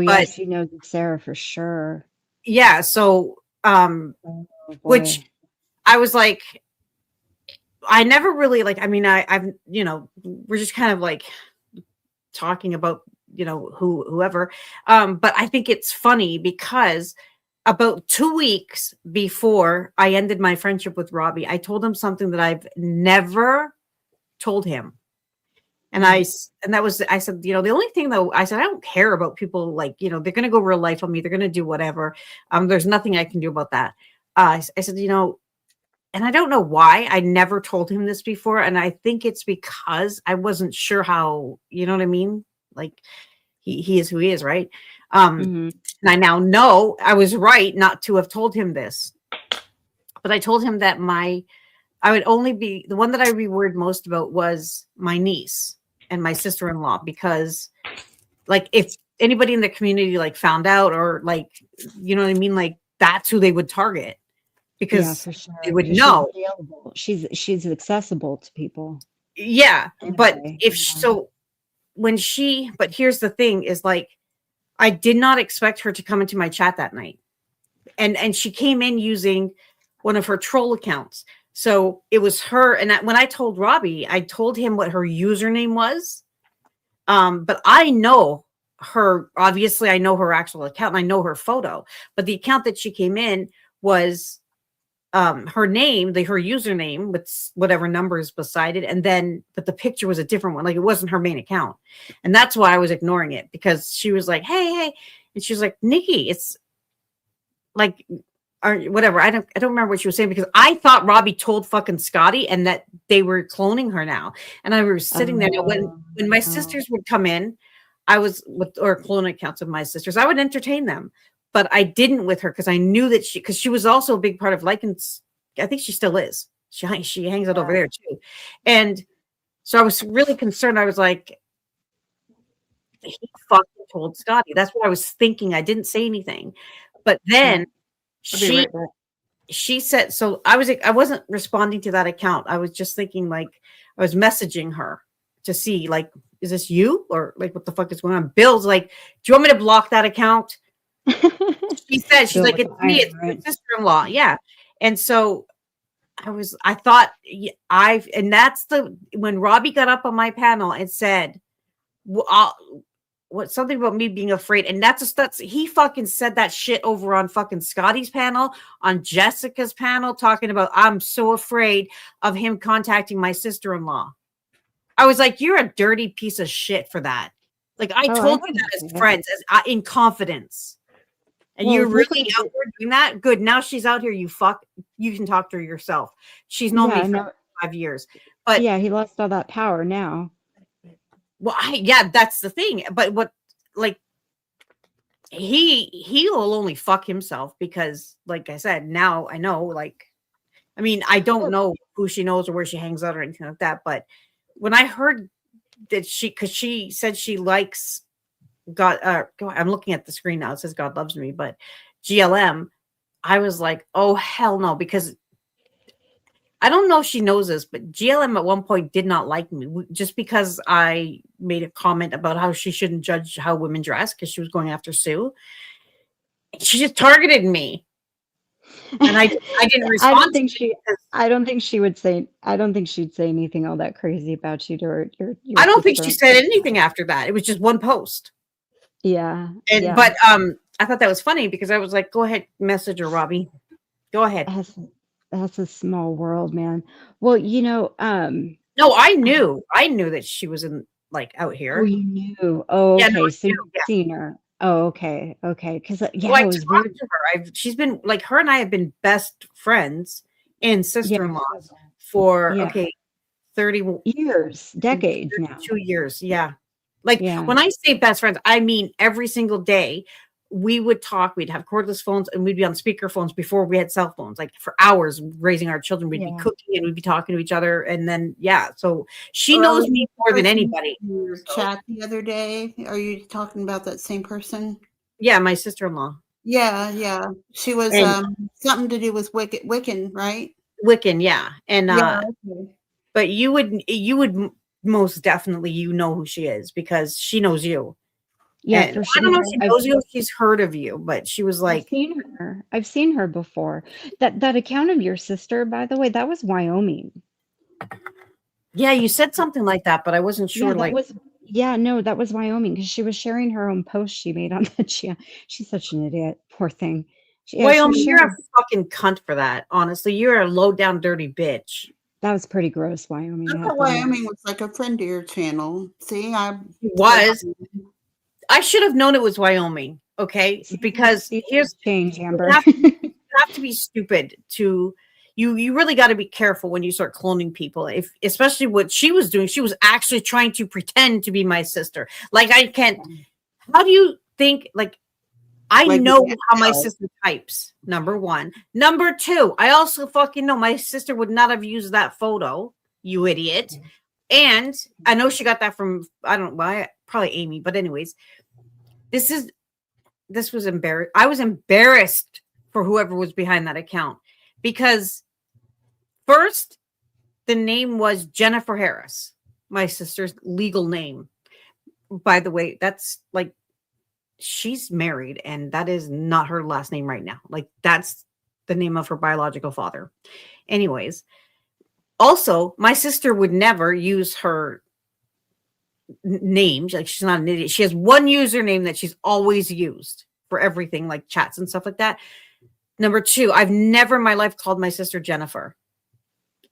But she knows of Sarah for sure. Yeah. So, which I was like, I never really I've we're just kind of like talking about whoever, but I think it's funny because about 2 weeks before I ended my friendship with Robbie, I told him something that I've never told him. And I said, the only thing though, I said, I don't care about people, they're going to go real life on me. They're going to do whatever. There's nothing I can do about that. I said, and I don't know why I never told him this before. And I think it's because I wasn't sure how, you know what I mean? Like, he is who he is, right? And I now know I was right not to have told him this. But I told him that I would only be, the one that I worried most about was my niece and my sister-in-law, because if anybody in the community found out, or you know what I mean? That's who they would target. Because for sure. They would know she's accessible to people. Yeah, but but here's the thing: is I did not expect her to come into my chat that night, and she came in using one of her troll accounts. So it was her, and when I told Robbie, I told him what her username was. But I know her. Obviously, I know her actual account, and I know her photo. But the account that she came in was her name, her username with whatever numbers beside it, but the picture was a different one. It wasn't her main account, and that's why I was ignoring it, because she was like, hey, and she was like, Nikki, it's or whatever. I don't remember what she was saying because I thought Robbie told fucking Scotty and that they were cloning her now. And I was sitting there when my sisters would come in, I was with or clone accounts of my sisters. I would entertain them, but I didn't with her because I knew that because she was also a big part of Lycan's. I think she still is. She hangs out over there too, and so I was really concerned. I was like, he fucking told Scotty. That's what I was thinking. I didn't say anything, but then she said. So I wasn't responding to that account. I was just thinking like I was messaging her to see like, is this you or like what the fuck is going on? Bill's like, do you want me to block that account? She said, she's like, it's me, it's your sister-in-law. Yeah. And so I thought and that's when Robbie got up on my panel and said, what something about me being afraid. And that's he fucking said that shit over on fucking Scotty's panel, on Jessica's panel, talking about, I'm so afraid of him contacting my sister-in-law. I was like, you're a dirty piece of shit for that. Like I told you that as friends, in confidence. And you're really out there doing that? Good. Now she's out here. You can talk to her yourself. She's known me for 5 years. But yeah, he lost all that power now. Well, that's the thing. But what, like, he'll only fuck himself because, like I said, now I know, like, I mean, I don't know who she knows or where she hangs out or anything like that. But when I heard that because she said she likes God, I'm looking at the screen now. It says God loves me, but GLM, I was like, oh hell no, because I don't know if she knows this, but GLM at one point did not like me just because I made a comment about how she shouldn't judge how women dress because she was going after Sue. She just targeted me, and I didn't respond. I don't think she'd say anything all that crazy about you to her. I don't think she said anything after that. It was just one post. Yeah. But I thought that was funny because I was like, go ahead, message her, Robbie. Go ahead. That's a small world, man. Well, no, I knew that she was out here. Oh, you knew. Oh, okay. No, so you've seen her. Oh, okay. Because I was weird to her. She's been like, her and I have been best friends and sister-in-laws for 30 years, decades now. 2 years, yeah. When I say best friends, I mean every single day we would talk. We'd have cordless phones and we'd be on speaker phones before we had cell phones. Like for hours raising our children, we'd be cooking and we'd be talking to each other. And then so she knows me more than anybody. Chat the other day. Are you talking about that same person? Yeah, my sister-in-law. Yeah. She was something to do with Wiccan, right? Wiccan, yeah. And but you would most definitely know who she is because she knows you. Yeah, for sure. I don't know if she knows you, if she's heard of you, but she was like, I've seen her before. That account of your sister, by the way, that was Wyoming. Yeah, you said something like that, but I wasn't sure. That was Wyoming because she was sharing her own post she made on the channel. She's such an idiot. Poor thing. Wyoming, you're a fucking cunt for that. Honestly, you're a low down dirty bitch. That was pretty gross, Wyoming. I thought Wyoming was like a friend of your channel. See, I should have known it was Wyoming. Okay, because here's change, Amber. You have to be stupid to. You really got to be careful when you start cloning people. Especially what she was doing, she was actually trying to pretend to be my sister. Like I can't. How do you think? I know how my sister types. Number one. Number two. I also fucking know my sister would not have used that photo. You idiot. And I know she got that from probably Amy. But anyways, this was embarrassing. I was embarrassed for whoever was behind that account because. First, the name was Jennifer Harris, my sister's legal name. By the way, that's she's married and that is not her last name right now. That's the name of her biological father. Anyways, also, my sister would never use her name. She's not an idiot. She has one username that she's always used for everything, like chats and stuff like that. Number two, I've never in my life called my sister Jennifer.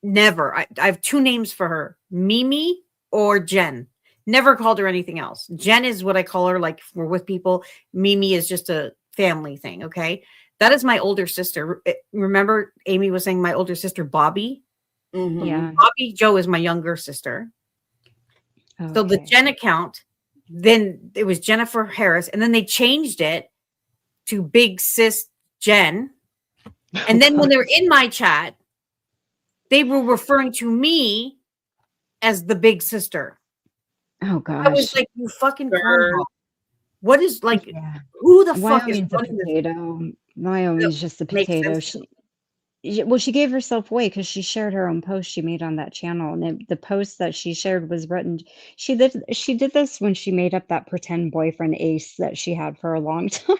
Never. I have two names for her, Mimi or Jen. Never called her anything else. Jen is what I call her, like we're with people. Mimi is just a family thing, okay? That is my older sister. Remember, Amy was saying my older sister, Bobby? Yeah. Bobby Joe is my younger sister. Okay. So the Jen account, then it was Jennifer Harris, and then they changed it to Big Sis Jen. And then when they were in my chat, they were referring to me as the big sister. Oh gosh. I was like, you fucking cornball. What is like, Yeah. who the fuck is Wyoming's a running this? potato. Wyoming's just a Makes potato. sense. Well, she gave herself away because she shared her own post she made on that channel, and the post that she shared was written. She did this when she made up that pretend boyfriend Ace that she had for a long time.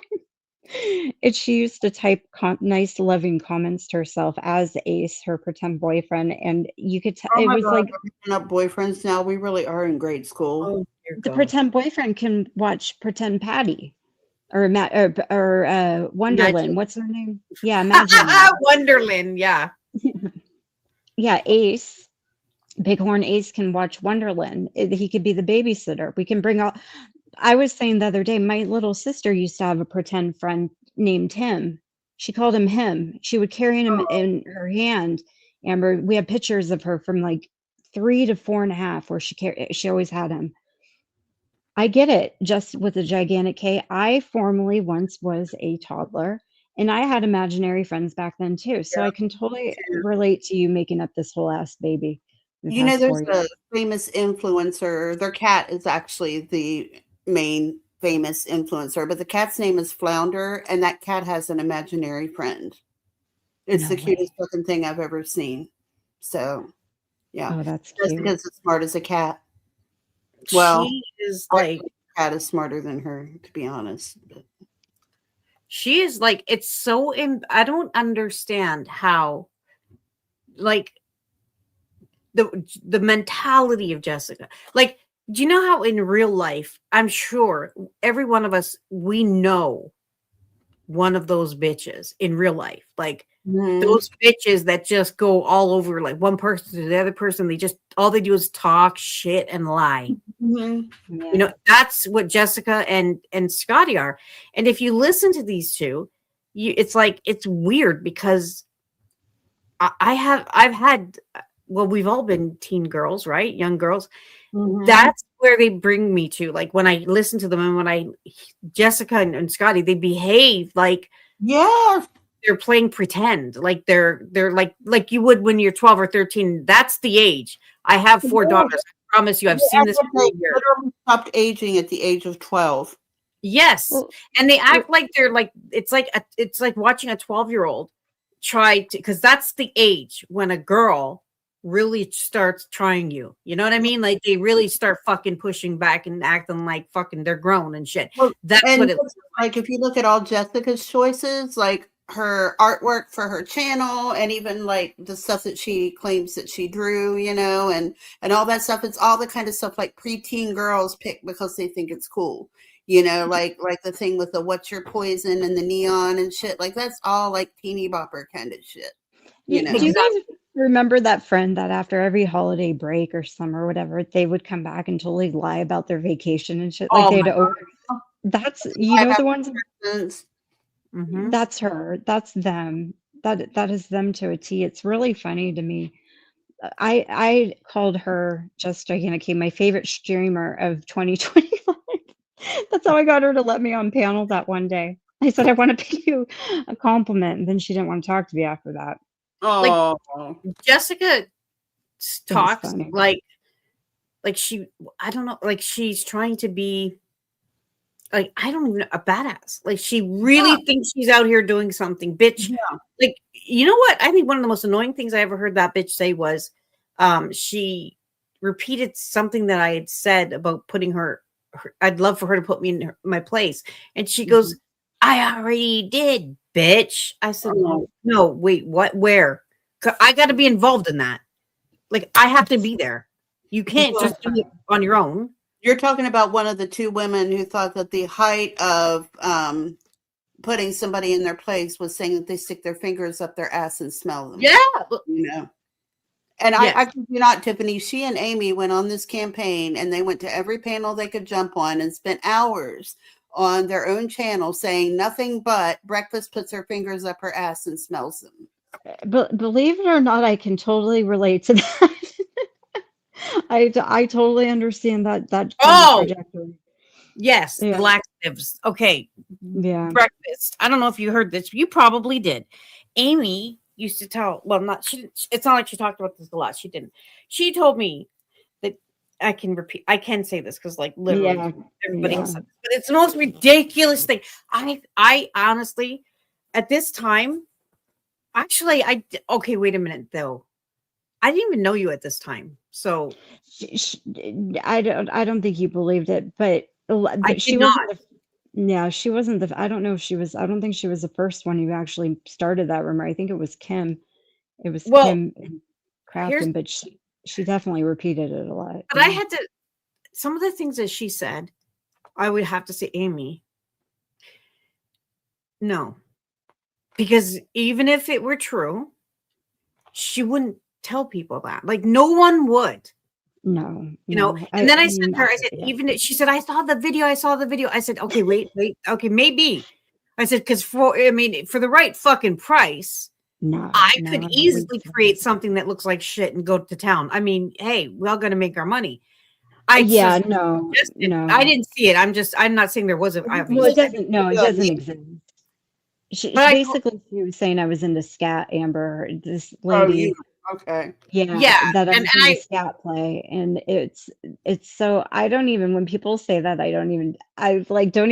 And she used to type nice, loving comments to herself as Ace, her pretend boyfriend, and you could tell Oh it my was God, like we're picking up boyfriends now. We really are in grade school. Oh, dear the God. pretend boyfriend can watch pretend Patty or Wonderland. What's her name? Yeah, imagine that. Wonderland, yeah. Yeah, Ace, Bighorn Ace can watch Wonderland. He could be the babysitter. We can bring all. I was saying the other day, my little sister used to have a pretend friend named Him. She called him Him. She would carry him in her hand. Amber, we have pictures of her from like 3 to 4.5, where she always had him. I get it, just with a gigantic K. I formerly once was a toddler, and I had imaginary friends back then too. So I can totally relate to you making up this whole ass baby. You know, there's a famous influencer. Their cat is actually the main famous influencer, but the cat's name is Flounder, and that cat has an imaginary friend. It's No the cutest way. fucking thing I've ever seen. So, yeah, Oh, that's just cute. because it's smart as a cat. Well, She is I like, think the cat is smarter than her, to be honest. But she is like, it's so, I don't understand how, like, the mentality of Jessica. Like, do you know how in real life, I'm sure every one of us, we know one of those bitches in real life. Like, those bitches that just go all over, like one person to the other person. They just, all they do is talk shit and lie. Yeah. You know, that's what Jessica and Scotty are. And if you listen to these two, it's like, it's weird because I've had, well, we've all been teen girls, right? Young girls. That's where they bring me to. Like when I listen to them and when Jessica and Scotty, they behave like, yeah, they're playing pretend. Like they're like you would when you're 12 or 13. That's the age. I have 4 daughters. I promise you, I've seen this behavior. Literally stopped aging at the age of 12. Yes. Well, and they act like they're like, it's like watching a 12-year-old try to, because that's the age when a girl really starts trying you. You know what I mean? Like they really start fucking pushing back and acting like fucking they're grown and shit. Well, That's and what it looks like. If you look at all Jessica's choices, like her artwork for her channel, and even like the stuff that she claims that she drew, you know, and all that stuff, it's all the kind of stuff like preteen girls pick because they think it's cool. You know, like the thing with the what's your poison and the neon and shit. Like that's all like teeny bopper kind of shit. You know, do you guys remember that friend that after every holiday break or summer or whatever, they would come back and totally lie about their vacation and shit? Like that's, you know, the ones. That's her. That's them. That is them to a T. It's really funny to me. I called her just gigantic my favorite streamer of 2021. That's how I got her to let me on panel that one day. I said I want to pay you a compliment, and then she didn't want to talk to me after that. oh, like Jessica talks like she, I don't know, like she's trying to be like, I don't even know, a badass. Like she really thinks she's out here doing something, bitch. Yeah. Like, you know what? I think one of the most annoying things I ever heard that bitch say was, she repeated something that I had said about putting her I'd love for her to put me in my place. And she goes, I already did, bitch. I said, no, wait, what, where? I got to be involved in that. Like, I have to be there. You can't just do it on your own. You're talking about one of the 2 women who thought that the height of putting somebody in their place was saying that they stick their fingers up their ass and smell them. Yeah. You know. And I kid you not, Tiffany, she and Amy went on this campaign and they went to every panel they could jump on and spent hours on their own channel saying nothing but Breakfast puts her fingers up her ass and smells them. But believe it or not, I can totally relate to that. I totally understand that kind of trajectory. Yes, Yeah. the laxatives. Okay. Yeah. Breakfast. I don't know if you heard this. You probably did. Amy used to tell, well, it's not like she talked about this a lot. She didn't. She told me that I can say this because like literally everybody else, but it's the most ridiculous thing. I honestly, at this time, actually, okay, wait a minute though. I didn't even know you at this time. So I don't think you believed it, but she wasn't. Yeah, she wasn't I don't know if she was. I don't think she was the first one who actually started that rumor. I think it was Kim. It was Kim and Crafton, but she definitely repeated it a lot. But I had to. Some of the things that she said, I would have to say, Amy. No, because even if it were true, she wouldn't tell people that. Like no one would. No, you know. And then I said to her, I said, even if she said, I saw the video. I said, okay, wait. Okay, maybe. I said, because for the right fucking price, I could easily create something that looks like shit and go to town. I mean, hey, we're all gonna make our money. I didn't see it. I'm not saying there wasn't. Well, it doesn't. No, it doesn't exist. She was saying I was into scat, Amber. This lady. Okay. Yeah. That I was into scat play, and it's so I don't even when people say that I don't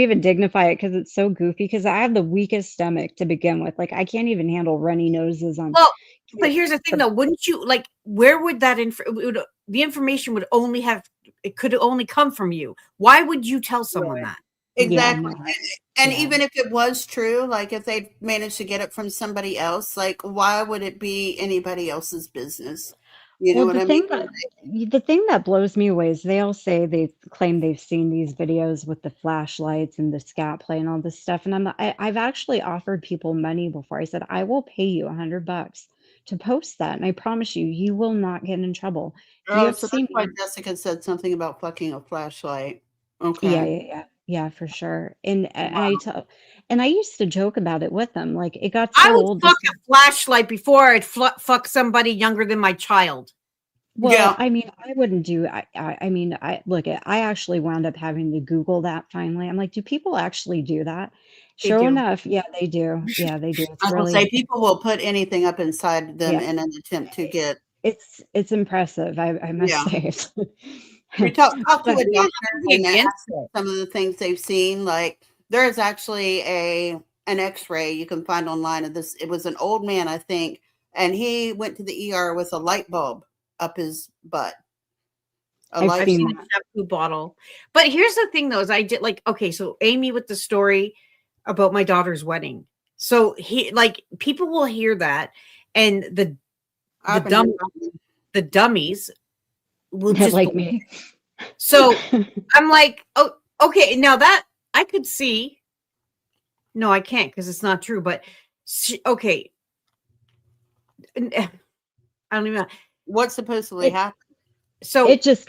even dignify it because it's so goofy because I have the weakest stomach to begin with. Like I can't even handle runny noses on. Well, but here's the thing though, wouldn't you like? Where would that the information would only have? It could only come from you. Why would you tell someone that? Exactly. And even if it was true, like if they managed to get it from somebody else, like why would it be anybody else's business? You know what I mean? The thing that blows me away is they all say they claim they've seen these videos with the flashlights and the scat play and all this stuff. And I've actually offered people money before. I said, I will pay you $100 to post that. And I promise you, you will not get in trouble. Oh, so that's why Jessica said something about fucking a flashlight. Okay. Yeah, for sure. And I used to joke about it with them. Like it got so I would old. fuck a flashlight before I'd fuck somebody younger than my child. Well, I mean, I wouldn't do. I actually wound up having to Google that finally. I'm like, do people actually do that? Sure enough, yeah, they do. Yeah, they do. I will say people will put anything up inside them in an attempt to get. It's impressive. I must say. We talk to a doctor and they ask some of the things they've seen. Like there is actually an X-ray you can find online of this. It was an old man, I think, and he went to the ER with a light bulb up his butt. I've seen a shampoo bottle. But here's the thing, though, is I did so Amy with the story about my daughter's wedding. So people will hear that, and the dummies will just like me. So I'm like, oh, okay. Now that I could see, no, I can't because it's not true. But okay, I don't even know what's supposedly happened. So things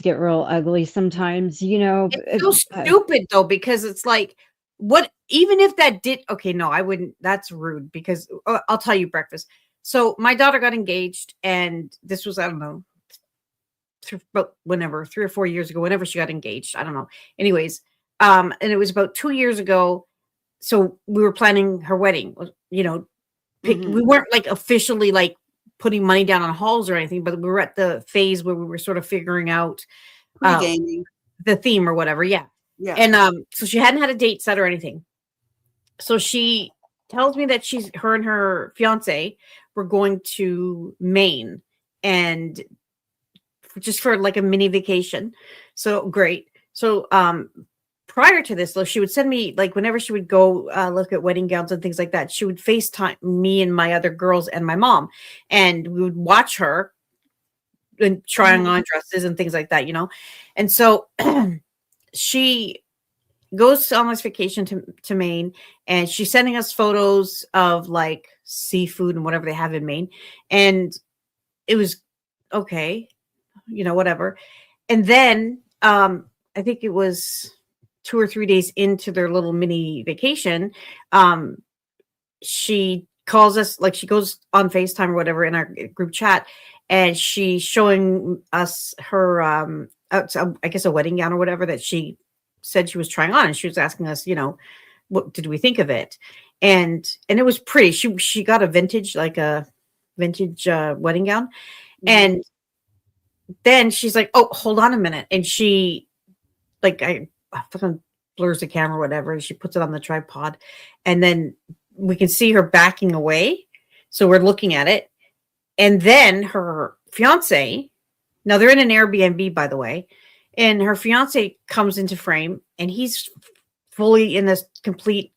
get real ugly sometimes, you know. It's so stupid though, because it's like, what? Even if that did, okay, no, I wouldn't. That's rude because I'll tell you, Breakfast. So my daughter got engaged, and this was, I don't know, about 3 or 4 years ago, whenever she got engaged. I don't know. Anyways, and it was about 2 years ago. So we were planning her wedding, you know, we weren't like officially like putting money down on halls or anything, but we were at the phase where we were sort of figuring out the theme or whatever. Yeah. And so she hadn't had a date set or anything. So she tells me that her and her fiance were going to Maine and just for like a mini vacation. So great. So prior to this, though, she would send me, like, whenever she would go look at wedding gowns and things like that, she would FaceTime me and my other girls and my mom, and we would watch her and trying on dresses and things like that, you know. And so she goes on this vacation to Maine, and she's sending us photos of like seafood and whatever they have in Maine, and it was okay, you know, whatever. And then I think it was 2 or 3 days into their little mini vacation, she calls us, like she goes on FaceTime or whatever in our group chat, and she's showing us her I guess a wedding gown or whatever that she said she was trying on, and she was asking us, you know, what did we think of it? And it was pretty. She got a vintage wedding gown. And then she's like, oh, hold on a minute. And she like I fucking blurs the camera or whatever, and she puts it on the tripod, and then we can see her backing away. So we're looking at it. And then her fiance, now they're in an Airbnb, by the way, and her fiance comes into frame, and he's fully in this complete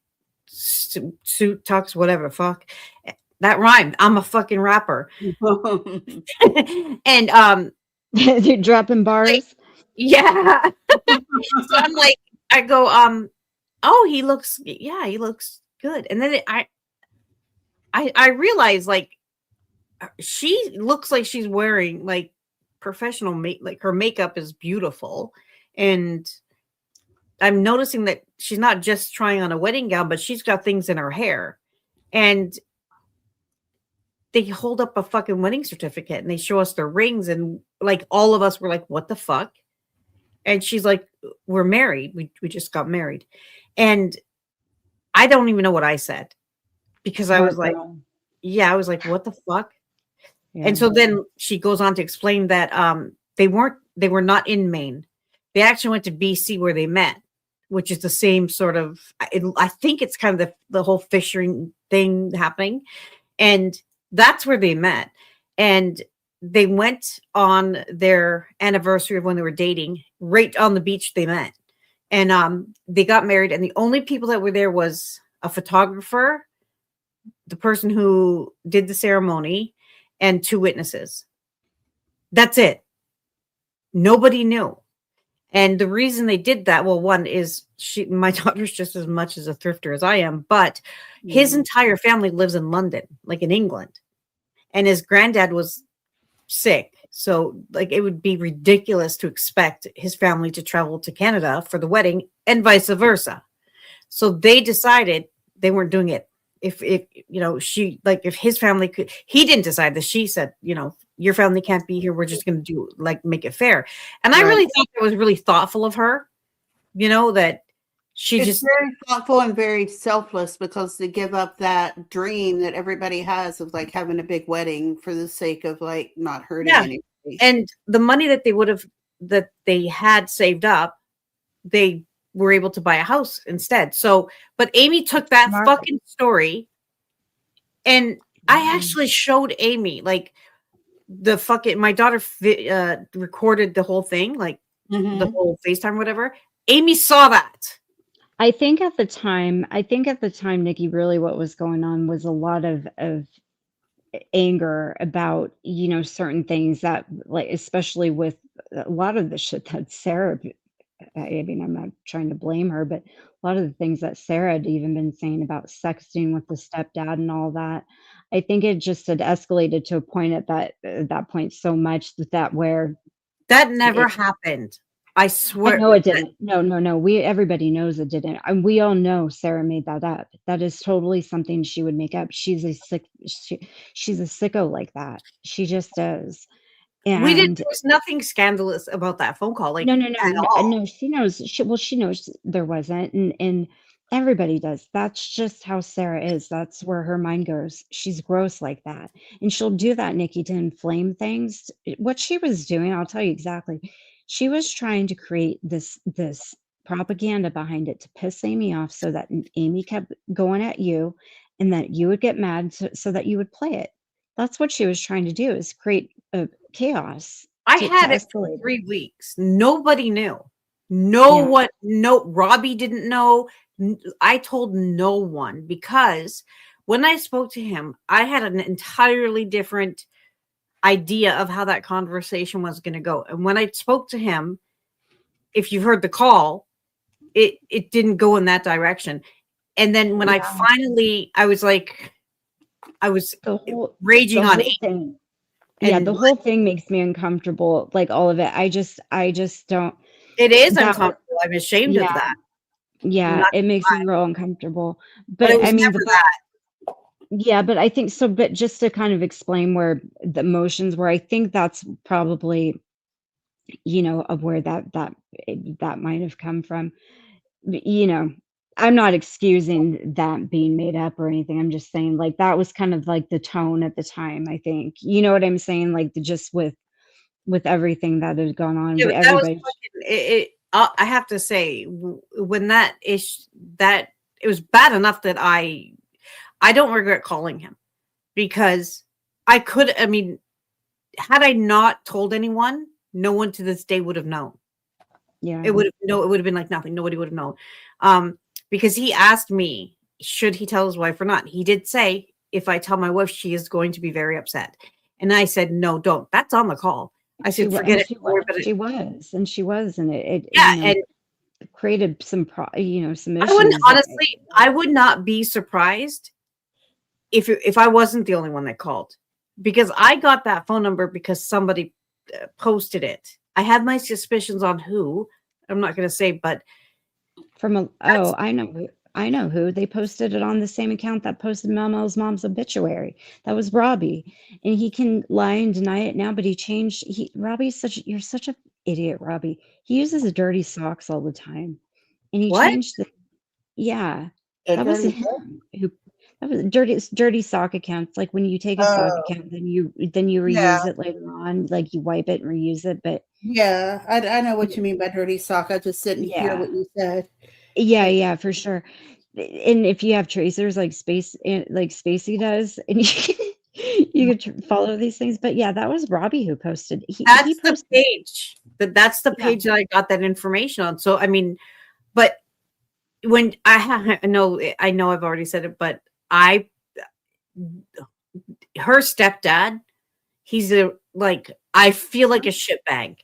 suit, tux, whatever, fuck. That rhymed. I'm a fucking rapper. And You're dropping bars. Like, yeah. So I'm like, I go, oh, he looks good. And then I realize, like, she looks like she's wearing like professional like her makeup is beautiful, and I'm noticing that she's not just trying on a wedding gown, but she's got things in her hair. And they hold up a fucking wedding certificate and they show us their rings, and like all of us were like, what the fuck? And she's like, we're married. We just got married. And I don't even know what I said, because I was like, yeah, I was like, what the fuck? Yeah. And so then she goes on to explain that they were not in Maine. They actually went to BC where they met, which is the same sort of, I think it's kind of the whole fishing thing happening. And that's where they met. And they went on their anniversary of when they were dating, right on the beach they met. And they got married. And the only people that were there was a photographer, the person who did the ceremony, and 2 witnesses. That's it. Nobody knew. And the reason they did that, well, one is my daughter's just as much as a thrifter as I am, but his entire family lives in London, like in England. And his granddad was sick. So like it would be ridiculous to expect his family to travel to Canada for the wedding and vice versa. So they decided they weren't doing it. If you know, she, like, if his family could, he didn't decide that. She said, you know, your family can't be here. We're just going to do, like, make it fair. And I really thought it was really thoughtful of her, you know, that it's just very thoughtful and very selfless, because they give up that dream that everybody has of like having a big wedding for the sake of like not hurting anybody. And the money that they had saved up, they were able to buy a house instead. So, but Amy took that fucking story, and I actually showed Amy, like, the fucking, my daughter recorded the whole thing, like the whole FaceTime, whatever. Amy saw that. I think at the time, Nikki, really what was going on was a lot of anger about, you know, certain things that, like, especially with a lot of the shit that Sarah, I mean, I'm not trying to blame her, but a lot of the things that Sarah had even been saying about sexting with the stepdad and all that, I think it just had escalated to a point at that point so much that where that never happened. I swear. No, it didn't. No. Everybody knows it didn't. And we all know Sarah made that up. That is totally something she would make up. She's a sicko like that. She just does. And there was nothing scandalous about that phone call. Like, no, she knows. She knows there wasn't, and everybody does. That's just how Sarah is. That's where her mind goes. She's gross like that, and she'll do that, Nikki, to inflame things. What she was doing, I'll tell you exactly. She was trying to create this propaganda behind it to piss Amy off, so that Amy kept going at you, and that you would get mad, so that you would play it. That's what she was trying to do, is create a chaos. I had it for 3 weeks. Nobody knew. No, Robbie didn't know. I told no one, because when I spoke to him, I had an entirely different idea of how that conversation was going to go. And when I spoke to him, if you heard the call, it didn't go in that direction. And then when I was like, I was raging on it. Yeah, the whole thing makes me uncomfortable, like all of it. I just don't. It is That was- uncomfortable. I'm ashamed of Yeah. that. Yeah, Not it makes me real uncomfortable. But it was I mean, never that. yeah, but I think so. But just to kind of explain where the emotions were, I think that's probably, of where that might have come from. You know, I'm not excusing that being made up or anything. I'm just saying, like, that was kind of like the tone at the time, I think. You know what I'm saying? Like, just with everything that had gone on, Yeah, with but that was everybody. I have to say, when that it was bad enough that I don't regret calling him, because I mean, had I not told anyone, no one to this day would have known. Yeah. It would have been like nothing. Nobody would have known. Because he asked me, should he tell his wife or not? He did say, if I tell my wife, she is going to be very upset. And I said, no, don't. That's on the call. I said, forget it. She was, and it and created some some issues. I wouldn't, honestly, I would not be surprised if I wasn't the only one that called, because I got that phone number because somebody posted it. I had my suspicions on who. I'm not going to say, but I know who. They posted it on the same account that posted Mel's mom's obituary. That was Robbie, and he can lie and deny it now, but he changed. You're such an idiot, Robbie. He uses dirty socks all the time, and he changed the. Yeah, that was him who. That was dirty sock accounts. Like when you take a sock account, then you reuse it later on. Like you wipe it and reuse it. But yeah, I know what you mean by dirty sock. I just didn't hear what you said. Yeah, for sure. And if you have tracers like Spacey does, and you could follow these things. But yeah, that was Robbie who posted. That's the page. That's the page that I got that information on. So I mean, but when I know I've already said it, but her stepdad, he's I feel like a shitbag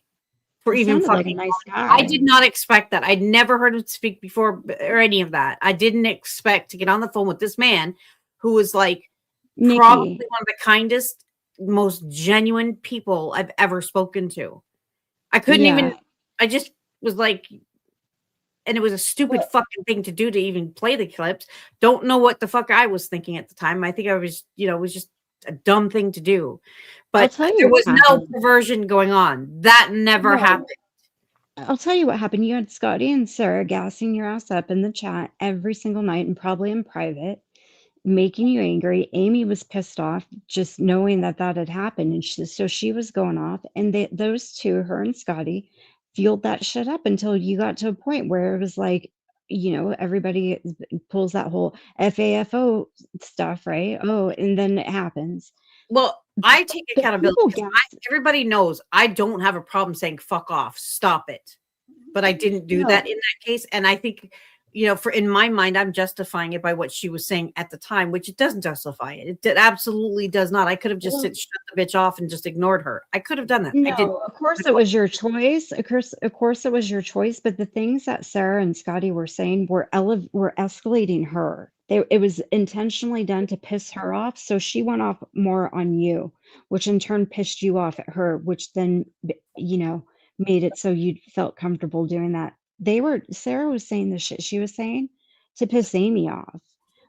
for even fucking. Like a nice guy. I did not expect that. I'd never heard him speak before or any of that. I didn't expect to get on the phone with this man who was like Nikki. Probably one of the kindest, most genuine people I've ever spoken to. I couldn't even. I just was like. And it was a stupid fucking thing to do to even play the clips. Don't know what the fuck I was thinking at the time. I think I was, it was just a dumb thing to do. But there was no perversion going on. That never happened. I'll tell you what happened. You had Scotty and Sarah gassing your ass up in the chat every single night and probably in private, making you angry. Amy was pissed off just knowing that had happened. And so she was going off. And those two, her and Scotty, fueled that shit up until you got to a point where it was like, everybody pulls that whole FAFO stuff, right? Oh, and then it happens. Well, I take accountability. Everybody knows I don't have a problem saying fuck off, stop it. But I didn't do that in that case. And I think, in my mind, I'm justifying it by what she was saying at the time, which it doesn't justify it. It absolutely does not. I could have just shut the bitch off and just ignored her. I could have done that. No, I didn't. Of course it was your choice. Of course it was your choice. But the things that Sarah and Scotty were saying were escalating her. It was intentionally done to piss her off. So she went off more on you, which in turn pissed you off at her, which then, made it so you felt comfortable doing that. Sarah was saying the shit she was saying to piss Amy off,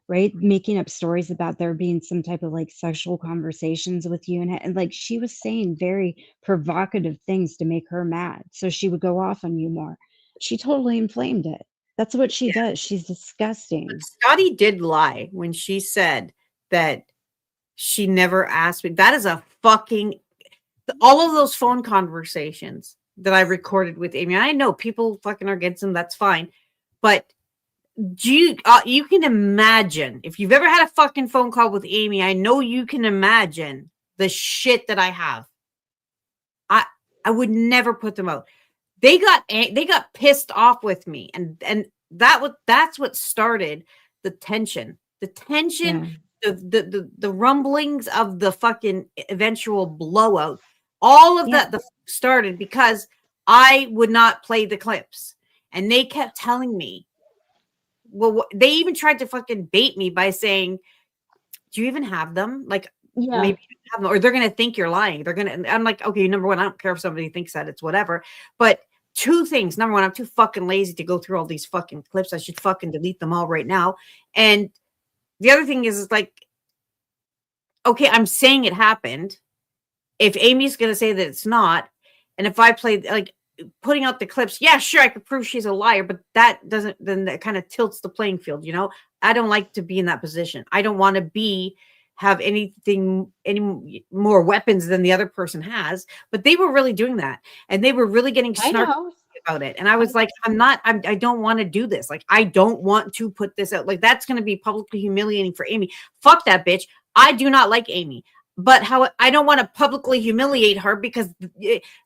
right? Making up stories about there being some type of like sexual conversations with you. And like she was saying very provocative things to make her mad. So she would go off on you more. She totally inflamed it. That's what she does. She's disgusting. But Scotty did lie when she said that she never asked me. That is a fucking, all of those phone conversations that I recorded with Amy. I know people fucking are against them. That's fine. But you can imagine, if you've ever had a fucking phone call with Amy, I know you can imagine the shit that I have. I would never put them out. They got pissed off with me, and that's what started the tension. The rumblings of the fucking eventual blowout. All of that started because I would not play the clips, and they kept telling me. Well, they even tried to fucking bait me by saying, "Do you even have them? Like, maybe you have them, or they're gonna think you're lying. I'm like, okay, number one, I don't care if somebody thinks that, it's whatever. But two things. Number one, I'm too fucking lazy to go through all these fucking clips. I should fucking delete them all right now. And the other thing is like, okay, I'm saying it happened. If Amy's going to say that it's not, and if I play, like, putting out the clips, yeah, sure, I could prove she's a liar, but that doesn't, then that kind of tilts the playing field, you know? I don't like to be in that position. I don't want to have any more weapons than the other person has, but they were really doing that. And they were really getting snarky about it. And I was like, I don't want to do this. Like, I don't want to put this out. Like, that's going to be publicly humiliating for Amy. Fuck that bitch. I do not like Amy. But I don't want to publicly humiliate her, because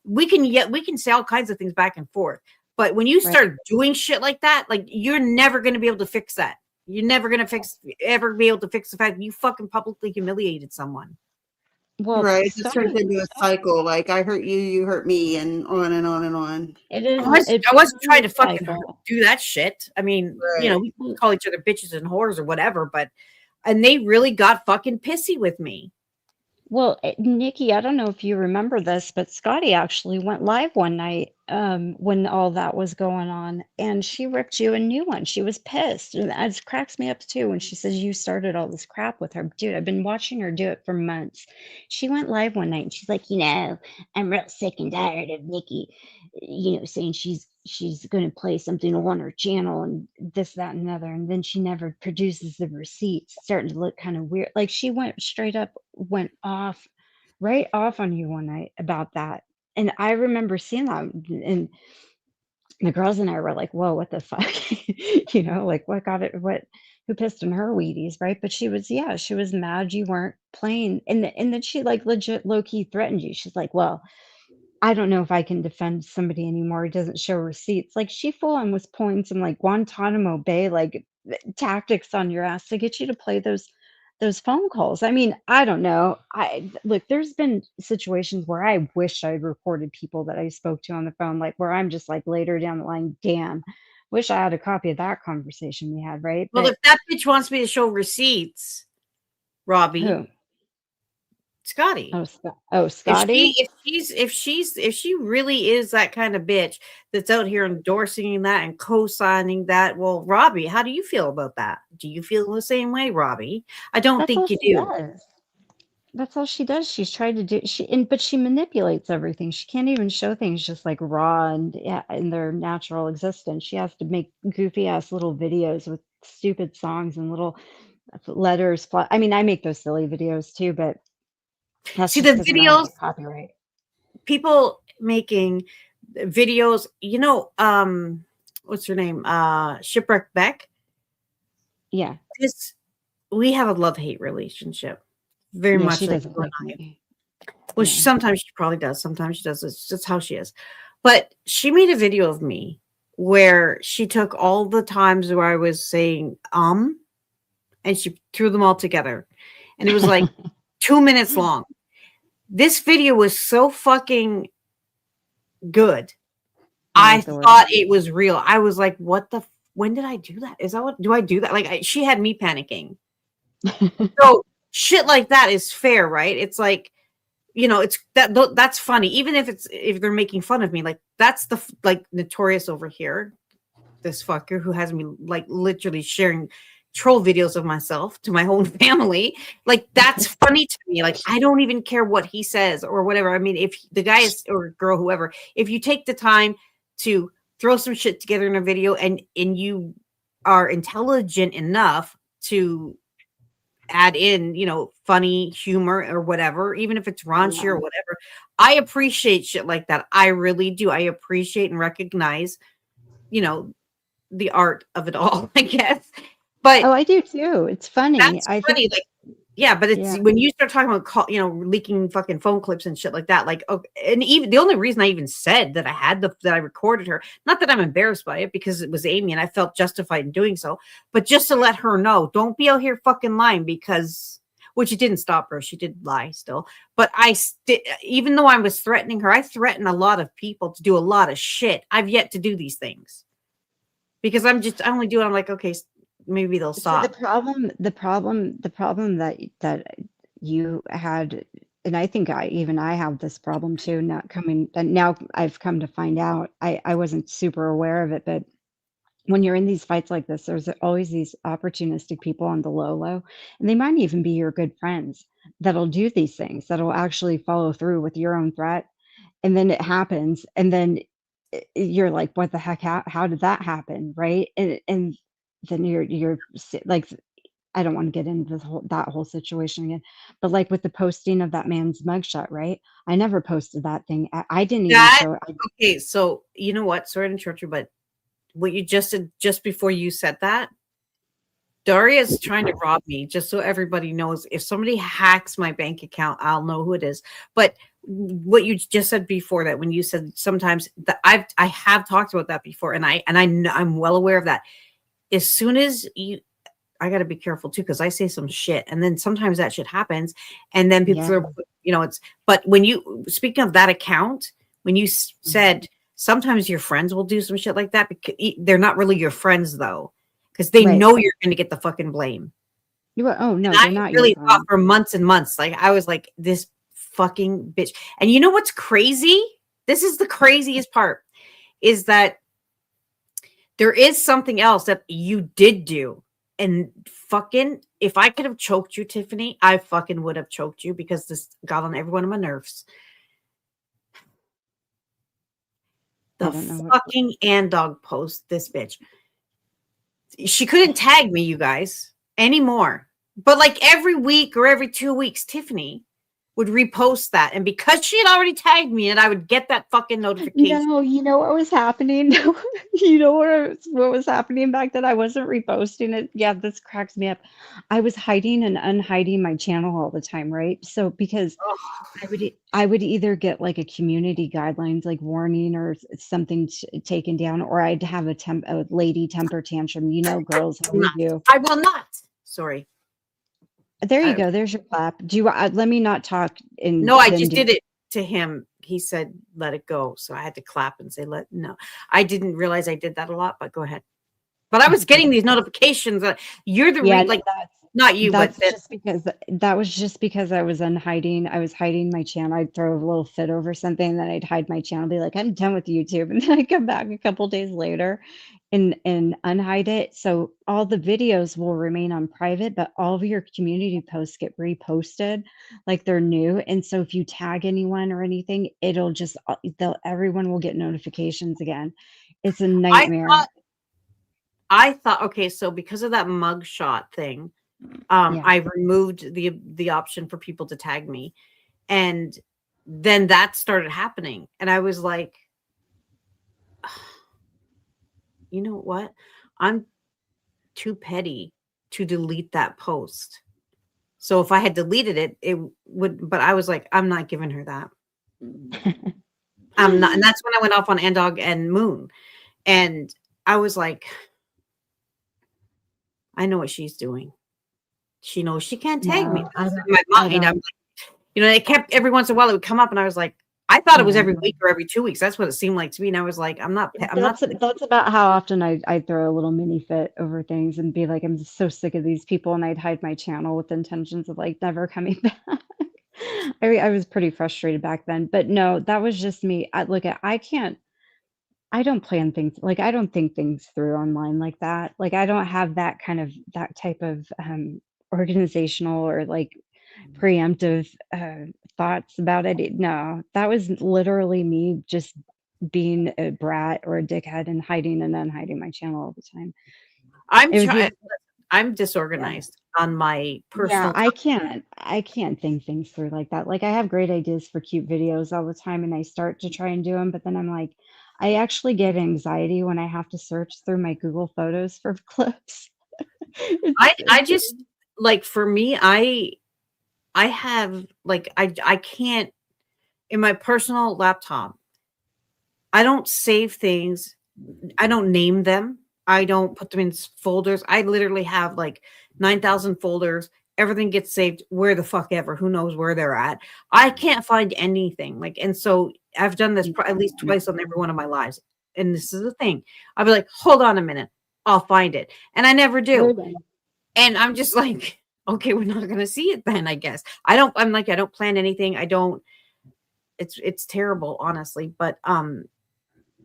we can say all kinds of things back and forth. But when you start doing shit like that, like, you're never going to be able to fix that. You're never going to ever be able to fix the fact that you fucking publicly humiliated someone. Well, right. It just turns into a cycle. Like, I hurt you, you hurt me, and on and on and on. It is. I wasn't trying to fucking do that shit. I mean, you know, we call each other bitches and whores or whatever, and they really got fucking pissy with me. Well, Nikki, I don't know if you remember this, but Scotty actually went live one night when all that was going on, and she ripped you a new one. She was pissed, and it cracks me up too when she says you started all this crap with her. Dude, I've been watching her do it for months. She went live one night, and she's like, I'm real sick and tired of Nikki, saying she's going to play something on her channel and this, that, and another, and then she never produces the receipts. Starting to look kind of weird. Like, she went right off on you one night about that. And I remember seeing that, and the girls and I were like, whoa, what the fuck? Like, who pissed in her Wheaties, right? But she was mad you weren't playing. And then she, like, legit low-key threatened you. She's like, well, I don't know if I can defend somebody anymore who doesn't show receipts. Like, she full on was pulling some, like, Guantanamo Bay, like, tactics on your ass to get you to play those phone calls. I mean, I don't know. Look, there's been situations where I wish I'd recorded people that I spoke to on the phone, like, where I'm just like, later down the line, damn, wish I had a copy of that conversation we had, right? Well, if that bitch wants me to show receipts, Robbie. Who? Scotty. Oh, Scotty. If she really is that kind of bitch that's out here endorsing that and co-signing that, well, Robbie, how do you feel about that? Do you feel the same way, Robbie? I don't think you do. That's all she does. She's tried to do but she manipulates everything. She can't even show things just like raw and in their natural existence. She has to make goofy ass little videos with stupid songs and little letters. I mean, I make those silly videos too, but see the videos, copyright. People making videos, what's her name? Shipwreck Beck. Yeah. We have a love-hate relationship. Very much. She doesn't like me. Well, sometimes she probably does. Sometimes she does. It's just how she is. But she made a video of me where she took all the times where I was saying and she threw them all together. And it was like 2 minutes long. This video was so fucking good. I thought it was real. I was like, when did I do that? Do I do that? Like, she had me panicking. So shit like that is fair, right? It's like, it's that's funny. Even if they're making fun of me, like, that's the Notorious over here, this fucker who has me, like, literally sharing troll videos of myself to my own family. Like, that's funny to me. Like, I don't even care what he says or whatever. I mean, if the guy is, or girl, whoever, if you take the time to throw some shit together in a video and you are intelligent enough to add in, funny humor or whatever, even if it's raunchy or whatever, I appreciate shit like that. I really do. I appreciate and recognize, the art of it all, I guess. But I do too. It's funny. That's funny. But it's when you start talking about leaking fucking phone clips and shit like that. Like, and even the only reason I even said that I recorded her, not that I'm embarrassed by it, because it was Amy and I felt justified in doing so, but just to let her know, don't be out here fucking lying, because which it didn't stop her. She did lie still, but even though I was threatening her, I threaten a lot of people to do a lot of shit. I've yet to do these things because I only do it. I'm like, okay, maybe they'll stop. So the problem that you had and I think I have this problem too, not coming, and now I've come to find out, I wasn't super aware of it, but when you're in these fights like this, there's always these opportunistic people on the low, and they might even be your good friends that'll do these things, that'll actually follow through with your own threat. And then it happens, and then you're like, what the heck? How did that happen? Right. And then you're like, I don't want to get into that whole situation again, but like with the posting of that man's mugshot, right? I never posted that thing. I didn't even That show it. okay, so you know what? Sorry to interrupt you, but what you just said just before you said that, Daria's trying to rob me, just so everybody knows. If somebody hacks my bank account, I'll know who it is. But what you just said before that, when you said sometimes that I have talked about that before, and I'm well aware of that. As soon as you, I got to be careful too, because I say some shit, and then sometimes that shit happens, and then people Yeah. it's. But when you, speaking of that account, when you said sometimes your friends will do some shit like that, because they're not really your friends though, because they Right. know you're going to get the fucking blame. Oh no, And they're I not really your thought friend. for months and months, like I was like, this fucking bitch. And you know what's crazy? This is the craziest part, is that there is something else that you did do. And fucking, if I could have choked you, Tiffany, I fucking would have choked you, because this got on every one of my nerves. The I don't know fucking Andog post, this bitch. She couldn't tag me, you guys, anymore. But like every week or every 2 weeks, Tiffany would repost that. And because she had already tagged me, and I would get that fucking notification. No, you know what was happening? You know what was happening back then? I wasn't reposting it. Yeah, this cracks me up. I was hiding and unhiding my channel all the time, right? So because I would either get like a community guidelines like warning or something taken down, or I'd have a lady temper tantrum. You know, girls, how we do. I will not. Sorry. There you go. There's your clap. Do you let me not talk in? No, I just did it to him. He said, let it go. So I had to clap and say, no. I didn't realize I did that a lot, but go ahead. But I was getting these notifications that you're the not you, that's but just because that was just because I was unhiding. I was hiding my channel. I'd throw a little fit over something, and then I'd hide my channel, be like, I'm done with YouTube. And then I come back a couple days later and unhide it. So all the videos will remain on private, but all of your community posts get reposted like they're new. And so if you tag anyone or anything, it'll just everyone will get notifications again. It's a nightmare. I thought, okay, so because of that mugshot thing, I removed the option for people to tag me, and then that started happening, and I was like, you know what? I'm too petty to delete that post. So if I had deleted it, it would. But I was like, I'm not giving her that. I'm not, and that's when I went off on Andog and Moon, and I was like, I know what she's doing. She knows she can't tag me. That's in my mind. I'm like, it kept every once in a while it would come up, and I was like, I thought it was every week or every 2 weeks. That's what it seemed like to me. And I was like, That's about how often I'd throw a little mini fit over things and be like, I'm so sick of these people, and I'd hide my channel with intentions of like never coming back. I was pretty frustrated back then, but no, that was just me. I don't plan things, like I don't think things through online like that. Like I don't have that type of organizational or like preemptive thoughts about it. No, that was literally me just being a brat or a dickhead and hiding and unhiding my channel all the time. I'm disorganized on my personal. Yeah, I can't think things through like that. Like I have great ideas for cute videos all the time, and I start to try and do them, but then I'm like, I actually get anxiety when I have to search through my Google Photos for clips. I just like, for me, I have like, I can't, in my personal laptop, I don't save things. I don't name them. I don't put them in folders. I literally have like 9,000 folders. Everything gets saved where the fuck ever. Who knows where they're at? I can't find anything. Like, and so I've done this at least twice on every one of my lives. And this is the thing. I'll be like, hold on a minute. I'll find it. And I never do. And I'm just like, okay, we're not gonna see it then, I guess. I don't plan anything. I don't, it's terrible, honestly. But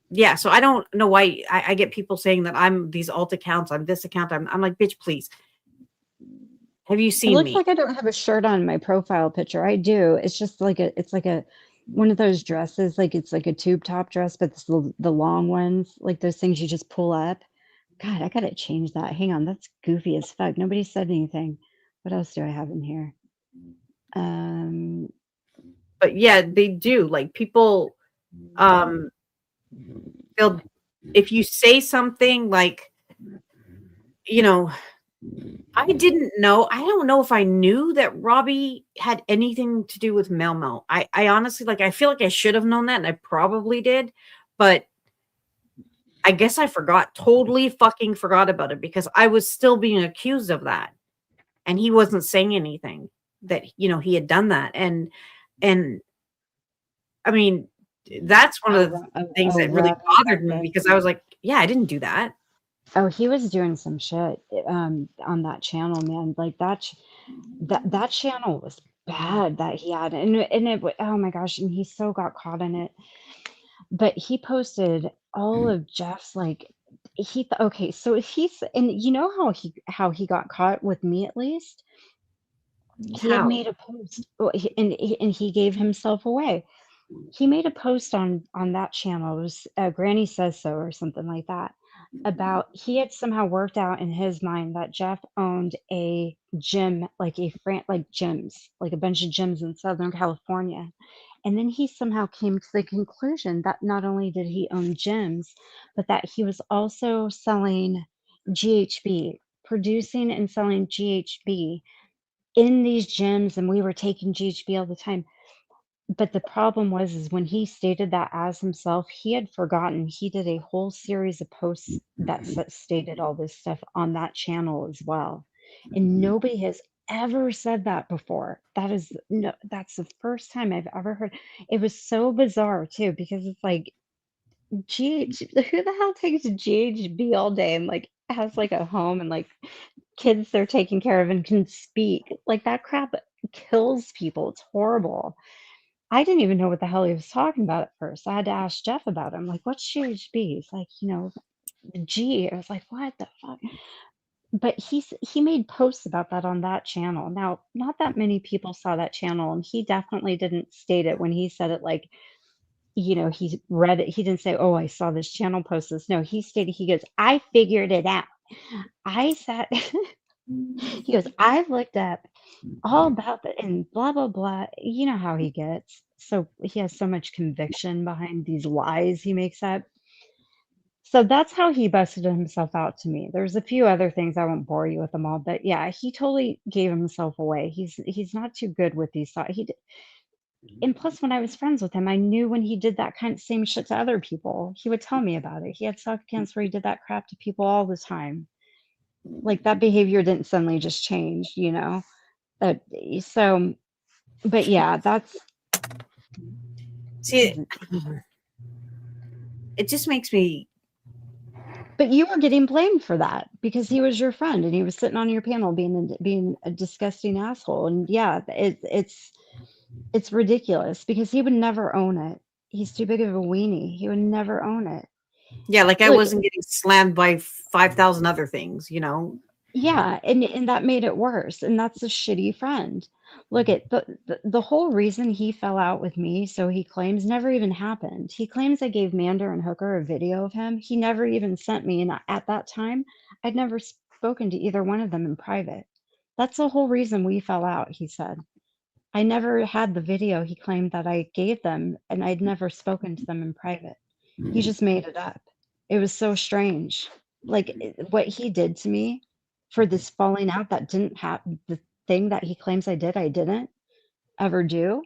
yeah, so I don't know why I get people saying that I'm these alt accounts, I'm this account, I'm like, bitch, please. Have you It seen looks me? like I don't have a shirt on my profile picture. I do. It's just like a one of those dresses, like it's like a tube top dress, but it's the long ones, like those things you just pull up. God, I gotta change that. Hang on, that's goofy as fuck. Nobody said anything. What else do I have in here? But yeah, they do. Like people they'll, if you say something like, you know, I don't know if I knew that Robbie had anything to do with Mel Mel. I honestly, like, I feel like I should have known that, and I probably did, but I guess I totally fucking forgot about it, because I was still being accused of that. And he wasn't saying anything that, he had done that. And I mean, that's one of the things that really bothered me, because I was like, yeah, I didn't do that. Oh, he was doing some shit on that channel, man. Like that channel was bad that he had, and oh my gosh, and he so got caught in it. But he posted all of Jeff's, like, okay, so he's, and you know how he got caught with me, at least he had made a post, and he gave himself away. He made a post on that channel. It was Granny Says So or something like that, about he had somehow worked out in his mind that Jeff owned a gym, like like gyms, like a bunch of gyms in Southern California. And then he somehow came to the conclusion that not only did he own gyms, but that he was also selling GHB, producing and selling GHB in these gyms, and we were taking GHB all the time. But the problem was, is when he stated that as himself, he had forgotten he did a whole series of posts that stated all this stuff on that channel as well. And nobody has ever said that before. That's the first time I've ever heard. It was so bizarre too, because it's like, who the hell takes GHB all day and like has like a home and like kids they're taking care of and can speak? Like that crap kills people. It's horrible. I didn't even know what the hell he was talking about at first. I had to ask Jeff about him. Like, what's GHB? He's like, the G. I was like, what the fuck? But he made posts about that on that channel. Now, not that many people saw that channel, and he definitely didn't state it when he said it, like, he read it. He didn't say, oh, I saw this channel post this. No, he stated, he goes, I figured it out. I sat, he goes, I've looked up all about that and blah, blah, blah. You know how he gets. So he has so much conviction behind these lies he makes up. So that's how he busted himself out to me. There's a few other things, I won't bore you with them all, but yeah, he totally gave himself away. He's not too good with these thoughts. And plus, when I was friends with him, I knew when he did that kind of same shit to other people, he would tell me about it. He had sock accounts where he did that crap to people all the time. Like that behavior didn't suddenly just change, so, but yeah, that's. See, it just makes me. But you were getting blamed for that because he was your friend and he was sitting on your panel being a disgusting asshole. And yeah, it's ridiculous because he would never own it. He's too big of a weenie. He would never own it. Yeah, like I wasn't getting slammed by 5,000 other things, Yeah, and that made it worse. And that's a shitty friend. Look at the whole reason he fell out with me, so he claims, never even happened. He claims I gave Mander and Hooker a video of him. He never even sent me, and at that time, I'd never spoken to either one of them in private. That's the whole reason we fell out, he said. I never had the video he claimed that I gave them, and I'd never spoken to them in private. He just made it up. It was so strange. Like what he did to me for this falling out that didn't happen, the thing that he claims I didn't ever do.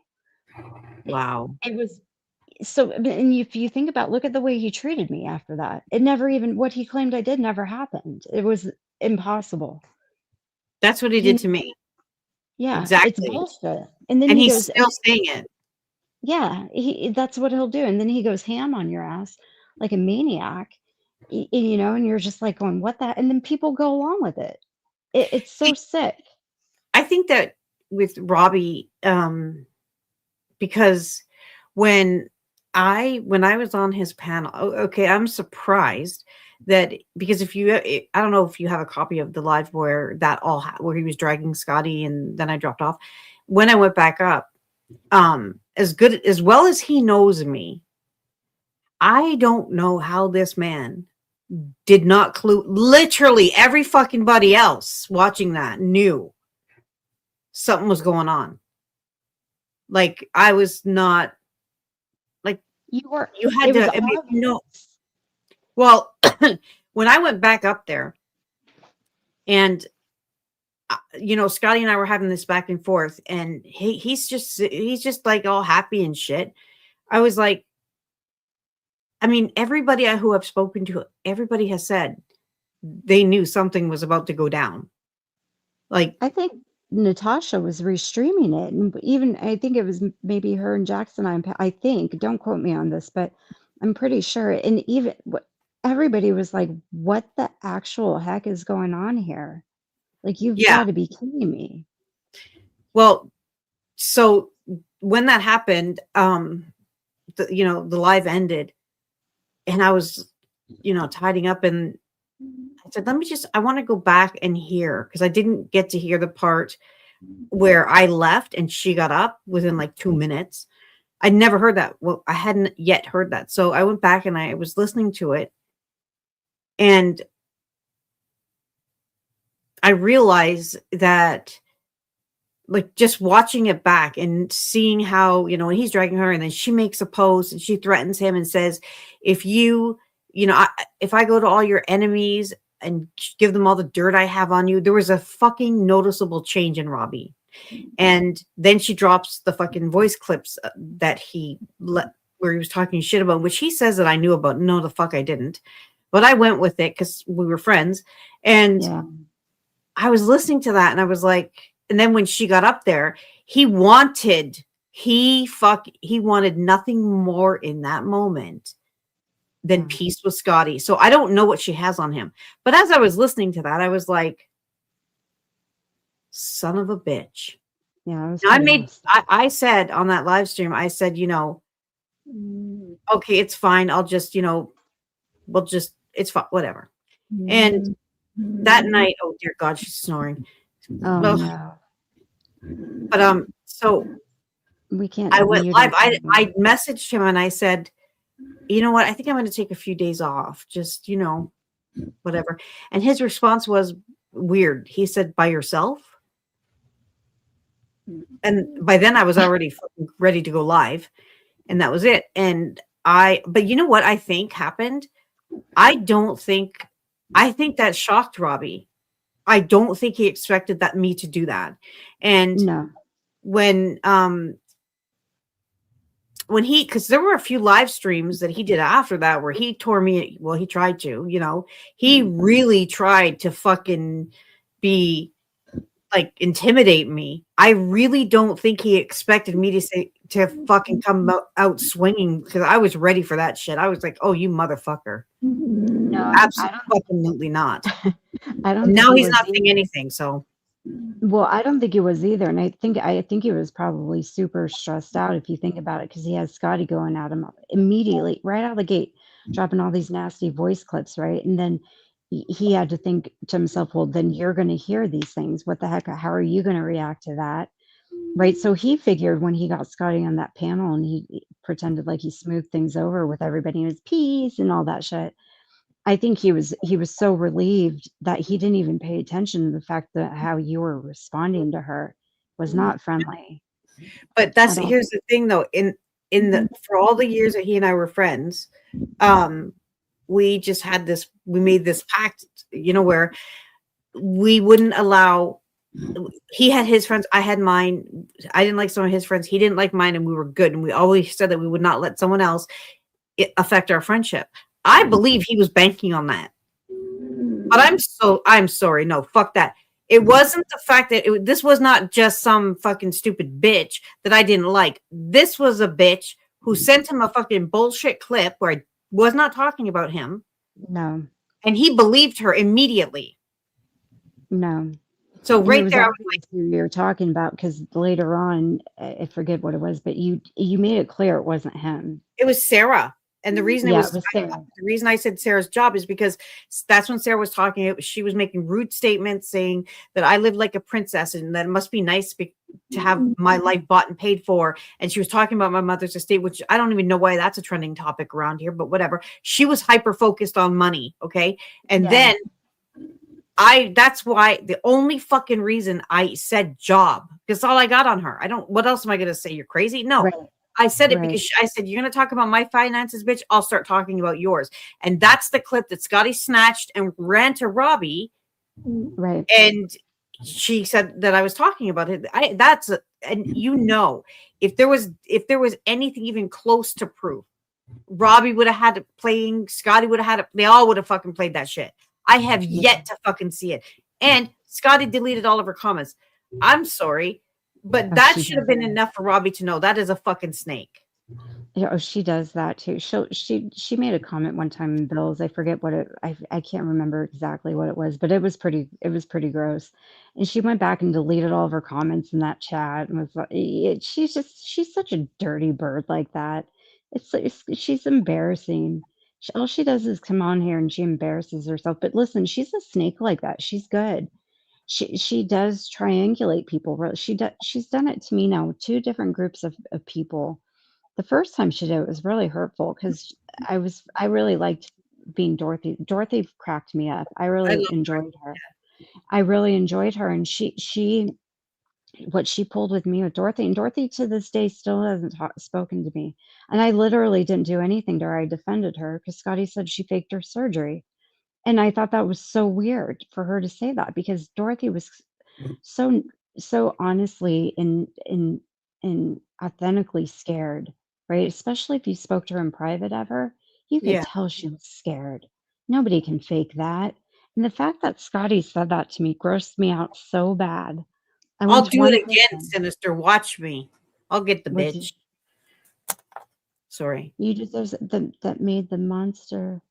Wow. It was so, and if you think about, look at the way he treated me after that. It never even, what he claimed I did never happened. It was impossible. That's what he did to me. Yeah, exactly. It's bullshit. And then he's goes, still saying it. Yeah, that's what he'll do. And then he goes ham on your ass like a maniac, and you're just like going, what that? And then people go along with it. It's so sick. I think that with Robbie, because when I was on his panel, okay, I'm surprised that, because if you, I don't know if you have a copy of the live where that where he was dragging Scotty and then I dropped off. When I went back up, as well as he knows me, I don't know how this man did not clue. Literally every fucking buddy else watching that knew something was going on. Like, I was not, like, you had to, I mean, you know. Well, when I went back up there, and you know, Scotty and I were having this back and forth, and he's just like all happy and shit. I was like, I mean, everybody who I've spoken to, everybody has said they knew something was about to go down. Like, I think Natasha was restreaming it, and even I think it was maybe her and Jackson. I think, don't quote me on this, but I'm pretty sure. And even everybody was like, "What the actual heck is going on here? Like, you've got to be kidding me." Well, so when that happened, you know, the live ended, and I was, you know, tidying up, and I said, I want to go back and hear, because I didn't get to hear the part where I left and she got up within like 2 minutes. I'd never heard that. Well, I hadn't yet heard that. So I went back and I was listening to it, and I realized that, like, just watching it back and seeing how, you know, when he's dragging her and then she makes a post and she threatens him and says, if you know, if I go to all your enemies and give them all the dirt I have on you, there was a fucking noticeable change in Robbie. And then she drops the fucking voice clips that he where he was talking shit about, which he says that I knew about. No, the fuck I didn't. But I went with it because we were friends. And I was listening to that and I was like, and then when she got up there, he wanted nothing more in that moment than peace with Scotty. So I don't know what she has on him. But as I was listening to that, I was like, son of a bitch. Yeah. I said on that live stream, I said, you know, okay, it's fine. I'll just, you know, it's fine, whatever. And that night, oh dear God, she's snoring. Oh, no. But so we can't. I went live. I messaged him and I said, you know what? I think I'm going to take a few days off. Just, you know, whatever. And his response was weird. He said, by yourself? And by then I was already ready to go live. And that was it. But you know what I think happened? I think that shocked Robbie. I don't think he expected me to do that. And no. When he, because there were a few live streams that he did after that where he tore me, well, he tried to, you know, he really tried to fucking be like intimidate me. I really don't think he expected me to fucking come out swinging, because I was ready for that shit. I was like, oh, you motherfucker. No, absolutely not. I don't. Now he's not saying anything. So, well, I don't think it was either, and I think he was probably super stressed out if you think about it, because he has Scotty going at him immediately, right out of the gate, dropping all these nasty voice clips, right, and then he had to think to himself, well, then you're going to hear these things. What the heck? How are you going to react to that? Right. So he figured when he got Scotty on that panel and he pretended like he smoothed things over with everybody in his peace and all that shit. I think he was so relieved that he didn't even pay attention to the fact that how you were responding to her was not friendly. But here's the thing though, for all the years that he and I were friends, we just had we made this pact, you know, where we wouldn't allow, he had his friends, I had mine. I didn't like some of his friends, he didn't like mine, and we were good. And we always said that we would not let someone else affect our friendship. I believe he was banking on that. But I'm sorry. No, fuck that. It wasn't the fact that this was not just some fucking stupid bitch that I didn't like. This was a bitch who sent him a fucking bullshit clip where I was not talking about him. No. And he believed her immediately. No. So And it right was there, I was obvious who you were talking about because later on, I forget what it was, but you made it clear it wasn't him. it was Sarah. And the reason Yeah, it was Sarah. the reason I said Sarah's job is because that's when Sarah was talking. She was making rude statements saying that I live like a princess and that it must be nice to have my life bought and paid for. And she was talking about my mother's estate, which I don't even know why that's a trending topic around here, but whatever. She was hyper focused on money. Okay. And then that's why the only fucking reason I said job, because all I got on her. What else am I going to say? You're crazy? No. Right. I said it because I said, you're going to talk about my finances, bitch. I'll start talking about yours. And that's the clip that Scotty snatched and ran to Robbie. Right. And she said that I was talking about it. And if there was anything even close to proof, Robbie would have had it playing, Scotty would have had it. They all would have fucking played that shit. I have yet to fucking see it. And Scotty deleted all of her comments. I'm sorry. But that should have been enough for Robbie to know that is a fucking snake. Yeah, oh, she does that too. She made a comment one time in Bill's. I forget I can't remember exactly what it was, but it was pretty gross. And she went back and deleted all of her comments in that chat and was like, she's such a dirty bird like that. She's embarrassing. All she does is come on here and she embarrasses herself. But listen, she's a snake like that. She's good. She does triangulate people. She's done it to me now, 2 different groups of people. The first time she did it was really hurtful because I really liked being Dorothy. Dorothy cracked me up. I really enjoyed her. I really enjoyed her, and what she pulled with me with Dorothy, and Dorothy to this day still hasn't spoken to me. And I literally didn't do anything to her. I defended her because Scotty said she faked her surgery. And I thought that was so weird for her to say that because Dorothy was so honestly and authentically scared, right? Especially if you spoke to her in private ever, you could tell she was scared. Nobody can fake that. And the fact that Scotty said that to me grossed me out so bad. I'll do it again, Sinister. Watch me. I'll get the bitch. Sorry. You did those that made the monster.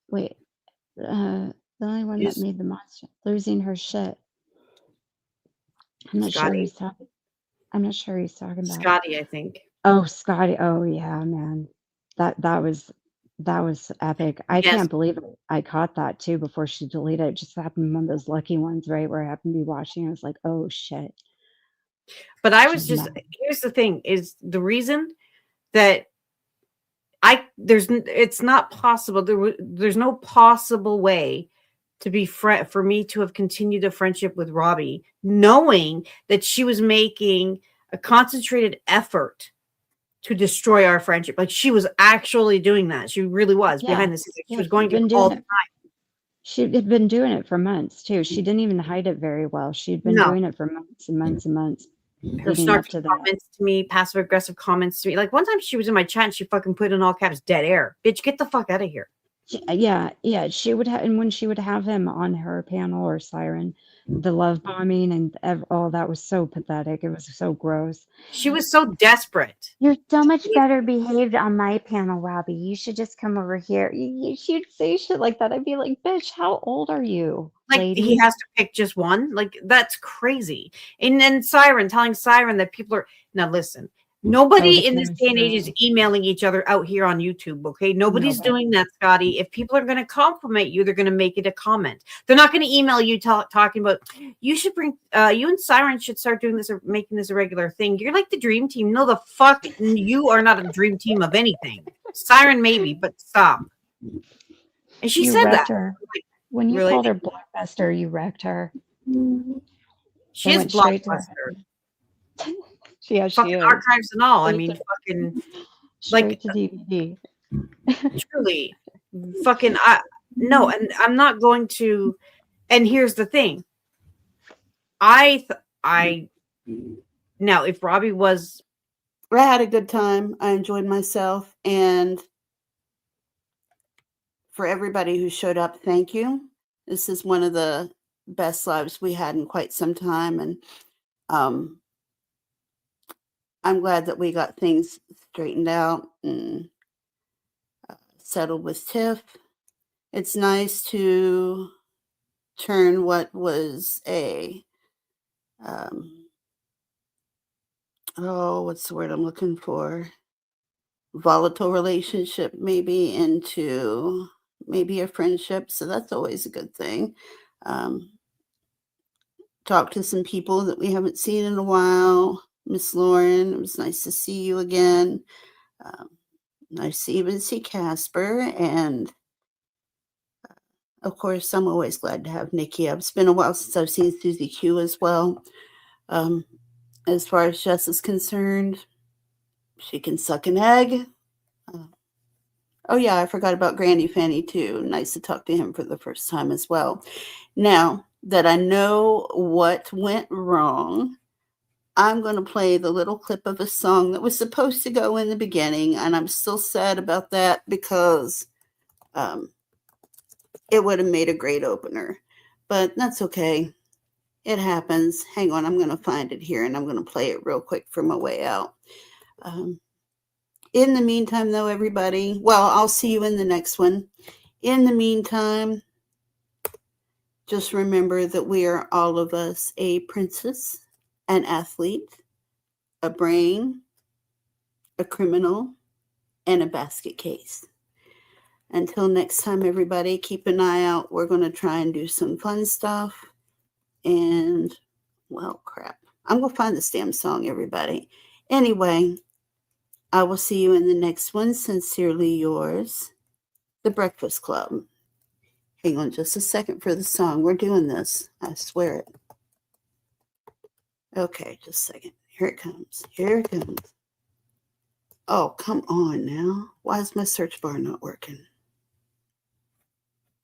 Wait, the only one that made the monster losing her shit. I'm not sure he's talking. I'm not sure he's talking about Scotty, I think. Oh, Scotty. Oh yeah, man. That was epic. I can't believe it. I caught that too before she deleted it. Just happened one of those lucky ones, right? Where I happened to be watching. I was like, oh shit. But I was here's the thing, is the reason that it's not possible. There's no possible way to be for me to have continued a friendship with Robbie, knowing that she was making a concentrated effort to destroy our friendship. Like she was actually doing that. She really was behind the scenes. She was going to all the time. She had been doing it for months too. She didn't even hide it very well. She'd been doing it for months and months and months. Her snarky comments to me, passive aggressive comments to me. Like one time she was in my chat and she fucking put in all caps, dead air. Bitch, get the fuck out of here. Yeah. She would have, and when she would have him on her panel or Siren, the love bombing and all that was so pathetic. It was so gross. She was so desperate. You're so much better behaved on my panel, Robbie. You should just come over here. She'd say shit like that. I'd be like, bitch, how old are you? Like lady? He has to pick just one. Like that's crazy. And then Siren telling Siren that people are now listen. Nobody in this day and age is emailing each other out here on YouTube, okay? Nobody's doing that, Scotty. If people are going to compliment you, they're going to make it a comment. They're not going to email you talking about, you should bring, you and Siren should start doing this or making this a regular thing. You're like the dream team. No, the fuck, you are not a dream team of anything. Siren maybe, but stop. And she said that. When you called her Blockbuster, you wrecked her. She is Blockbuster. Yeah, fucking she is. Archives and all. I mean, fucking like to DVD. Truly, fucking no. And I'm not going to. And here's the thing. Now, if Robbie was, I had a good time. I enjoyed myself, and for everybody who showed up, thank you. This is one of the best lives we had in quite some time, and I'm glad that we got things straightened out and settled with Tiff. It's nice to turn what was a what's the word I'm looking for? Volatile relationship maybe into maybe a friendship. So that's always a good thing. Talk to some people that we haven't seen in a while. Miss Lauren, it was nice to see you again. Nice to even see Casper. And of course, I'm always glad to have Nikki. It's been a while since I've seen Susie Q as well. As far as Jess is concerned, she can suck an egg. Oh yeah, I forgot about Granny Fanny too. Nice to talk to him for the first time as well. Now that I know what went wrong, I'm going to play the little clip of a song that was supposed to go in the beginning, and I'm still sad about that because it would have made a great opener. But that's okay. It happens. Hang on, I'm going to find it here, and I'm going to play it real quick for my way out. In the meantime, though, everybody, well, I'll see you in the next one. In the meantime, just remember that we are all of us a princess, an athlete, a brain, a criminal, and a basket case. Until next time, everybody, keep an eye out. We're going to try and do some fun stuff. And, well, crap. I'm going to find this damn song, everybody. Anyway, I will see you in the next one. Sincerely yours, The Breakfast Club. Hang on just a second for the song. We're doing this. I swear it. Okay, just a second. Here it comes. Here it comes. Oh, come on now. Why is my search bar not working?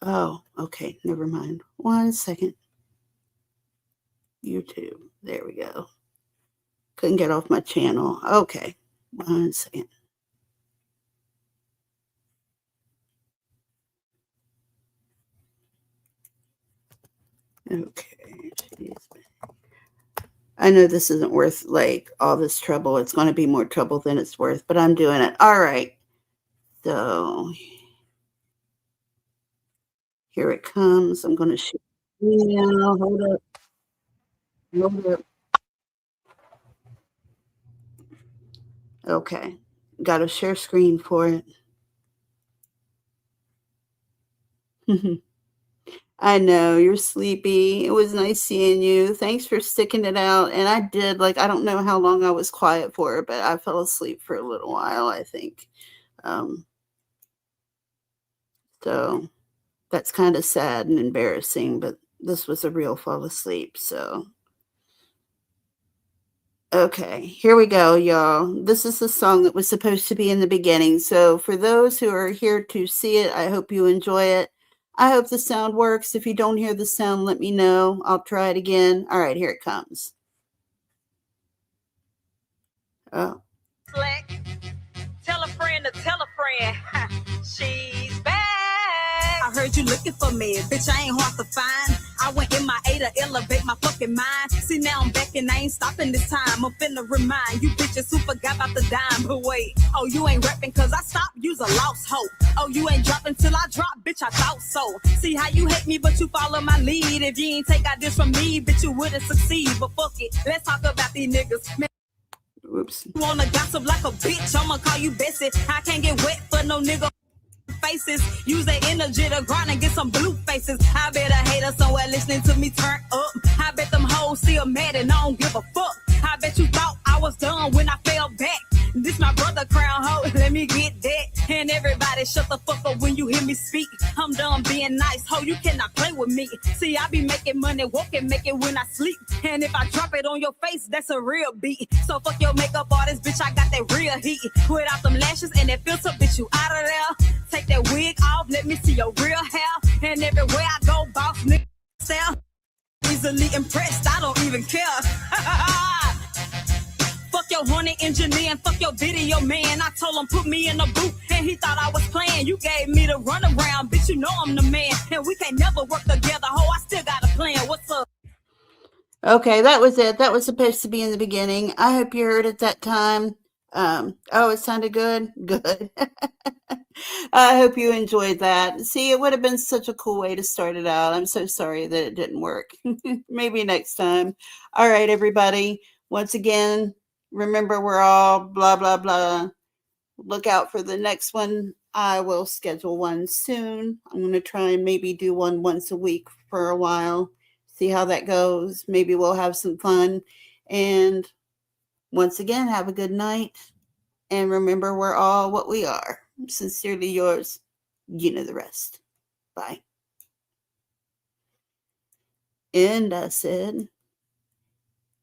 Oh, okay. Never mind. 1 second. YouTube. There we go. Couldn't get off my channel. Okay. 1 second. Okay. Jeez. I know this isn't worth like all this trouble. It's going to be more trouble than it's worth, but I'm doing it. All right. So here it comes. I'm going to shoot. Yeah, hold up. Hold up. Okay. Got to share screen for it. I know you're sleepy. It was nice seeing you. Thanks for sticking it out. And I did, like, I don't know how long I was quiet for, but I fell asleep for a little while, I think. So that's kind of sad and embarrassing, but this was a real fall asleep. So, okay, here we go, y'all. This is the song that was supposed to be in the beginning. So for those who are here to see it, I hope you enjoy it. I hope the sound works. If you don't hear the sound, let me know. I'll try it again. All right, here it comes. Oh. Tell a friend to tell a friend. She's back. I heard you looking for me. Bitch, I ain't hard to find. I went in my A to elevate my fucking mind. See, now I'm back and I ain't stopping this time. I'm finna remind you bitches who forgot about the dime. But wait, oh, you ain't rapping cause I stopped. You's a lost hope. Oh, you ain't dropping till I drop. Bitch, I thought so. See how you hate me, but you follow my lead. If you ain't take out this from me, bitch, you wouldn't succeed. But fuck it, let's talk about these niggas. Man, whoops. You wanna gossip like a bitch, I'ma call you Bessie. I can't get wet for no nigga faces. Use their energy to grind and get some blue faces. I bet a hater somewhere listening to me turn up. I bet them hoes still mad and I don't give a fuck. I bet you thought I was done when I fell back. This my brother crown hoe, let me get that. And everybody shut the fuck up when you hear me speak. I'm done being nice, ho, you cannot play with me. See, I be making money, walk and make it when I sleep. And if I drop it on your face, that's a real beat. So fuck your makeup artist, bitch, I got that real heat. Without them lashes and that filter, bitch, you out of there. Take that wig off, let me see your real hair. And everywhere I go, boss nigga style. Easily impressed, I don't even care. Fuck your horny engineer and fuck your video man. I told him put me in the booth and he thought I was playing. You gave me the runaround, bitch, you know I'm the man. And we can't never work together, ho, I still got a plan. What's up? Okay, that was it. That was supposed to be in the beginning. I hope you heard it that time. Oh, it sounded good? Good. I hope you enjoyed that. See, it would have been such a cool way to start it out. I'm so sorry that it didn't work. Maybe next time. All right, everybody. Once again, remember we're all blah, blah, blah. Look out for the next one. I will schedule one soon. I'm going to try and maybe do one once a week for a while. See how that goes. Maybe we'll have some fun. And once again, have a good night. And remember, we're all what we are. Sincerely yours. You know the rest. Bye. And I said...